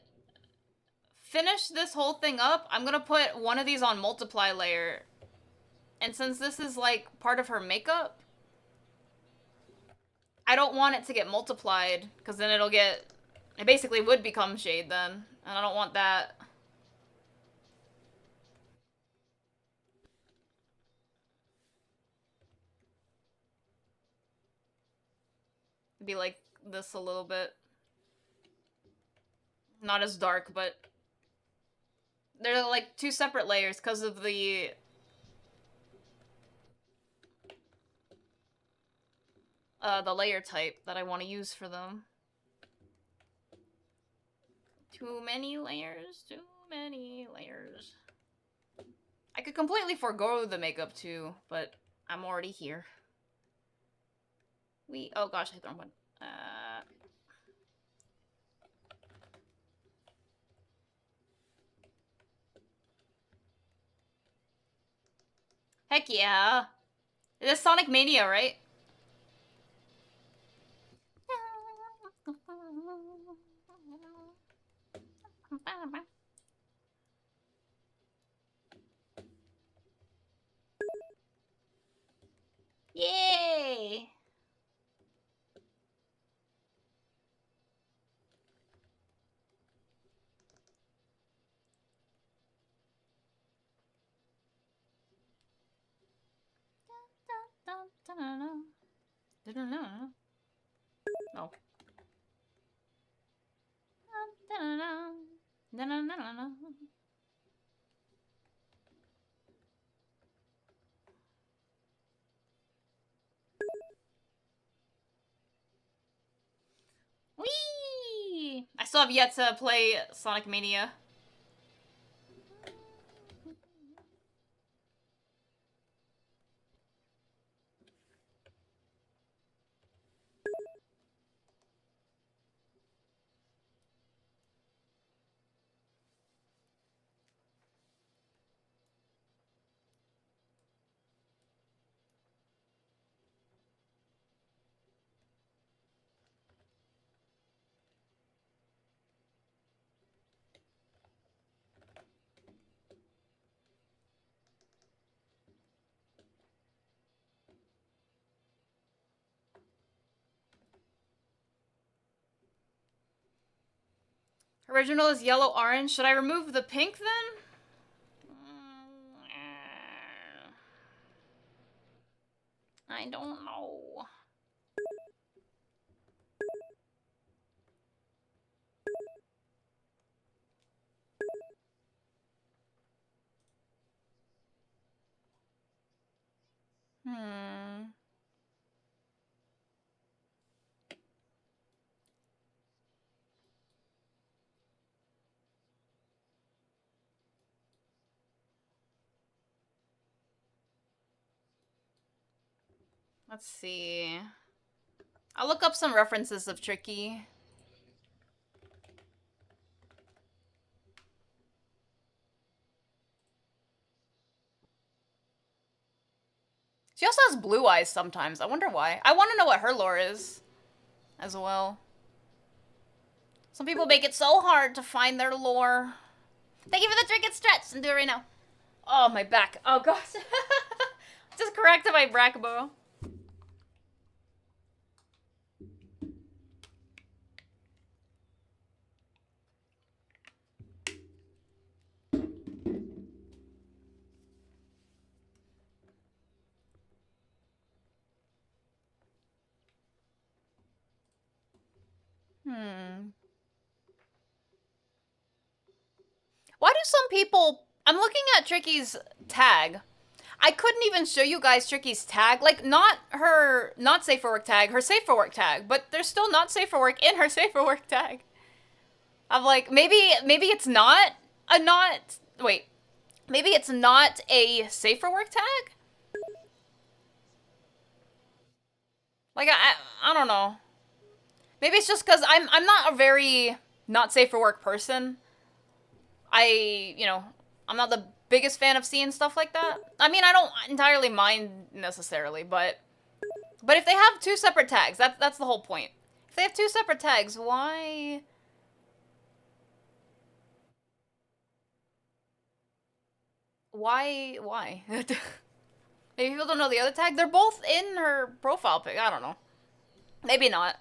finish this whole thing up, I'm gonna put one of these on multiply layer. And since this is, like, part of her makeup, I don't want it to get multiplied, because then it'll get... It basically would become shade then, and I don't want that. It'd be like this a little bit. Not as dark, but... They're like two separate layers because of the... the layer type that I want to use for them. Too many layers, too many layers. I could completely forego the makeup too, but I'm already here. Oh gosh, I hit the wrong one. Heck yeah. It is Sonic Mania, right? Yay! No. Whee! I still have yet to play Sonic Mania. Original is yellow-orange. Should I remove the pink then? I don't know. Let's see. I'll look up some references of Tricky. She also has blue eyes sometimes. I wonder why. I want to know what her lore is as well. Some people make it so hard to find their lore. Thank you for the drink and stretch. And do it right now. Oh, my back. Oh, gosh. Just corrected my Brackabo. Why do some people... I'm looking at Tricky's tag. I couldn't even show you guys Tricky's tag. Like, not her not safe for work tag, her safe for work tag. But there's still not safe for work in her safe for work tag. I'm like, maybe it's not a not... Wait. Maybe it's not a safe for work tag? Like, I don't know. Maybe it's just because I'm not a very not safe for work person. You know, I'm not the biggest fan of seeing stuff like that. I mean, I don't entirely mind necessarily, but if they have two separate tags, that's the whole point. If they have two separate tags, why? Why? Maybe people don't know the other tag. They're both in her profile pic. I don't know. Maybe not.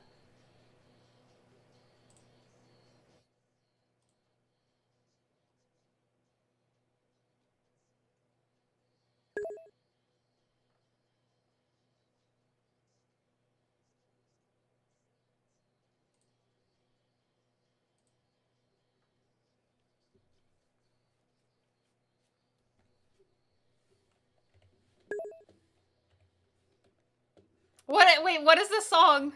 Wait, what is this song?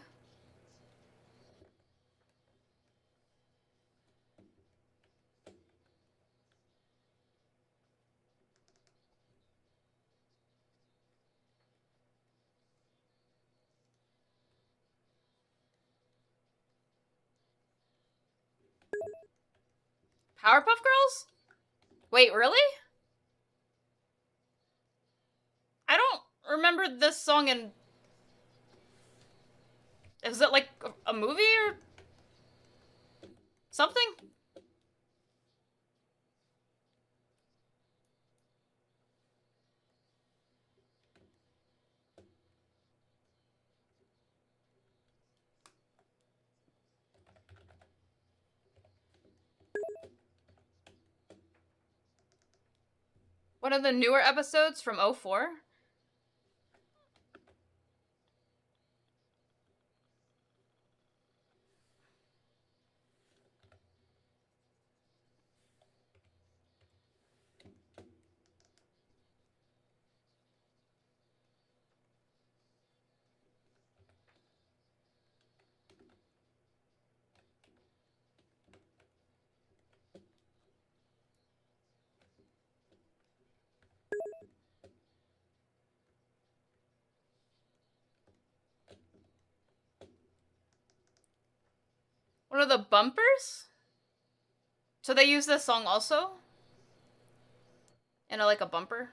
Powerpuff Girls? Wait, really? I don't remember this song in... Is it like a movie or something? One of the newer episodes from '04? One of the bumpers? So they use this song also? In like a bumper?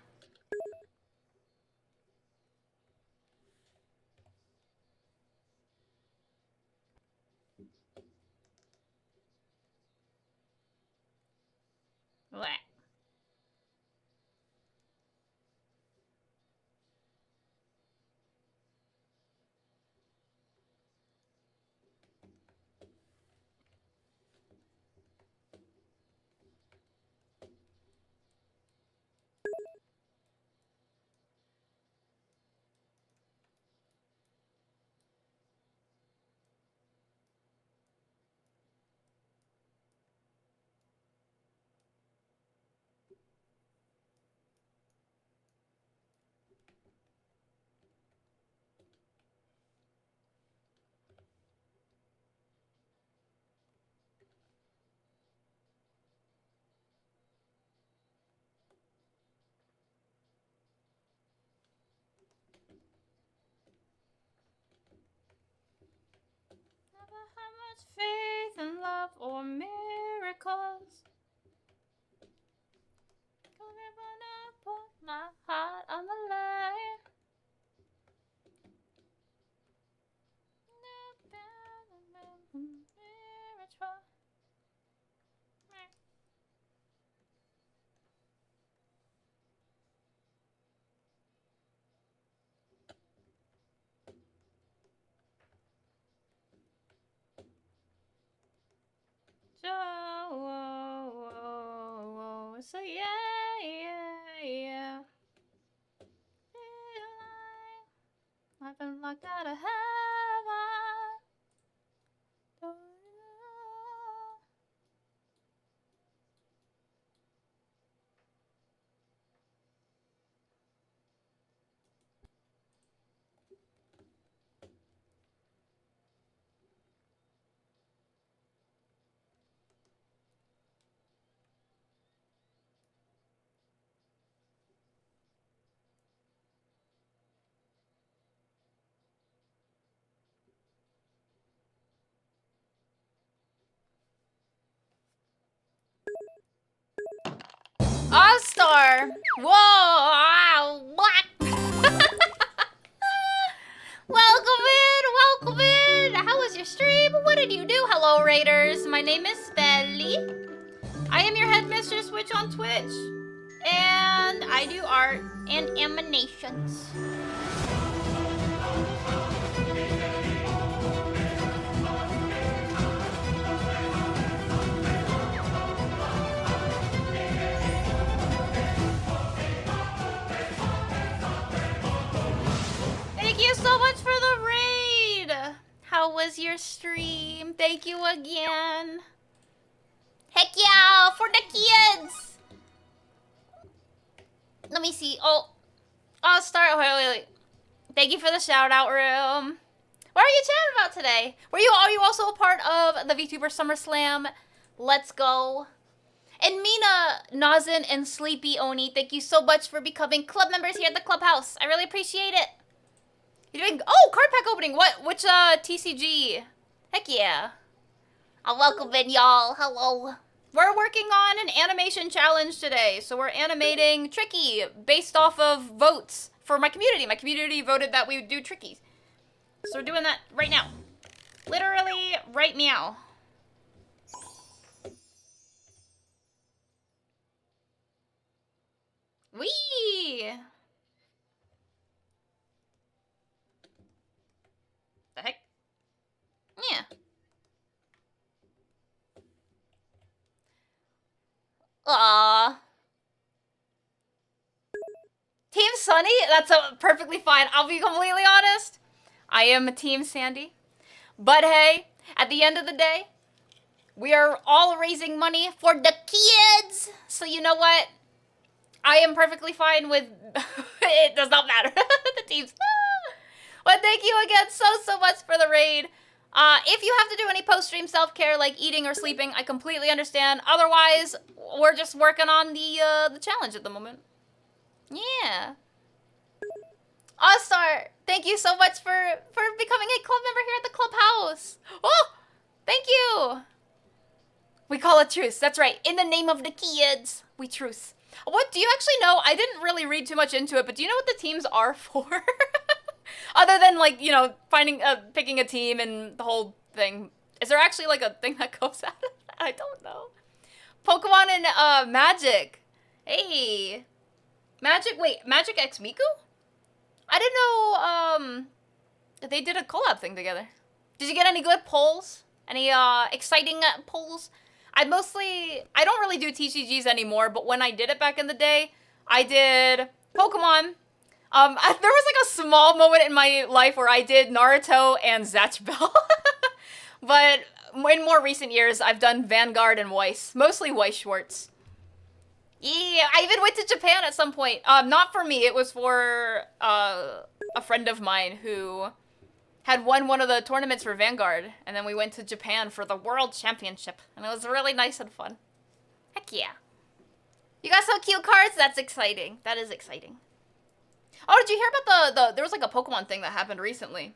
Blech. Never had much faith in love or miracles. Gonna put my heart on the line. So yeah. I've been locked out of heaven. All-Star! Whoa! What? Welcome in! How was your stream? What did you do? Hello, Raiders. My name is Belly. I am your headmistress witch on Twitch. And I do art and animations. Thank you so much for the raid! How was your stream? Thank you again. Heck yeah, for the kids! Let me see. Oh, I'll start. Wait. Thank you for the shout out room. What are you chatting about today? Are you also a part of the VTuber SummerSlam? Let's go. And Mina, Nazin, and Sleepy Oni, thank you so much for becoming club members here at the clubhouse. I really appreciate it. You're doing card pack opening. Which TCG? Heck yeah. I'll welcome in y'all. Hello. We're working on an animation challenge today. So we're animating Tricky based off of votes for my community. My community voted that we would do Trickies. So we're doing that right now. Literally right meow. Wee! The heck? Yeah. Aww. Team Sunny? That's perfectly fine. I'll be completely honest. I am Team Sandy. But hey, at the end of the day, we are all raising money for the kids. So you know what? I am perfectly fine with... It does not matter. The teams. But thank you again so much for the raid. If you have to do any post-stream self-care like eating or sleeping, I completely understand. Otherwise, we're just working on the challenge at the moment. Yeah. All-Star, thank you so much for becoming a club member here at the clubhouse. Oh, thank you. We call it truce. That's right. In the name of the kids, we truce. What do you actually know? I didn't really read too much into it, but do you know what the teams are for? Other than like, you know, picking a team and the whole thing. Is there actually like a thing that goes out of that? I don't know. Pokemon and Magic. Hey. Magic, wait, Magic X Miku? I didn't know they did a collab thing together. Did you get any good polls? Any exciting polls? I don't really do TCGs anymore, but when I did it back in the day, I did Pokemon. There was like a small moment in my life where I did Naruto and Zatch Bell. But in more recent years, I've done Vanguard and Weiss. Mostly Weiss Schwartz. Yeah, I even went to Japan at some point. Not for me, it was for a friend of mine who had won one of the tournaments for Vanguard, and then we went to Japan for the World Championship, and it was really nice and fun. Heck yeah. You got some cute cards? That's exciting. That is exciting. Oh, did you hear about there was like a Pokemon thing that happened recently?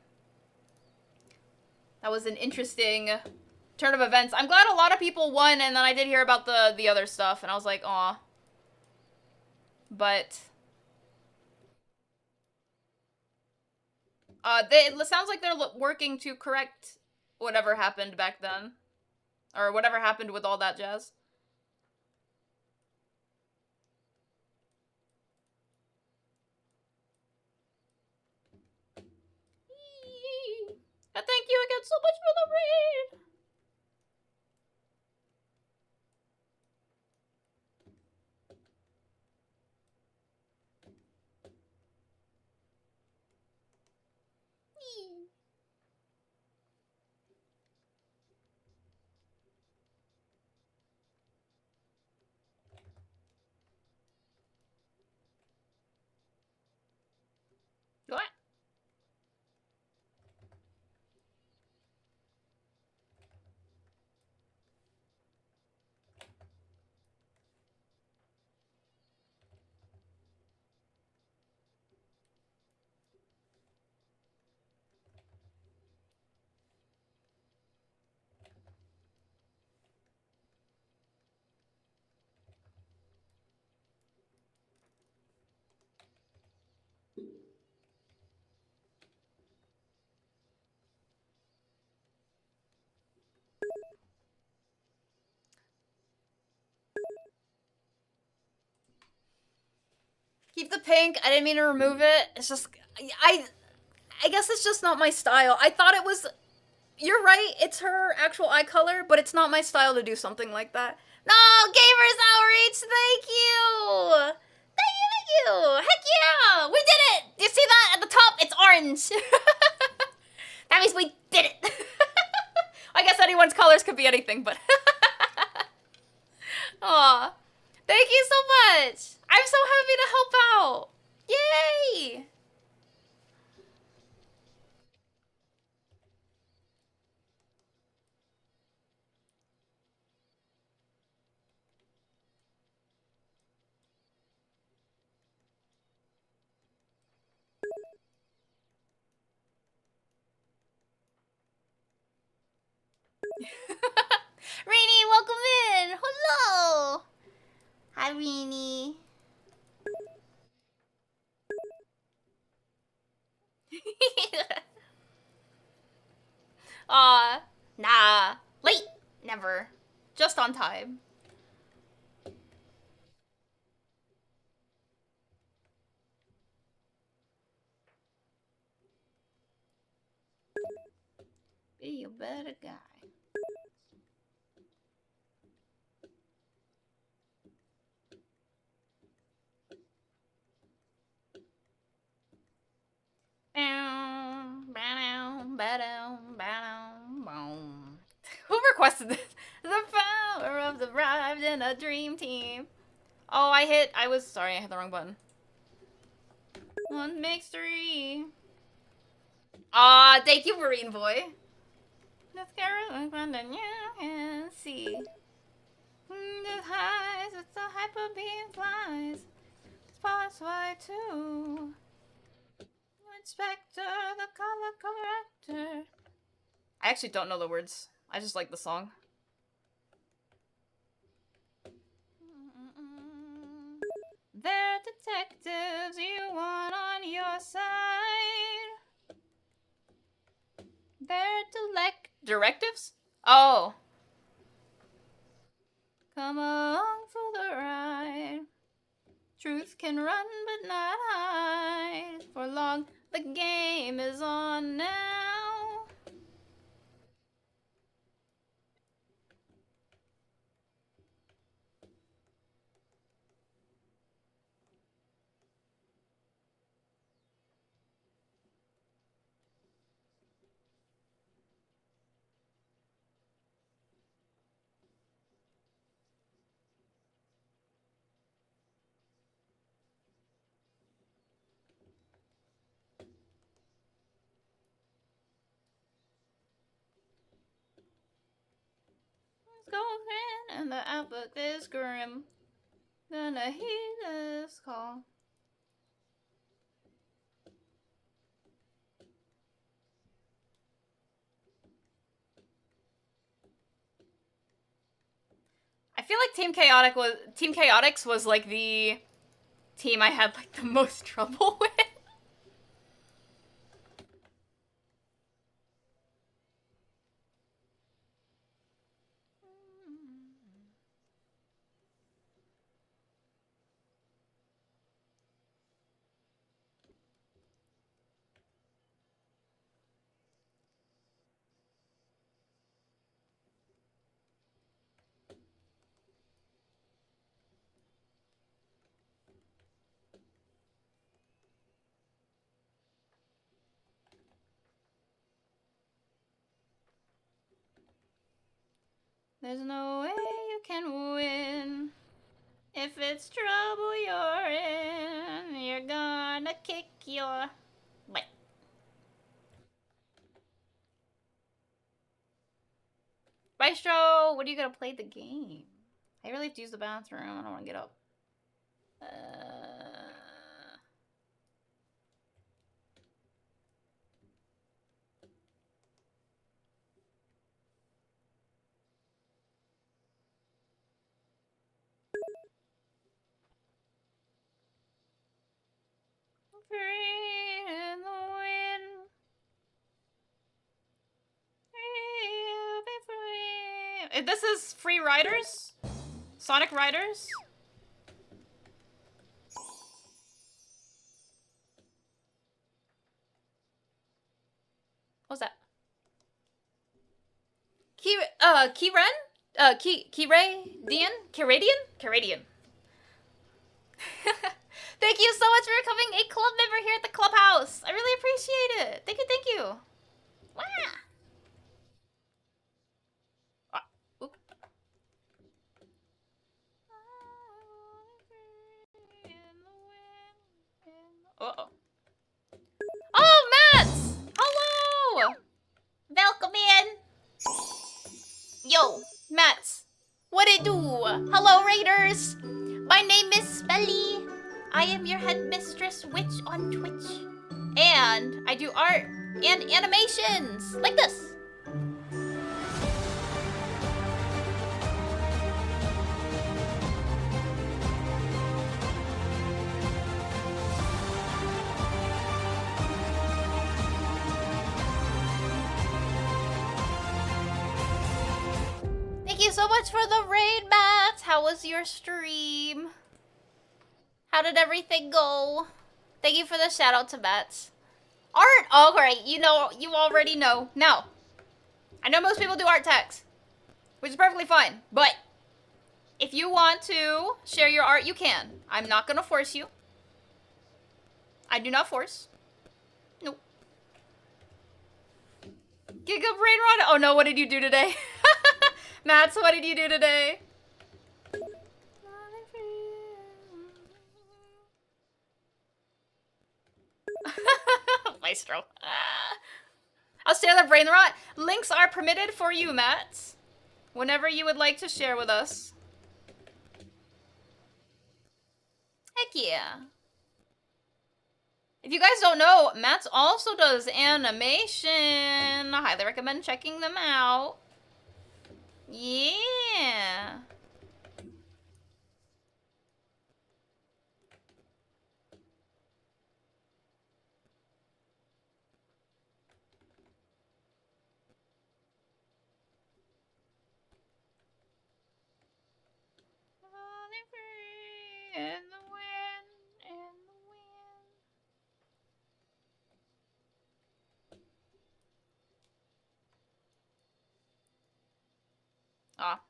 That was an interesting turn of events. I'm glad a lot of people won, and then I did hear about the other stuff, and I was like, aw. But it sounds like they're working to correct whatever happened back then. Or whatever happened with all that jazz. And thank you again so much for the raid. Keep the pink. I didn't mean to remove it. It's just I guess it's just not my style. I thought it was. You're right. It's her actual eye color, but it's not my style to do something like that. No, Gamers Outreach. Thank you. Thank you. Heck yeah, we did it. You see that at the top? It's orange. That means we did it. I guess anyone's colors could be anything, but. Aw. Thank you so much. I'm so happy to help out. Yay. Rainy, welcome in. Hello. Hi, Rainy. Aw. Nah. Late. Never. Just on time. Be a better guy. Who requested this? The power of the bride in a dream team. Oh, I was sorry, I hit the wrong button. One makes three. Ah, thank you, Marine Boy. Let's get rid of the you can see. The highs with the hyper beam flies. Spots wide too. Inspector, the color corrector. I actually don't know the words. I just like the song. They're detectives you want on your side. They're directives? Oh. Come along for the ride. Truth can run but not hide. For long, the game is on now. Let's go in and the outlook is grim. Gonna heed this call. I feel like Team Chaotix was like the team I had like the most trouble with. There's no way you can win. If it's trouble you're in, you're gonna kick your butt. Maestro, what are you gonna play the game? I really have to use the bathroom. I don't want to get up. Free in the wind. Free, be free. This is Free Riders? Sonic Riders? What's that? Kiren? Kiradian? Thank you so much for becoming a club member here at the clubhouse. I really appreciate it. Thank you, thank you. Wow. Oop. Uh-oh. Oh, Mats! Hello! Welcome in. Yo, Mats. What it do? Hello, Raiders. My name is Spelly. I am your headmistress witch on Twitch. And I do art and animations like this. Thank you so much for the raid, Matt. How was your stream? How did everything go? Thank you for the shout out to Matt. Art! Oh, great. You know, you already know. Now, I know most people do art tags, which is perfectly fine. But if you want to share your art, you can. I'm not going to force you. I do not force. Nope. Giga Brain Run. Oh no, what did you do today? Mats, what did you do today? Maestro. I'll share the brain rot. Links are permitted for you, Mats. Whenever you would like to share with us. Heck yeah. If you guys don't know, Mats also does animation. I highly recommend checking them out. Yeah. In the wind, in the wind. Ah.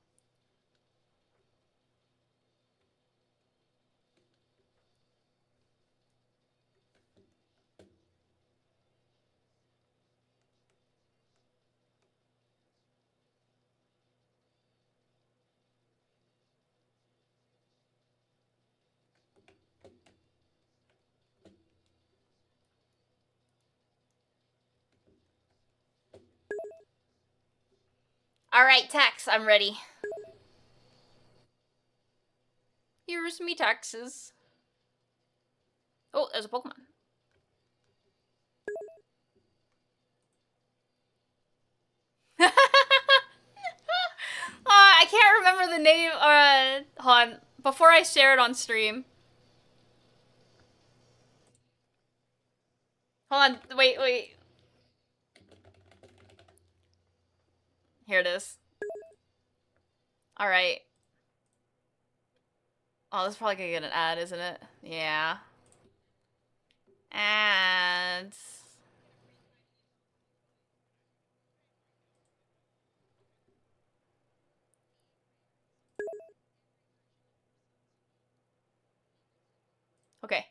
Alright, Tax, I'm ready. Here's me taxes. Oh, there's a Pokemon. I can't remember the name. Hold on. Before I share it on stream. Hold on. Wait. Here it is. Alright. Oh, this is probably gonna get an ad, isn't it? Yeah. Ads. Okay.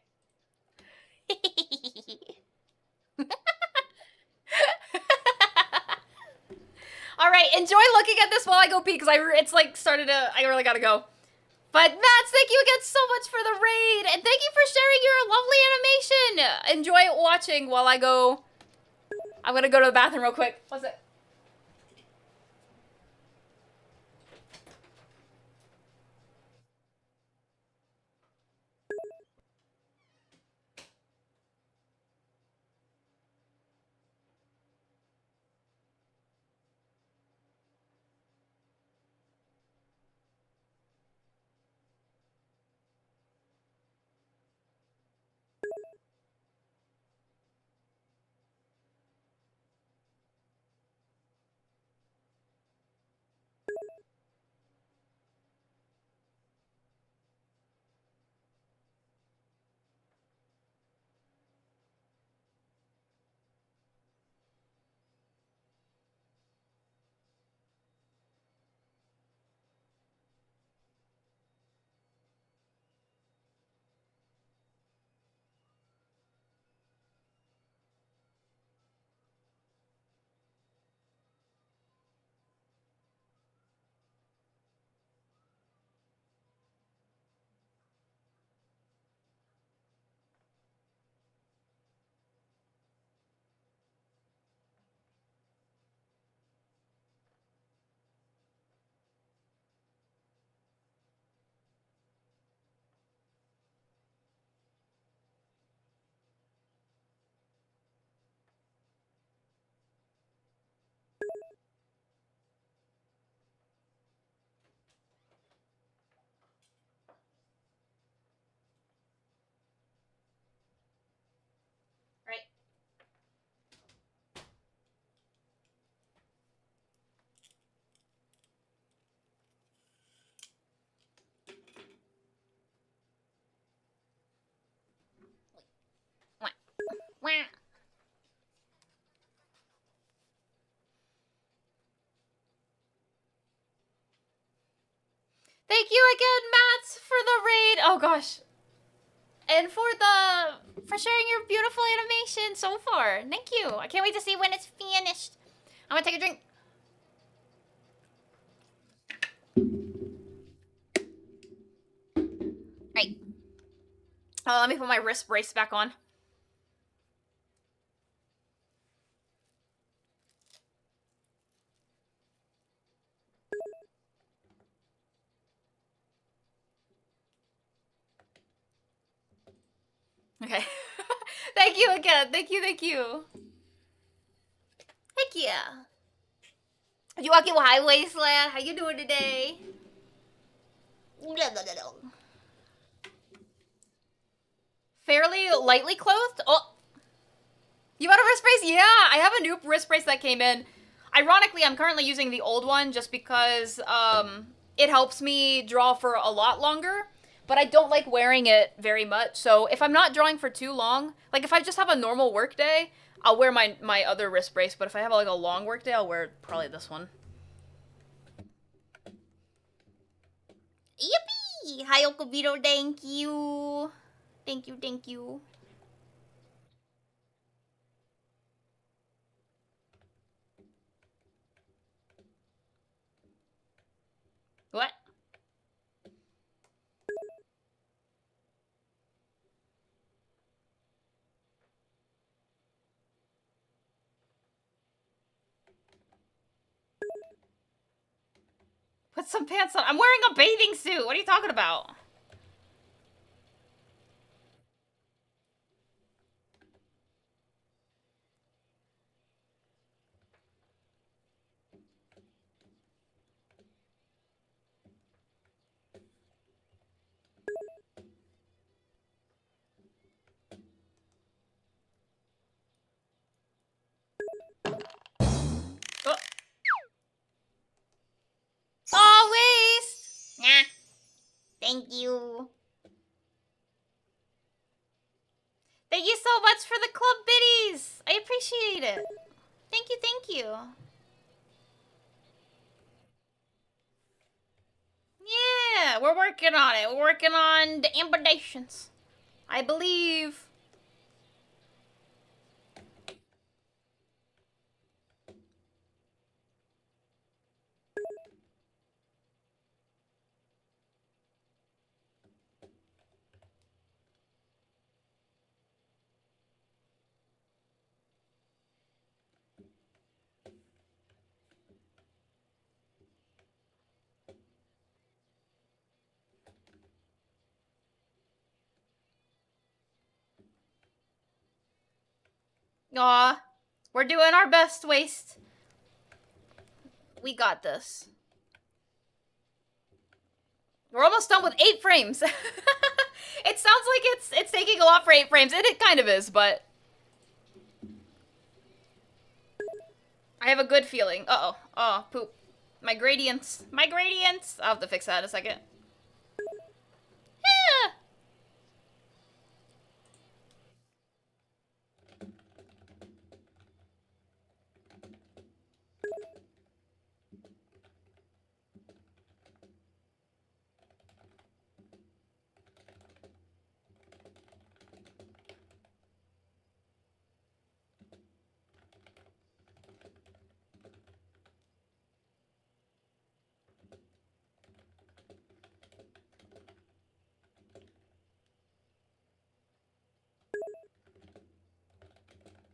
Alright, enjoy looking at this while I go pee, because it's like started to, I really gotta go. But Mats, thank you again so much for the raid, and thank you for sharing your lovely animation. Enjoy watching while I go. I'm gonna go to the bathroom real quick. What's it? Thank you again, Matt, for the raid. Oh gosh. And for sharing your beautiful animation so far. Thank you. I can't wait to see when it's finished. I'm gonna take a drink. Right. Oh, let me put my wrist brace back on. Okay. Thank you again. Thank you, thank you. Heck yeah. You walking with high waistland? How you doing today? Fairly lightly clothed? Oh. You got a wrist brace? Yeah, I have a new wrist brace that came in. Ironically, I'm currently using the old one just because it helps me draw for a lot longer. But I don't like wearing it very much. So if I'm not drawing for too long, like if I just have a normal work day, I'll wear my other wrist brace. But if I have like a long work day, I'll wear probably this one. Yippee! Hi, Okobito, thank you. Thank you, thank you. What? Put some pants on. I'm wearing a bathing suit. What are you talking about? Oh. Always. Nah. Thank you. Thank you so much for the club biddies. I appreciate it. Thank you, thank you. Yeah, we're working on it. We're working on the invitations. I believe. Aw, we're doing our best, Waste. We got this. We're almost done with 8 frames. It sounds like it's taking a lot for 8 frames, and it kind of is, but I have a good feeling. Uh-oh. Oh, poop. My gradients. My gradients! I'll have to fix that in a second. Yeah.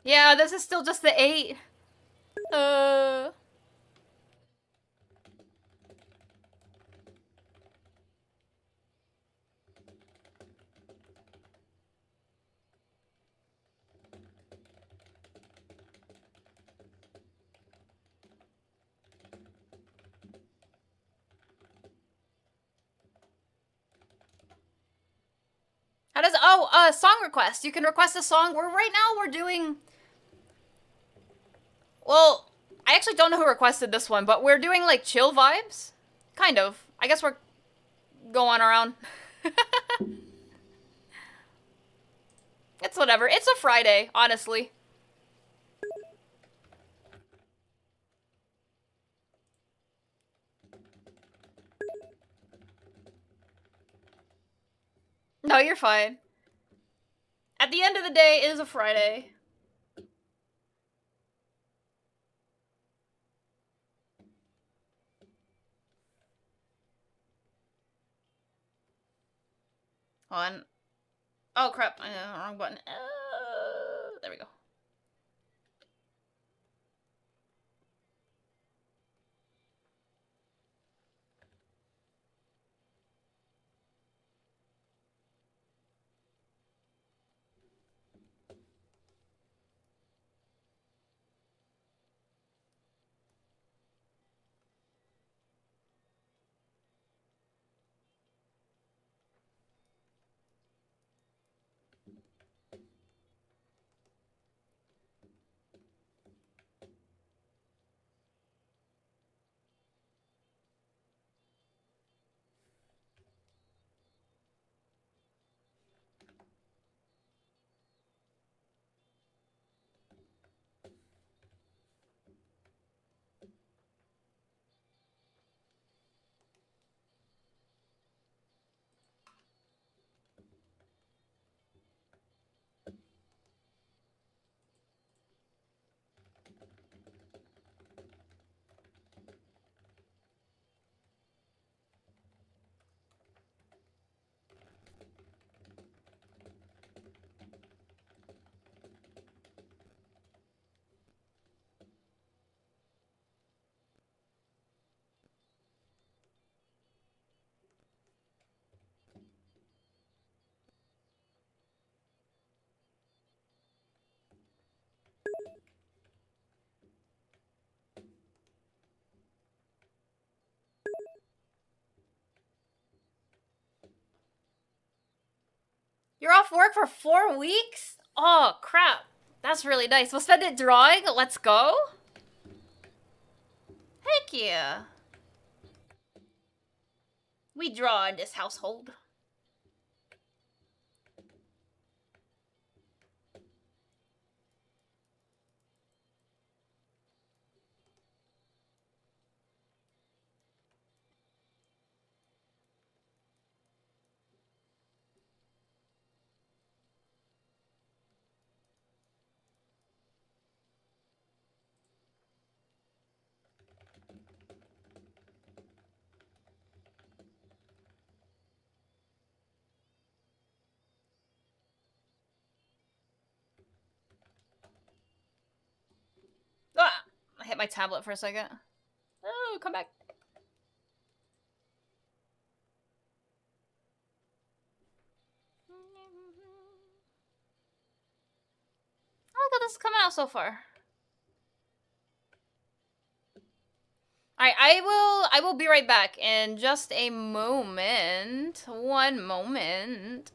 Yeah, this is still just the 8. How does, oh, song request. You can request a song. Right now we're doing, well, I actually don't know who requested this one, but we're doing like chill vibes. Kind of. I guess we're going around. It's whatever. It's a Friday, honestly. No, you're fine. At the end of the day, it is a Friday. Hold on. Oh crap! Wrong button. There we go. You're off work for 4 weeks? Oh, crap. That's really nice. We'll spend it drawing. Let's go. Heck yeah. We draw in this household. Ah, I hit my tablet for a second. Oh, come back. Oh, look at this is coming out so far. Alright, I will be right back in just a moment. One moment.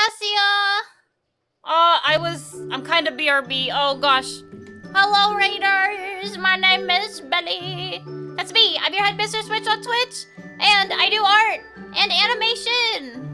Cassia. I'm kind of BRB. Oh gosh. Hello, Raiders. My name is Belly. That's me. I'm your head Mr. Switch on Twitch. And I do art and animation.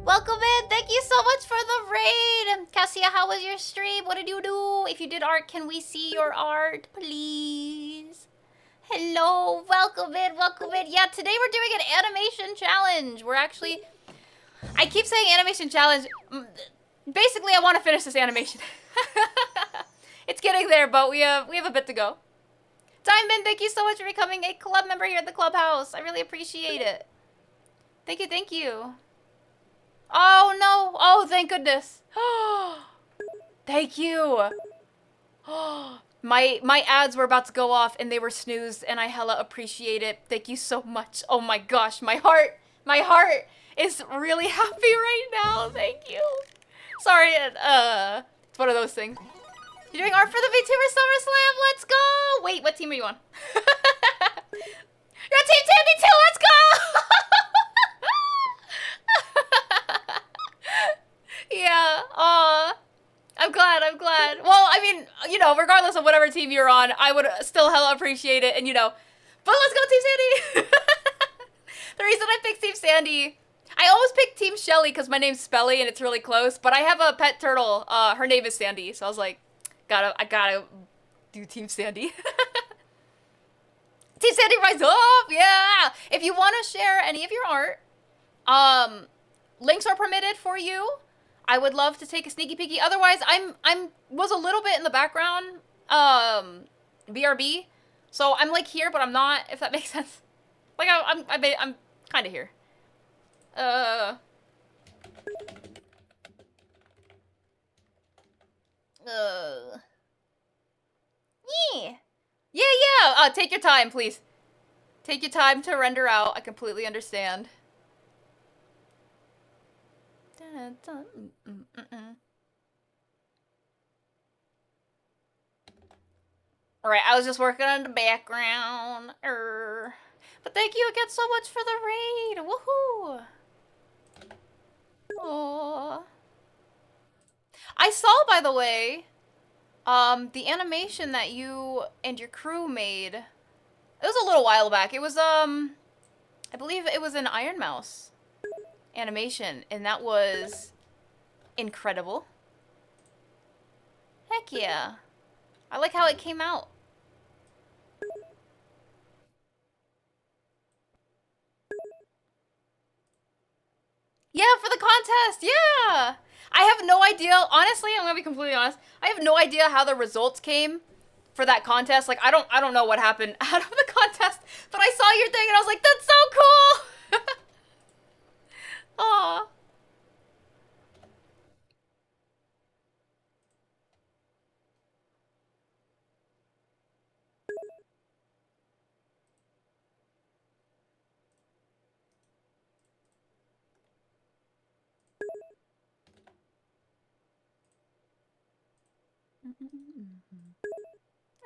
Welcome in. Thank you so much for the raid. Cassia, how was your stream? What did you do? If you did art, can we see your art, please? Hello. Welcome in. Welcome in. Yeah, today we're doing an animation challenge. We're actually... I keep saying animation challenge. Basically, I want to finish this animation. It's getting there, but we have a bit to go. Diamond, thank you so much for becoming a club member here at the clubhouse. I really appreciate it. Thank you, thank you. Oh no! Oh, thank goodness! Thank you. My ads were about to go off and they were snoozed, and I hella appreciate it. Thank you so much. Oh my gosh, my heart is really happy right now. Thank you. Sorry, it's one of those things. You're doing art for the VTuber SummerSlam. Let's go! Wait, what team are you on? You're on Team Tandy too. Let's go! Yeah, I'm glad. Well, I mean, you know, regardless of whatever team you're on, I would still hella appreciate it, and you know, but let's go Team Sandy! The reason I picked Team Sandy, I always pick Team Shelly because my name's Spelly and it's really close, but I have a pet turtle, her name is Sandy, so I was like, I gotta do Team Sandy. Team Sandy rise up, yeah! If you want to share any of your art, links are permitted for you. I would love to take a sneaky peeky. Otherwise, was a little bit in the background, BRB. So I'm like here, but I'm not. If that makes sense. Like I'm kind of here. Yeah. Take your time, please. Take your time to render out. I completely understand. Alright, I was just working on the background. But thank you again so much for the raid. Woohoo! Aww. I saw, by the way, the animation that you and your crew made. It was a little while back. It was, I believe it was an Iron Mouse animation, and that was incredible. Heck yeah. I like how it came out. Yeah, for the contest, yeah! I have no idea, honestly, I'm gonna be completely honest, I have no idea how the results came for that contest. Like, I don't know what happened out of the contest, but I saw your thing and I was like, that's so cool! Aw.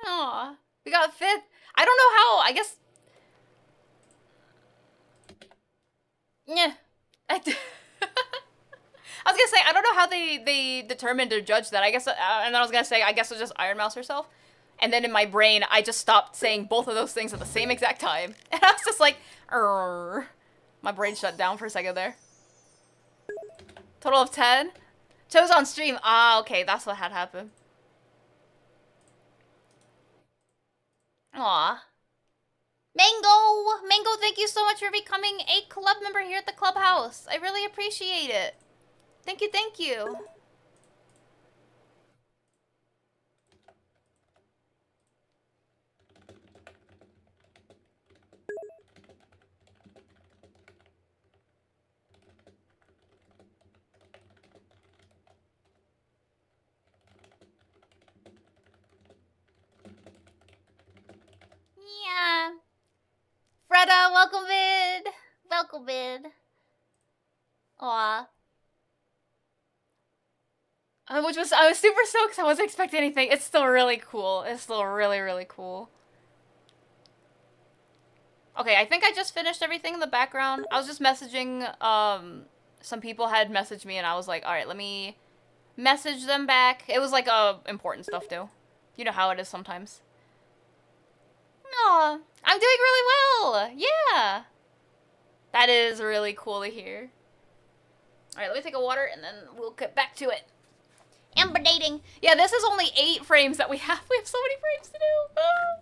Aw. We got fifth. I don't know how, I guess... Yeah. I was gonna say, I don't know how they determined or judged that. I guess, and then I was gonna say, I guess it was just Iron Mouse herself. And then in my brain, I just stopped saying both of those things at the same exact time. And I was just like, Arr. My brain shut down for a second there. Total of 10? Chose on stream. Ah, okay, that's what had happened. Aw. Mango, thank you so much for becoming a club member here at the clubhouse. I really appreciate it. Thank you, thank you. Yeah. Freda, welcome in. Welcome in. Aw. Which was, I was super stoked because I wasn't expecting anything. It's still really cool. It's still really, really cool. Okay, I think I just finished everything in the background. I was just messaging, some people had messaged me and I was like, alright, let me message them back. It was like, important stuff too. You know how it is sometimes. Aw, I'm doing really well! Yeah! That is really cool to hear. Alright, let me take a water and then we'll get back to it. Amber dating. Yeah, this is only 8 frames that we have. We have so many frames to do. Ah.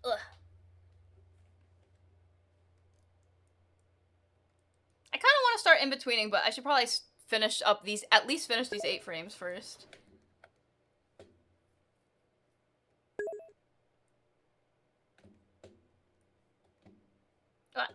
Ugh. I kind of want to start in-betweening, but I should probably finish up these, at least finish these 8 frames first. Ah.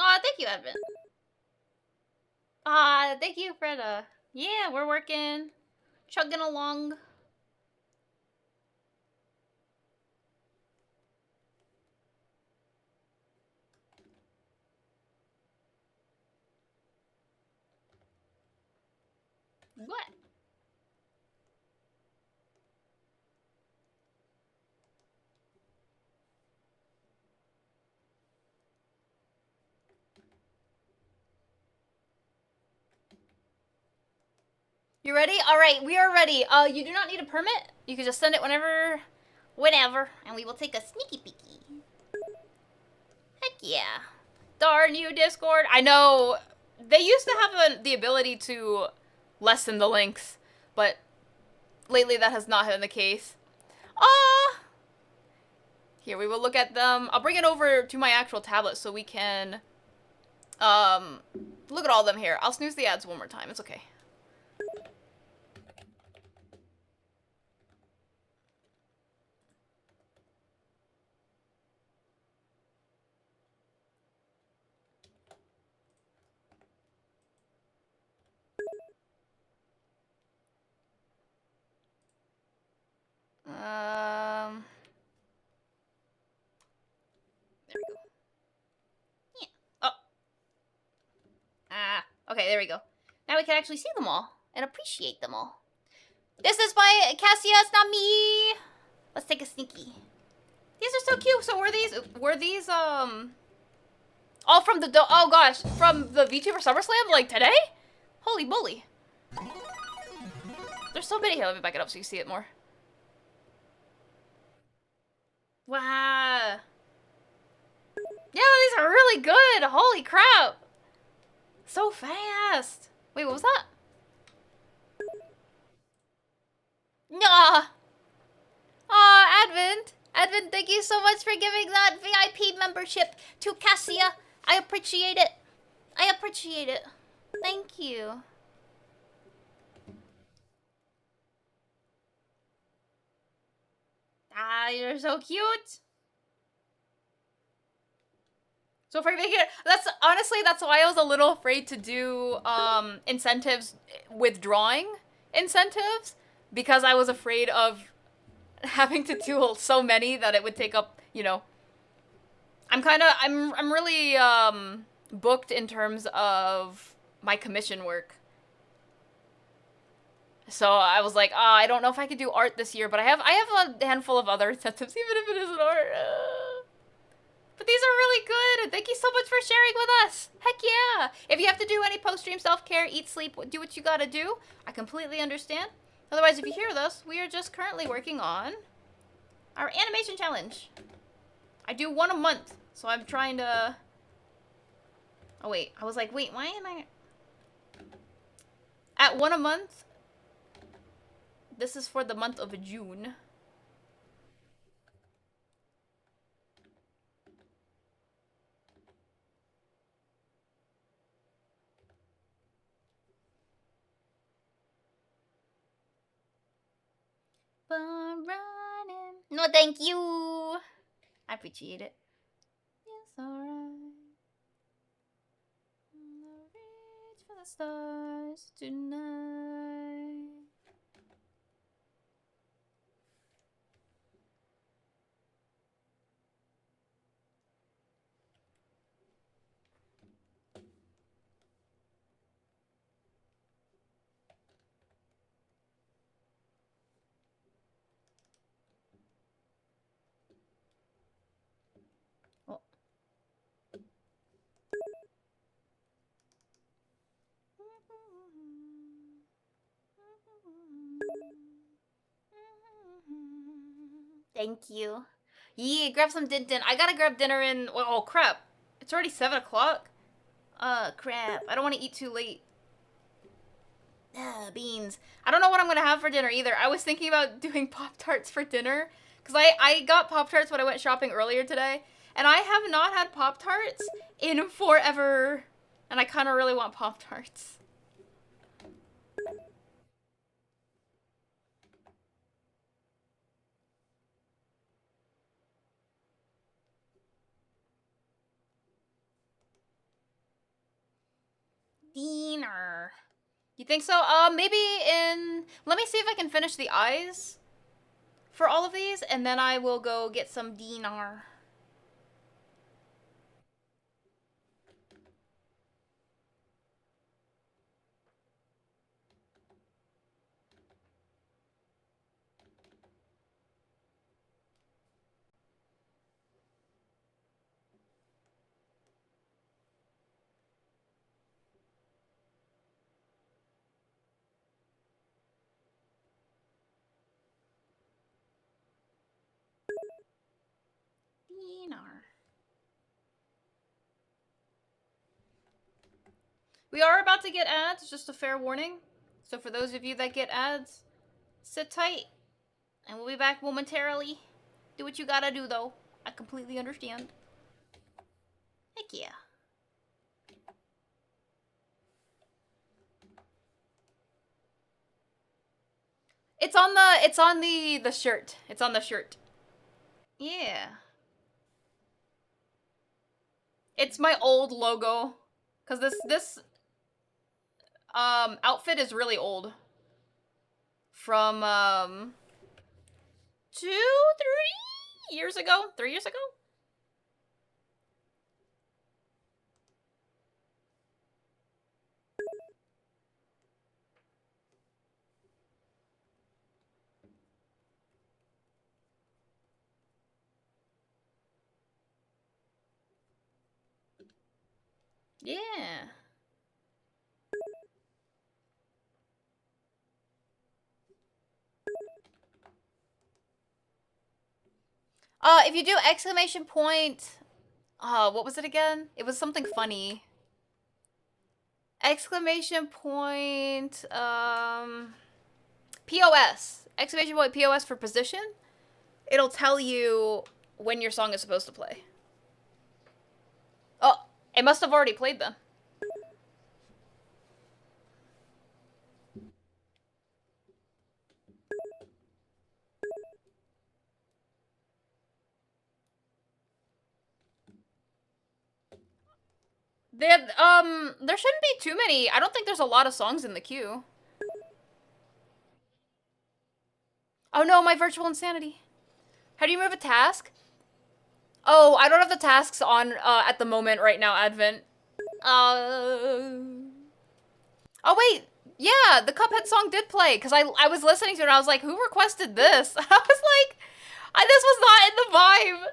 Aw, thank you, Advent. Ah, thank you, Freda. Yeah, we're working. Chugging along. What? You ready? Alright, we are ready. You do not need a permit. You can just send it whenever, And we will take a sneaky peeky. heck yeah. Darn you, Discord. I know they used to have the ability to lessen the links, but lately that has not been the case. Ah! Here, we will look at them. I'll bring it over to my actual tablet so we can, look at all of them here. I'll snooze the ads one more time. It's okay. There we go. Yeah. Oh. Ah. Okay, there we go. Now we can actually see them all and appreciate them all. This is by Cassia, it's not me. Let's take a sneaky. These are so cute. So were these all from the oh gosh, from the VTuber SummerSlam like today? Holy moly. There's so many here. Let me back it up so you see it more. Wow. Yeah, these are really good. Holy crap. So fast. Wait, what was that? Nah. Aw, Advent. Advent, thank you so much for giving that VIP membership to Cassia. I appreciate it. I appreciate it. Thank you. Ah, you're so cute. So for making it, that's why I was a little afraid to do incentives, withdrawing incentives, because I was afraid of having to do so many that it would take up, you know. I'm really booked in terms of my commission work. So I was like, I don't know if I could do art this year, but I have a handful of other incentives, even if it isn't art. But these are really good. Thank you so much for sharing with us. Heck yeah. If you have to do any post-stream self-care, eat, sleep, do what you gotta do, I completely understand. Otherwise, if you hear this, we are just currently working on our animation challenge. I do one a month, so I'm trying to... Oh, wait. I was like, wait, why am I... At one a month, this is for the month of June. No, thank you. I appreciate it. It's alright. the stars tonight. Oh. Thank you. Yeah, grab some din din. I gotta grab dinner in. Oh crap! It's already 7 o'clock. Crap. I don't want to eat too late. Beans. I don't know what I'm gonna have for dinner either. I was thinking about doing Pop-Tarts for dinner. Because I got Pop-Tarts when I went shopping earlier today. And I have not had Pop-Tarts in forever. And I kind of really want Pop-Tarts. Dinner. You think so? Maybe in... Let me see if I can finish the eyes for all of these, and then I will go get some dinner. Dinner. We are about to get ads, just a fair warning. So for those of you that get ads, sit tight, and we'll be back momentarily. Do what you gotta do, though. I completely understand. Heck yeah. It's on the shirt. It's on the shirt. Yeah. It's my old logo. Cause this outfit is really old. From 2, 3 years ago? 3 years ago? Yeah. If you do exclamation point, what was it again? It was something funny. Exclamation point, POS. Exclamation point POS for position. It'll tell you when your song is supposed to play. Oh, it must have already played then. There shouldn't be too many. I don't think there's a lot of songs in the queue. Oh no, my virtual insanity. How do you move a task? Oh, I don't have the tasks on at the moment right now, Advent. Oh wait, yeah, the Cuphead song did play because I was listening to it and I was like, who requested this? I was like, this was not in the vibe.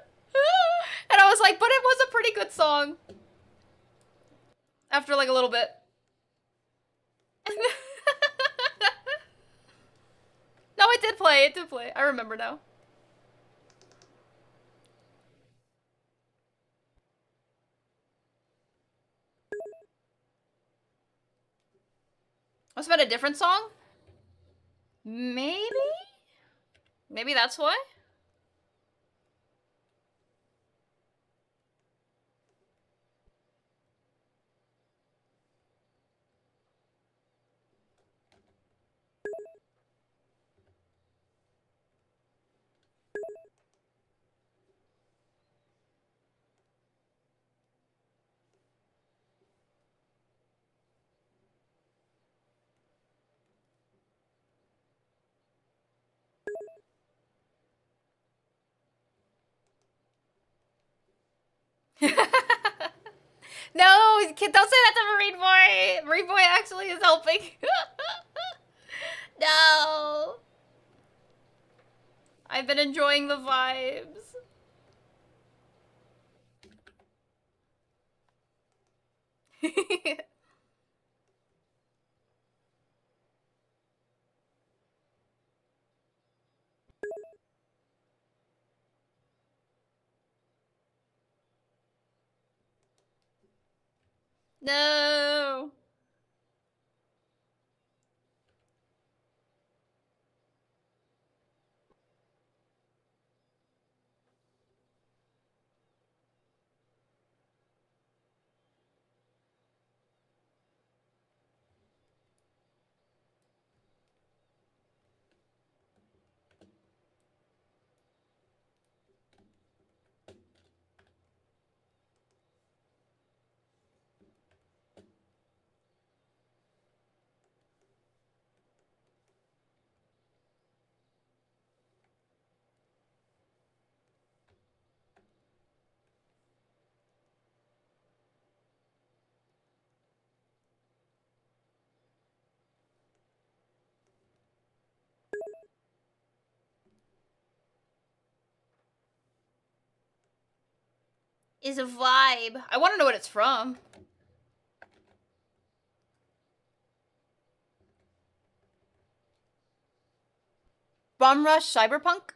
And I was like, but it was a pretty good song. After like a little bit. No, it did play. It did play. I remember now. Must have been a different song? Maybe? Maybe that's why? kid, don't say that to Marine Boy. Marine Boy actually is helping. No. I've been enjoying the vibes. No. Is a vibe. I want to know what it's from. Bomb Rush Cyberpunk?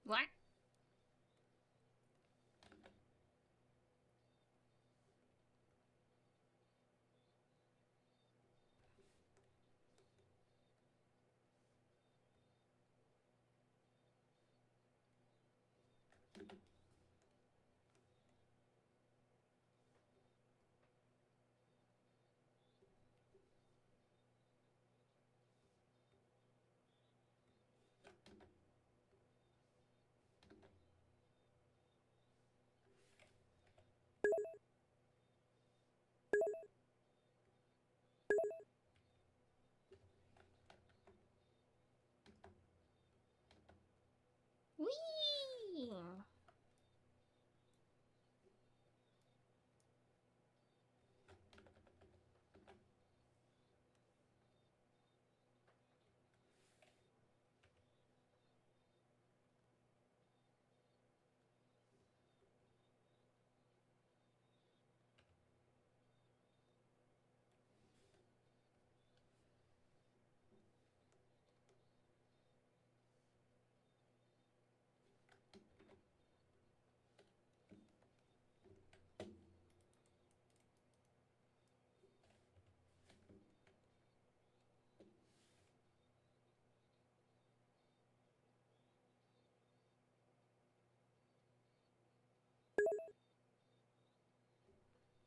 What? Whee!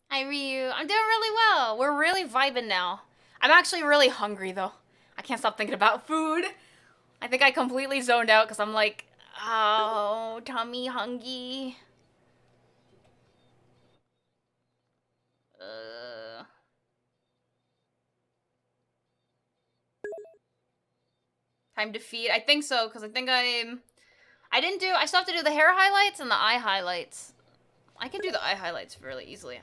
Hi Ryu, I'm doing really well. We're really vibing now. I'm actually really hungry though. I can't stop thinking about food. I think I completely zoned out because I'm like, oh, tummy hungry. Uh, time to feed. I think so because I think I still have to do the hair highlights and the eye highlights. I can do the eye highlights really easily.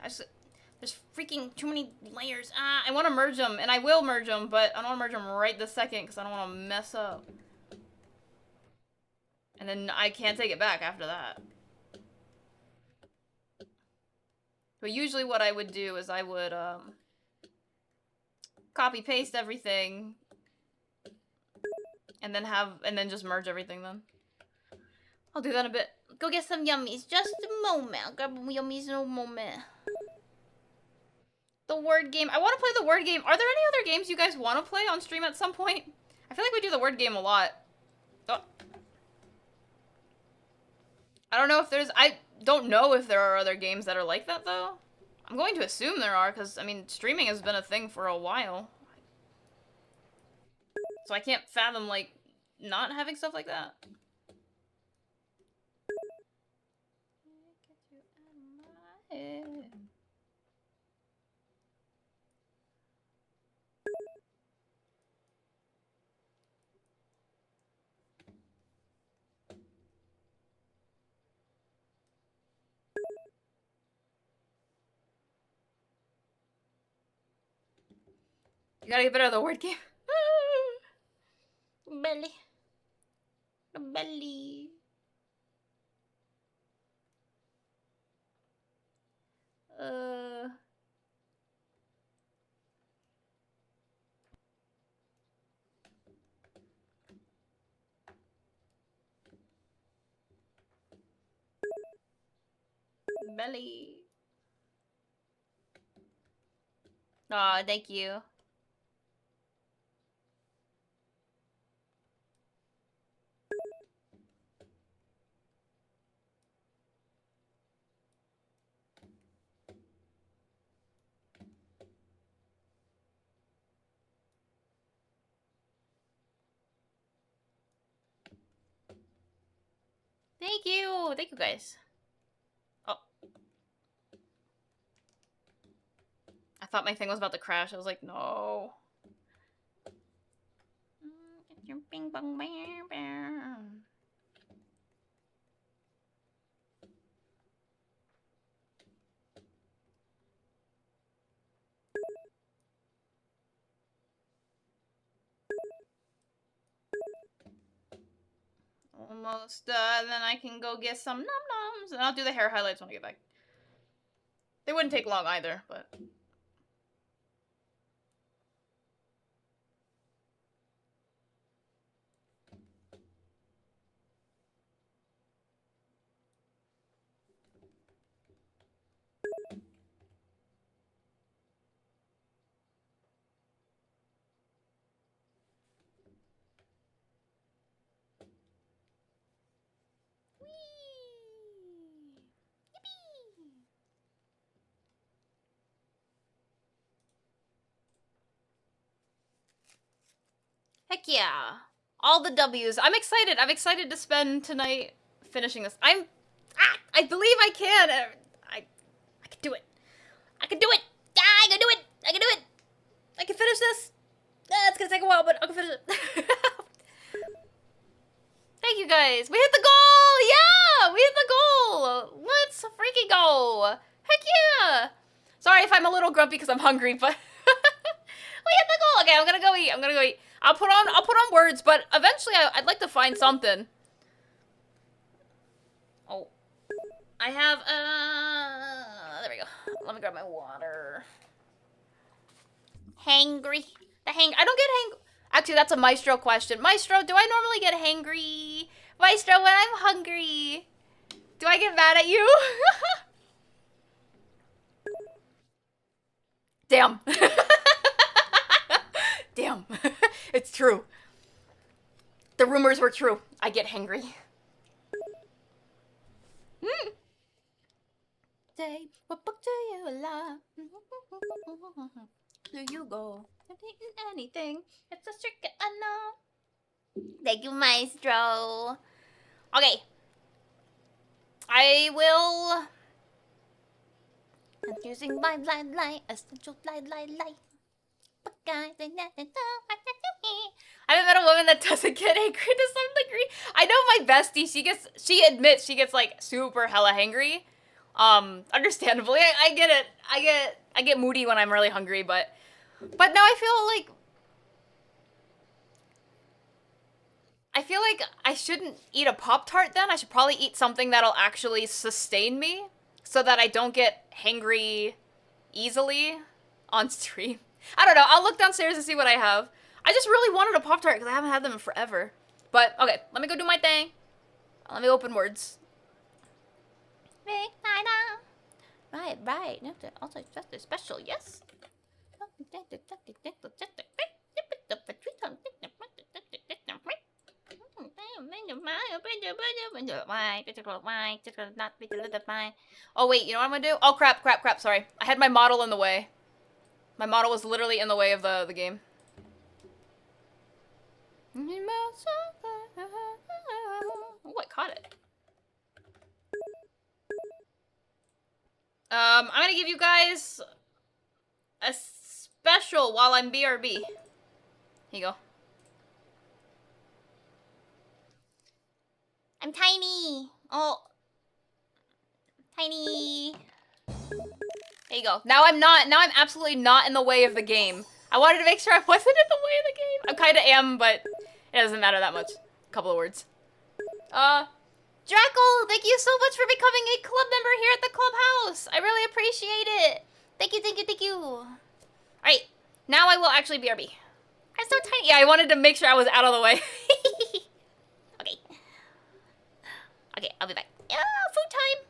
There's freaking too many layers. I want to merge them, and I will merge them, but I don't want to merge them right this second because I don't want to mess up. And then I can't take it back after that. But usually what I would do is I would copy paste everything and then just merge everything then. I'll do that in a bit. Go get some yummies. Just a moment. I'll grab yummies in a moment. The word game. I want to play the word game. Are there any other games you guys want to play on stream at some point? I feel like we do the word game a lot. Oh. I don't know if there's... I don't know if there are other games that are like that, though. I'm going to assume there are, because, I mean, streaming has been a thing for a while. So I can't fathom, like, not having stuff like that. You gotta get better at the word game. Belly. The belly. Belly. Aw, thank you. Thank you. Thank you, guys. Oh. I thought my thing was about to crash. I was like, no. Almost, then I can go get some num-nums. And I'll do the hair highlights when I get back. They wouldn't take long either, but... Heck yeah. All the W's. I'm excited. I'm excited to spend tonight finishing this. I believe I can. I can do it. I can do it. Yeah, I can do it. I can do it. I can finish this. It's gonna take a while, but I can finish it. Thank you guys. We hit the goal. Yeah, we hit the goal. Let's freaking go. Heck yeah. Sorry if I'm a little grumpy because I'm hungry, but we hit the goal. Okay, I'm gonna go eat. I'm gonna go eat. I'll put on words, but eventually I'd like to find something. Oh, I have there we go. Let me grab my water. Hangry. I don't get hang. Actually, that's a Maestro question. Maestro, do I normally get hangry? Maestro, when I'm hungry, do I get mad at you? Damn. Damn. It's true. The rumors were true. I get hangry. Say, what book do you love? Do you go? Anything. It's a secret I know. Thank you, Maestro. Okay. I will. I'm using my light, essential light. I haven't met a woman that doesn't get angry to some degree. I know my bestie, she admits she gets like super hella hangry. Understandably, I get it. I get moody when I'm really hungry, but now I feel like I shouldn't eat a Pop-Tart then. I should probably eat something that'll actually sustain me so that I don't get hangry easily on stream. I don't know. I'll look downstairs and see what I have. I just really wanted a Pop-Tart because I haven't had them in forever. But, okay, let me go do my thing. Let me open words. Right. Also, just special, yes? Oh, wait, you know what I'm gonna do? Oh, crap, sorry. I had my model in the way. My model was literally in the way of the game. Oh, I caught it. I'm gonna give you guys a special while I'm BRB. Here you go. I'm tiny. Oh. Tiny. There you go. Now I'm absolutely not in the way of the game. I wanted to make sure I wasn't in the way of the game. I kinda am, but it doesn't matter that much. A couple of words. Drackle, thank you so much for becoming a club member here at the clubhouse. I really appreciate it. Thank you. Alright, now I will actually BRB. I'm so tiny. Yeah, I wanted to make sure I was out of the way. Okay, I'll be back. Food time.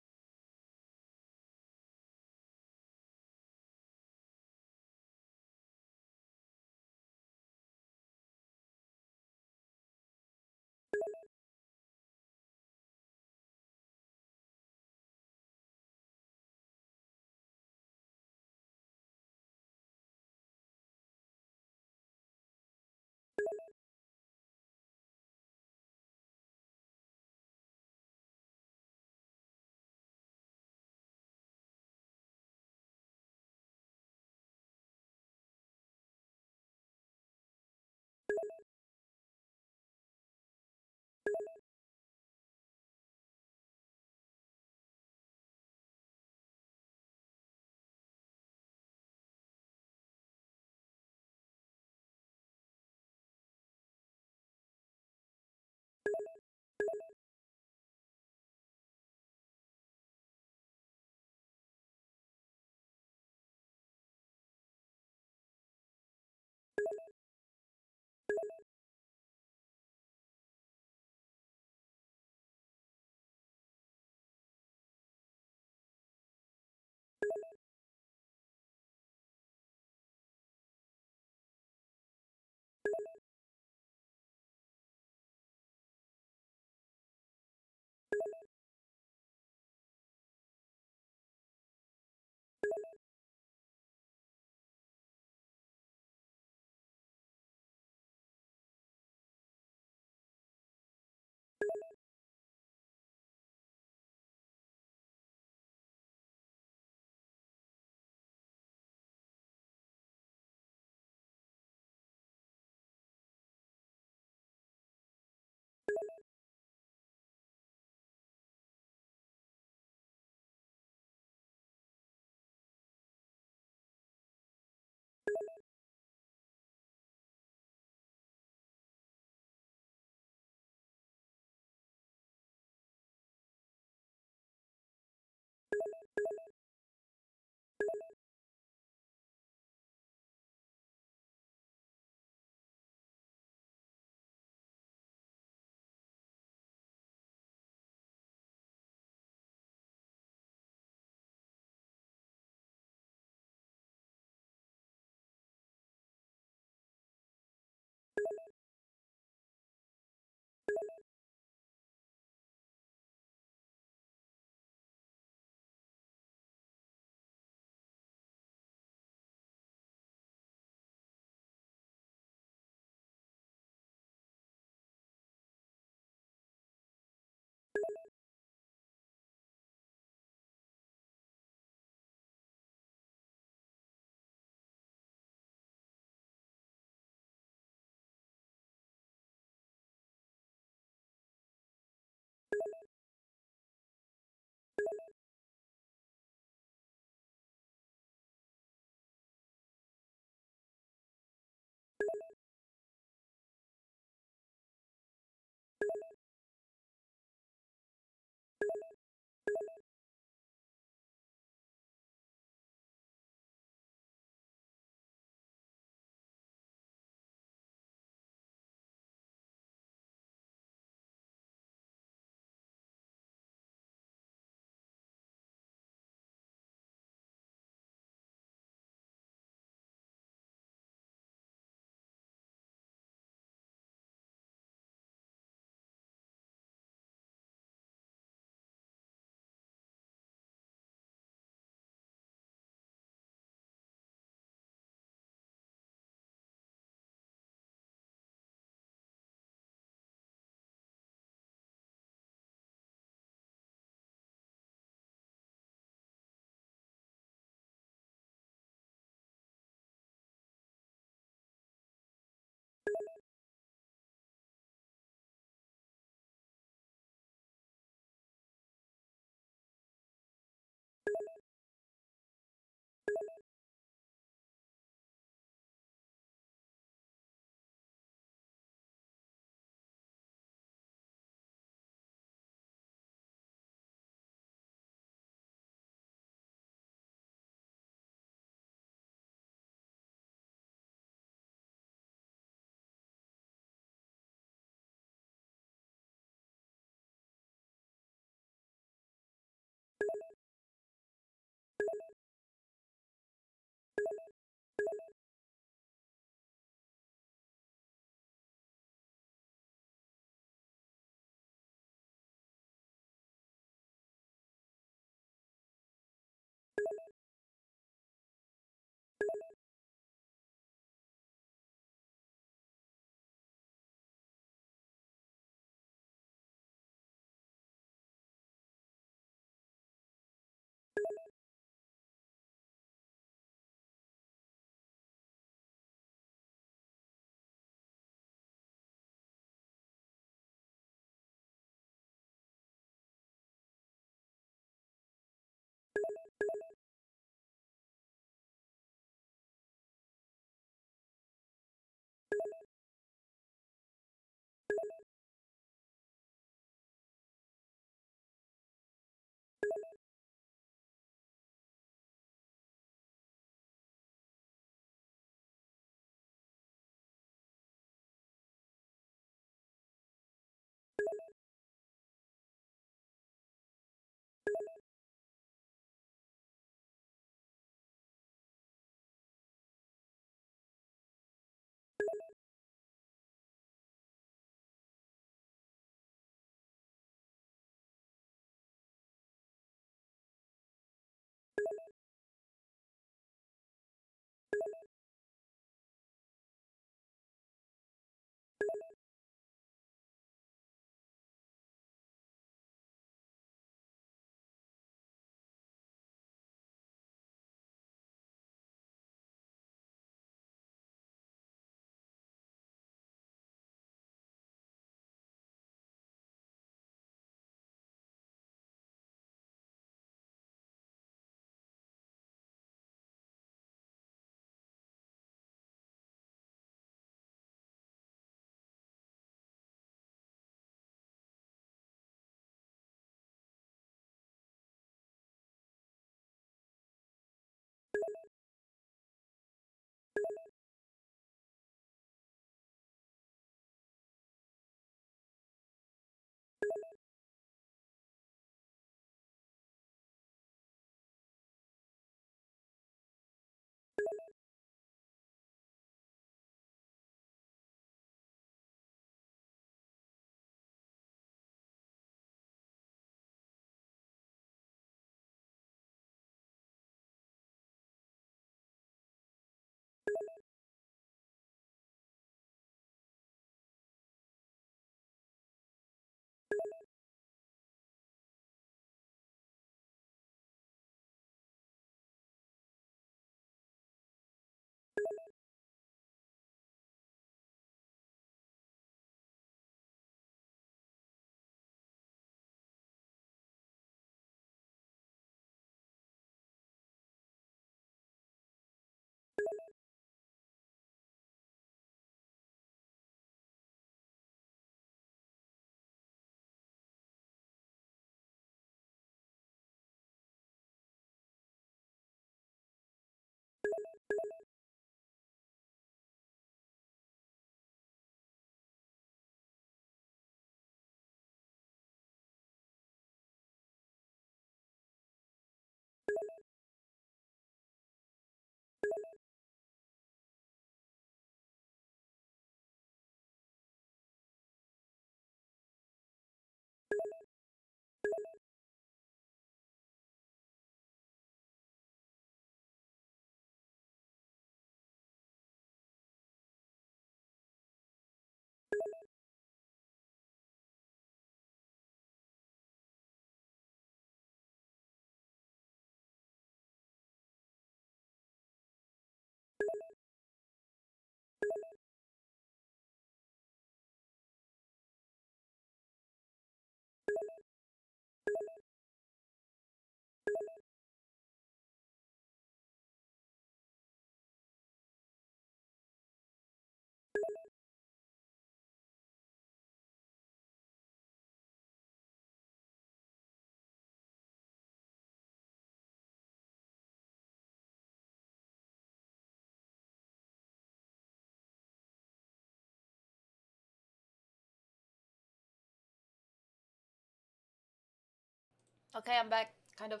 Okay, I'm back. kind of.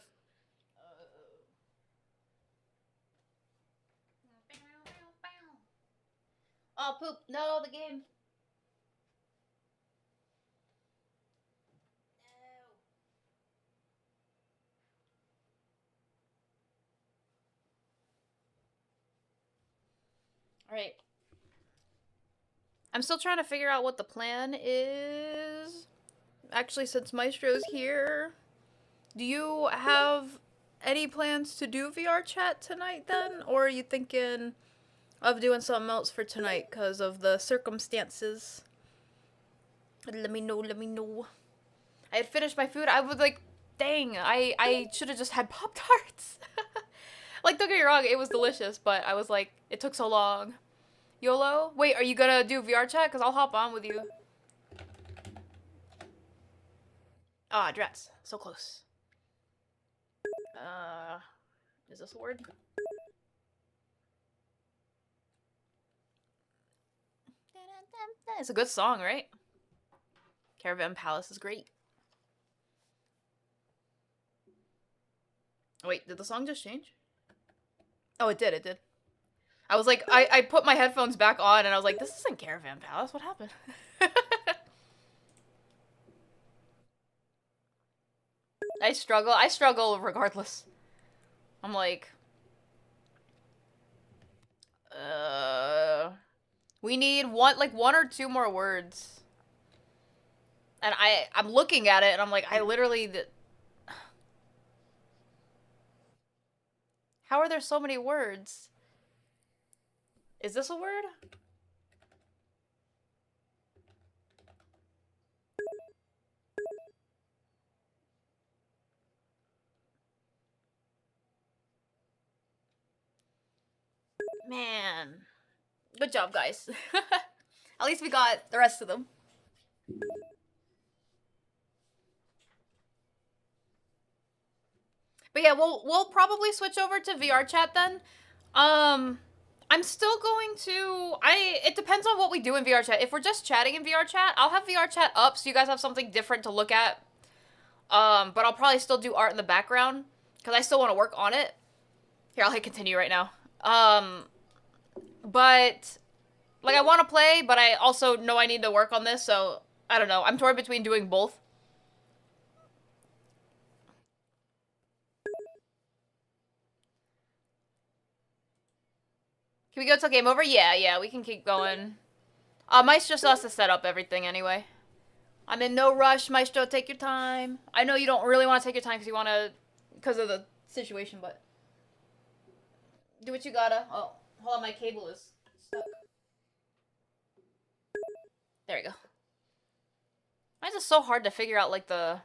Oh, poop. No, the game. Alright. I'm still trying to figure out what the plan is. Actually, since Maestro's here, do you have any plans to do VR chat tonight then? Or are you thinking of doing something else for tonight because of the circumstances? Let me know, let me know. I had finished my food. I was like, dang, I should have just had Pop-Tarts. Like, don't get me wrong, it was delicious, but I was like, it took so long. YOLO? Wait, are you gonna do VR chat? Because I'll hop on with you. Ah, drats. So close. Is this a word? It's a good song, right? Caravan Palace is great. Wait, did the song just change? Oh, it did, it did. I was like, I put my headphones back on and I was like, this isn't Caravan Palace, what happened? I struggle regardless. I'm like, we need one or two more words. And I'm looking at it and I'm like, I literally, how are there so many words? Is this a word? Man. Good job, guys. At least we got the rest of them. But yeah, we'll probably switch over to VR chat then. I'm still going to it depends on what we do in VR chat. If we're just chatting in VR chat, I'll have VR chat up so you guys have something different to look at. But I'll probably still do art in the background because I still want to work on it. Here, I'll hit continue right now. But like I want to play, but I also know I need to work on this, so I don't know. I'm torn between doing both. Can we go till game over? Yeah, we can keep going. Maestro still has to set up everything anyway. I'm in no rush, Maestro. Take your time. I know you don't really want to take your time because you want to, because of the situation, but do what you gotta. Oh, hold on, my cable is stuck. There we go. Why is it so hard to figure out, like, the...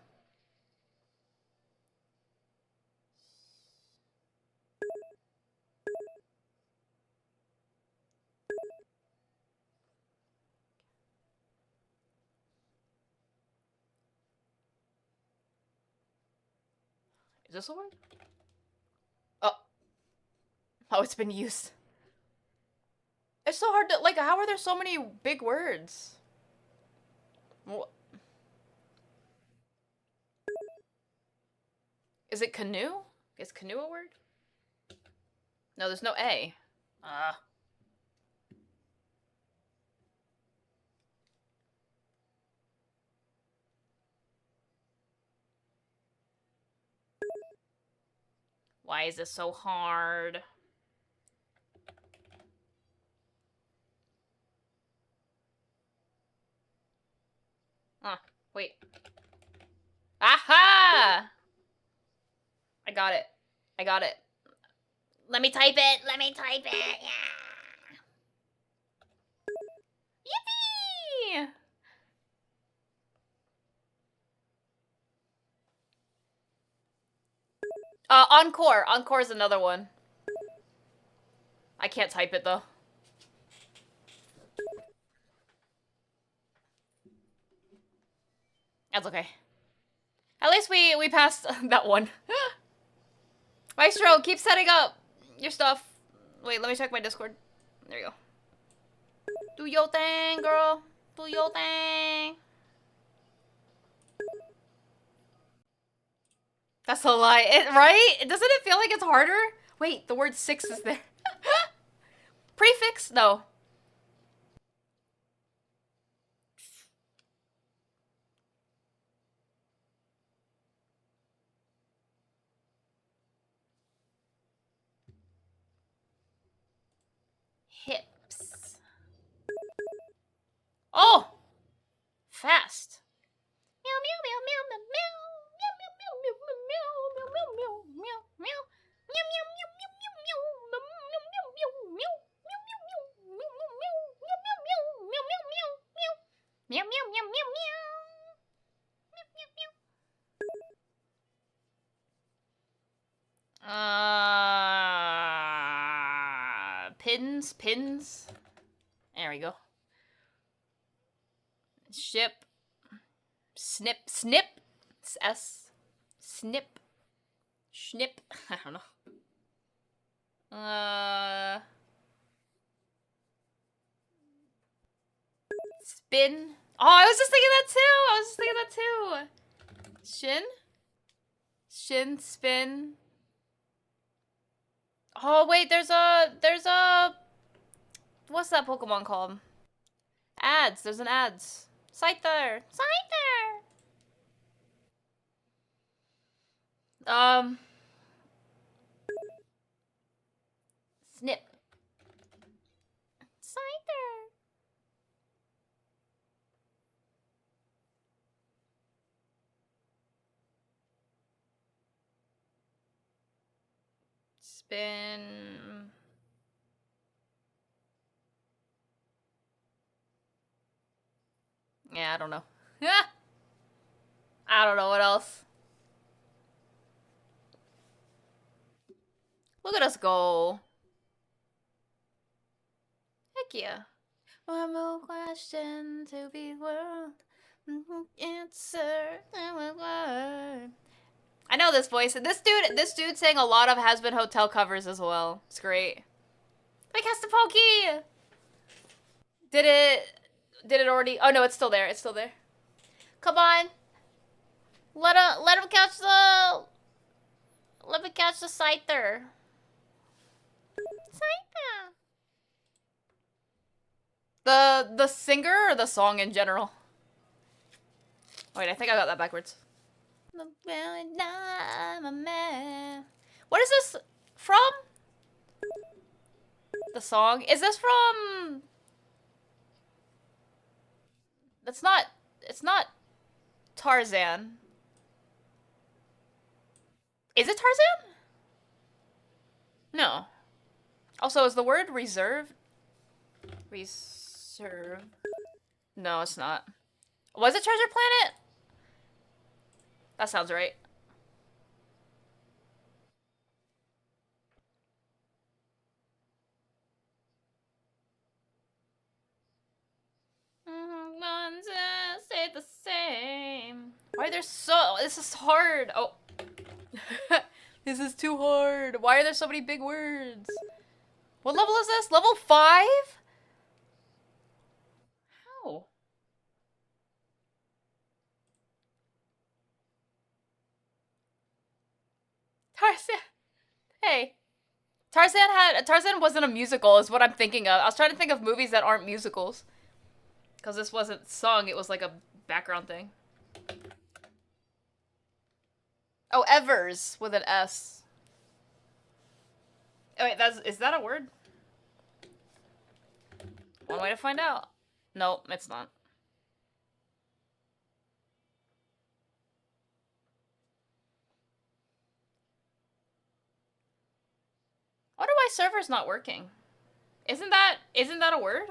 Is this a word? Oh. Oh, it's been used. It's so hard to, like, how are there so many big words? Is it canoe? Is canoe a word? No, there's no A. Why is this so hard? Wait. Aha! I got it. I got it. Let me type it. Let me type it. Yeah. Yippee! Encore. Encore is another one. I can't type it though. That's okay. At least we passed that one. Maestro, keep setting up your stuff. Wait, let me check my Discord. There you go. Do your thing, girl. Do your thing. That's a lie. Right? Doesn't it feel like it's harder? Wait, the word 6 is there. Prefix? No. Hips. Oh! Fast. Meow meow meow meow meow meow meow meow meow meow meow meow meow meow meow meow meow meow meow pins. There we go. Ship. Snip. It's S. Snip. Schnip. I don't know. Spin. Oh, I was just thinking that too. Shin, spin. Oh wait, there's a what's that Pokemon called? Ads. There's an ads. Scyther. Snip. Scyther. Spin. Yeah, I don't know. I don't know what else. Look at us go. Heck yeah. One more question to be world. Answer. I know this voice. This dude sang a lot of Has Been Hotel covers as well. It's great. Like cast a pokey. Did it already? Oh no, it's still there. Come on. Let him catch the. Let me catch the Scyther. The singer or the song in general? Wait, I think I got that backwards. What is this from? The song? Is this from... It's not Tarzan. Is it Tarzan? No. Also, is the word reserve? Reserve. No, it's not. Was it Treasure Planet? That sounds right. Stay the same. Why are there so... This is hard. Oh. This is too hard. Why are there so many big words? What level is this? Level 5? How? Tarzan. Hey. Tarzan wasn't a musical is what I'm thinking of. I was trying to think of movies that aren't musicals. Because this wasn't sung, it was like a background thing. Oh, Evers with an S. Oh, wait, is that a word? One way to find out. Nope, it's not. I wonder why server's not working. Isn't that a word?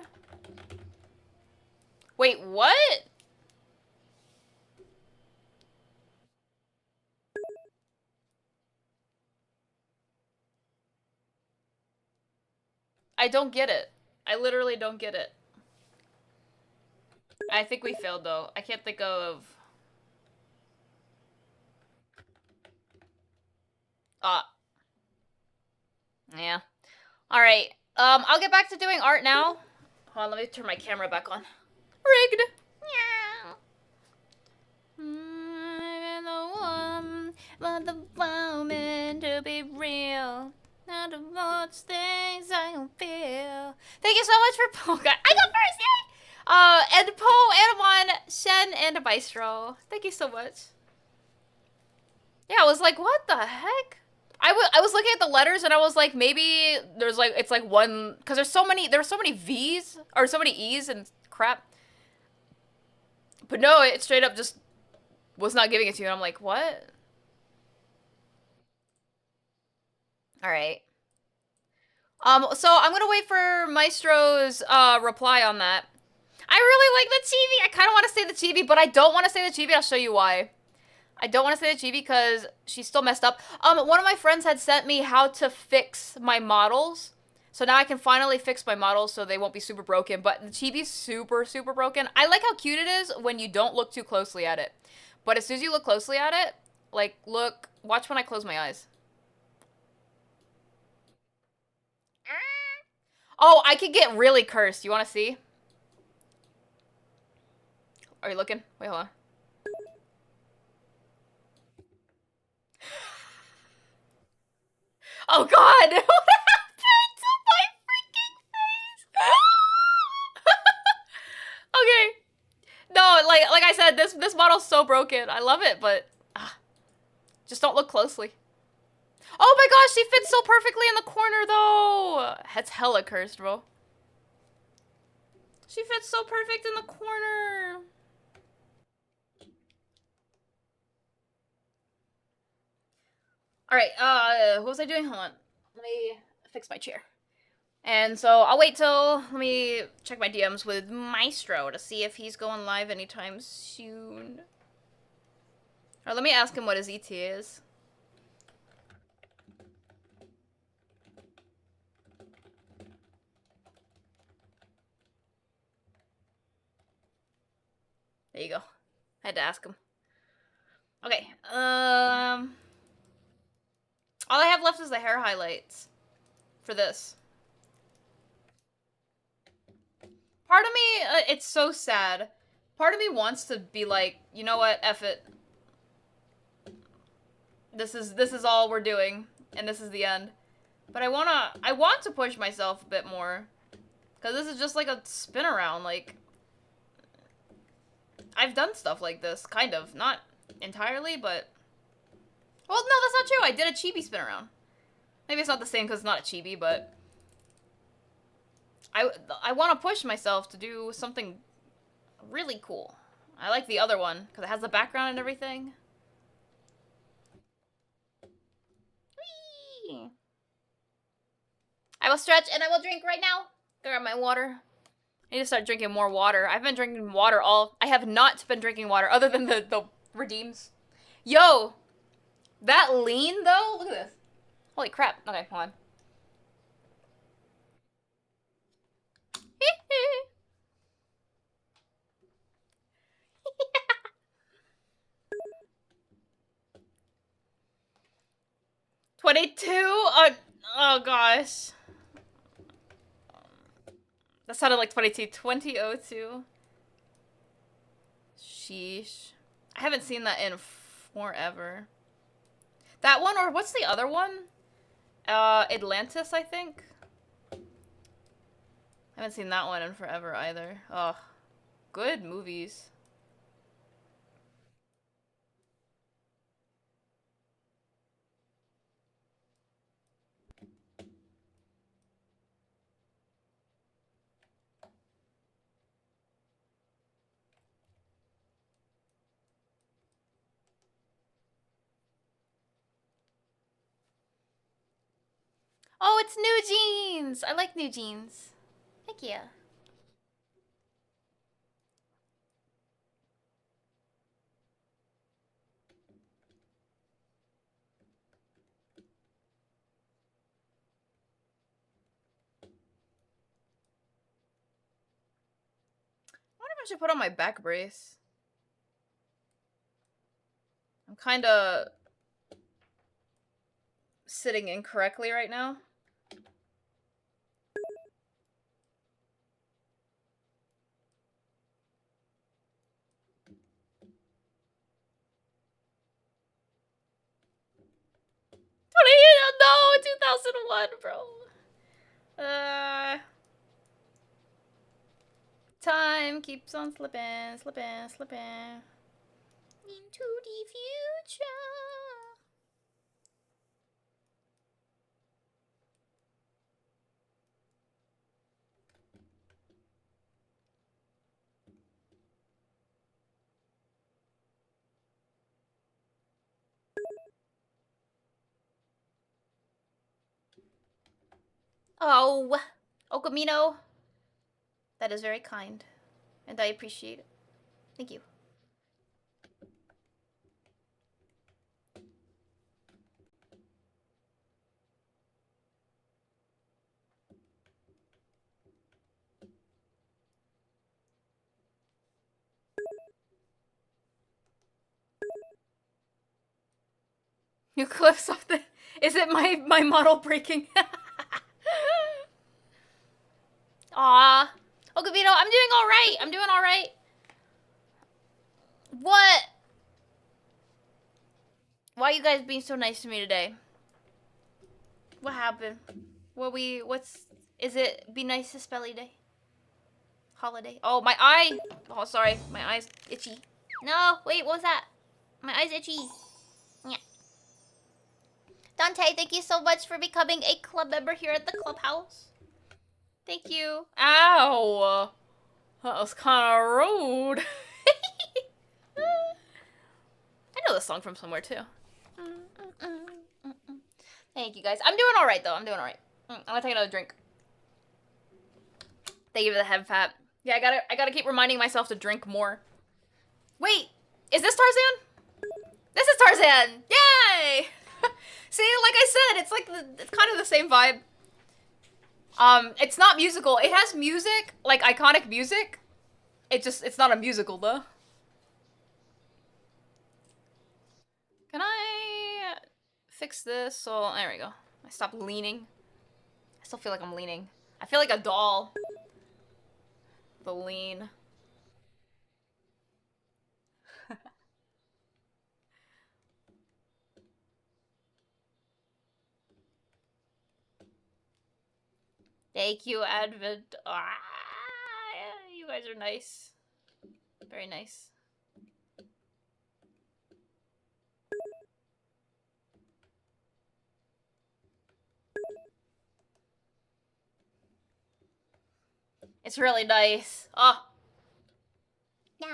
Wait, what? I don't get it. I literally don't get it. I think we failed though. I can't think of... Yeah. Alright. I'll get back to doing art now. Hold on, let me turn my camera back on. Rigged! Want the moment to be real. Not the most things I can feel. Thank you so much for Poe. I got first, yay! And Poe, Anamon, Shen, and a Bistro. Thank you so much. Yeah, I was like, what the heck? I was looking at the letters and I was like, maybe there's like, it's like one, because there's so many V's, or so many E's and crap. But no, it straight up just was not giving it to you. And I'm like, what? All right. So I'm gonna wait for Maestro's reply on that. I really like the chibi. I kind of want to say the chibi, but I don't want to say the chibi. I'll show you why. I don't want to say the chibi because she's still messed up. One of my friends had sent me how to fix my models. So now I can finally fix my models so they won't be super broken. But the chibi's super, super broken. I like how cute it is when you don't look too closely at it. But as soon as you look closely at it, like, look, watch when I close my eyes. Oh, I could get really cursed. You want to see? Are you looking? Wait, hold on. Oh god! What happened to my freaking face? Okay. No, like I said, this model's so broken. I love it, but just don't look closely. Oh my gosh, she fits so perfectly in the corner though. That's hella cursed, bro. She fits so perfect in the corner. All right, what was I doing? Hold on. Let me fix my chair. And so I'll wait till, let me check my DMs with Maestro to see if he's going live anytime soon. Or let me ask him what his ETA is. There you go. I had to ask him. Okay, all I have left is the hair highlights for this. Part of me, it's so sad. Part of me wants to be like, you know what, F it. This is all we're doing, and this is the end. But I want to push myself a bit more. Because this is just like a spin around, like... I've done stuff like this, kind of. Not entirely, but... Well, no, that's not true. I did a chibi spin around. Maybe it's not the same because it's not a chibi, but... I want to push myself to do something really cool. I like the other one, because it has the background and everything. Whee! I will stretch and I will drink right now. Grab my water. I need to start drinking more water. I've been drinking water I have not been drinking water other than the redeems. Yo! That lean, though? Look at this. Holy crap. Okay, hold on. 22? Oh gosh. That sounded like 22. 2002. Sheesh. I haven't seen that in forever. That one, or what's the other one? Atlantis, I think? I haven't seen that one in forever either. Oh, good movies. Oh, it's New Jeans! I like New Jeans. Thank you. I wonder if I should put on my back brace. I'm kinda sitting incorrectly right now. 2001, bro. Time keeps on slipping, slipping, slipping. Into the future. Oh, Okamino. That is very kind. And I appreciate it. Thank you. You clip something. Is it my model breaking? Aw. Okamino, I'm doing alright. I'm doing alright. What? Why are you guys being so nice to me today? What happened? Is it Be Nice to Spelly Day? Holiday? Oh, my eye! Oh, sorry. My eye's itchy. No, wait, what was that? My eye's itchy. Yeah. Dante, thank you so much for becoming a club member here at the clubhouse. Thank you. Ow! That was kind of rude. I know this song from somewhere, too. Thank you, guys. I'm doing alright, though. I'm doing alright. I'm gonna take another drink. Thank you for the head fat. Yeah, I gotta keep reminding myself to drink more. Wait, is this Tarzan? This is Tarzan! Yay! See, like I said, it's like it's kind of the same vibe. It's not musical. It has music, like iconic music. It's not a musical though. Can I fix this? So there we go. I stopped leaning. I still feel like I'm leaning. I feel like a doll. The lean. Thank you, Advent. Ah, you guys are nice. Very nice. It's really nice. Oh. No.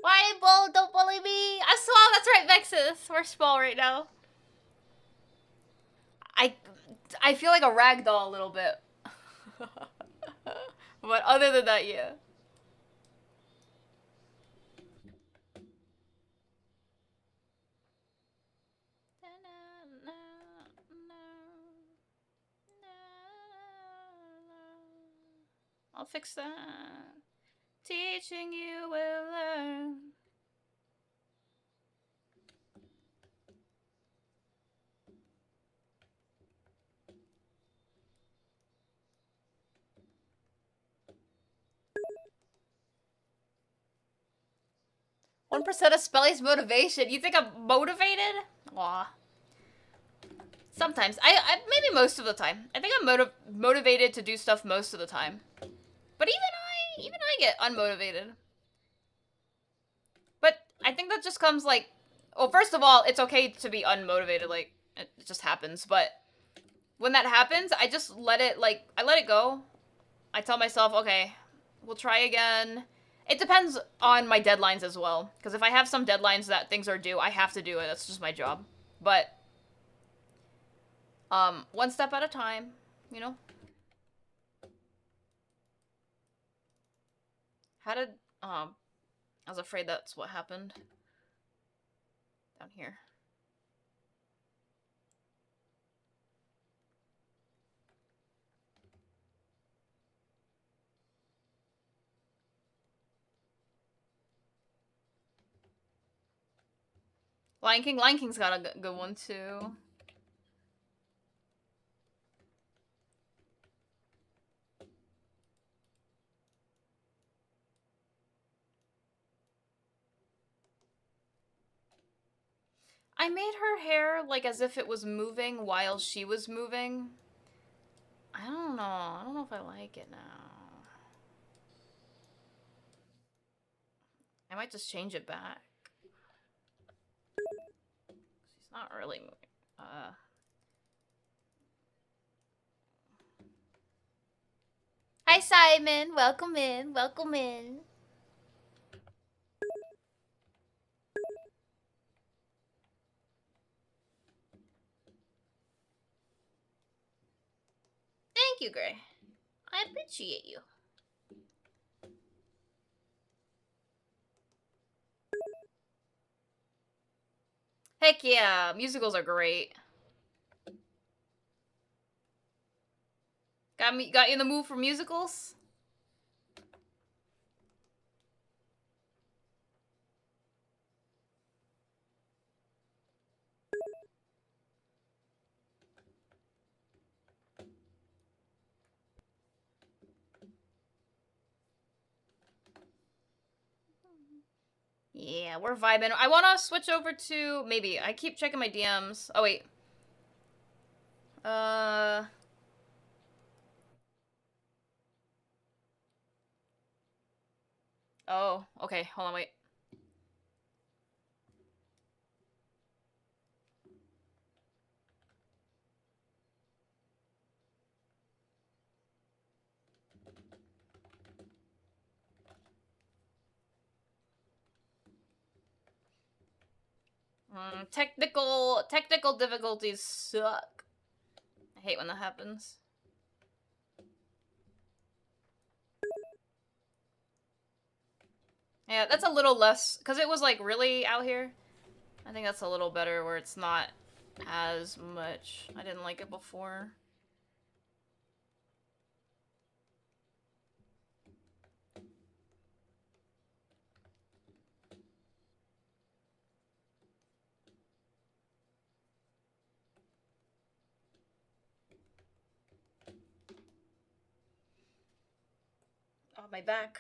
Why, Bull? Don't bully me. I'm small. That's right, Vexus. We're small right now. I feel like a rag doll a little bit. But other than that, yeah. I'll fix that. Teaching you will learn. One percent of Spelly's motivation. You think I'm motivated? Aw. Sometimes. I maybe most of the time. I think I'm motivated to do stuff most of the time. But even I get unmotivated. But I think that just comes like, well, first of all, it's okay to be unmotivated. Like it just happens. But when that happens, I just let it I let it go. I tell myself, okay, we'll try again. It depends on my deadlines as well. Because if I have some deadlines that things are due, I have to do it. That's just my job. But one step at a time, you know? How did, I was afraid that's what happened. Down here. Lion King. Lion King's got a good one, too. I made her hair like as if it was moving while she was moving. I don't know. I don't know if I like it now. I might just change it back. She's not really moving. Hi, Simon. Welcome in. Welcome in. Thank you, Gray. I appreciate you. Heck yeah, musicals are great. Got you in the mood for musicals? Yeah, we're vibing. I want to switch over to maybe. I keep checking my DMs. Oh wait. Oh, okay. Hold on, wait. Technical difficulties suck. I hate when that happens. Yeah, that's a little less because it was like really out here. I think that's a little better where it's not as much. I didn't like it before. Oh, my back.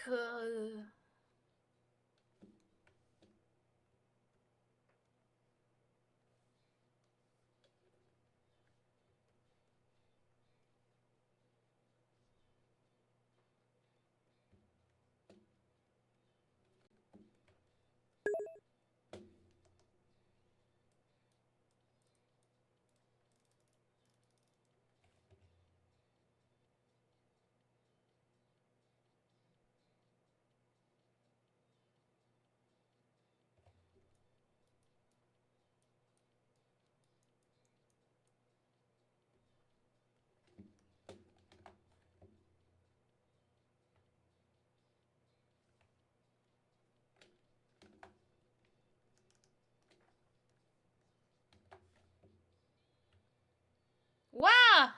Wow!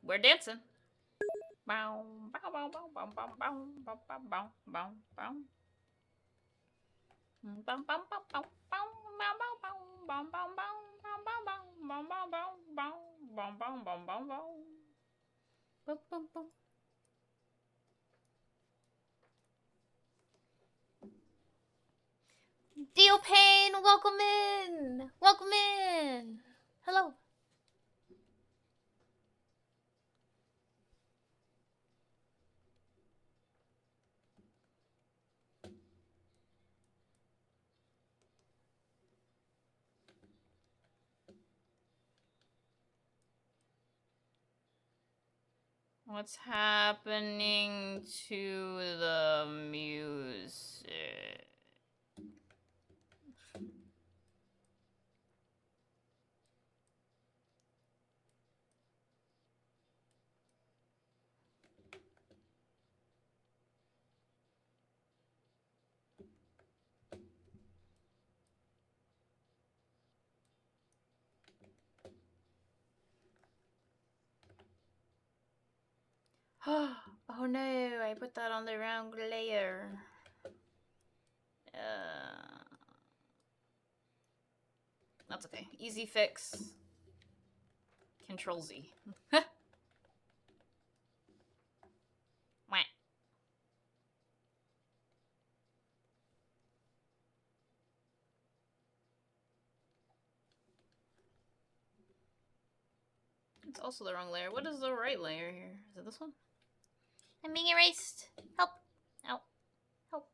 We're dancing. Bow, bow, bow, bow, bow, bow, bow, bow, bow, bow, bow, bow. Bum, bum, bum, bum, bum, bum, bum, bum, bum, bum, bum, bum, bum, bum, bum, bum, bum, bum, bum, bum. Bum, bum, bum. Dio Payne, welcome in. Welcome in. Hello. What's happening to the music? Oh no, I put that on the wrong layer. That's okay. Easy fix. Control Z. Wah. also the wrong layer. What is the right layer here? Is it this one? I'm being erased. Help. Ow. Help.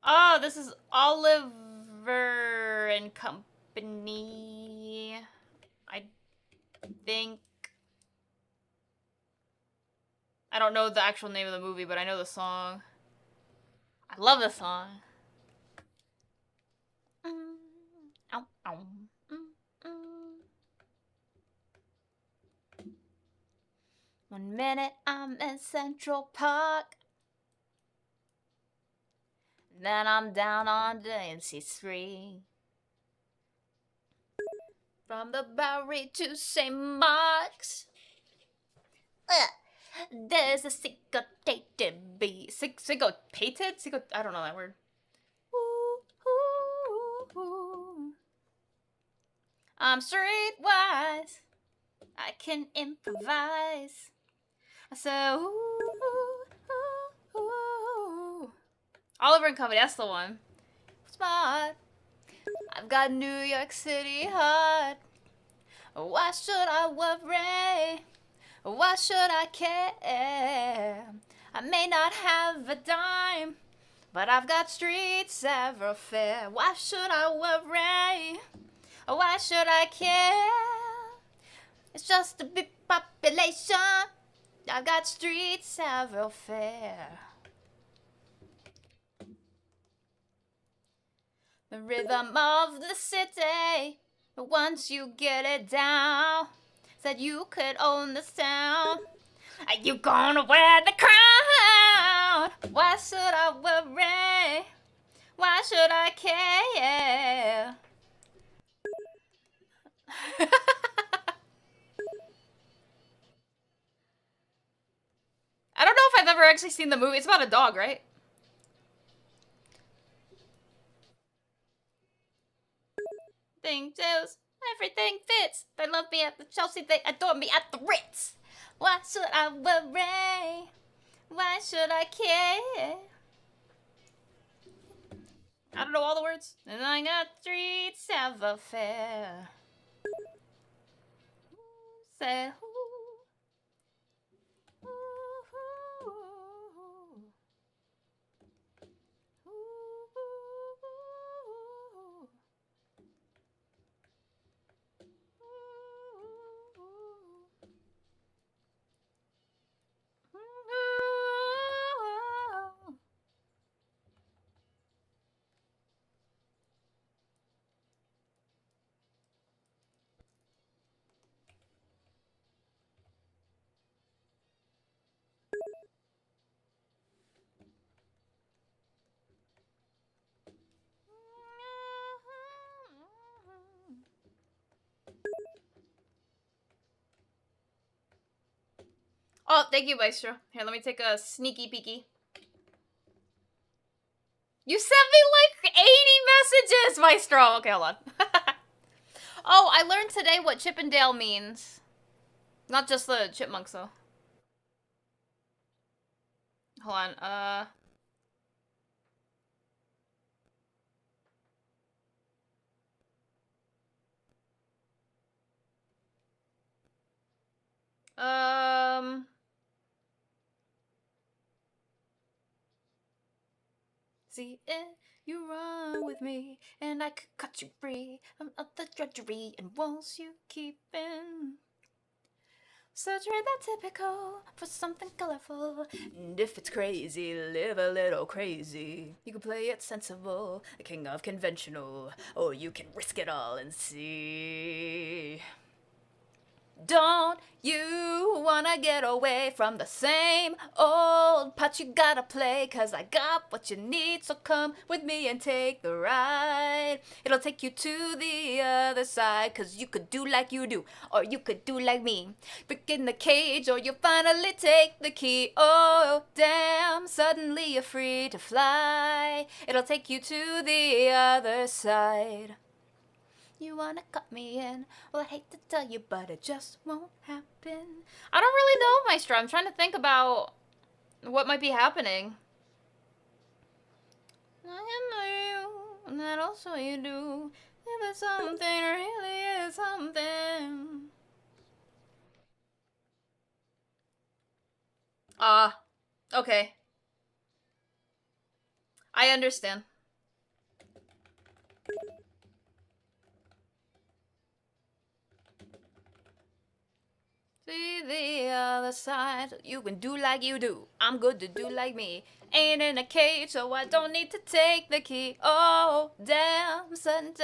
Oh, this is Oliver and Company. I think. I don't know the actual name of the movie, but I know the song. I love the song. Ow, ow. Mm. 1 minute I'm in Central Park. Then I'm down on the NC3. From the Bowery to St. Mark's. There's a syncopated beat. Syncopated? I don't know that word. Ooh, ooh, ooh. I'm streetwise. I can improvise. So, ooh. Oliver and Company, that's the one. Smart. I've got New York City heart. Why should I worry? Why should I care? I may not have a dime, but I've got street savoir-faire. Why should I worry? Why should I care? It's just a big population. I've got street savoir-faire. The rhythm of the city. Once you get it down, said you could own the sound. Are you gonna wear the crown? Why should I worry? Why should I care? I don't know if I've ever actually seen the movie. It's about a dog, right? Thing does, everything fits. They love me at the Chelsea, they adore me at the Ritz. Why should I worry? Why should I care? I don't know all the words. And I got street savoir-faire. Say who? Oh, thank you, Maestro. Here, let me take a sneaky peeky. You sent me like 80 messages, Maestro. Okay, hold on. Oh, I learned today what Chippendale means. Not just the chipmunks, though. Hold on, See it, you run with me, and I could cut you free from all the drudgery and walls you keep in. So trade that typical for something colorful. And if it's crazy, live a little crazy. You can play it sensible, the king of conventional, or you can risk it all and see. Don't you wanna get away from the same old part you gotta play? 'Cause I got what you need, so come with me and take the ride. It'll take you to the other side, 'cause you could do like you do, or you could do like me. Break in the cage, or you'll finally take the key. Oh, damn, suddenly you're free to fly. It'll take you to the other side. You wanna cut me in? Well, I hate to tell you, but it just won't happen. I don't really know, Maestro. I'm trying to think about What might be happening? I know you, and that also you do. If it's something, really is something. Okay. I understand. See the other side. You can do like you do. I'm good to do like me. Ain't in a cage, so I don't need to take the key. Oh, damn, sudden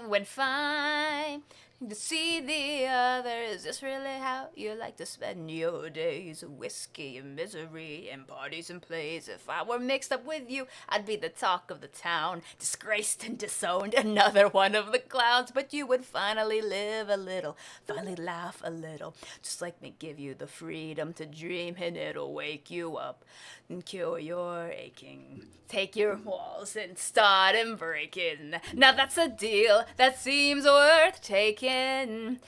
went fine. To see the other, is this really how you like to spend your days? Whiskey and misery and parties and plays. If I were mixed up with you, I'd be the talk of the town. Disgraced and disowned, another one of the clowns. But you would finally live a little, finally laugh a little. Just like me give you the freedom to dream, and it'll wake you up and cure your aching. Take your walls and start and breaking. Now that's a deal that seems worth taking.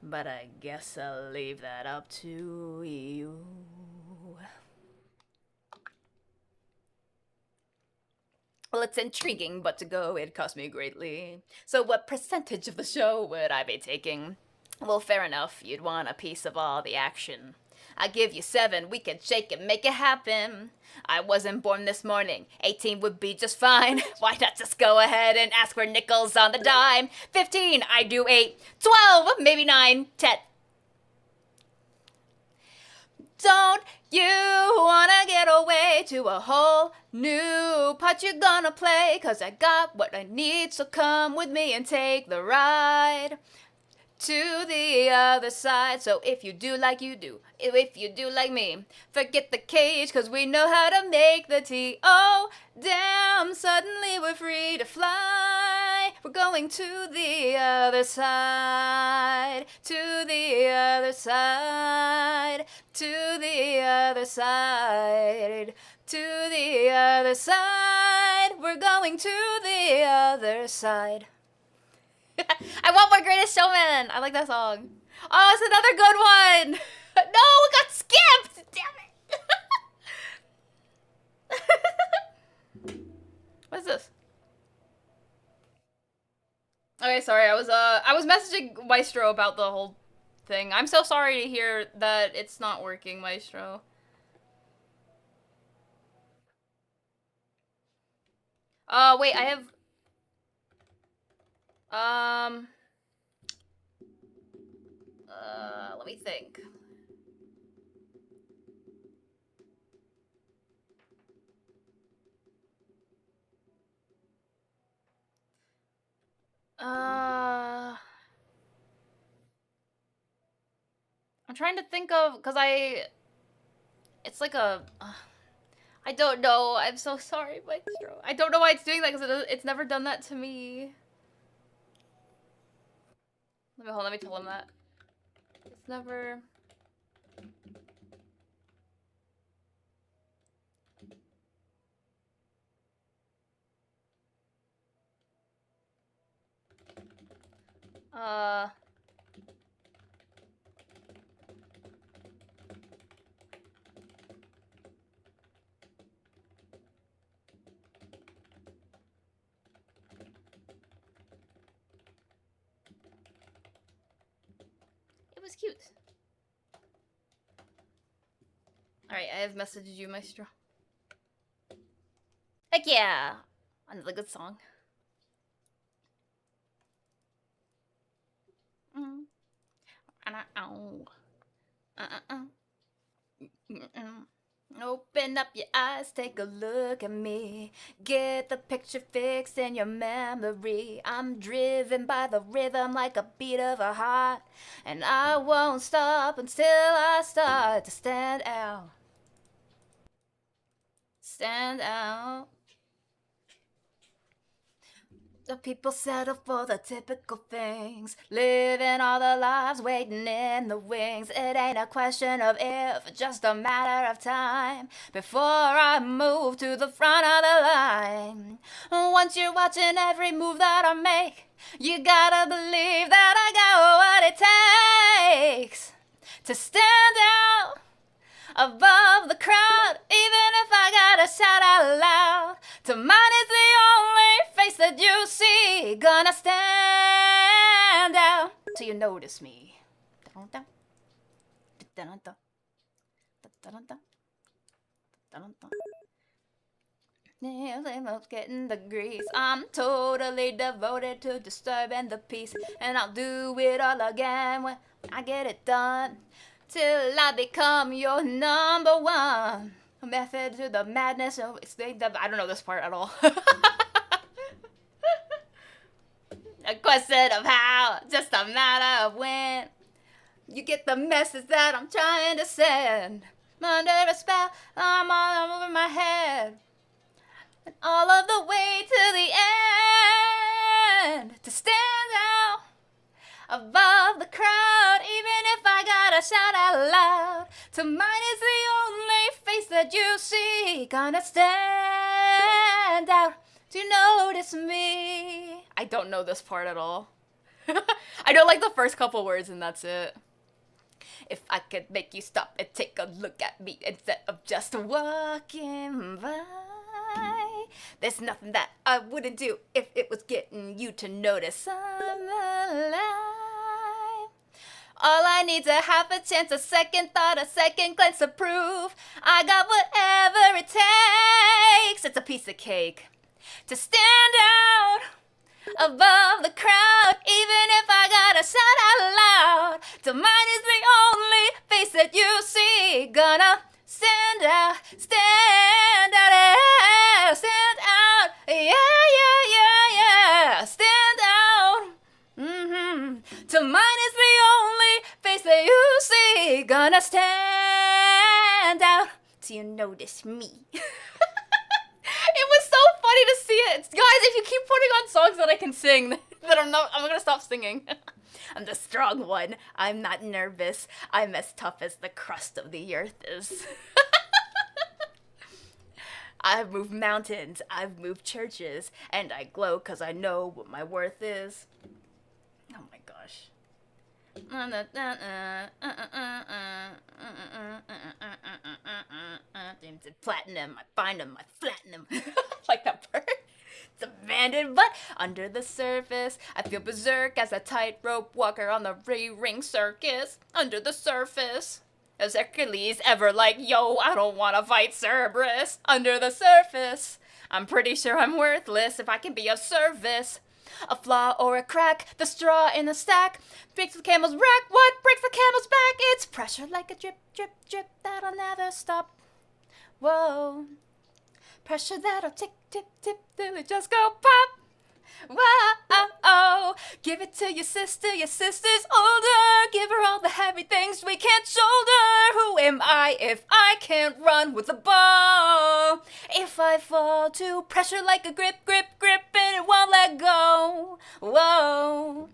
But I guess I'll leave that up to you. Well, it's intriguing, but to go, it cost me greatly. So what percentage of the show would I be taking? Well, fair enough, you'd want a piece of all the action. I give you 7, we can shake it, make it happen. I wasn't born this morning, 18 would be just fine. Why not just go ahead and ask for nickels on the dime? 15, I do 8, 12, maybe 9, 10. Don't you wanna get away to a whole new part you're gonna play? 'Cause I got what I need, so come with me and take the ride to the other side. So if you do like you do, if you do like me, forget the cage, 'cause we know how to make the tea. Oh, damn, suddenly we're free to fly. We're going to the other side, to the other side, to the other side, to the other side. We're going to the other side. I want more Greatest Showman. I like that song. Oh, it's another good one. No, it got skipped. Damn it. What's this? Okay, sorry. I was messaging Maestro about the whole thing. I'm so sorry to hear that it's not working, Maestro. Wait, I have let me think. I'm trying to think of, because it's like a, I don't know. I'm so sorry, Maestro. I don't know why it's doing that, because it's never done that to me. Let me tell him that. It's never... It was cute. Alright, I have messaged you, Maestro. Heck yeah! Another good song. Open up your eyes, take a look at me. Get the picture fixed in your memory. I'm driven by the rhythm like a beat of a heart, and I won't stop until I start to stand out. Stand out. The people settle for the typical things, living all their lives waiting in the wings. It ain't a question of if, just a matter of time before I move to the front of the line. Once you're watching every move that I make, you gotta believe that I got what it takes to stand out above the crowd. out loud. To mine is the only face that you see. Gonna stand out till you notice me. Dun-dun-dun. Dun-dun-dun. Dun-dun-dun. Dun-dun-dun. Getting the grease. I'm totally devoted to disturbing the peace, and I'll do it all again when I get it done, till I become your number one. Method to the madness. I don't know this part at all. A question of how, just a matter of when. You get the message that I'm trying to send. Under a spell, I'm all over my head. And all of the way to the end. To stand out above the crowd, even if I gotta shout out loud. To mine is the only face that you see. Gonna stand out to notice me. I don't know this part at all. I know like the first couple words and that's it. If I could make you stop and take a look at me instead of just walking by. There's nothing that I wouldn't do if it was getting you to notice I'm alive. All I need's a half a chance, a second thought, a second glance to prove I got whatever it takes. It's a piece of cake to stand out above the crowd, even if I gotta shout out loud. To mine is the only face that you see. Gonna stand out, stand out, yeah, stand out, yeah, yeah, yeah, yeah, stand out. To mine is the only face that you see. Gonna stand out till you notice me. It was so funny to see it. Guys, if you keep putting on songs that I can sing, then I'm gonna stop singing. I'm the strong one. I'm not nervous. I'm as tough as the crust of the earth is. I've moved mountains, I've moved churches, and I glow 'cause I know what my worth is. Oh my gosh. Platinum, I find them, I flatten them. Like that part. It's abandoned, but under the surface, I feel berserk as a tightrope walker on the ring circus. Under the surface, is Hercules ever like, yo, I don't wanna fight Cerberus? Under the surface, I'm pretty sure I'm worthless if I can be of service. A flaw or a crack, the straw in the stack breaks the camel's back. What breaks the camel's back? It's pressure like a drip, drip, drip that'll never stop. Whoa. Pressure that'll tick, tip, tip till it just go pop. Whoa. Give it to your sister's older. Give her all the heavy things we can't shoulder. Who am I if I can't run with a bow? If I fall to pressure like a grip, grip, grip, and it won't let go. Whoa.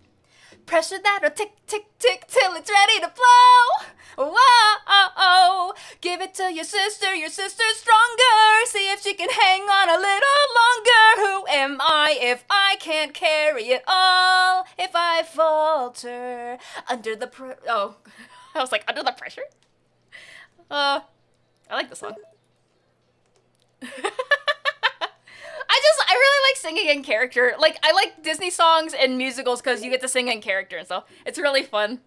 Pressure that'll tick, tick, tick till it's ready to flow. Whoa. Give it to your sister's stronger. See if she can hang on a little longer. Who am I if I can't carry it all? If I falter under the I was like, under the pressure? I like the song. I really like singing in character. Like, I like Disney songs and musicals because you get to sing in character and stuff. It's really fun.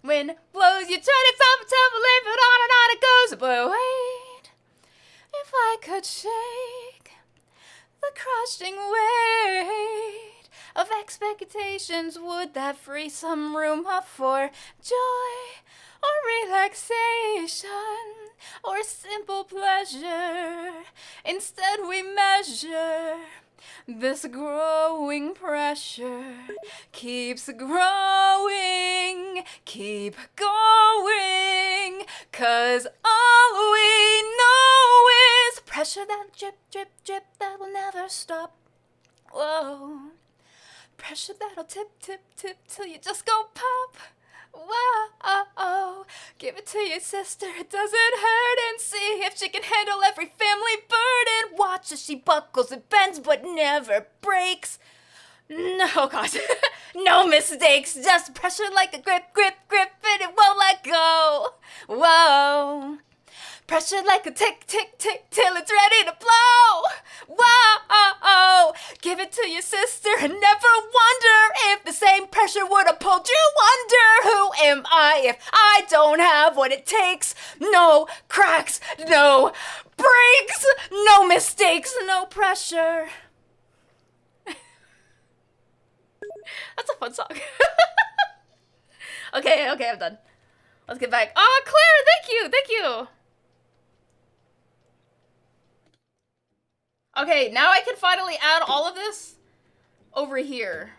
Wind blows, you turn it top and tumbling, but on it goes. But wait, if I could shake the crushing weight of expectations, would that free some room up for joy or relaxation or simple pleasure? Instead we measure this growing pressure. Keeps growing, keep going, 'cause all we know is pressure that drip, drip, drip that'll never stop. Whoa. Pressure that'll tip, tip, tip till you just go pop. Whoa, give it to your sister, it doesn't hurt, and see if she can handle every family burden. Watch as she buckles and bends but never breaks. No, gosh, no mistakes, just pressure like a grip, grip, grip, and it won't let go. Whoa. Pressure pressure like a tick, tick, tick, till it's ready to blow. Whoa, give it to your sister and never wonder if the same pressure would have pulled you under. Who am I if I don't have what it takes? No cracks, no breaks, no mistakes, no pressure. That's a fun song. Okay, I'm done. Let's get back. Oh, Claire, thank you. Okay, now I can finally add all of this over here.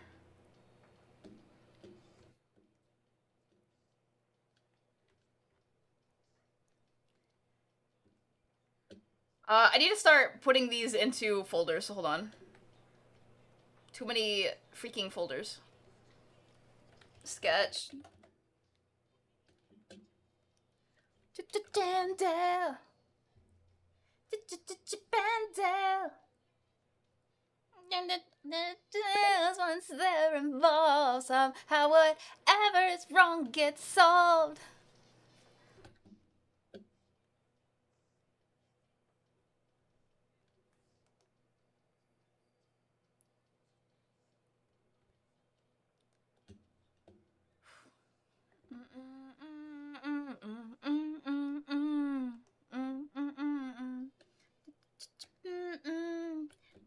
I need to start putting these into folders, so hold on. Too many freaking folders. Sketch. Bandel. Once they're involved, somehow whatever is wrong gets solved.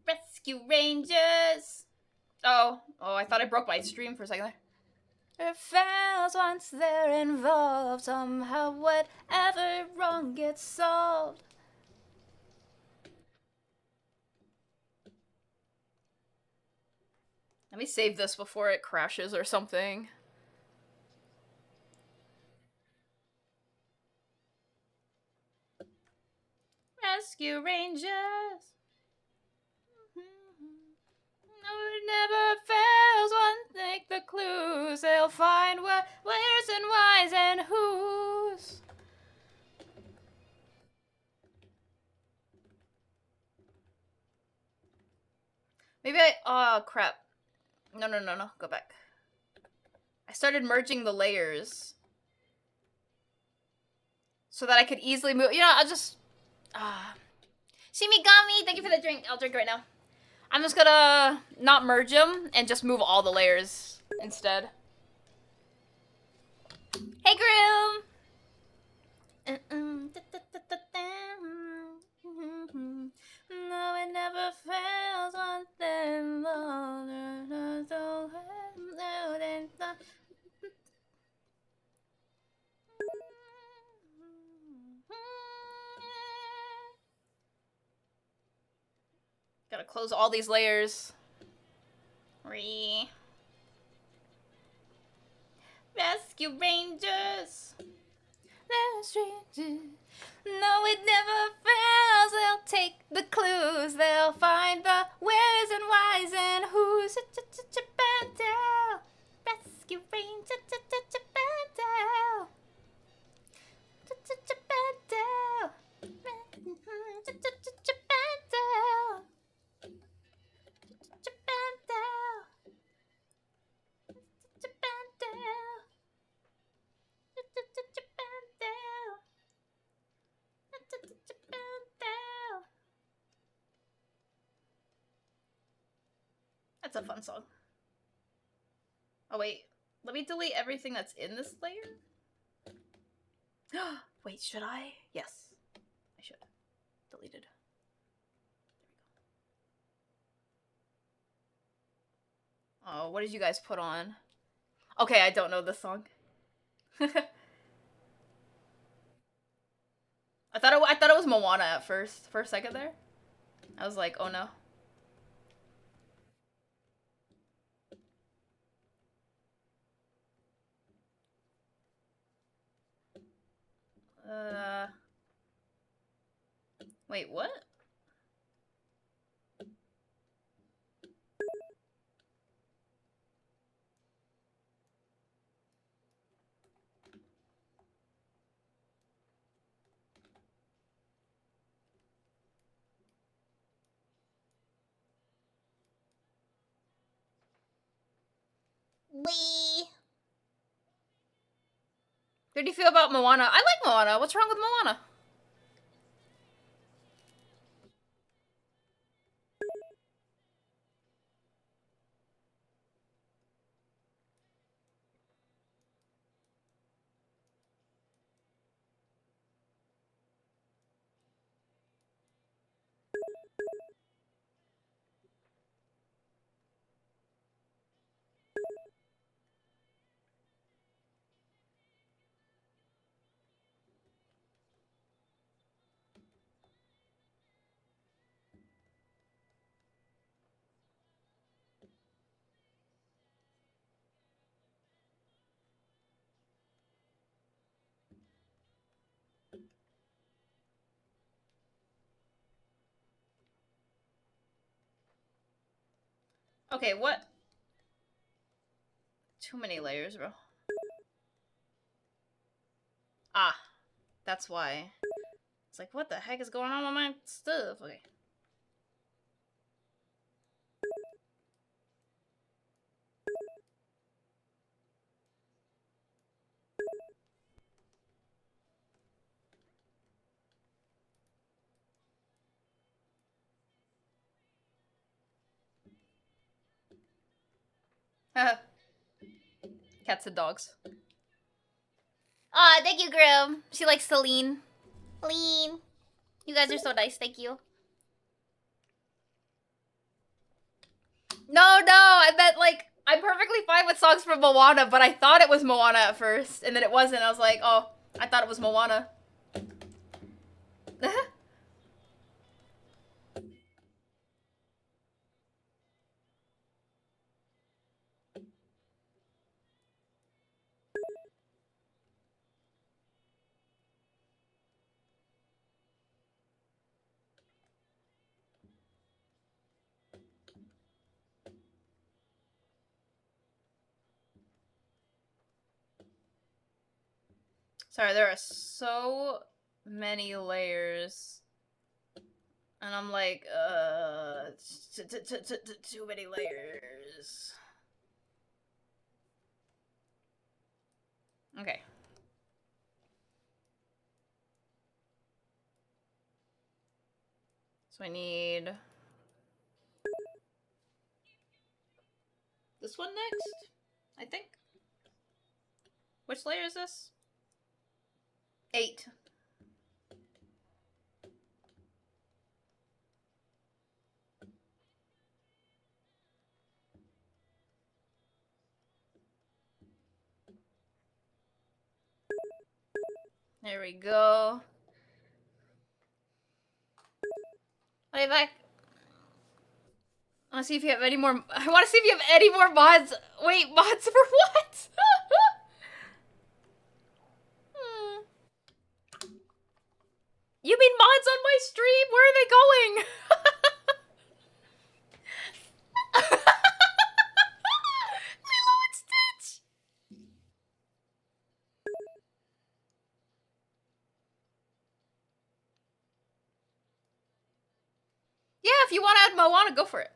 Rescue Rangers. Oh, I thought I broke my stream for a second there. It fails once they're involved. Somehow whatever wrong gets solved. Let me save this before it crashes or something. Rescue Rangers. No, it never fails. One take the clues. They'll find what, where's, and why's, and who's. Maybe oh crap. No. Go back. I started merging the layers so that I could easily move. You know, I'll just Shimigami, thank you for the drink. I'll drink right now. I'm just gonna not merge them and just move all the layers instead. Hey, Groom! No, it never fails one thing longer. Gotta close all these layers. Rescue Rangers. No, it never fails. They'll take the clues. They'll find the where's and why's and who's. Bandel. Rescue Rangers. Bandel. Bandel. Bandel. That's a fun song. Oh wait, let me delete everything that's in this layer. Wait, should I? Yes, I should. Deleted. Oh, what did you guys put on? Okay, I don't know this song. I thought it was Moana at first, for a second there. I was like, oh no. Wait, what? How do you feel about Moana? I like Moana. What's wrong with Moana? Okay, what? Too many layers, bro. Ah, that's why. It's like, what the heck is going on with my stuff? Okay. Cats and dogs. Aw, thank you, Grim. She likes to lean. Lean. You guys are so nice, thank you. No, I meant like I'm perfectly fine with songs from Moana, but I thought it was Moana at first, and then it wasn't. I was like, oh, I thought it was Moana. Sorry, there are so many layers. And I'm like, too many layers. Okay. So I need this one next, I think. Which layer is this? 8. There we go. I'll be back. I want to see if you have any more. I want to see if you have any more mods. Wait, mods for what? Hmm. You mean mods on my stream? Where are they going? Lilo and Stitch. Yeah, if you want to add Moana, go for it.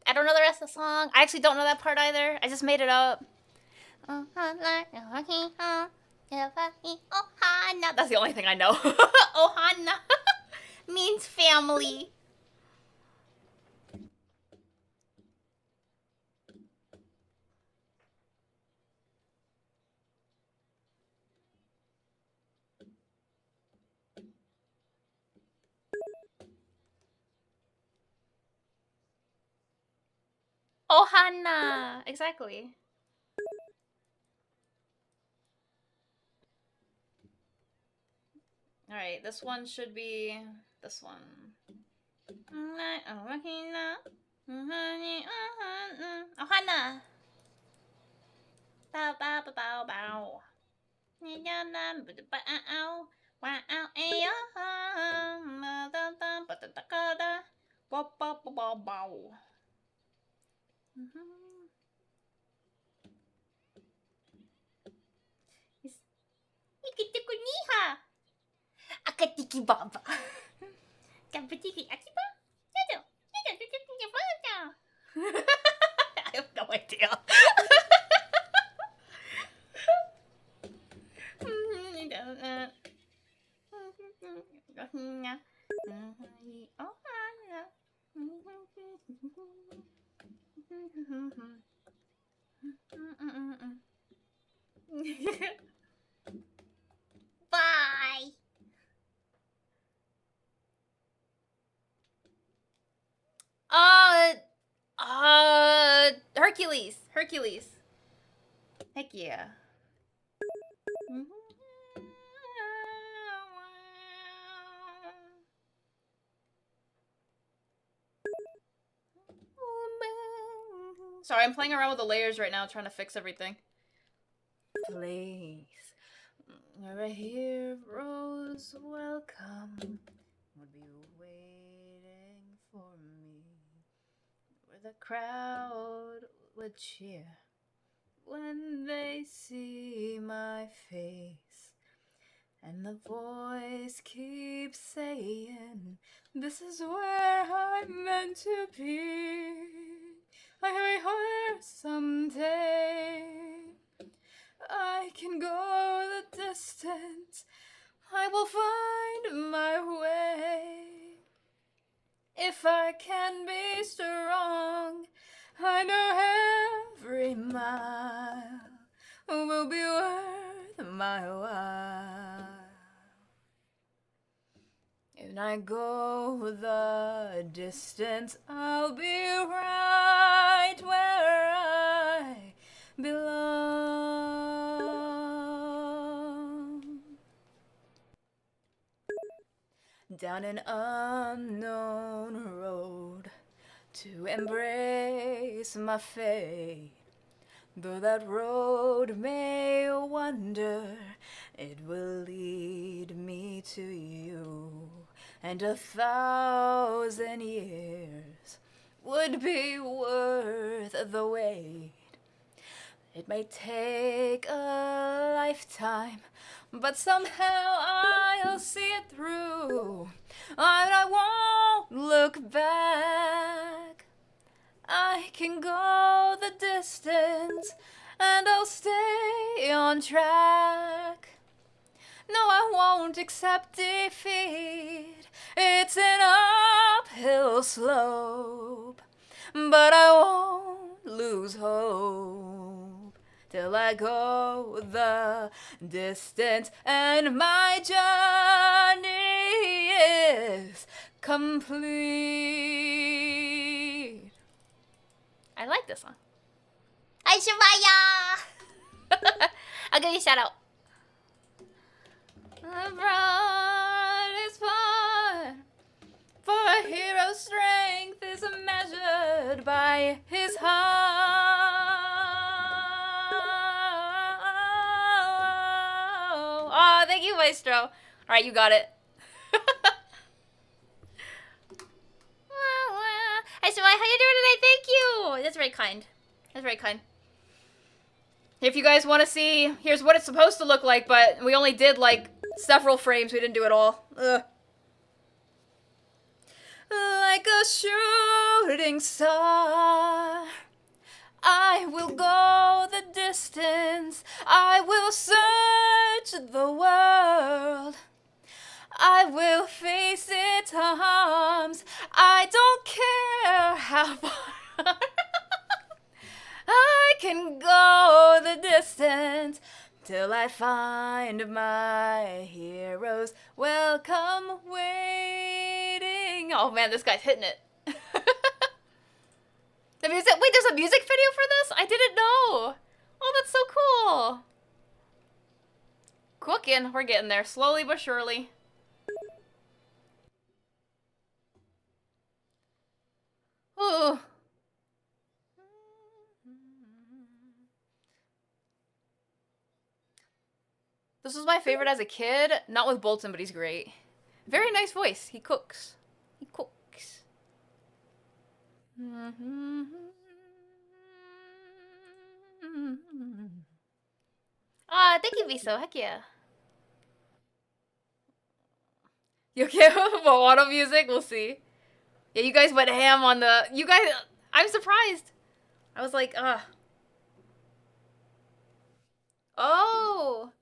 I don't know the rest of the song. I actually don't know that part either. I just made it up. That's the only thing I know. Ohana means family. Ohana. Exactly. Alright, this one should be this one. Ohana. Bow bow bow bow bow. Ikitikunniha. Akatiki baba. Kapatiki akiba? I have no idea. Bye. Hercules. Hercules. Heck yeah. Sorry, I'm playing around with the layers right now, trying to fix everything. Place where a hero's welcome would be waiting for me, where the crowd would cheer when they see my face, and the voice keeps saying, this is where I'm meant to be. I hope someday I can go the distance. I will find my way. If I can be strong, I know every mile will be worth my while. And I go the distance, I'll be right where I belong. Down an unknown road to embrace my fate. Though that road may wander, it will lead me to you. And 1,000 years would be worth the wait. It may take a lifetime, but somehow I'll see it through. And I won't look back. I can go the distance, and I'll stay on track. No, I won't accept defeat. It's an uphill slope, but I won't lose hope till I go the distance and my journey is complete. I like this song. Hi, Shivaya! I'll give you a shout out. The broad is far, for a hero's strength is measured by his heart. Oh, thank you, Maestro. All right, you got it. Hi, Shivaya, how you doing today? Thank you! That's very kind. That's very kind. If you guys want to see, here's what it's supposed to look like, but we only did like several frames. We didn't do it all. Ugh. Like a shooting star, I will go the distance. I will search the world. I will face its harms. I don't care how far. I can go the distance till I find my heroes welcome waiting. Oh man, this guy's hitting it. The music. Wait, there's a music video for this? I didn't know. Oh, that's so cool. Cooking. We're getting there slowly but surely. Ooh. This was my favorite as a kid. Not with Bolton, but he's great. Very nice voice. He cooks. He cooks. Ah, thank you, Viso. Heck yeah. You okay with Moana music? We'll see. Yeah, you guys went ham on the... You guys... I'm surprised. I was like, Oh!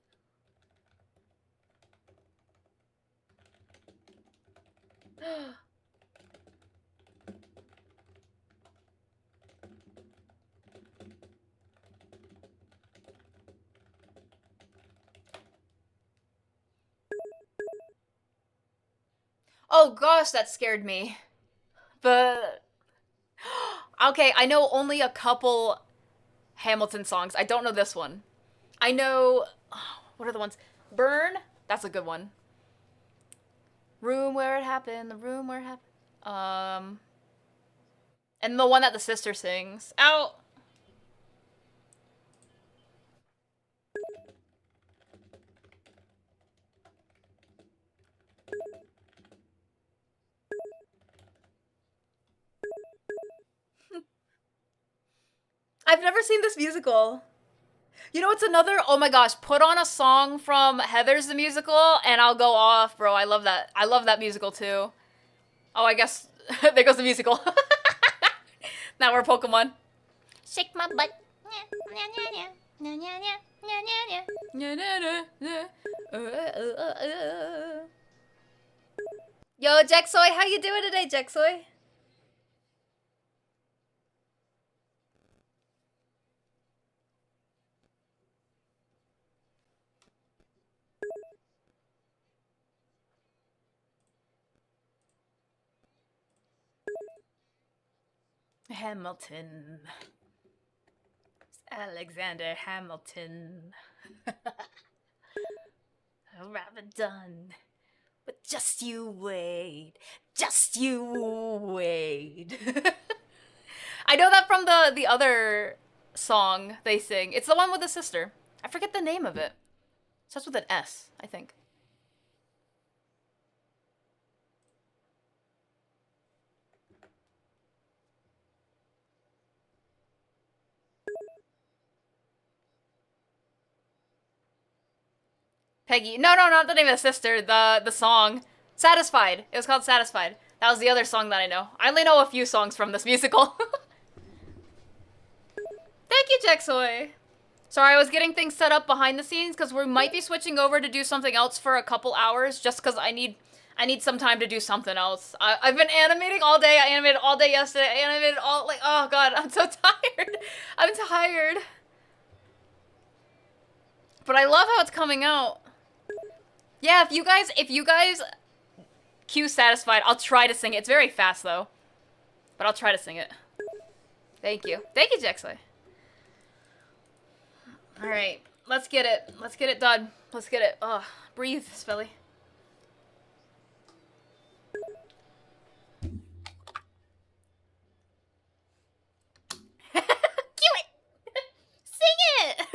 Oh gosh, that scared me. But... Okay, I know only a couple Hamilton songs. I don't know this one. I know... what are the ones? Burn? That's a good one. Room Where It Happened. The Room Where It Happened. And the one that the sister sings. Ow! I've never seen this musical. You know what's another? Oh my gosh, put on a song from Heather's the Musical and I'll go off, bro. I love that. I love that musical too. Oh, I guess there goes the musical. Now we're Pokemon. Shake my butt. Yo, Jexoy, how you doing today, Jexoy? Hamilton. Alexander Hamilton. Rather done. But just you wait. Just you wait. I know that from the other song they sing. It's the one with the sister. I forget the name of it. It starts with an S, I think. Peggy. No, not the name of the sister. The song. Satisfied. It was called Satisfied. That was the other song that I know. I only know a few songs from this musical. Thank you, Jexoy. Sorry, I was getting things set up behind the scenes because we might be switching over to do something else for a couple hours just because I need some time to do something else. I've been animating all day. I animated all day yesterday. I animated all, like, oh god, I'm so tired. I'm tired. But I love how it's coming out. Yeah, if you guys cue Satisfied, I'll try to sing it. It's very fast though. But I'll try to sing it. Thank you. Thank you, Jexley. Alright, let's get it. Let's get it done. Let's get it. Ugh. Breathe, Spelly. Cue it! Sing it!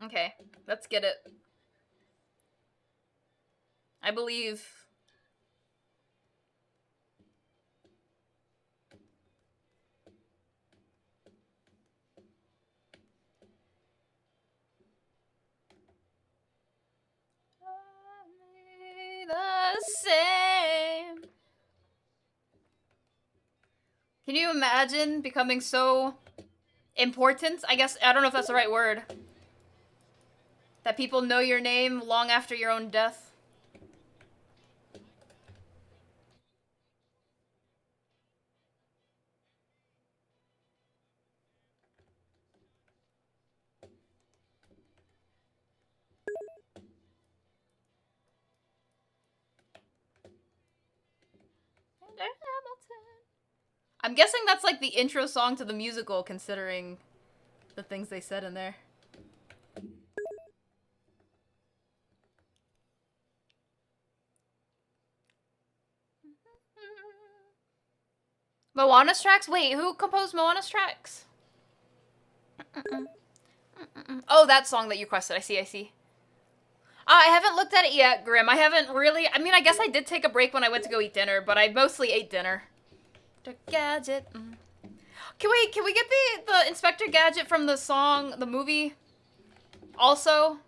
Okay, let's get it. I believe. The same. Can you imagine becoming so important? I guess, I don't know if that's the right word. That people know your name long after your own death. I'm guessing that's like the intro song to the musical, considering the things they said in there. Moana's tracks? Wait, who composed Moana's tracks? Oh, that song that you requested. I see. I haven't looked at it yet, Grim. I haven't really... I mean, I guess I did take a break when I went to go eat dinner, but I mostly ate dinner. Gadget. Can we get the Inspector Gadget from the song, the movie? Also?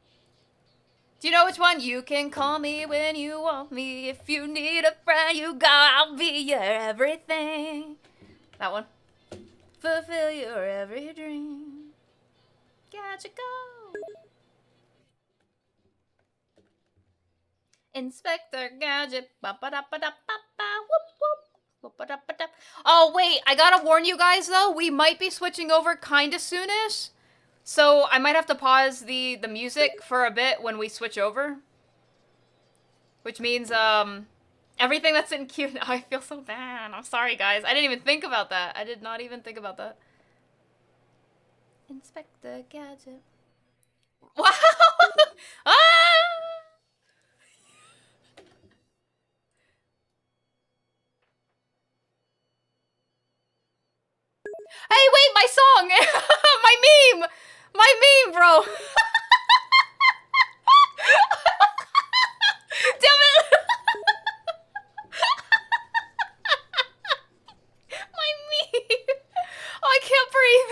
Do you know which one? You can call me when you want me. If you need a friend, you got, I'll be your everything. That one. Fulfill your every dream. Gadget go. Inspector Gadget. Ba-ba-da-ba-da-ba-ba. Whoop, whoop. Oh, wait. I gotta warn you guys, though. We might be switching over kinda soonish. So I might have to pause the music for a bit when we switch over. Which means, Everything that's in Q. Now I feel so bad. I'm sorry, guys. I didn't even think about that. I did not even think about that. Inspector Gadget. Wow! Ah! Hey, wait, my song! My meme! My meme, bro! Damn it! My meme! Oh, I can't breathe.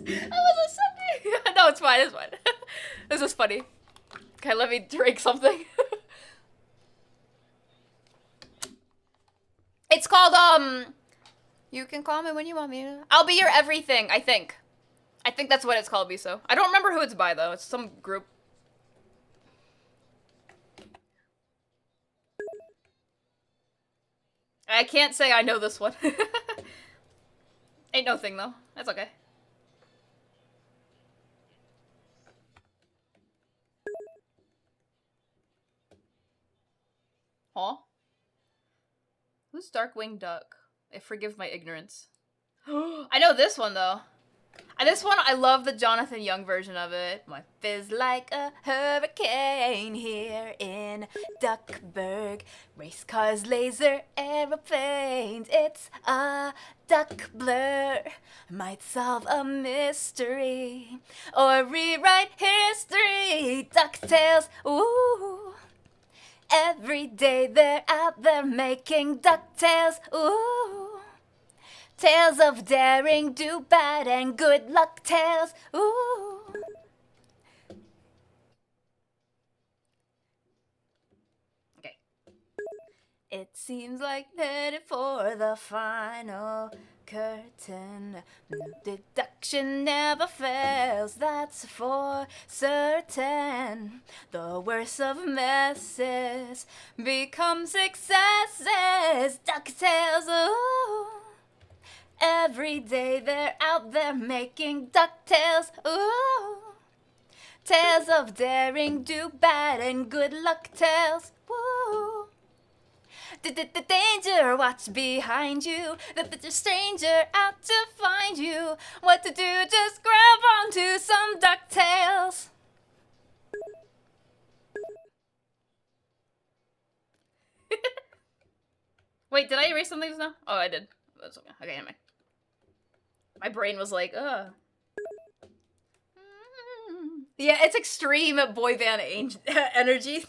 I was a Sunday. No, it's fine, it's fine. This is funny. Okay, let me drink something. It's called, you can call me when you want me to. I'll be your everything, I think. I think that's what it's called, Biso. I don't remember who it's by, though. It's some group. I can't say I know this one. Ain't no thing, though. That's okay. Huh? Who's Darkwing Duck? Forgive my ignorance. I know this one, though. And this one, I love the Jonathan Young version of it. My fizz like a hurricane here in Duckburg. Race cars, laser aeroplanes. It's a duck blur. Might solve a mystery or rewrite history. DuckTales, ooh. Every day they're out there making DuckTales, ooh. Tales of daring, do bad, and good luck tales, ooh. Okay. It seems like headed for the final curtain. Deduction never fails, that's for certain. The worst of messes become successes. DuckTales, ooh. Every day they're out there making DuckTales, ooh. Tales of daring, do bad, and good luck tales, woo. Danger, watch behind you. The stranger out to find you. What to do, just grab onto some DuckTales. Wait, did I erase something just now? Oh, I did. That's okay. Okay, never mind. My brain was like, ugh. Yeah, it's extreme boy band energy.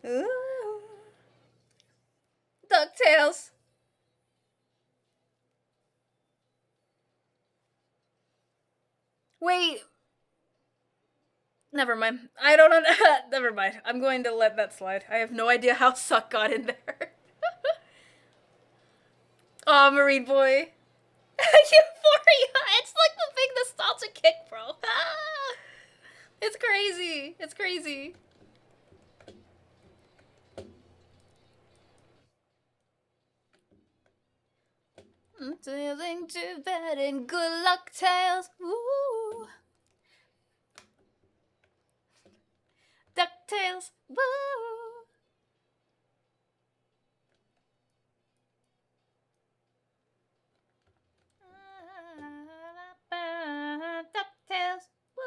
Ooh. DuckTales. Wait. Never mind. I don't know. Never mind. I'm going to let that slide. I have no idea how Suck got in there. Aw, Marine Boy. Euphoria! It's like the big nostalgia kick, bro. It's crazy. It's crazy. Sailing to bed and good luck tales. Woo. DuckTales. Woo. DuckTales. Woo.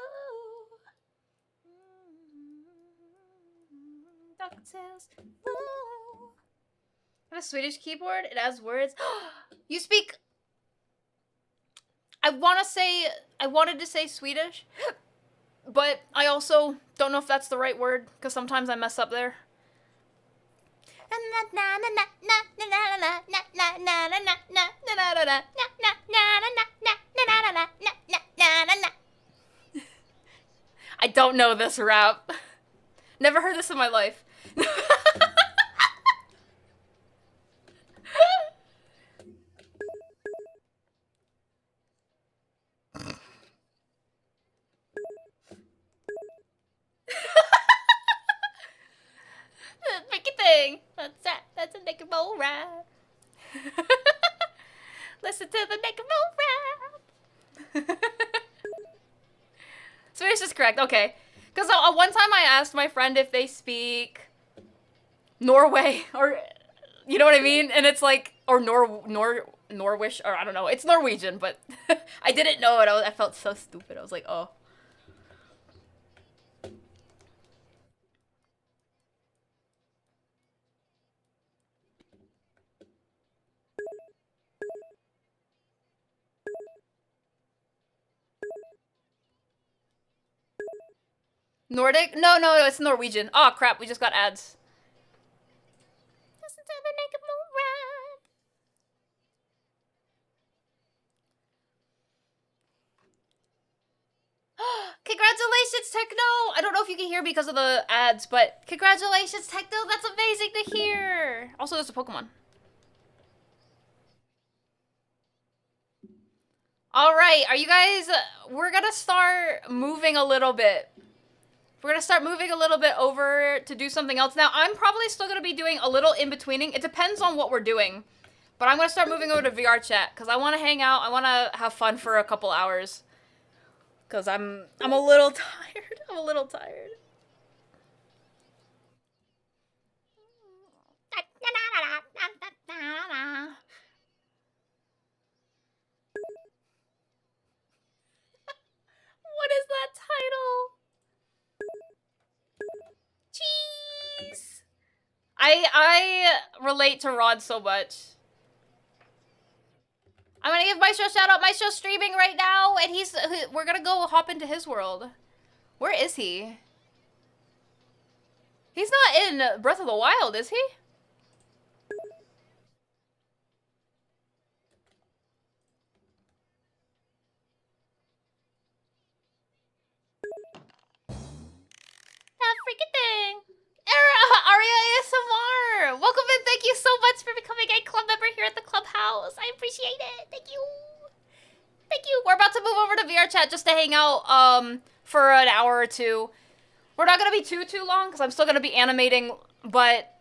DuckTales. Woo. I have a Swedish keyboard. It has words. You speak. I wanted to say Swedish, but I also don't know if that's the right word because sometimes I mess up there. I don't know this rap. Never heard this in my life. Make a thing. That's a naked bowl rap. Listen to the naked bowl rap. Swedish is correct. Okay. Because one time I asked my friend if they speak Norway or, you know what I mean? And it's like, or Norwish, or I don't know. It's Norwegian, but I didn't know it. I felt so stupid. I was like, oh. Nordic? No, it's Norwegian. Oh crap, we just got ads. Congratulations, Techno! I don't know if you can hear because of the ads, but congratulations, Techno! That's amazing to hear! Also, there's a Pokemon. Alright, are you guys... we're gonna start moving a little bit. We're gonna start moving a little bit over to do something else. Now, I'm probably still gonna be doing a little in-betweening. It depends on what we're doing. But I'm gonna start moving over to VR chat, because I want to hang out, I want to have fun for a couple hours. Because I'm a little tired. I'm a little tired. What is that title? Jeez. I relate to Rod so much. I'm gonna give Maestro a shout out. Maestro's streaming right now, and we're gonna go hop into his world. Where is he? He's not in Breath of the Wild, is he? That freaking thing. Aria ASMR! Welcome in, thank you so much for becoming a club member here at the clubhouse. I appreciate it. Thank you. Thank you. We're about to move over to VR chat just to hang out for an hour or two. We're not gonna be too long because I'm still gonna be animating, but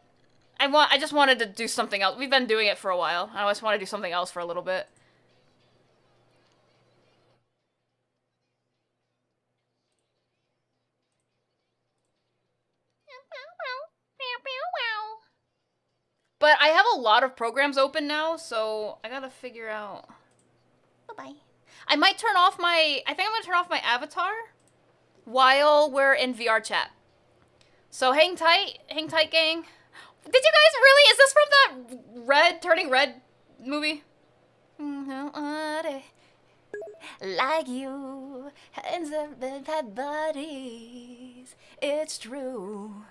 I just wanted to do something else. We've been doing it for a while. I just want to do something else for a little bit. But I have a lot of programs open now, so I gotta figure out. Bye-bye. I might turn off I think I'm gonna turn off my avatar while we're in VR chat. So hang tight, gang. Did you guys really? Is this from that Turning Red movie? Like you, hands up and had bodies. It's true.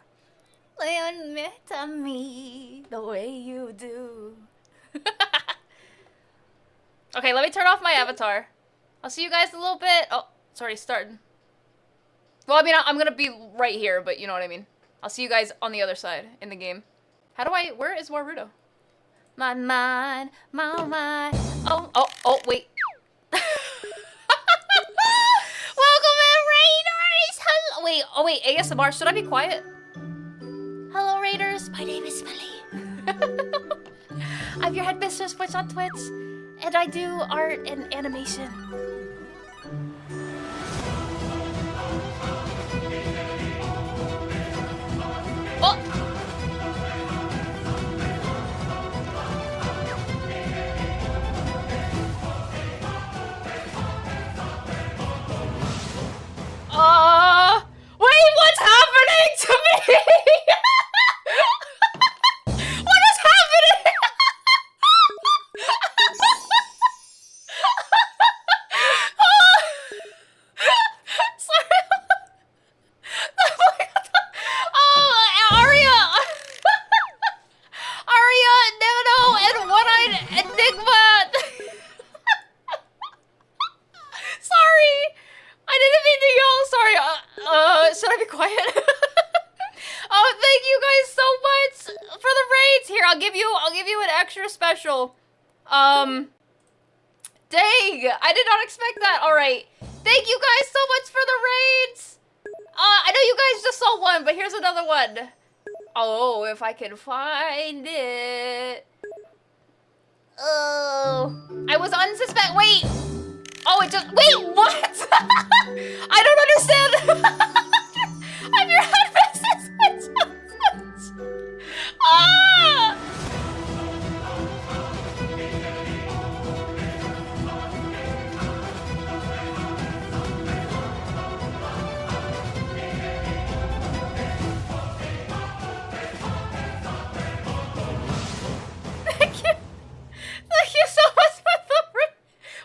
Admit to me the way you do. Okay, let me turn off my avatar. I'll see you guys in a little bit. Oh, it's already starting. Well, I mean, I'm gonna be right here, but you know what I mean. I'll see you guys on the other side in the game. Where is Warudo? My mind, oh, wait. Welcome in, Raiders! Hello. Wait, ASMR, should I be quiet? Hello, Raiders. My name is Millie. I'm your headmistress Twitch on Twitch, and I do art and animation. Oh! Wait, what's happening to me? What is happening? Sorry. Oh, Aria! Aria, Nano, and One-Eyed Enigma! Sorry! I didn't mean to yell, sorry. Should I be quiet? Oh, thank you guys so much for the raids. Here, I'll give you an extra special. Dang, I did not expect that. All right. Thank you guys so much for the raids. I know you guys just saw one, but here's another one. Oh, if I can find it. Oh, I was unsuspect. Wait. Oh, it just, wait, what? I don't understand. I'm your head misses. Ah! Thank you. Thank you so much for the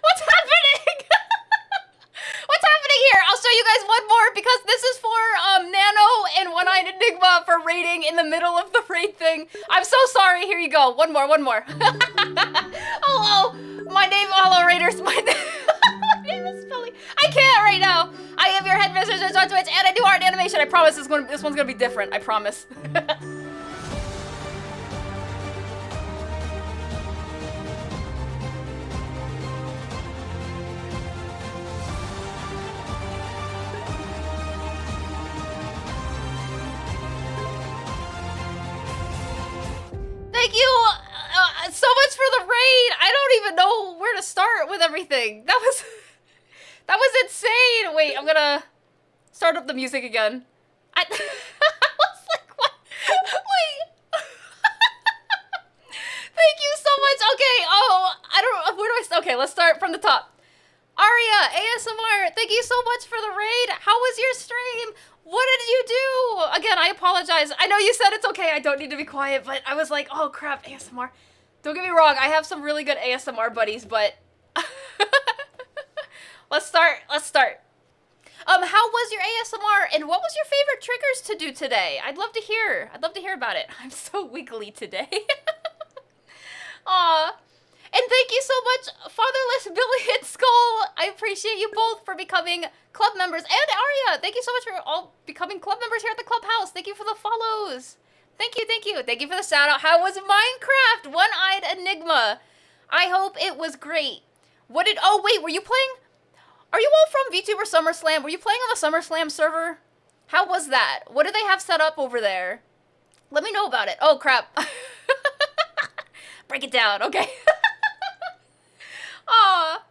what's happening? What's happening here? I'll show you guys one more because this is for Nano and One-Eyed Enigma for raiding in the middle of the raid thing. I'm so sorry. Here you go. One more. Hello. Hello Raiders. My name is Philly. I can't right now. I am your head mistress on Twitch and I do art and animation. I promise this one's gonna be different. I promise. Thank you so much for the raid. I don't even know where to start with everything. That was insane. Wait, I'm gonna start up the music again. I was like, what? Wait. Thank you so much. Okay. Oh, I don't. Where do I? Okay, let's start from the top. Aria, ASMR, thank you so much for the raid. How was your stream? What did you do? Again, I apologize. I know you said it's okay. I don't need to be quiet, but I was like, oh crap, ASMR. Don't get me wrong. I have some really good ASMR buddies, but let's start. How was your ASMR and what was your favorite triggers to do today? I'd love to hear about it. I'm so wiggly today. Aw. And thank you so much, Fatherless Billy and Skull. I appreciate you both for becoming club members. And Aria, thank you so much for all becoming club members here at the clubhouse. Thank you for the follows. Thank you. Thank you for the shout out. How was Minecraft? One-Eyed Enigma. I hope it was great. Oh wait, were you playing? Are you all from VTuber SummerSlam? Were you playing on the SummerSlam server? How was that? What do they have set up over there? Let me know about it. Oh crap. Break it down, okay. Aw,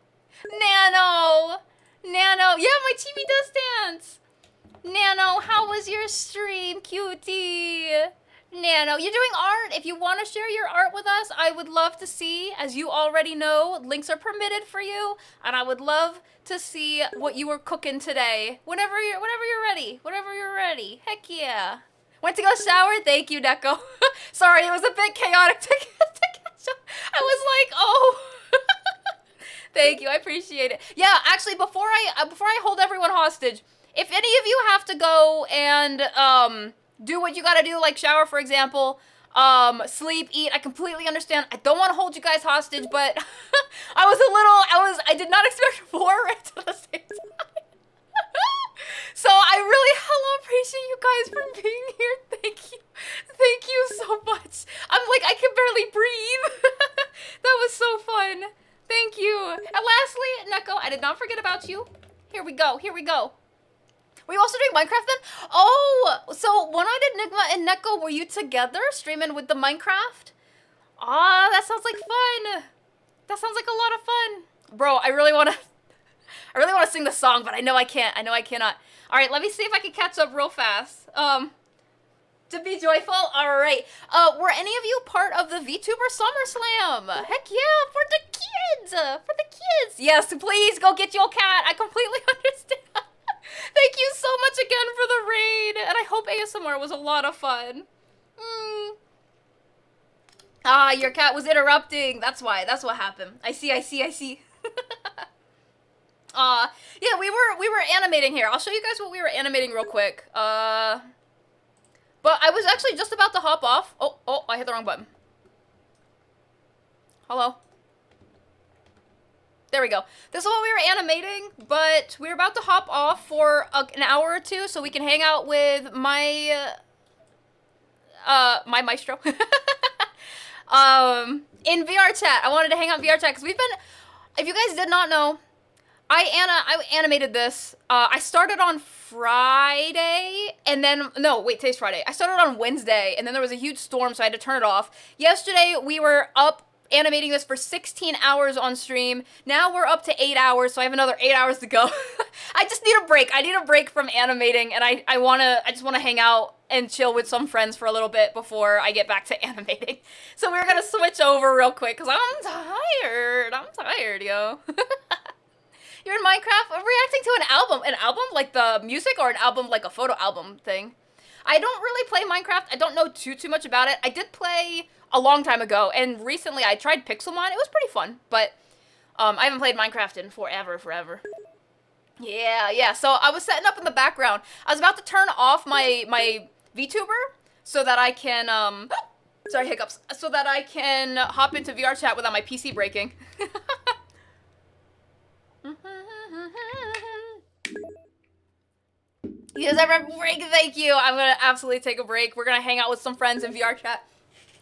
Nano, yeah, my chibi does dance. Nano, how was your stream, cutie? Nano, you're doing art. If you want to share your art with us, I would love to see. As you already know, links are permitted for you, and I would love to see what you were cooking today. Whenever you're ready. Heck yeah. Went to go shower. Thank you, Neko. Sorry, it was a bit chaotic to catch up. I was like, oh. Thank you, I appreciate it. Yeah, actually, before I hold everyone hostage, if any of you have to go and do what you gotta do, like shower, for example, sleep, eat, I completely understand. I don't want to hold you guys hostage, but I did not expect 4 right at the same time. So I really appreciate you guys for being here. Thank you so much. I'm like, I can barely breathe. That was so fun. Thank you. And lastly, Neko, I did not forget about you. Here we go. Were you also doing Minecraft then? Oh, so One-Eyed Enigma and Neko, were you together streaming with the Minecraft? Ah, that sounds like fun. That sounds like a lot of fun. Bro, I really want to sing the song, but I know I can't. I cannot. All right, let me see if I can catch up real fast. To be joyful? Alright. Were any of you part of the VTuber SummerSlam? Heck yeah, for the kids! Yes, please go get your cat. I completely understand. Thank you so much again for the raid. And I hope ASMR was a lot of fun. Ah, your cat was interrupting. That's why. That's what happened. I see. Yeah, we were animating here. I'll show you guys what we were animating real quick. But I was actually just about to hop off. Oh, I hit the wrong button. Hello. There we go. This is what we were animating, but we were about to hop off for an hour or two so we can hang out with my maestro. In VR chat. I wanted to hang out in VR chat because we've been, if you guys did not know, I animated this. I started on Friday, and then, no, wait, today's Friday. I started on Wednesday, and then there was a huge storm, so I had to turn it off. Yesterday, we were up animating this for 16 hours on stream. Now we're up to 8 hours, so I have another 8 hours to go. I just need a break. I need a break from animating, and I just wanna hang out and chill with some friends for a little bit before I get back to animating. So we're gonna switch over real quick, because I'm tired. I'm tired, yo. You're in Minecraft? I'm reacting to an album. An album? Like the music, or an album like a photo album thing? I don't really play Minecraft. I don't know too much about it. I did play a long time ago, and recently I tried Pixelmon. It was pretty fun, but I haven't played Minecraft in forever. Yeah, so I was setting up in the background. I was about to turn off my VTuber so that I can, sorry, hiccups, so that I can hop into VR chat without my PC breaking. You guys ever break? Thank you. I'm gonna absolutely take a break. We're gonna hang out with some friends in VR chat.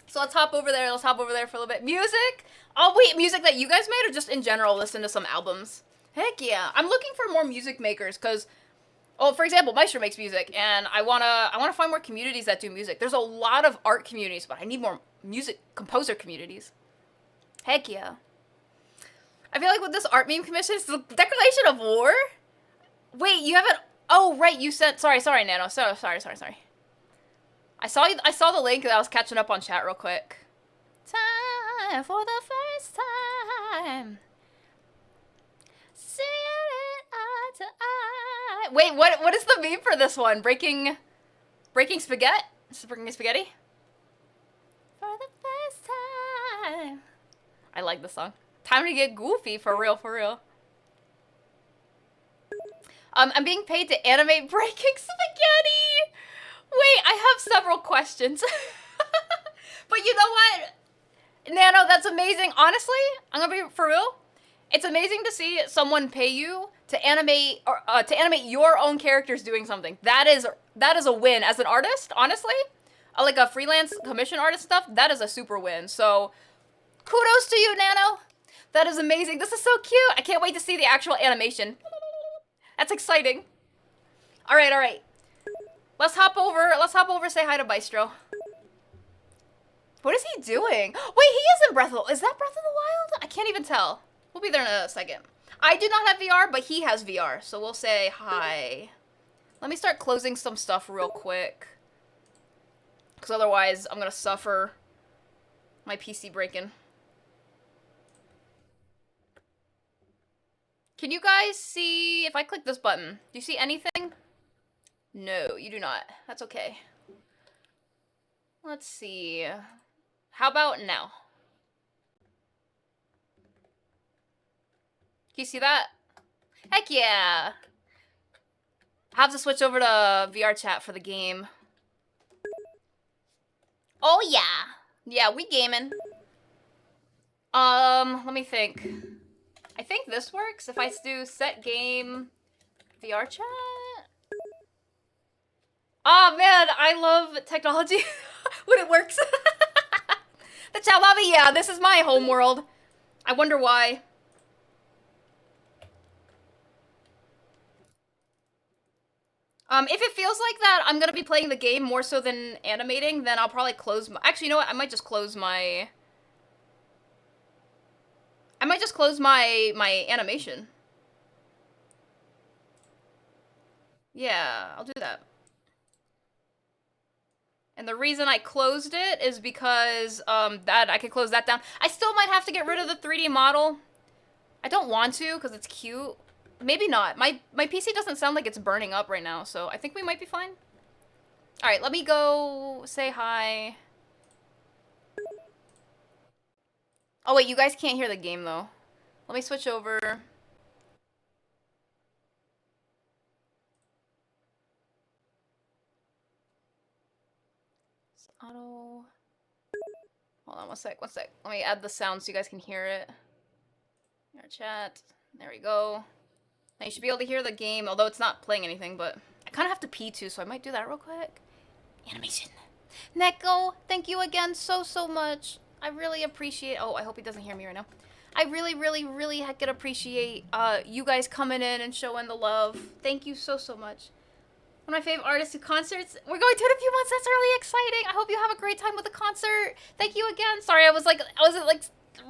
So let's hop over there. Let's hop over there for a little bit. Music? Oh wait, music that you guys made, or just in general listen to some albums? Heck yeah. I'm looking for more music makers, because, oh, for example, Maestro makes music, and I wanna find more communities that do music. There's a lot of art communities, but I need more music composer communities. Heck yeah. I feel like with this art meme commission, it's the declaration of war? Wait, you haven't... Oh, right, you sent... Sorry, Nano. Sorry. I saw the link, and I was catching up on chat real quick. Time for the first time. Seeing it eye to eye. Wait, what is the meme for this one? Breaking spaghetti? Breaking spaghetti? For the first time. I like the song. Time to get goofy, for real. I'm being paid to animate breaking spaghetti. Wait, I have several questions. But you know what? Nano, that's amazing. Honestly, I'm gonna be for real. It's amazing to see someone pay you to animate or to animate your own characters doing something. That is a win as an artist. Honestly, like a freelance commission artist stuff. That is a super win. So, kudos to you, Nano. That is amazing. This is so cute. I can't wait to see the actual animation. That's exciting. All right. Let's hop over, say hi to Bystro. What is he doing? Wait, he is in Breath of the... Is that Breath of the Wild? I can't even tell. We'll be there in a second. I do not have VR, but he has VR, so we'll say hi. Let me start closing some stuff real quick. Because otherwise, I'm going to suffer my PC breaking. Can you guys see, if I click this button, do you see anything? No, you do not. That's okay. Let's see. How about now? Can you see that? Heck yeah! I have to switch over to VR chat for the game. Oh yeah! Yeah, we gaming. Let me think. I think this works if I do set game VR chat. Oh man, I love technology when it works. The chat lobby, yeah, this is my home world. I wonder why. If it feels like that I'm gonna be playing the game more so than animating, then I'll probably close my... Actually, you know what? I might just close my animation. Yeah, I'll do that. And the reason I closed it is because that I can close that down. I still might have to get rid of the 3D model. I don't want to because it's cute. Maybe not. My PC doesn't sound like it's burning up right now, so I think we might be fine. All right, let me go say hi. Oh wait, you guys can't hear the game though. Let me switch over. Auto. Hold on one sec. Let me add the sound so you guys can hear it. Our chat. There we go. Now you should be able to hear the game, although it's not playing anything, but I kind of have to pee too, so I might do that real quick. Animation. Neko, thank you again so much. I really appreciate... Oh, I hope he doesn't hear me right now. I really heckin' appreciate you guys coming in and showing the love. Thank you so much. One of my favorite artists to concerts. We're going to in a few months. That's really exciting. I hope you have a great time with the concert. Thank you again. Sorry, I was like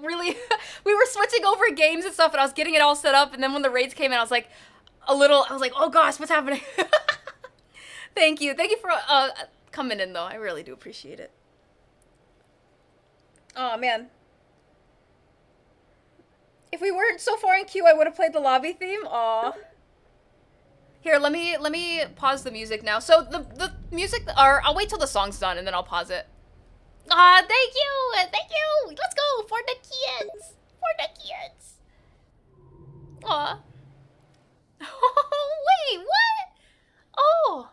really, we were switching over games and stuff, and I was getting it all set up, and then when the raids came in, I was like, I was like, oh gosh, what's happening? Thank you for coming in though. I really do appreciate it. Oh man. If we weren't so far in queue, I would have played the lobby theme. Aw. Here, let me pause the music now. So the music, or I'll wait till the song's done and then I'll pause it. Ah, thank you. Let's go for the kids. Aw. Oh wait, what? Oh.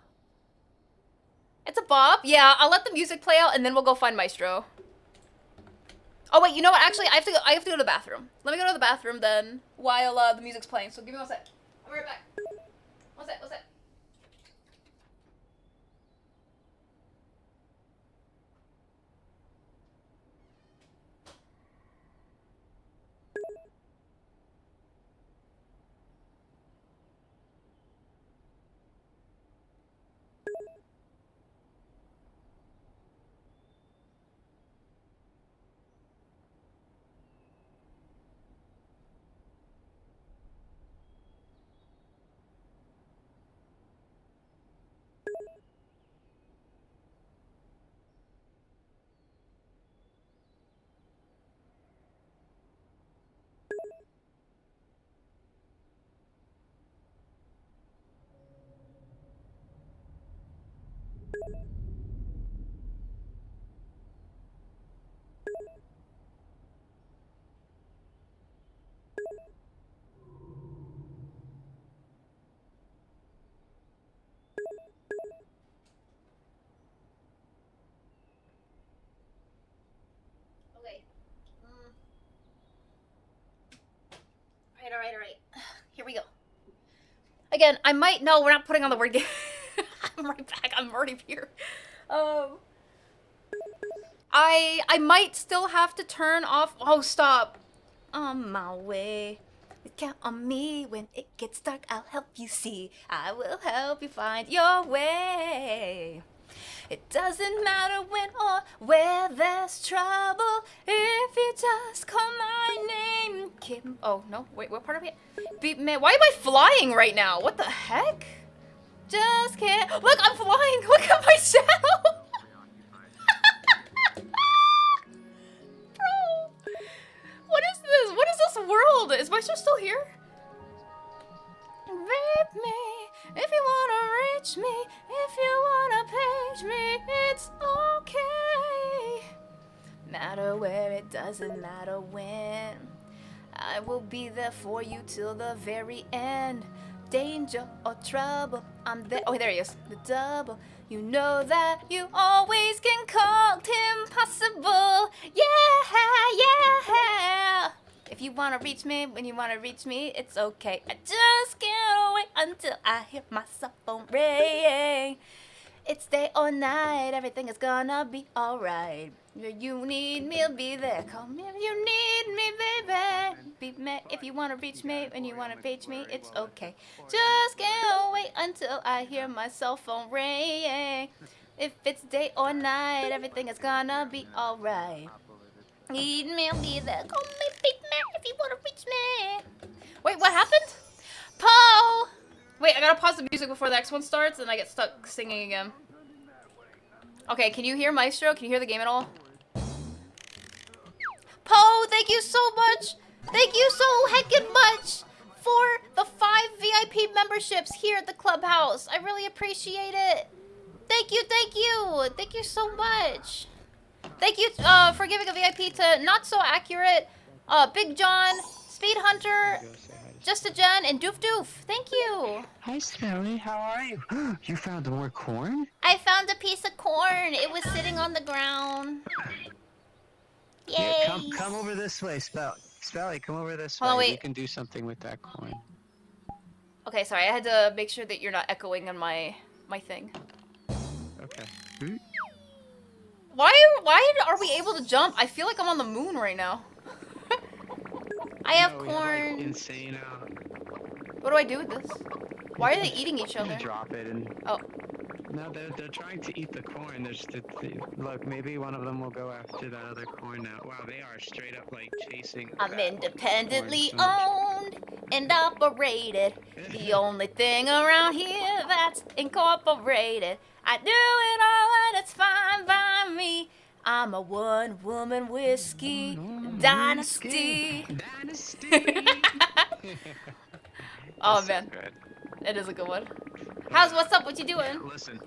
It's a bop? Yeah, I'll let the music play out and then we'll go find Maestro. Oh wait, you know what? Actually, I have to go to the bathroom. Let me go to the bathroom then while the music's playing. So give me one sec. I'll be right back. One sec. Okay. All right. Here we go. Again, I might... No, we're not putting on the word game. I'm right back. I'm already here. I might still have to turn off... Oh, stop. On my way. Count on me. When it gets dark, I'll help you see. I will help you find your way. It doesn't matter when or where there's trouble. If you just call my name, Kim. Oh no! Wait, what part of it? Man, why am I flying right now? What the heck? Just can't. Look, I'm flying. Look at my shadow. Bro, what is this? What is this world? Is Maestro still here? Rape me. If you wanna reach me, if you wanna page me, it's okay. Matter where, it doesn't matter when. I will be there for you till the very end. Danger or trouble, I'm there. Oh, there he is. The double. You know that you always can call impossible. Yeah. If you wanna reach me, when you wanna reach me, it's okay. I just can't wait until I hear my cell phone ring. It's day or night, everything is gonna be alright. If you need me, I'll be there. Call me if you need me, baby. Beat me if you wanna reach me, when you wanna reach me, it's okay. Just can't wait until I hear my cell phone ring. If it's day or night, everything is gonna be alright. Need me, I'll be there. Call me, beat me if you wanna reach me. Wait, what happened? Poe! Wait, I gotta pause the music before the next one starts and I get stuck singing again. Okay, can you hear Maestro? Can you hear the game at all? Poe, thank you so much! Thank you so heckin' much for the 5 VIP memberships here at the clubhouse. I really appreciate it. Thank you. Thank you so much. Thank you for giving a VIP to Not So Accurate, Big John, Speed Hunter, Just a Jen, and Doof Doof. Thank you. Hi, Smelly. How are you? You found more corn? I found a piece of corn. It was sitting on the ground. Yay. Yeah, come over this way, Spelly, come over this way. Hold on, wait. You can do something with that corn. Okay, sorry. I had to make sure that you're not echoing on my thing. Okay. Why are we able to jump? I feel like I'm on the moon right now. I have No, corn. like, insane. What do I do with this? Why are they eating each other? Drop it and. Oh. No, they're trying to eat the corn. Look, maybe one of them will go after that other corn now. Wow, they are straight up like chasing. I'm that independently corn so much. owned and operated. The only thing around here that's incorporated. I do it all and it's fine by me. I'm a one-woman whiskey dynasty. Dynasty. Oh That's so man, good. it is a good one. What's up? What you doing? Listen,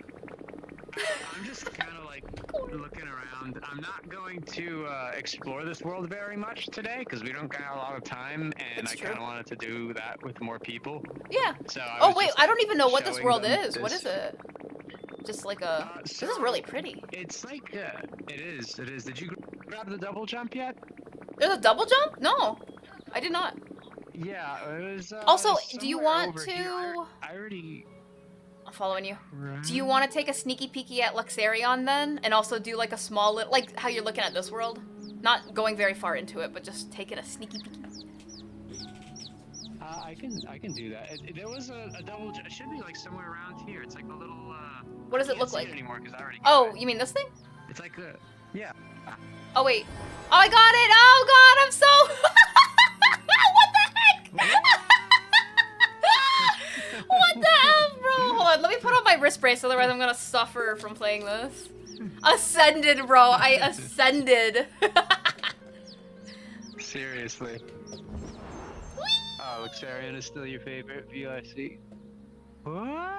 I'm just kind of like looking around. I'm not going to explore this world very much today because we don't got a lot of time, and It's I true. kind of wanted to do that with more people. Yeah. So I Oh was wait, just, I don't even know what this showing world them is. What this. is it? Just like a. This is So, really pretty. It's like it is. It is. Did you grab the double jump yet? There's a double jump? No, I did not. Yeah, it was. Also, do you somewhere want over to? here. I already. I'm following you. Do ran- you want to take a sneaky peeky at Luxarion then, and also do like a small little, like how you're looking at this world? Not going very far into it, but just taking a sneaky peeky. I can do that. There was a double. It should be like somewhere around here. It's like a little. What does I it can't look see like? anymore because I already. Oh, got it. you mean this thing? It's like a. Yeah. Oh wait. Oh, I got it. Oh god, I'm so. What the heck? What the hell, bro? Hold on, let me put on my wrist brace, otherwise I'm gonna suffer from playing this. Ascended, bro. I ascended. Seriously. Oh, Luxarion is still your favorite view, I see. Whoa.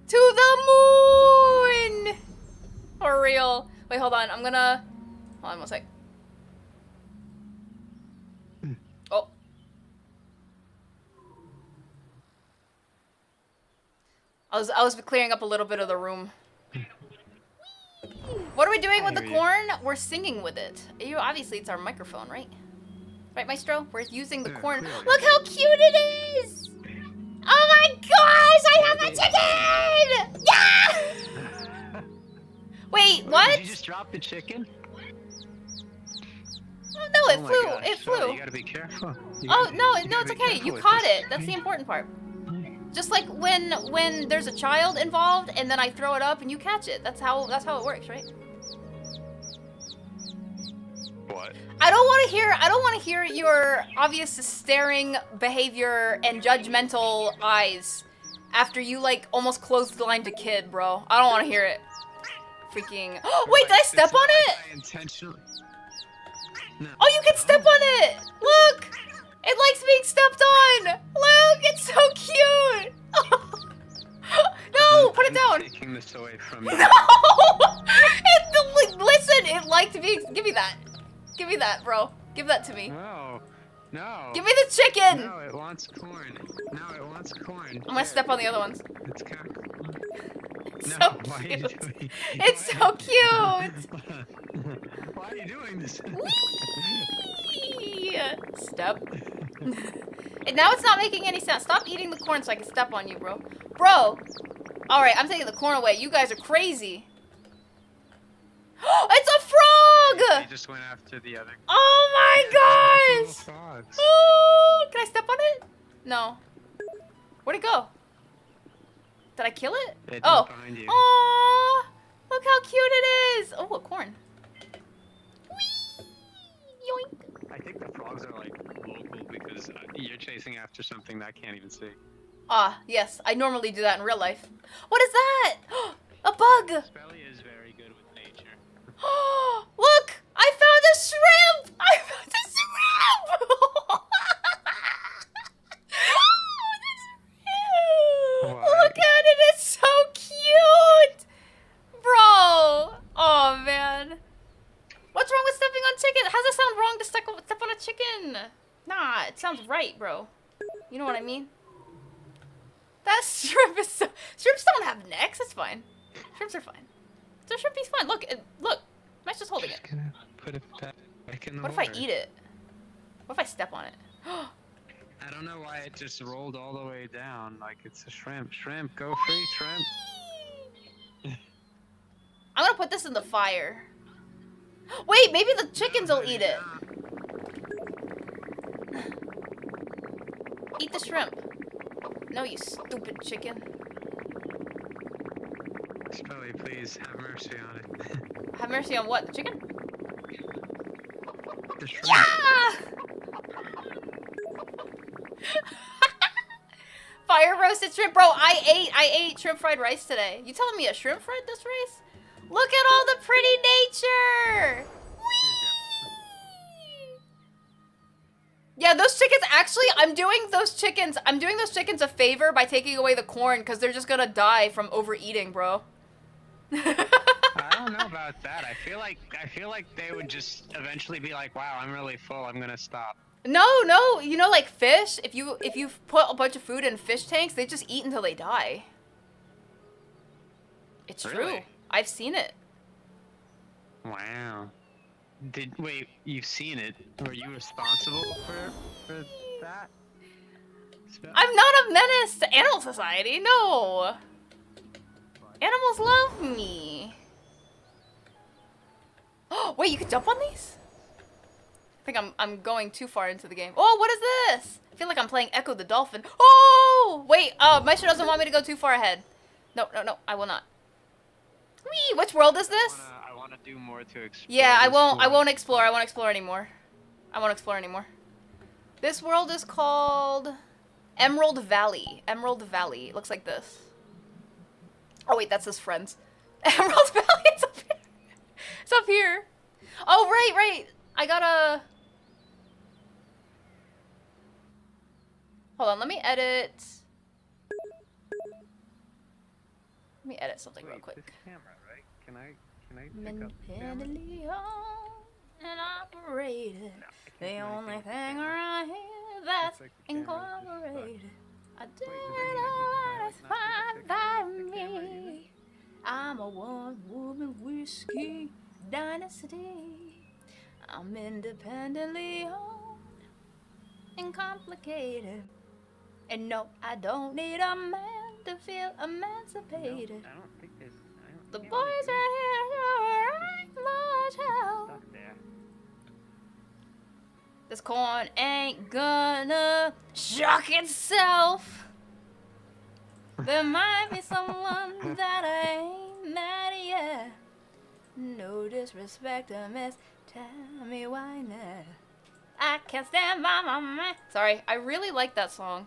To the moon! For real. Wait, hold on. I'm gonna. Hold on one sec. Oh. I was clearing up a little bit of the room. What are we doing with the hear you. corn? We're singing with it. You obviously it's our microphone, right? Right, Maestro? We're using the Yeah, corn. clearly. Look how cute it is! Oh my gosh! I have a chicken! Yeah! Wait, what? Did you just drop the chicken? Oh, no, it Oh my flew. gosh. It flew. Oh, you gotta be careful. You Oh gotta- no, you no, gotta it's be okay. careful You with caught this. it. That's the important part. Just like when there's a child involved and then I throw it up and you catch it. That's how it works, right? What? I don't want to hear your obvious staring behavior and judgmental eyes after you like almost closed the line to kid, bro. I don't want to hear it. Freaking. Wait, did I step on it? I intentionally. No. Oh, you can step on it! Look! It likes being stepped on! Look, it's so cute! No, put it I'm down! taking this away from you. No! Listen, it liked being. Give me that. Give me that, bro. Give that to me. No. No. Give me the chicken! No, it wants corn. No, it wants corn. I'm gonna step on the other ones. It's kind of. It's No, so why are you cute. doing? It's so cute! Why are you doing this? Whee! Step. And now it's not making any sense. Stop eating the corn so I can step on you, bro. Bro! Alright, I'm taking the corn away. You guys are crazy. It's a frog! I just went after the other. Oh my gosh! Frogs. Oh, can I step on it? No. Where'd it go? Did I kill it? It's Oh. behind you. Aww! Look how cute it is! Oh, a corn. Whee! Yoink! I think the frogs are like local because you're chasing after something that I can't even see. Ah, yes. I normally do that in real life. What is that? A bug! Spelly is very good with nature. Look! I found a shrimp! I found a shrimp! Why? Look at it! It's so cute! Bro! Oh, man. What's wrong with stepping on chicken? How does it sound wrong to step on a chicken? Nah, it sounds right, bro. You know what I mean? That shrimp is so... Shrimps don't have necks. It's fine. Shrimps are fine. So shrimpy's fine. Look, look. Matt's just holding it. Just gonna put it back in the What if I water. eat it? What if I step on it? I don't know why it just rolled all the way down like it's a shrimp. Shrimp, go free, shrimp. I'm gonna put this in the fire. Wait, maybe the chickens will eat it. Eat the shrimp. No, you stupid chicken. Spelly, please have mercy on it. Have mercy on what? The chicken? The shrimp. Yeah! Fire roasted shrimp, bro. I ate shrimp fried rice today. You telling me a shrimp fried this rice? Look at all the pretty nature. Whee! Yeah, those chickens actually, I'm doing those chickens a favor by taking away the corn because they're just gonna die from overeating, bro. I don't know about that. I feel like they would just eventually be like, wow, I'm really full. I'm gonna stop. No, you know, like fish, if you put a bunch of food in fish tanks, they just eat until they die. It's true. Really? I've seen it. Wow. Wait, you've seen it? Were you responsible for that? I'm not a menace to Animal Society, no. Animals love me. Oh, wait, you could jump on these? I think I'm going too far into the game. Oh, what is this? I feel like I'm playing Echo the Dolphin. Oh, wait, Maestro doesn't want me to go too far ahead. No, I will not. Whee, which world is this? I wanna do more to explore. Yeah, I this won't world. explore. I won't explore anymore. I won't explore anymore. This world is called Emerald Valley. Emerald Valley. It looks like this. Oh wait, that's his friends. Emerald Valley, it's up here. It's up here. Oh, right. I gotta... Hold on, let me edit. Let me edit something real quick. This camera, right? Can I pick up the camera? Independently owned and operated. The only thing around here that's incorporated. I do what is fine by me. I'm a one-woman whiskey dynasty. I'm independently owned and complicated. And no, I don't need a man to feel emancipated. I don't think there's... The boys right here don't right much help. Stuck there. This corn ain't gonna shock itself. There might be someone that I ain't mad yet. No disrespect to Miss Tammy Wynette. I can't stand by my man. Sorry, I really like that song.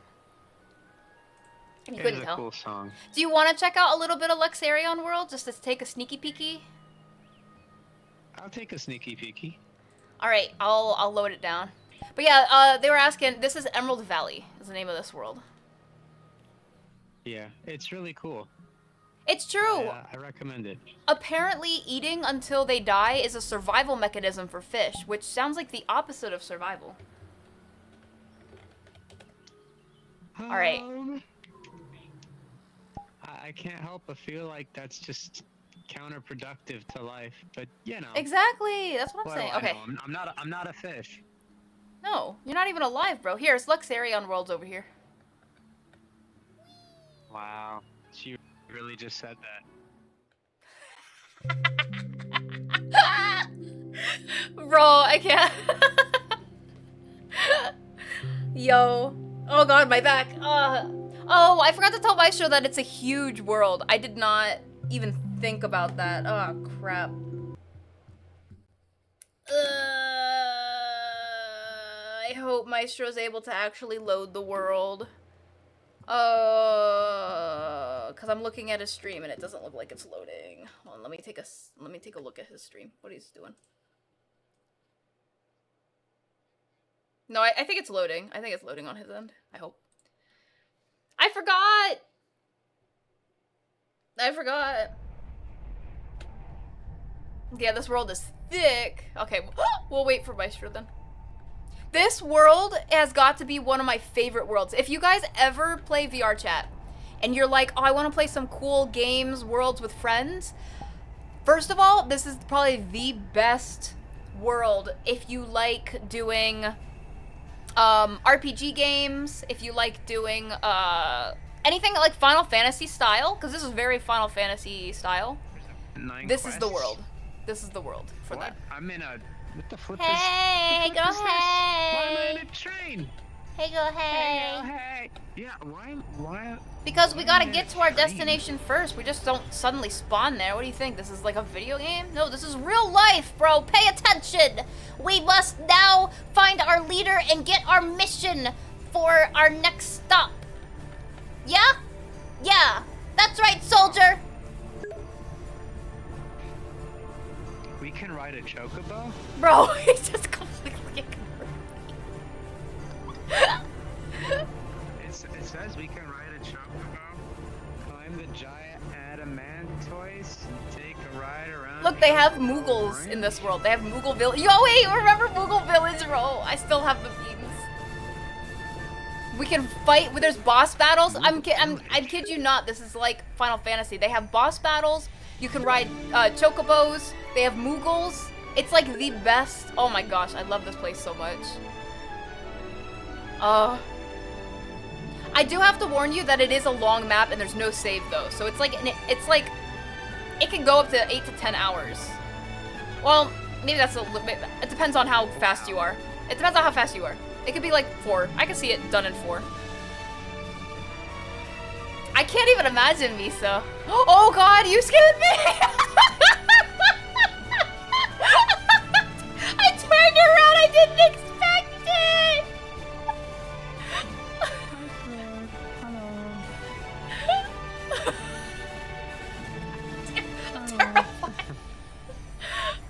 You It couldn't is a tell. cool song. Do you want to check out a little bit of Luxarion World just to take a sneaky peeky? I'll take a sneaky peeky. All right, I'll load it down. But yeah, they were asking. This is Emerald Valley. Is the name of this world? Yeah, it's really cool. It's true. I recommend it. Apparently, eating until they die is a survival mechanism for fish, which sounds like the opposite of survival. All right. I can't help but feel like that's just counterproductive to life, but you know. Exactly. That's what I'm What saying. do I Okay. know? I'm not a fish. No, you're not even alive, bro. Here, it's Luxarion World's over here. Wow, she really just said that. Bro, I can't. Yo. Oh god, my back. Oh, I forgot to tell Maestro that it's a huge world. I did not even think about that. Oh, crap. I hope Maestro's able to actually load the world. Cause I'm looking at his stream and it doesn't look like it's loading. Hold on, let me take a look at his stream. What he's doing. No, I think it's loading. I think it's loading on his end. I hope. I forgot. Yeah, this world is thick. Okay, we'll wait for Maestro then. This world has got to be one of my favorite worlds. If you guys ever play VR chat and you're like, oh, I want to play some cool games, worlds with friends. First of all, this is probably the best world if you like doing RPG games, if you like doing anything like Final Fantasy style, because this is very Final Fantasy style. This is the world. This is the world for What? that. I'm in a... What the flip Hey, is... go Why am I ahead. in a train? Hey, go, hey. Hey. Yeah, why? Because we gotta why get to our train? destination first. We just don't suddenly spawn there. What do you think? This is like a video game? No, this is real life, bro. Pay attention. We must now find our leader and get our mission for our next stop. Yeah? Yeah. That's right, soldier. We can ride a chocobo? Bro, he's just completely It says we can ride a chocobo, climb the giant adamantoise, and take a ride around. Look, they have Moogles in this world. They have Moogle Village. Yo, wait, remember Moogle Village, bro? I still have the memes. We can fight. There's boss battles. I kid you not. This is like Final Fantasy. They have boss battles. You can ride chocobos. They have Moogles. It's like the best. Oh my gosh, I love this place so much. I do have to warn you that it is a long map and there's no save though. So it's like it can go up to 8 to 10 hours. Well, maybe that's a little bit. It depends on how fast you are. It depends on how fast you are. It could be like 4. I can see it done in 4. I can't even imagine Misa. Oh god, you scared me! I turned around, I didn't expect it! I'm terrified.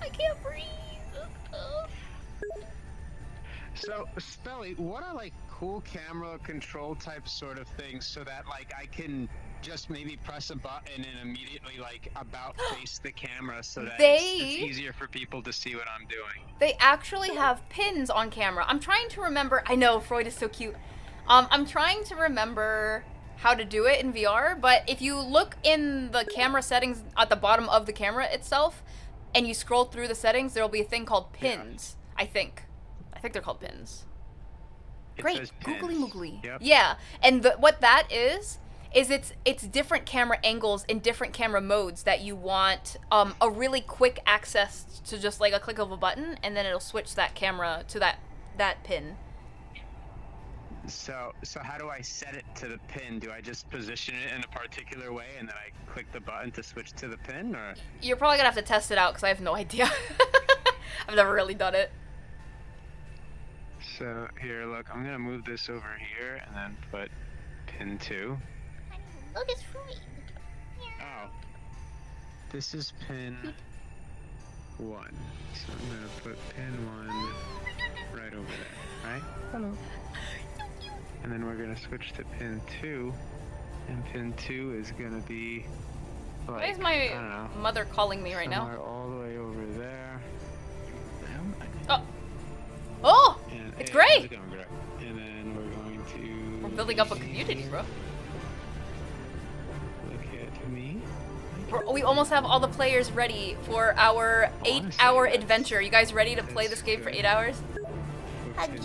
I can't breathe. So, Spelly, what are like cool camera control type sort of things so that like I can just maybe press a button and immediately like about face the camera so that it's easier for people to see what I'm doing? They actually have pins on camera. I'm trying to remember. I know, Freud is so cute. I'm trying to remember how to do it in VR, but if you look in the camera settings at the bottom of the camera itself and you scroll through the settings, there'll be a thing called pins, I think. I think they're called pins. It Great, says googly pins. moogly. Yep. Yeah, and what that is it's different camera angles in different camera modes that you want a really quick access to just like a click of a button, and then it'll switch that camera to that pin. So how do I set it to the pin? Do I just position it in a particular way and then I click the button to switch to the pin, or? You're probably gonna have to test it out because I have no idea. I've never really done it. So here, look, I'm gonna move this over here and then put pin 2. Look, it's Freud. Oh. This is pin 1. So I'm gonna put pin 1 right over there, right? Hello. And then we're gonna switch to pin 2. And pin 2 is gonna be like, Why is I don't my know, mother calling me right now? somewhere all the way over there. Oh! Oh! And, It's hey, great! how's it going, Greg? And then we're going to... We're building up a community, bro. Look at me. We almost have all the players ready for our 8-hour adventure. You guys ready to play this game for 8 hours? Huggy.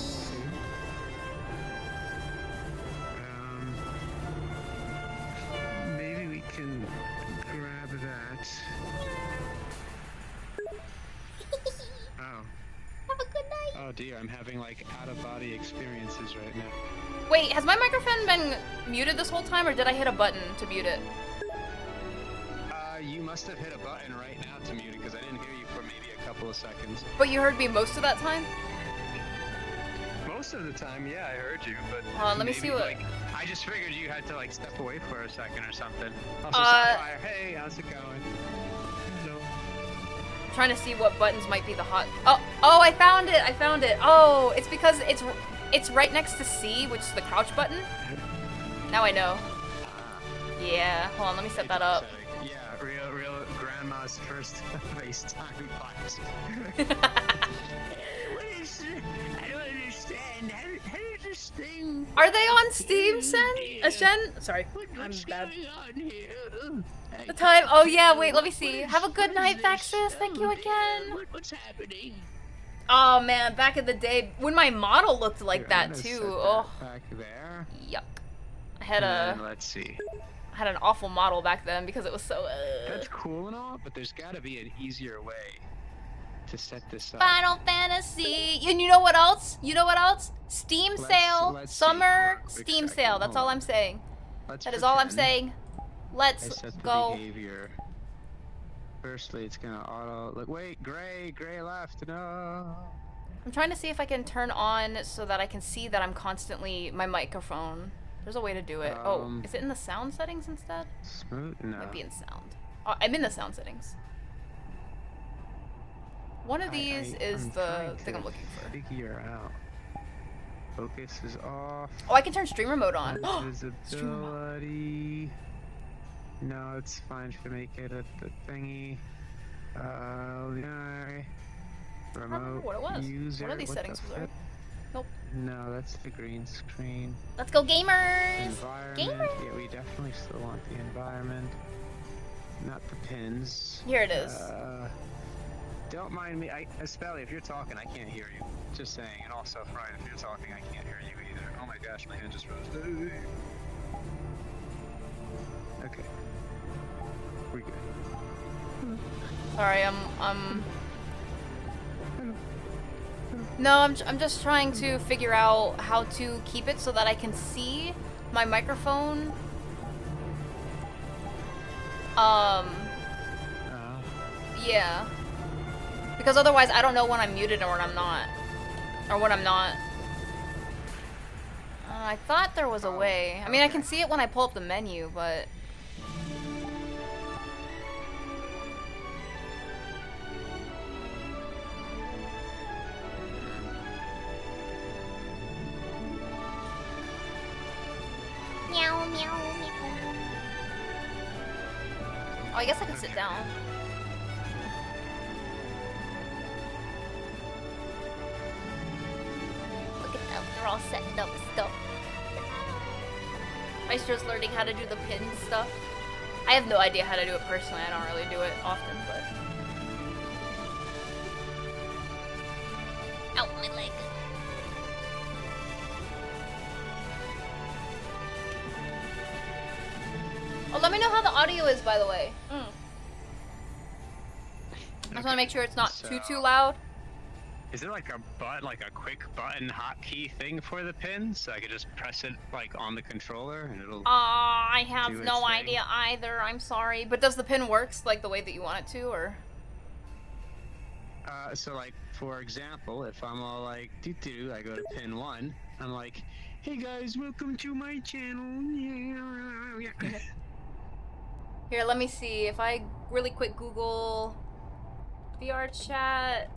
Maybe we can grab that. Oh. Have a good night. Oh dear, I'm having like out-of-body experiences right now. Wait, has my microphone been muted this whole time, or did I hit a button to mute it? You must have hit a button right now to mute it because I didn't hear you for maybe a couple of seconds. But you heard me most of that time? Most of the time, yeah, I heard you, but Hold on, let me maybe, see what... like, I just figured you had to like step away for a second or something. Also, Sapphire, hey, how's it going? Hello. I'm trying to see what buttons might be the hot... Oh, I found it! I found it! Oh, it's because it's right next to C, which is the crouch button. Now I know. Yeah, hold on, let me set that up. Yeah, real grandma's first FaceTime fight. What is it? I don't understand. How does this thing... Are they on Steam, Shen? Sorry, I'm What's bad. going on here? The time? Oh yeah, wait, let me see. Have a good night, Vaxis. Thank you again. What's happening? Oh man, back in the day, when my model looked like that too. Oh, Back there. yuck. I had And let's see. I had an awful model back then because it was so. That's cool and all, but there's got to be an easier way to set this up. Final Fantasy. And you know what else? You know what else? Steam sale. let's see. Summer Hold on a quick Steam second. sale. That's Hold all on. I'm saying. Let's That is all I'm pretend saying. I Let's set the go. behavior. Firstly, it's gonna auto. Look, wait, gray left. No. I'm trying to see if I can turn on so that I can see that I'm constantly my microphone. There's a way to do it. Oh, is it in the sound settings instead? Smooth. No. Might be in sound. Oh, I'm in the sound settings. One of these is I'm the trying thing to I'm looking for. Figure out. Focus is off. Oh, I can turn streamer mode on. Visibility. No, it's fine to make it at the thingy. Remote what it was. user. One of these What settings the was right. fuck? Nope. No, that's the green screen. Let's go, gamers. Environment. Yeah, we definitely still want the environment, not the pins. Here it is. Don't mind me. Especially if you're talking, I can't hear you. Just saying. And also, Brian, if you're talking, I can't hear you either. Oh my gosh, my hand just rose. Okay. We're good. Sorry, No, I'm just trying to figure out how to keep it so that I can see my microphone. Yeah. Because otherwise I don't know when I'm muted or when I'm not. Or when I'm not. I thought there was a way. I mean, I can see it when I pull up the menu, but... Meow, meow, meow. Oh, I guess I can sit down. Look at them. They're all setting up stuff. Maestro's learning how to do the pin stuff. I have no idea how to do it personally. I don't really do it often, but... Ow, my leg. Oh, let me know how the audio is, by the way. I just want to make sure it's not too loud. Is there like a quick button hotkey thing for the pins? So I could just press it like on the controller and it'll. I have do its no thing? idea either. I'm sorry, but does the pin works like the way that you want it to, or? So like for example, if I'm all like doo-doo, I go to pin 1. I'm like, hey guys, welcome to my channel. Yeah. Here, let me see. If I really quick Google VR chat,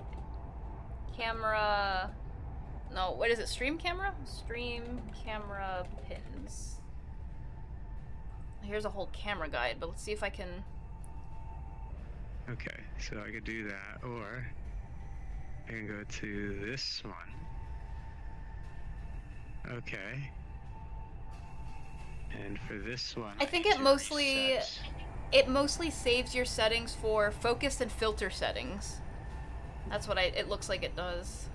camera. No, what is it? Stream camera? Stream camera pins. Here's a whole camera guide, but let's see if I can. Okay, so I could do that, or I can go to this one. Okay. And for this one, I think need it to mostly reset. it mostly saves your settings for focus and filter settings. That's what it looks like it does.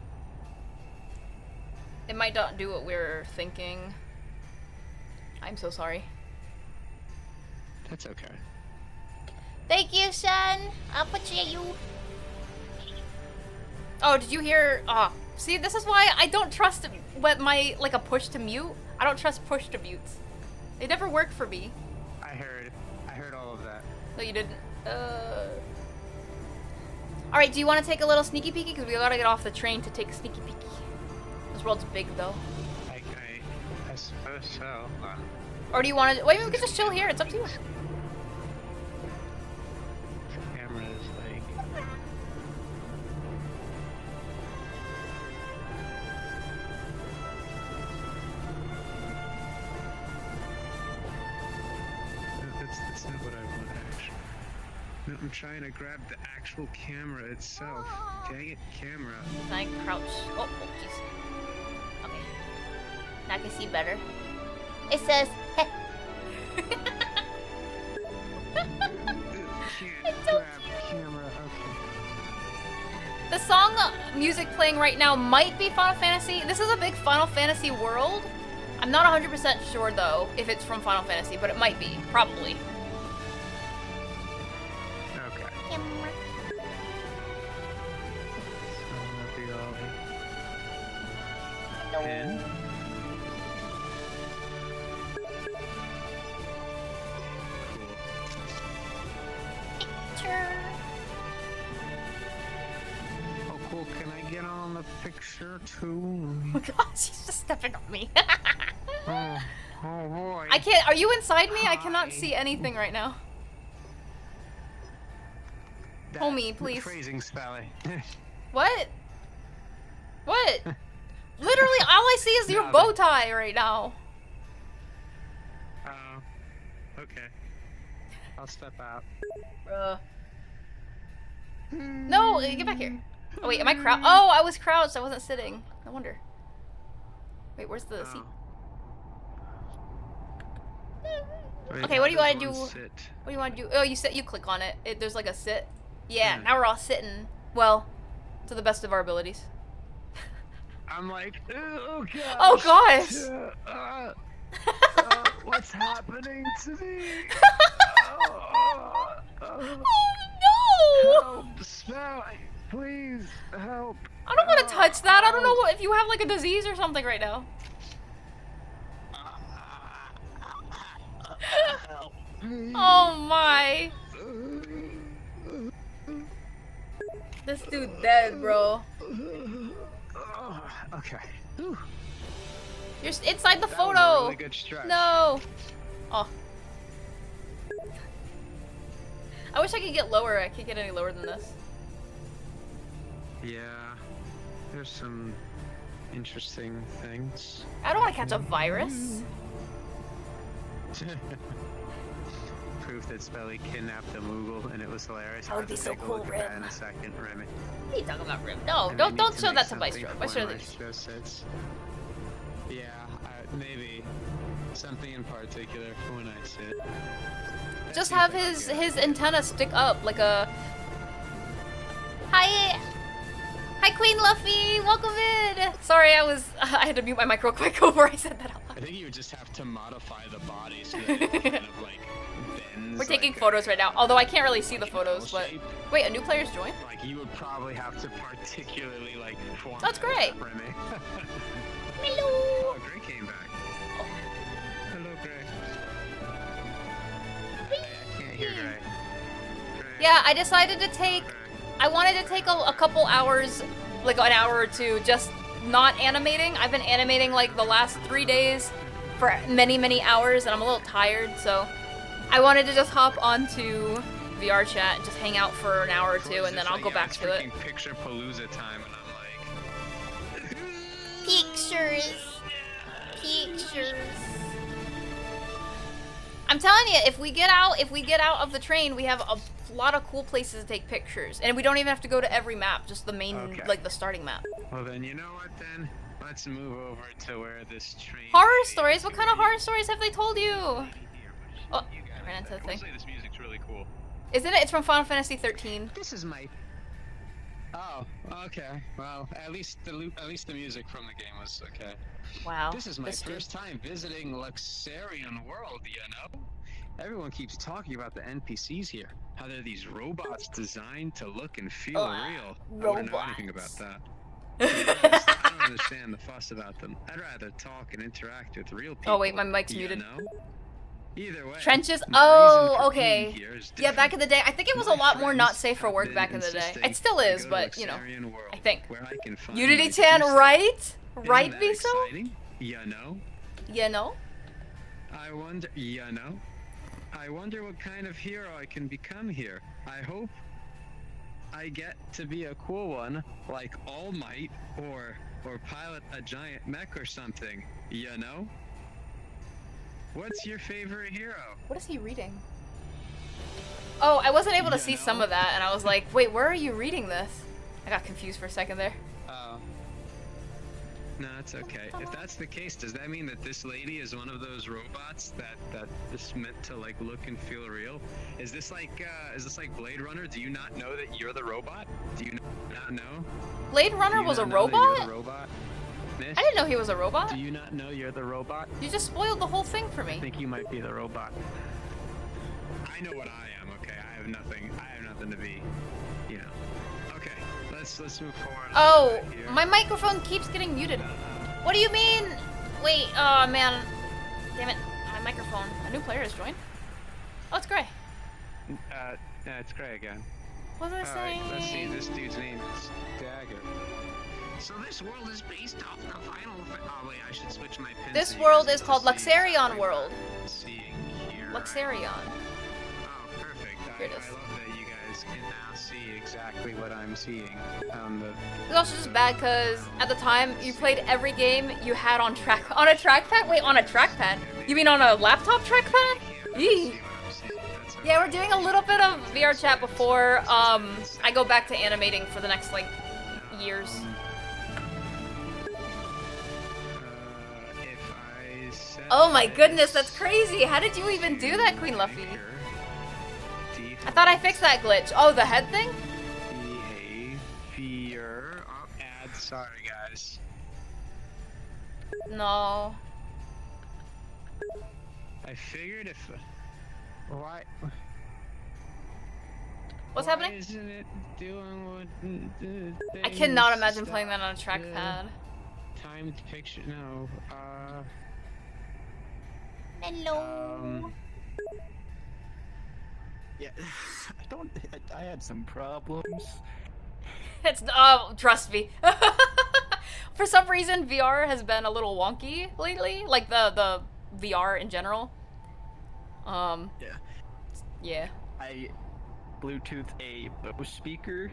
It might not do what we're thinking. I'm so sorry. That's okay. Thank you, son. I'll put you. Oh, did you hear? See, this is why I don't trust what my like a push to mute. I don't trust push to mutes. They never work for me. I heard all of that. No, you didn't. All right, do you want to take a little sneaky peeky? Because we gotta get off the train to take a sneaky peeky. This world's big, though. I suppose so. Or do you want to? Wait, we can just chill here. It's up to you. Camera is like. That's not what I want actually. No, I'm trying to grab the actual camera itself. Dang it, camera. Can I crouch? Oh, jeez. Okay. Now I can see better. It says, heh. It's so camera. Okay. The song music playing right now might be Final Fantasy. This is a big Final Fantasy world. I'm not 100% sure though if it's from Final Fantasy, but it might be. Probably. Okay. a picture too. Oh gosh, he's just stepping on me. Oh boy. I can't. Are you inside me? I cannot Hi. see anything right now. That Homie, please. Phrasing spelling. What? What? Literally, all I see is your No, bow tie right now. Okay. I'll step out. Bruh. No, get back here. Oh wait, am I crouched? Oh, I was crouched. I wasn't sitting. No wonder. Wait, where's the seat? Wait, Okay, how what do you want to does do? one sit? What do you want to do? Oh, you sit. You click on it. There's like a sit. Yeah, Hmm. now we're all sitting. Well, to the best of our abilities. I'm like, oh gosh. Oh gosh. What's happening to me? Oh no! Help, Sally, please help. I don't want to touch that. I don't know if you have like a disease or something right now. Help me. Oh my. This dude dead, bro. Okay. Whew. You're inside the That was a photo. really good stretch. No. Oh. I wish I could get lower. I can't get any lower than this. Yeah. There's some interesting things. I don't want to catch a virus. Proof that Spelly kidnapped a Moogle and it was hilarious. That would be so cool, Look at that Rim. in a second, Remy. What are you talking about, Rim? No, And don't we don't need show make that to my something stroke. I for show my this. show sets. Yeah, maybe something in particular for when I sit. That Just seems have like a his good his idea. antenna stick up like a. Hi. Hi, Queen Luffy. Welcome in. Sorry, I had to mute my mic real quick before I said that out I loud. think you would just have to modify the body so that it kind of like bends. We're taking like photos right now, although I can't really see the like photos. L But shape. wait, a new player's joined. Like you would probably have to particularly like form. That's great. Remy. Hello. Oh, Gray came back. Hello, Gray. I can't hear Gray. Gray. Yeah, I decided to take. Gray. I wanted to take a couple hours, like an hour or two, just not animating. I've been animating like the last 3 days for many hours, and I'm a little tired, so I wanted to just hop onto VR chat and just hang out for an hour or two, and then I'll go back to it. It's freaking Picture Palooza time, and I'm like. Pictures. Pictures. I'm telling you, if we get out of the train, we have a lot of cool places to take pictures, and we don't even have to go to every map, just the main, Okay. like the starting map. Well, then you know what? Then let's move over to where this train. Horror stories? What kind of horror stories have they told you? Oh, I ran into the I will thing. say this music's really cool. Isn't it? It's from Final Fantasy 13. This is my. Oh, okay. Well, at least the music from the game was okay. Wow. This is my dude. first time visiting Luxarian World, you know? Everyone keeps talking about the NPCs here. How they're these robots designed to look and feel real. I wouldn't know anything about that. I don't understand the fuss about them. I'd rather talk and interact with real people. Oh wait, my mic's you muted. know? Either way. Trenches? my Oh, reason for okay. being here is Yeah, back in the day, I think it was a My lot more not friends safe for have work been back in the day. insisting It still to is, go to but you know, Luxarian World, I think. where I can find Unity my 10, true self. right? Isn't Right, that Viso? exciting? You know? You know? I wonder, you know? I wonder what kind of hero I can become here. I hope I get to be a cool one, like All Might, or pilot a giant mech or something, you know? What's your favorite hero? What is he reading? Oh, I wasn't able to You see know? some of that, and I was like, wait, where are you reading this? I got confused for a second there. Oh. No, it's okay. If that's the case, does that mean that this lady is one of those robots that is meant to like look and feel real? Is this like Blade Runner? Do you not know that you're the robot? Do you not know? Blade Do Runner you was a not know that robot? You're the robot? Miss? I didn't know he was a robot. Do you not know you're the robot? You just spoiled the whole thing for I me. think you might be the robot. I know what I am. Okay, I have nothing to be. You know. Okay, let's move forward. Oh, Here. my microphone keeps getting muted. What do you mean? Wait, oh man. Damn it, my microphone. A new player has joined. Oh, it's Gray. Yeah, it's Gray again. What was I Alright, saying? let's see. This dude's name is Dagger. So this world is based off the final. Oh wait, I should switch my pins. This so you world guys is get called to see Luxarion exactly what World. I'm seeing here. Luxarion. Oh, perfect. Here it I is. love that you guys can now see exactly what I'm seeing on the. It's also just bad because at the time you played every game you had on a trackpad. Wait, on a trackpad? You mean on a laptop trackpad? Yee. Yeah, we're doing a little bit of VR chat before I go back to animating for the next like years. If I set Oh my goodness, this that's crazy! How did you even do that, Queen Luffy? bigger, I thought I fixed that glitch. Oh, the head thing? behavior. Oh, add. Sorry, guys. No. I figured if. Why? What's why happening? Isn't it doing what? I cannot things imagine playing that on a stop trackpad. the Timed picture. No. Hello. Yeah, I had some problems. It's trust me. For some reason, VR has been a little wonky lately. Like the VR in general. Yeah. Yeah. I Bluetooth a Bose speaker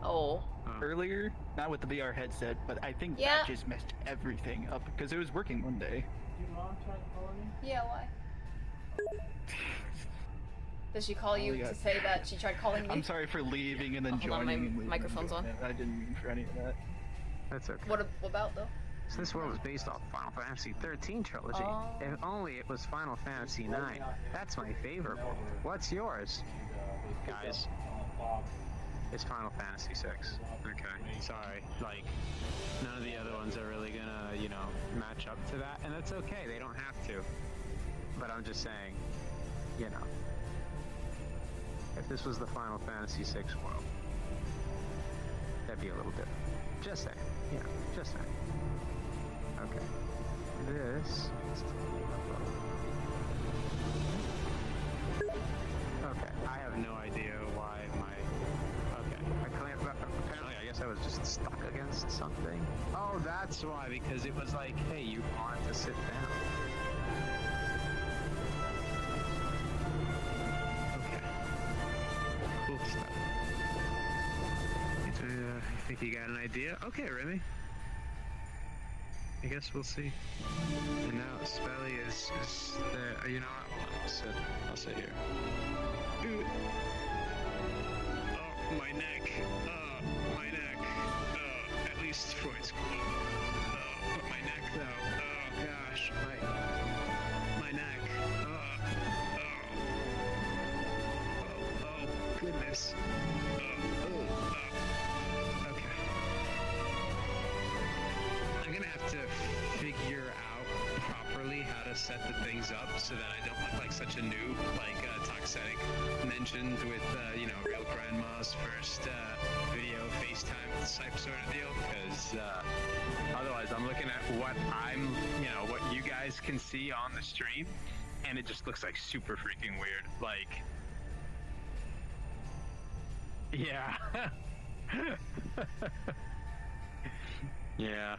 Oh. earlier, not with the VR headset, but I think Yeah. that just messed everything up because it was working one day. Yeah. Why? Did she call you yeah. to say that she tried calling me? I'm sorry for leaving and then Oh, hold on, joining. my and leaving and microphone's on. joining. I didn't mean for any of that. That's okay. What about though? So this world was based off Final Fantasy 13 trilogy. Oh. If only it was Final Fantasy 9. That's my favorite one. What's yours? Guys. It's Final Fantasy 6. Okay. Sorry. Like, none of the other ones are really gonna, you know, match up to that. And that's okay. They don't have to. But I'm just saying, you know. If this was the Final Fantasy 6 world, that'd be a little different. Just saying. Yeah, just saying. Okay. This. Okay. I have no idea why my. Okay. Apparently, I guess I was just stuck against something. Oh, that's why. Because it was like, hey, you want to sit down. Okay. Cool stuff. I think you got an idea? Okay, Remy. I guess we'll see. And now Spelly is there. You know what? Hold on. I'll sit here. Ooh. Oh, my neck. My neck. At least Freud's cool. But my neck though. Oh gosh. My neck. Oh goodness. Okay. I'm gonna have to figure out properly how to set the things up so that I don't look like such a noob, like Toxic mentioned with, you know, real grandma's first video FaceTime type sort of deal, because otherwise I'm looking at what what you guys can see on the stream, and it just looks like super freaking weird, like, yeah. Yeah.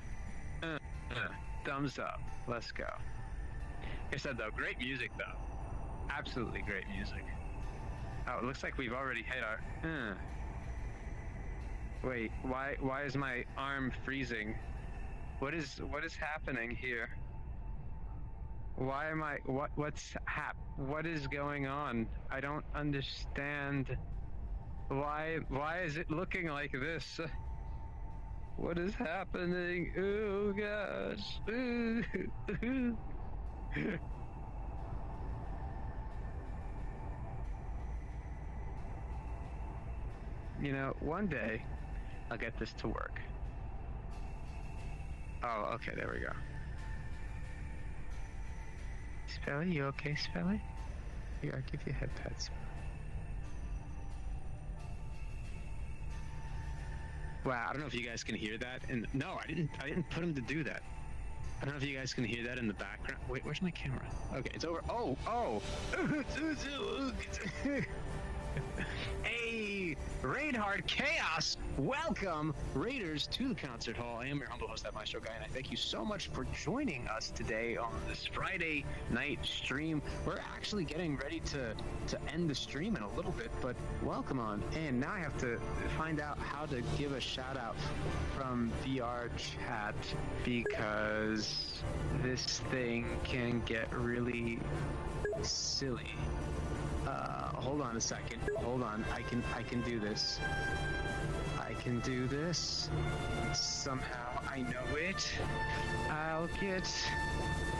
Thumbs up. Let's go. Like I said though, great music though. Absolutely great music. Oh, it looks like we've already hit our. Wait, why is my arm freezing? What is happening here? Why am I? What is going on? I don't understand. Why is it looking like this? What is happening? Oh gosh. You know, one day I'll get this to work. Oh, okay, there we go. Spelly, you okay, Spelly? Here, I'll give you a head pat. Wow, I don't know if you guys can hear that. And no, I didn't put him to do that. I don't know if you guys can hear that in the background. Wait, where's my camera? Okay, it's over. Oh. Hey, Hey, Raid Hard Chaos! Welcome, Raiders, to the concert hall. I am your humble host, that Maestro Guy, and I thank you so much for joining us today on this Friday night stream. We're actually getting ready to end the stream in a little bit, but welcome on. And now I have to find out how to give a shout out from VR chat because this thing can get really silly. Hold on a second. Hold on. I can do this. I can do this. Somehow I know it. I'll get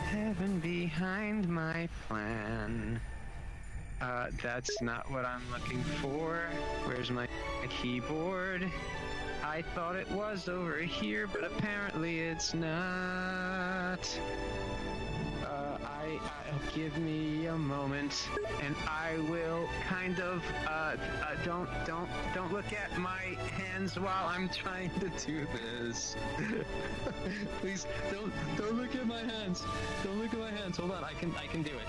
heaven behind my plan. That's not what I'm looking for. Where's my keyboard? I thought it was over here, but apparently it's not. Give me a moment, and I will kind of don't look at my hands while I'm trying to do this. Please don't look at my hands. Don't look at my hands. Hold on, I can do it.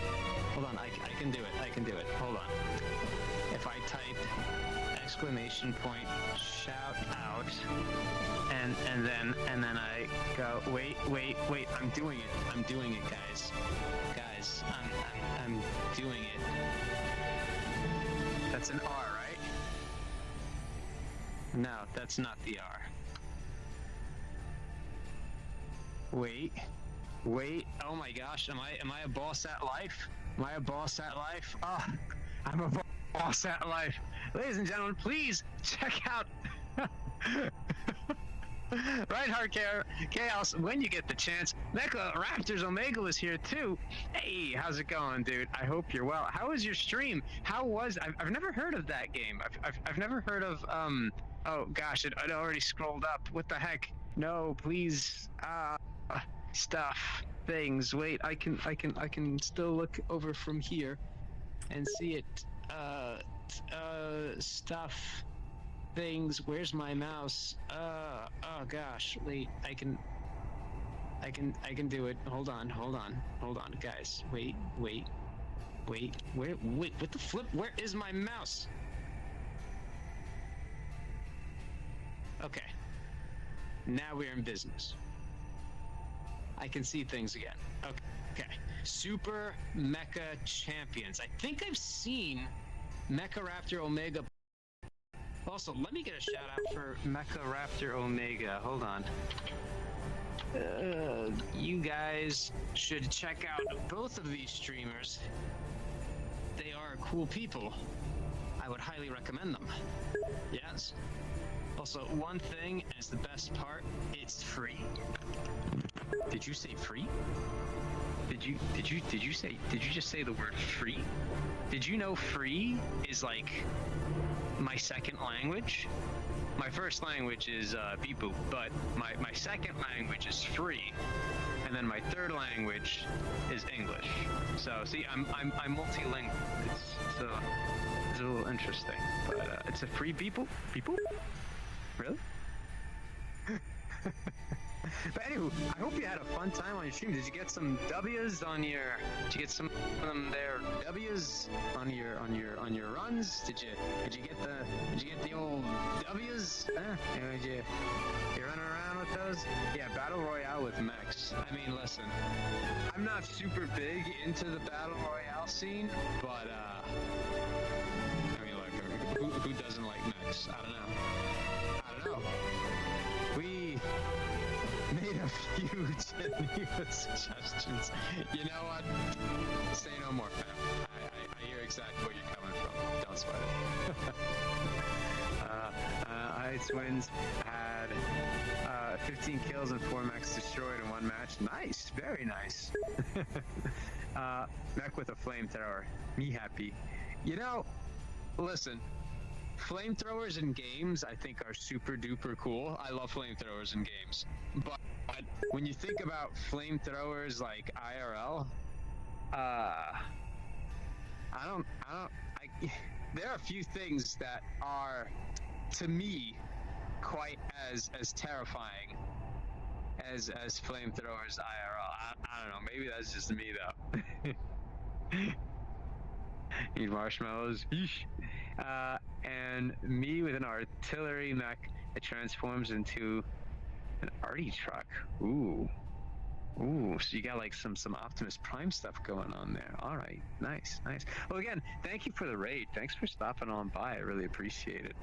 Hold on, I can do it. I can do it. Hold on. If I type exclamation point shout out and then I go wait, I'm doing it guys, I'm doing it. That's an R, right? No, that's not the R. Wait, oh my gosh, am I a boss at life? Am I a boss at life? Oh, I'm a boss at life. Ladies and gentlemen, please check out Reinhardt Chaos when you get the chance. Mecha Raptors Omega was here too. Hey, how's it going, dude? I hope you're well. How was your stream? I've never heard of that game. I've never heard of oh gosh, it already scrolled up. What the heck? No, please. Stuff, things. Wait, I can still look over from here and see it. Stuff, things. Where's my mouse? Oh gosh. Wait, I can do it. Hold on, guys. Wait. Wait, what the flip? Where is my mouse? Okay. Now we're in business. I can see things again. Okay. Super Mecha Champions. I think I've seen Mecha Raptor Omega. Also, let me get a shout out for Mecha Raptor Omega. Hold on. You guys should check out both of these streamers. They are cool people. I would highly recommend them. Yes. Also, one thing is the best part, it's free. Did you say free? Did you just say the word free? Did you know free is like my second language? My first language is beep boop, but my second language is free, and then my third language is English. So see, I'm multilingual. It's a little interesting, but it's a free beep boop, beep boop. Really? But anyway, I hope you had a fun time on your stream. Did you get some W's on your? Did you get some of them there W's on your runs? Did you get the old W's? Did you running around with those? Yeah, battle royale with mechs. I mean, listen, I'm not super big into the battle royale scene, but I mean, like, who doesn't like mechs? I don't know. We made a few genuine suggestions. You know what? Say no more, fam. I hear exactly where you're coming from. Don't sweat it. iTwins had 15 kills and 4 mechs destroyed in one match. Nice, very nice. Mech with a flamethrower. Me happy. You know, listen. Flamethrowers in games, I think, are super duper cool. I love flamethrowers in games. But when you think about flamethrowers like IRL, there are a few things that are, to me, quite as terrifying as flamethrowers IRL. I don't know, maybe that's just me though. Eat marshmallows. and me with an artillery mech that transforms into an arty truck. Ooh. Ooh, so you got like some Optimus Prime stuff going on there. All right, nice. Well, again, thank you for the raid. Thanks for stopping on by. I really appreciate it.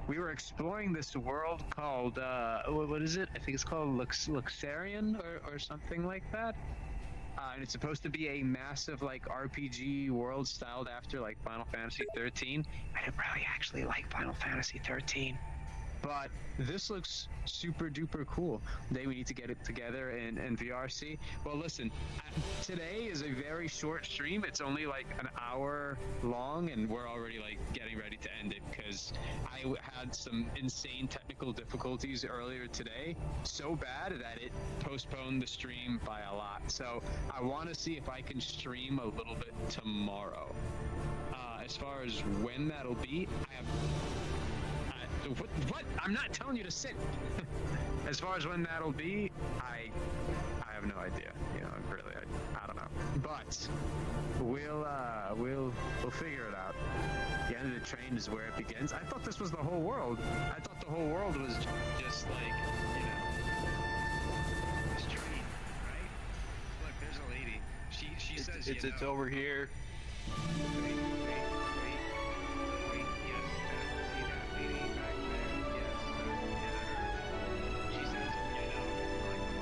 We were exploring this world called what is it? I think it's called Luxarian or something like that. And it's supposed to be a massive like RPG world styled after like Final Fantasy 13. I don't really actually like Final Fantasy 13. But this looks super duper cool. Today we need to get it together in VRC. Well, listen, today is a very short stream. It's only like an hour long, and we're already like getting ready to end it because I had some insane technical difficulties earlier today, so bad that it postponed the stream by a lot. So I want to see if I can stream a little bit tomorrow. As far as when that'll be, I have. What? I'm not telling you to sit. As far as when that'll be, I have no idea. You know, really, I don't know. But we'll figure it out. The end of the train is where it begins. I thought this was the whole world. I thought the whole world was just like, you know, this train, right? Look, there's a lady. She says it's over here. Wait. Yes, see that lady back there? Yes, yeah, she says, you know, like,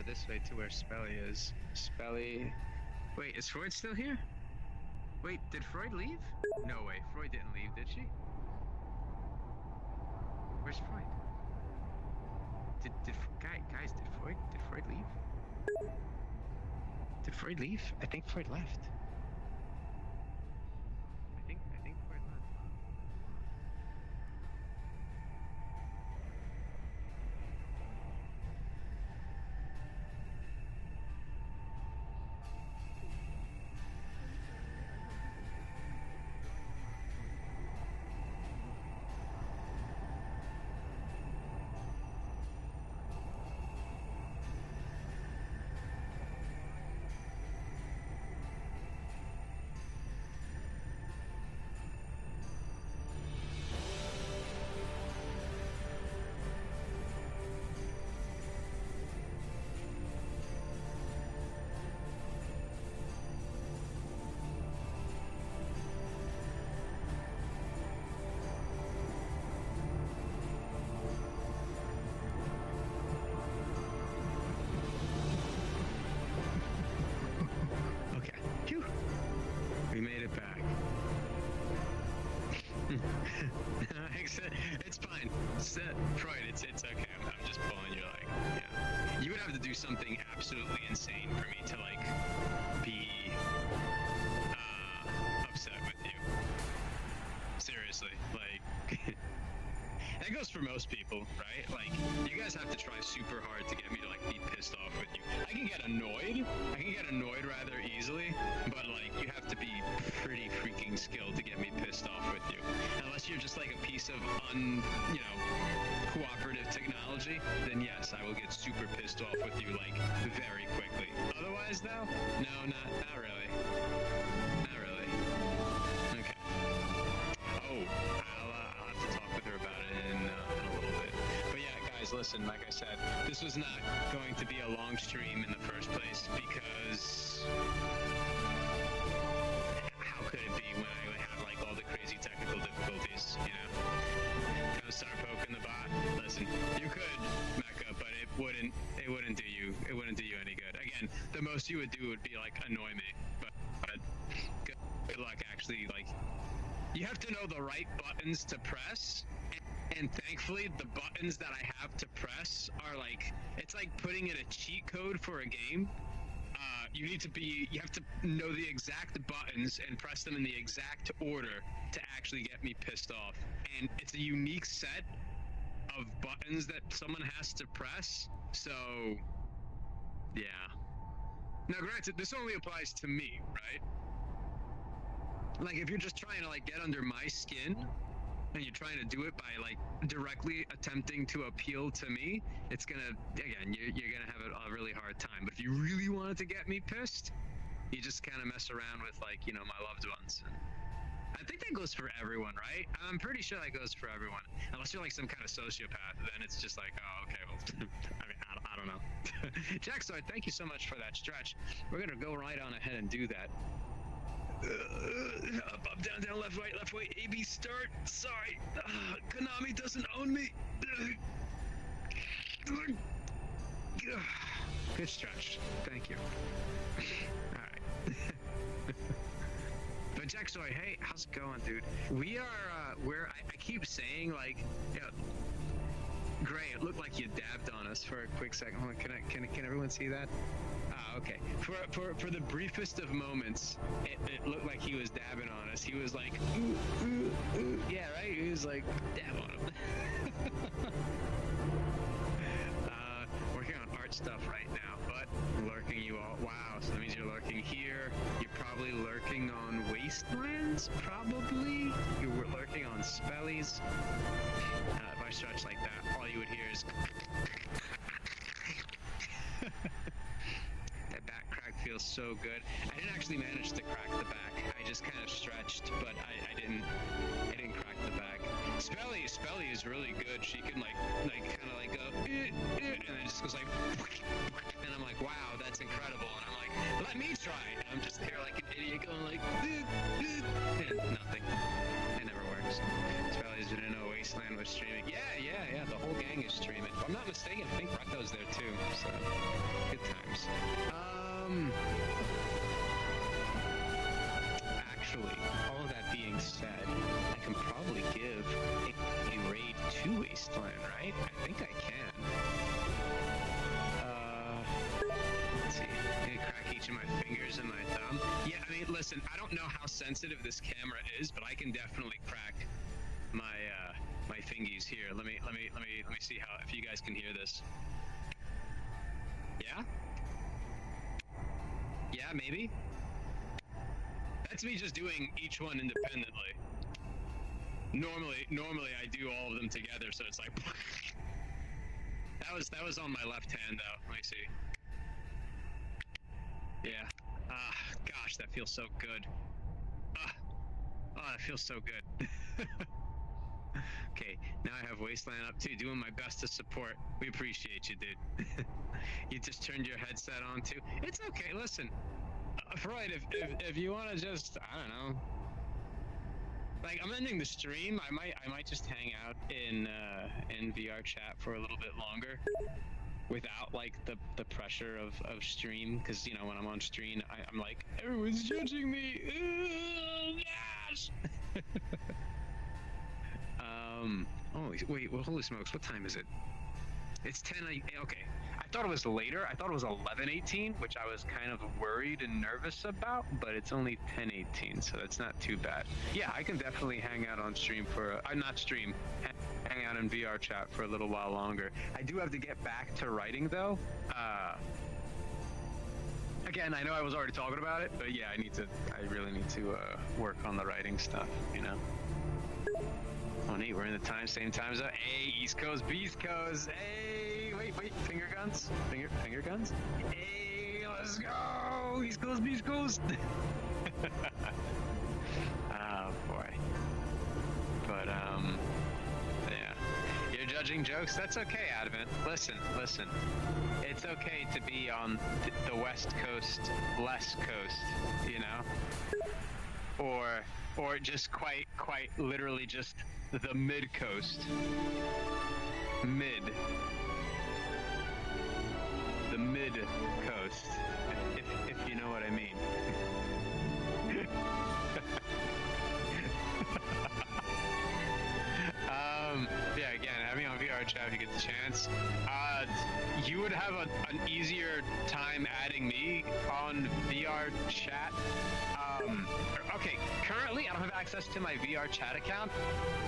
over this way to where Spelly is. Spelly. Wait, is Freud still here? Wait, did Freud leave? No way, Freud didn't leave, did she? Where's Freud? Guys, did Freud leave? Did Freud leave? I think Freud left. I think Freud left. Okay. Phew. We made it back. It's fine. Freud, it's okay. I'm just pulling your leg. Yeah. You would have to do something absolutely insane for me to like be upset with you. Seriously, like that goes for most people, right? Like you guys have to try super hard to get me to like be pissed off with you. I can get annoyed rather easily, but like you have to be pretty freaking skilled to get me pissed off with you. Unless you're just like a piece of cooperative technology, then yes, I will get super pissed off with you like very quickly. Otherwise though, no, not really. Not really. Okay. Oh, I'll have to talk with her about it in a little bit. But yeah, guys, listen, like I said, this was not going to be a long stream in the first place because how could it be when I have like all the crazy technical difficulties, you know? Gonna start poking the bot. Listen, you could, Mecca, but it wouldn't do you any good. Again, the most you would do would be like annoy me, but good luck actually like you have to know the right buttons to press, and thankfully the buttons that I have to press are like, it's like putting in a cheat code for a game. You have to know the exact buttons and press them in the exact order to actually get me pissed off. And it's a unique set of buttons that someone has to press, so yeah. Now granted, this only applies to me, right? Like if you're just trying to like get under my skin and you're trying to do it by like directly attempting to appeal to me, it's gonna, again, you're gonna have a really hard time. But if you really wanted to get me pissed, you just kind of mess around with like, you know, my loved ones. I think that goes for everyone, right? I'm pretty sure that goes for everyone. Unless you're like some kind of sociopath, then it's just like, oh, okay, well, I mean, I don't know. Jacksoid, thank you so much for that stretch. We're gonna go right on ahead and do that. Up, down, down, left, right, A, B, start. Sorry, Konami doesn't own me. Good stretch. Thank you. All right. But Jacksoy, hey, how's it going, dude? We are, I keep saying like, yeah, Gray, it looked like you dabbed on us for a quick second. Hold on, can everyone see that? Ah, okay. For the briefest of moments, it looked like he was dabbing on us. He was like, ooh, ooh, ooh. Yeah, right? He was like, dab on him. Working on art stuff right now, but lurking you all. Wow, so that means you're lurking here. You're probably lurking on Wastelands, probably. You were lurking on Spellies. If I stretch like that, all you would hear is that back crack feels so good. I didn't actually manage to crack the back. I just kind of stretched, but I didn't crack the back. Spelly is really good. She can like kind of like go and then it just goes like, and I'm like, wow, that's incredible. And I'm like, let me try. And I'm just here like an idiot going like, and nothing. It never works. Spelly's didn't know Wasteland was streaming. Yeah. The whole gang is streaming. If I'm not mistaken, I think Retto's there too, so good times. Actually, all of that being said, I can probably give a raid to Wasteland, right? I think I can. Let's see. I'm gonna crack each of my fingers and my thumb. Yeah, I mean, listen, I don't know how sensitive this camera is, but I can definitely crack my my fingies here. Let me see how if you guys can hear this. Yeah? Yeah, maybe. That's me just doing each one independently. Normally I do all of them together, so it's like that was on my left hand though. Let me see. Yeah. Gosh, that feels so good. That feels so good. Okay, now I have Wasteland up too, doing my best to support. We appreciate you, dude. You just turned your headset on too. It's okay. Listen, Freud, if you want to just, I don't know. Like, I'm ending the stream. I might just hang out in VR chat for a little bit longer, without like the pressure of stream, because you know when I'm on stream, I'm like, everyone's judging me. Yes. Oh wait, well, holy smokes, what time is it? It's 10. Okay, I thought it was later. I thought it was 11:18, which I was kind of worried and nervous about, but it's only 10:18, so that's not too bad. Yeah, I can definitely hang out on stream for not stream, hang out in VR chat for a little while longer. I do have to get back to writing though. Again, I know I was already talking about it, but yeah, I really need to work on the writing stuff, you know. Oh neat, we're in the same time zone. Hey, East Coast, Beast Coast. Hey, wait, finger guns? Finger guns? Hey, let's go! East Coast, Beast Coast! Oh boy. But yeah. You're judging jokes? That's okay, Advent. Listen. It's okay to be on the West Coast, less coast, you know? Or just quite literally just the mid coast. The mid coast, if you know what I mean. Yeah, again, have me on VR chat if you get the chance. You would have an easier time adding me on VR chat. Okay, currently I don't have access to my VR chat account.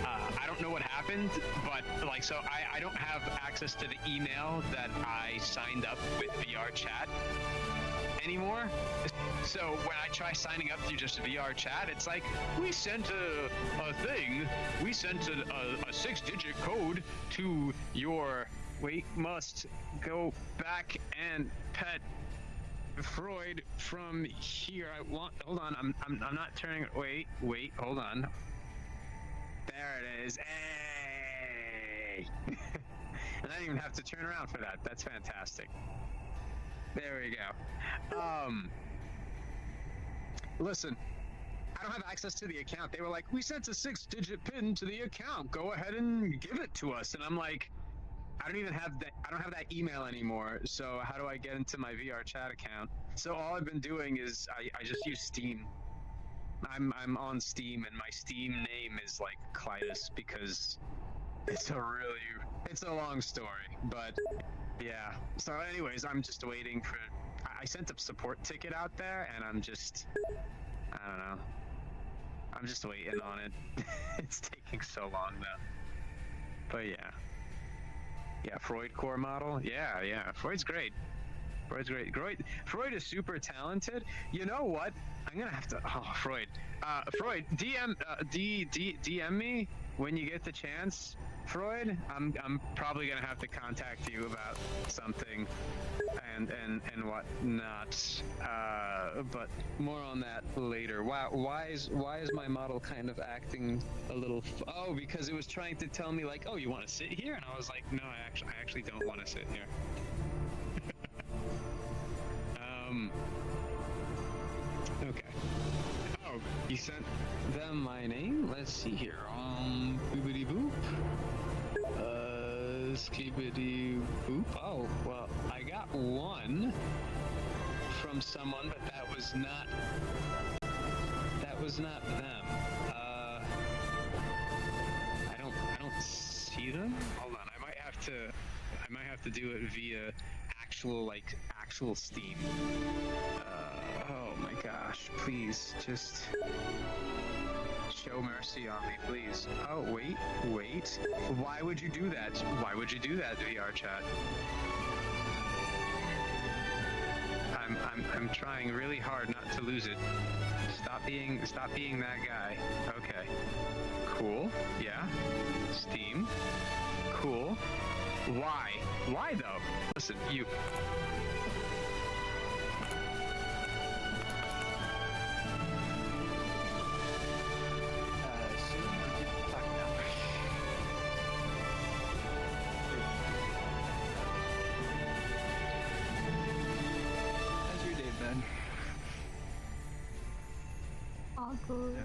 I don't know what happened, but like, so I don't have access to the email that I signed up with VR chat anymore. So when I try signing up through just VR chat, it's like, we sent a thing, we sent a 6-digit code to your, wait, must go back and pet Freud from here. Hold on, I'm not turning, wait, hold on. There it is, hey! And I didn't even have to turn around for that. That's fantastic. There we go. Listen, I don't have access to the account. They were like, we sent a 6-digit PIN to the account. Go ahead and give it to us. And I'm like, I don't have that email anymore. So how do I get into my VR chat account? So all I've been doing is I just use Steam. I'm on Steam, and my Steam name is like Clytus, because it's a long story, but yeah. So anyways, I'm just waiting for, I sent a support ticket out there, and I'm just, I don't know. I'm just waiting on it. It's taking so long though. But yeah. Yeah, Freud core model. Yeah. Freud's great. Freud is super talented. You know what? I'm gonna have to. Oh, Freud. Freud, DM me when you get the chance. Freud, I'm probably gonna have to contact you about something, and whatnot. But more on that later. Wow. Why is my model kind of acting a little? Oh, because it was trying to tell me like, oh, you want to sit here, and I was like, no, I actually don't want to sit here. Okay. Oh, you sent them my name? Let's see here. Boopity boop. Skibidi boop. Oh, well, I got one from someone, but that was not them. I don't see them. Hold on, I might have to do it via actual Steam. Oh my gosh, please just show mercy on me, please. Oh, wait. Why would you do that? Why would you do that, VR chat? I'm trying really hard not to lose it. Stop being that guy. Okay. Cool. Yeah. Steam. Cool. Why? Why though? Listen, you. Soon we can talk now. How's your day been? All good.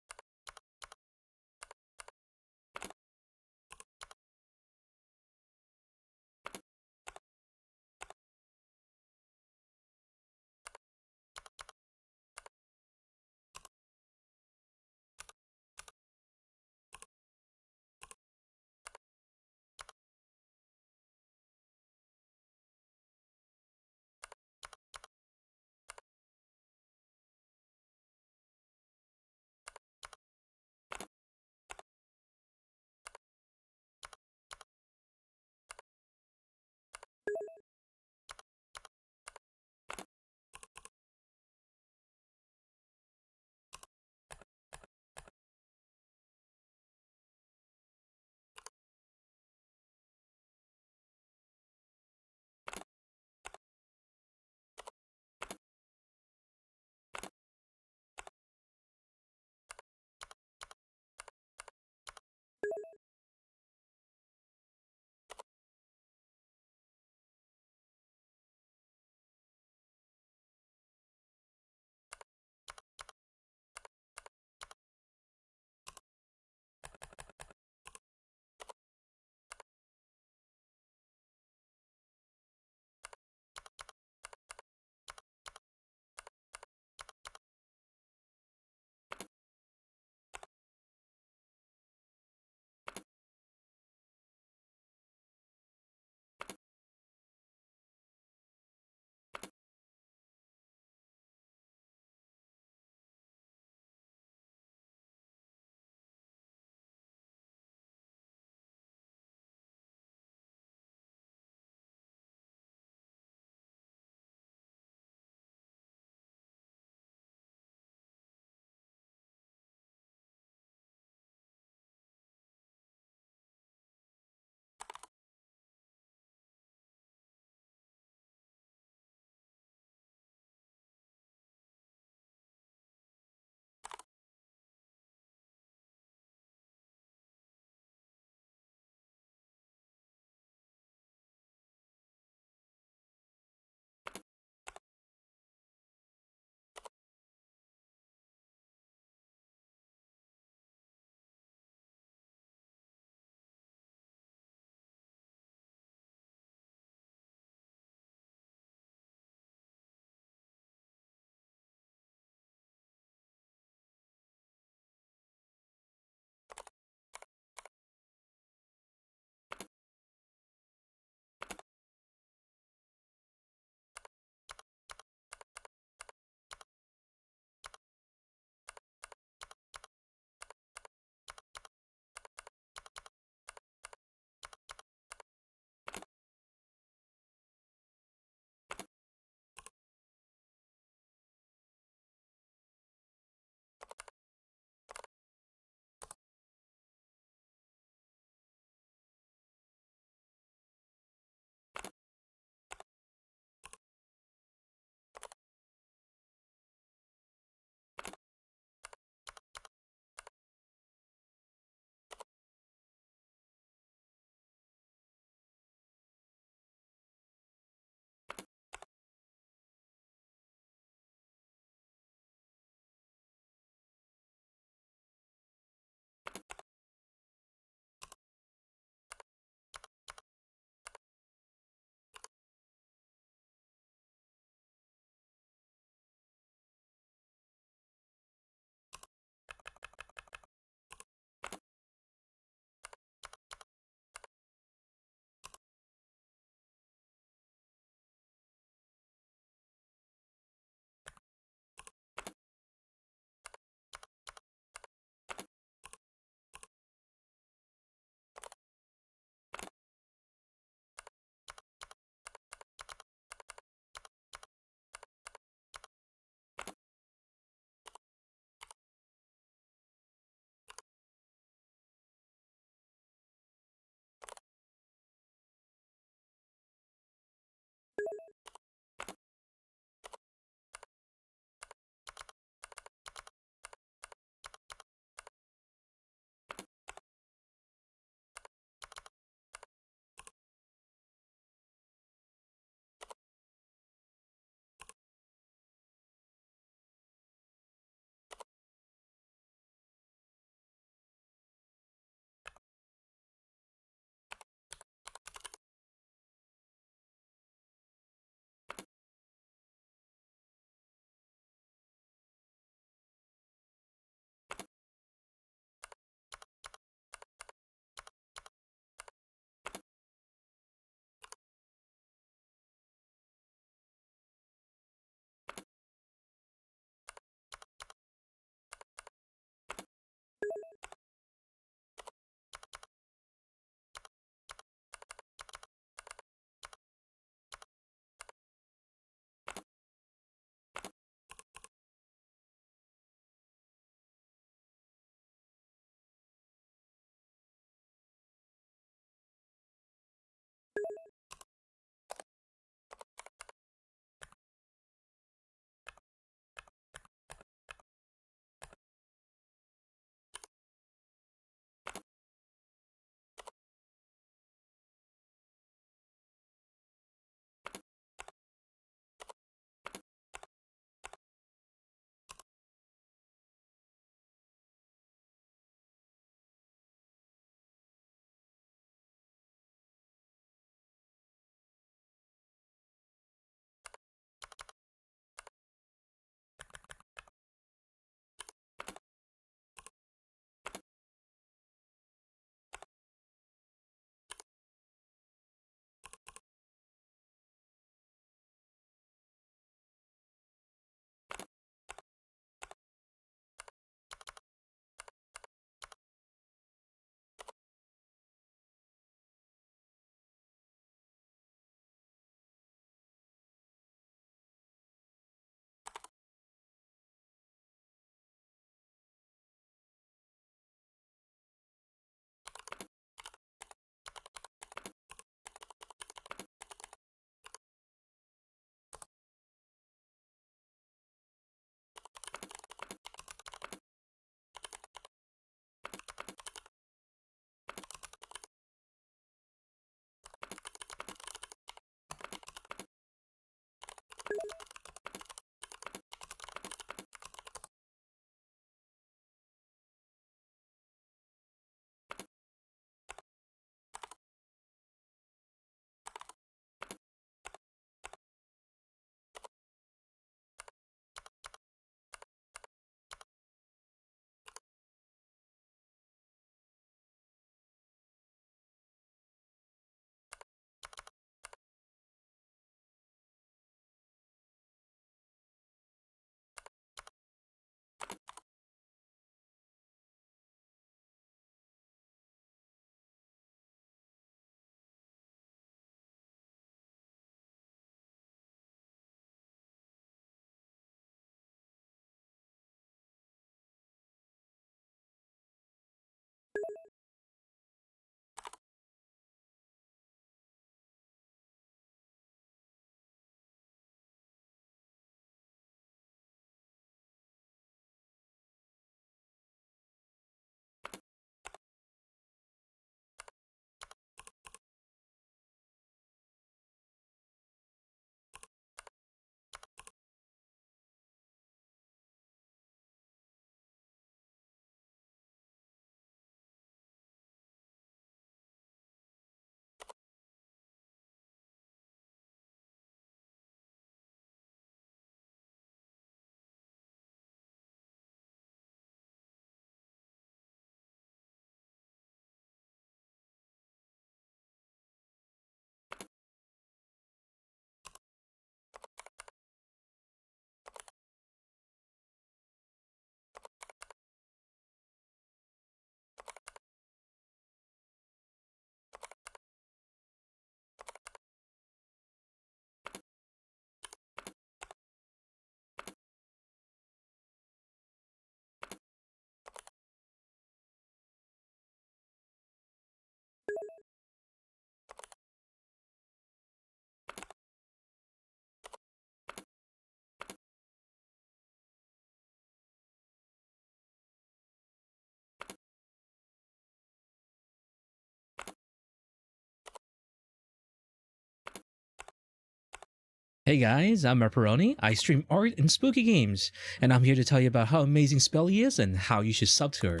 Hey guys, I'm Pepperoni. I stream art and spooky games, and I'm here to tell you about how amazing Spelly is and how you should sub to her.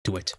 Do it.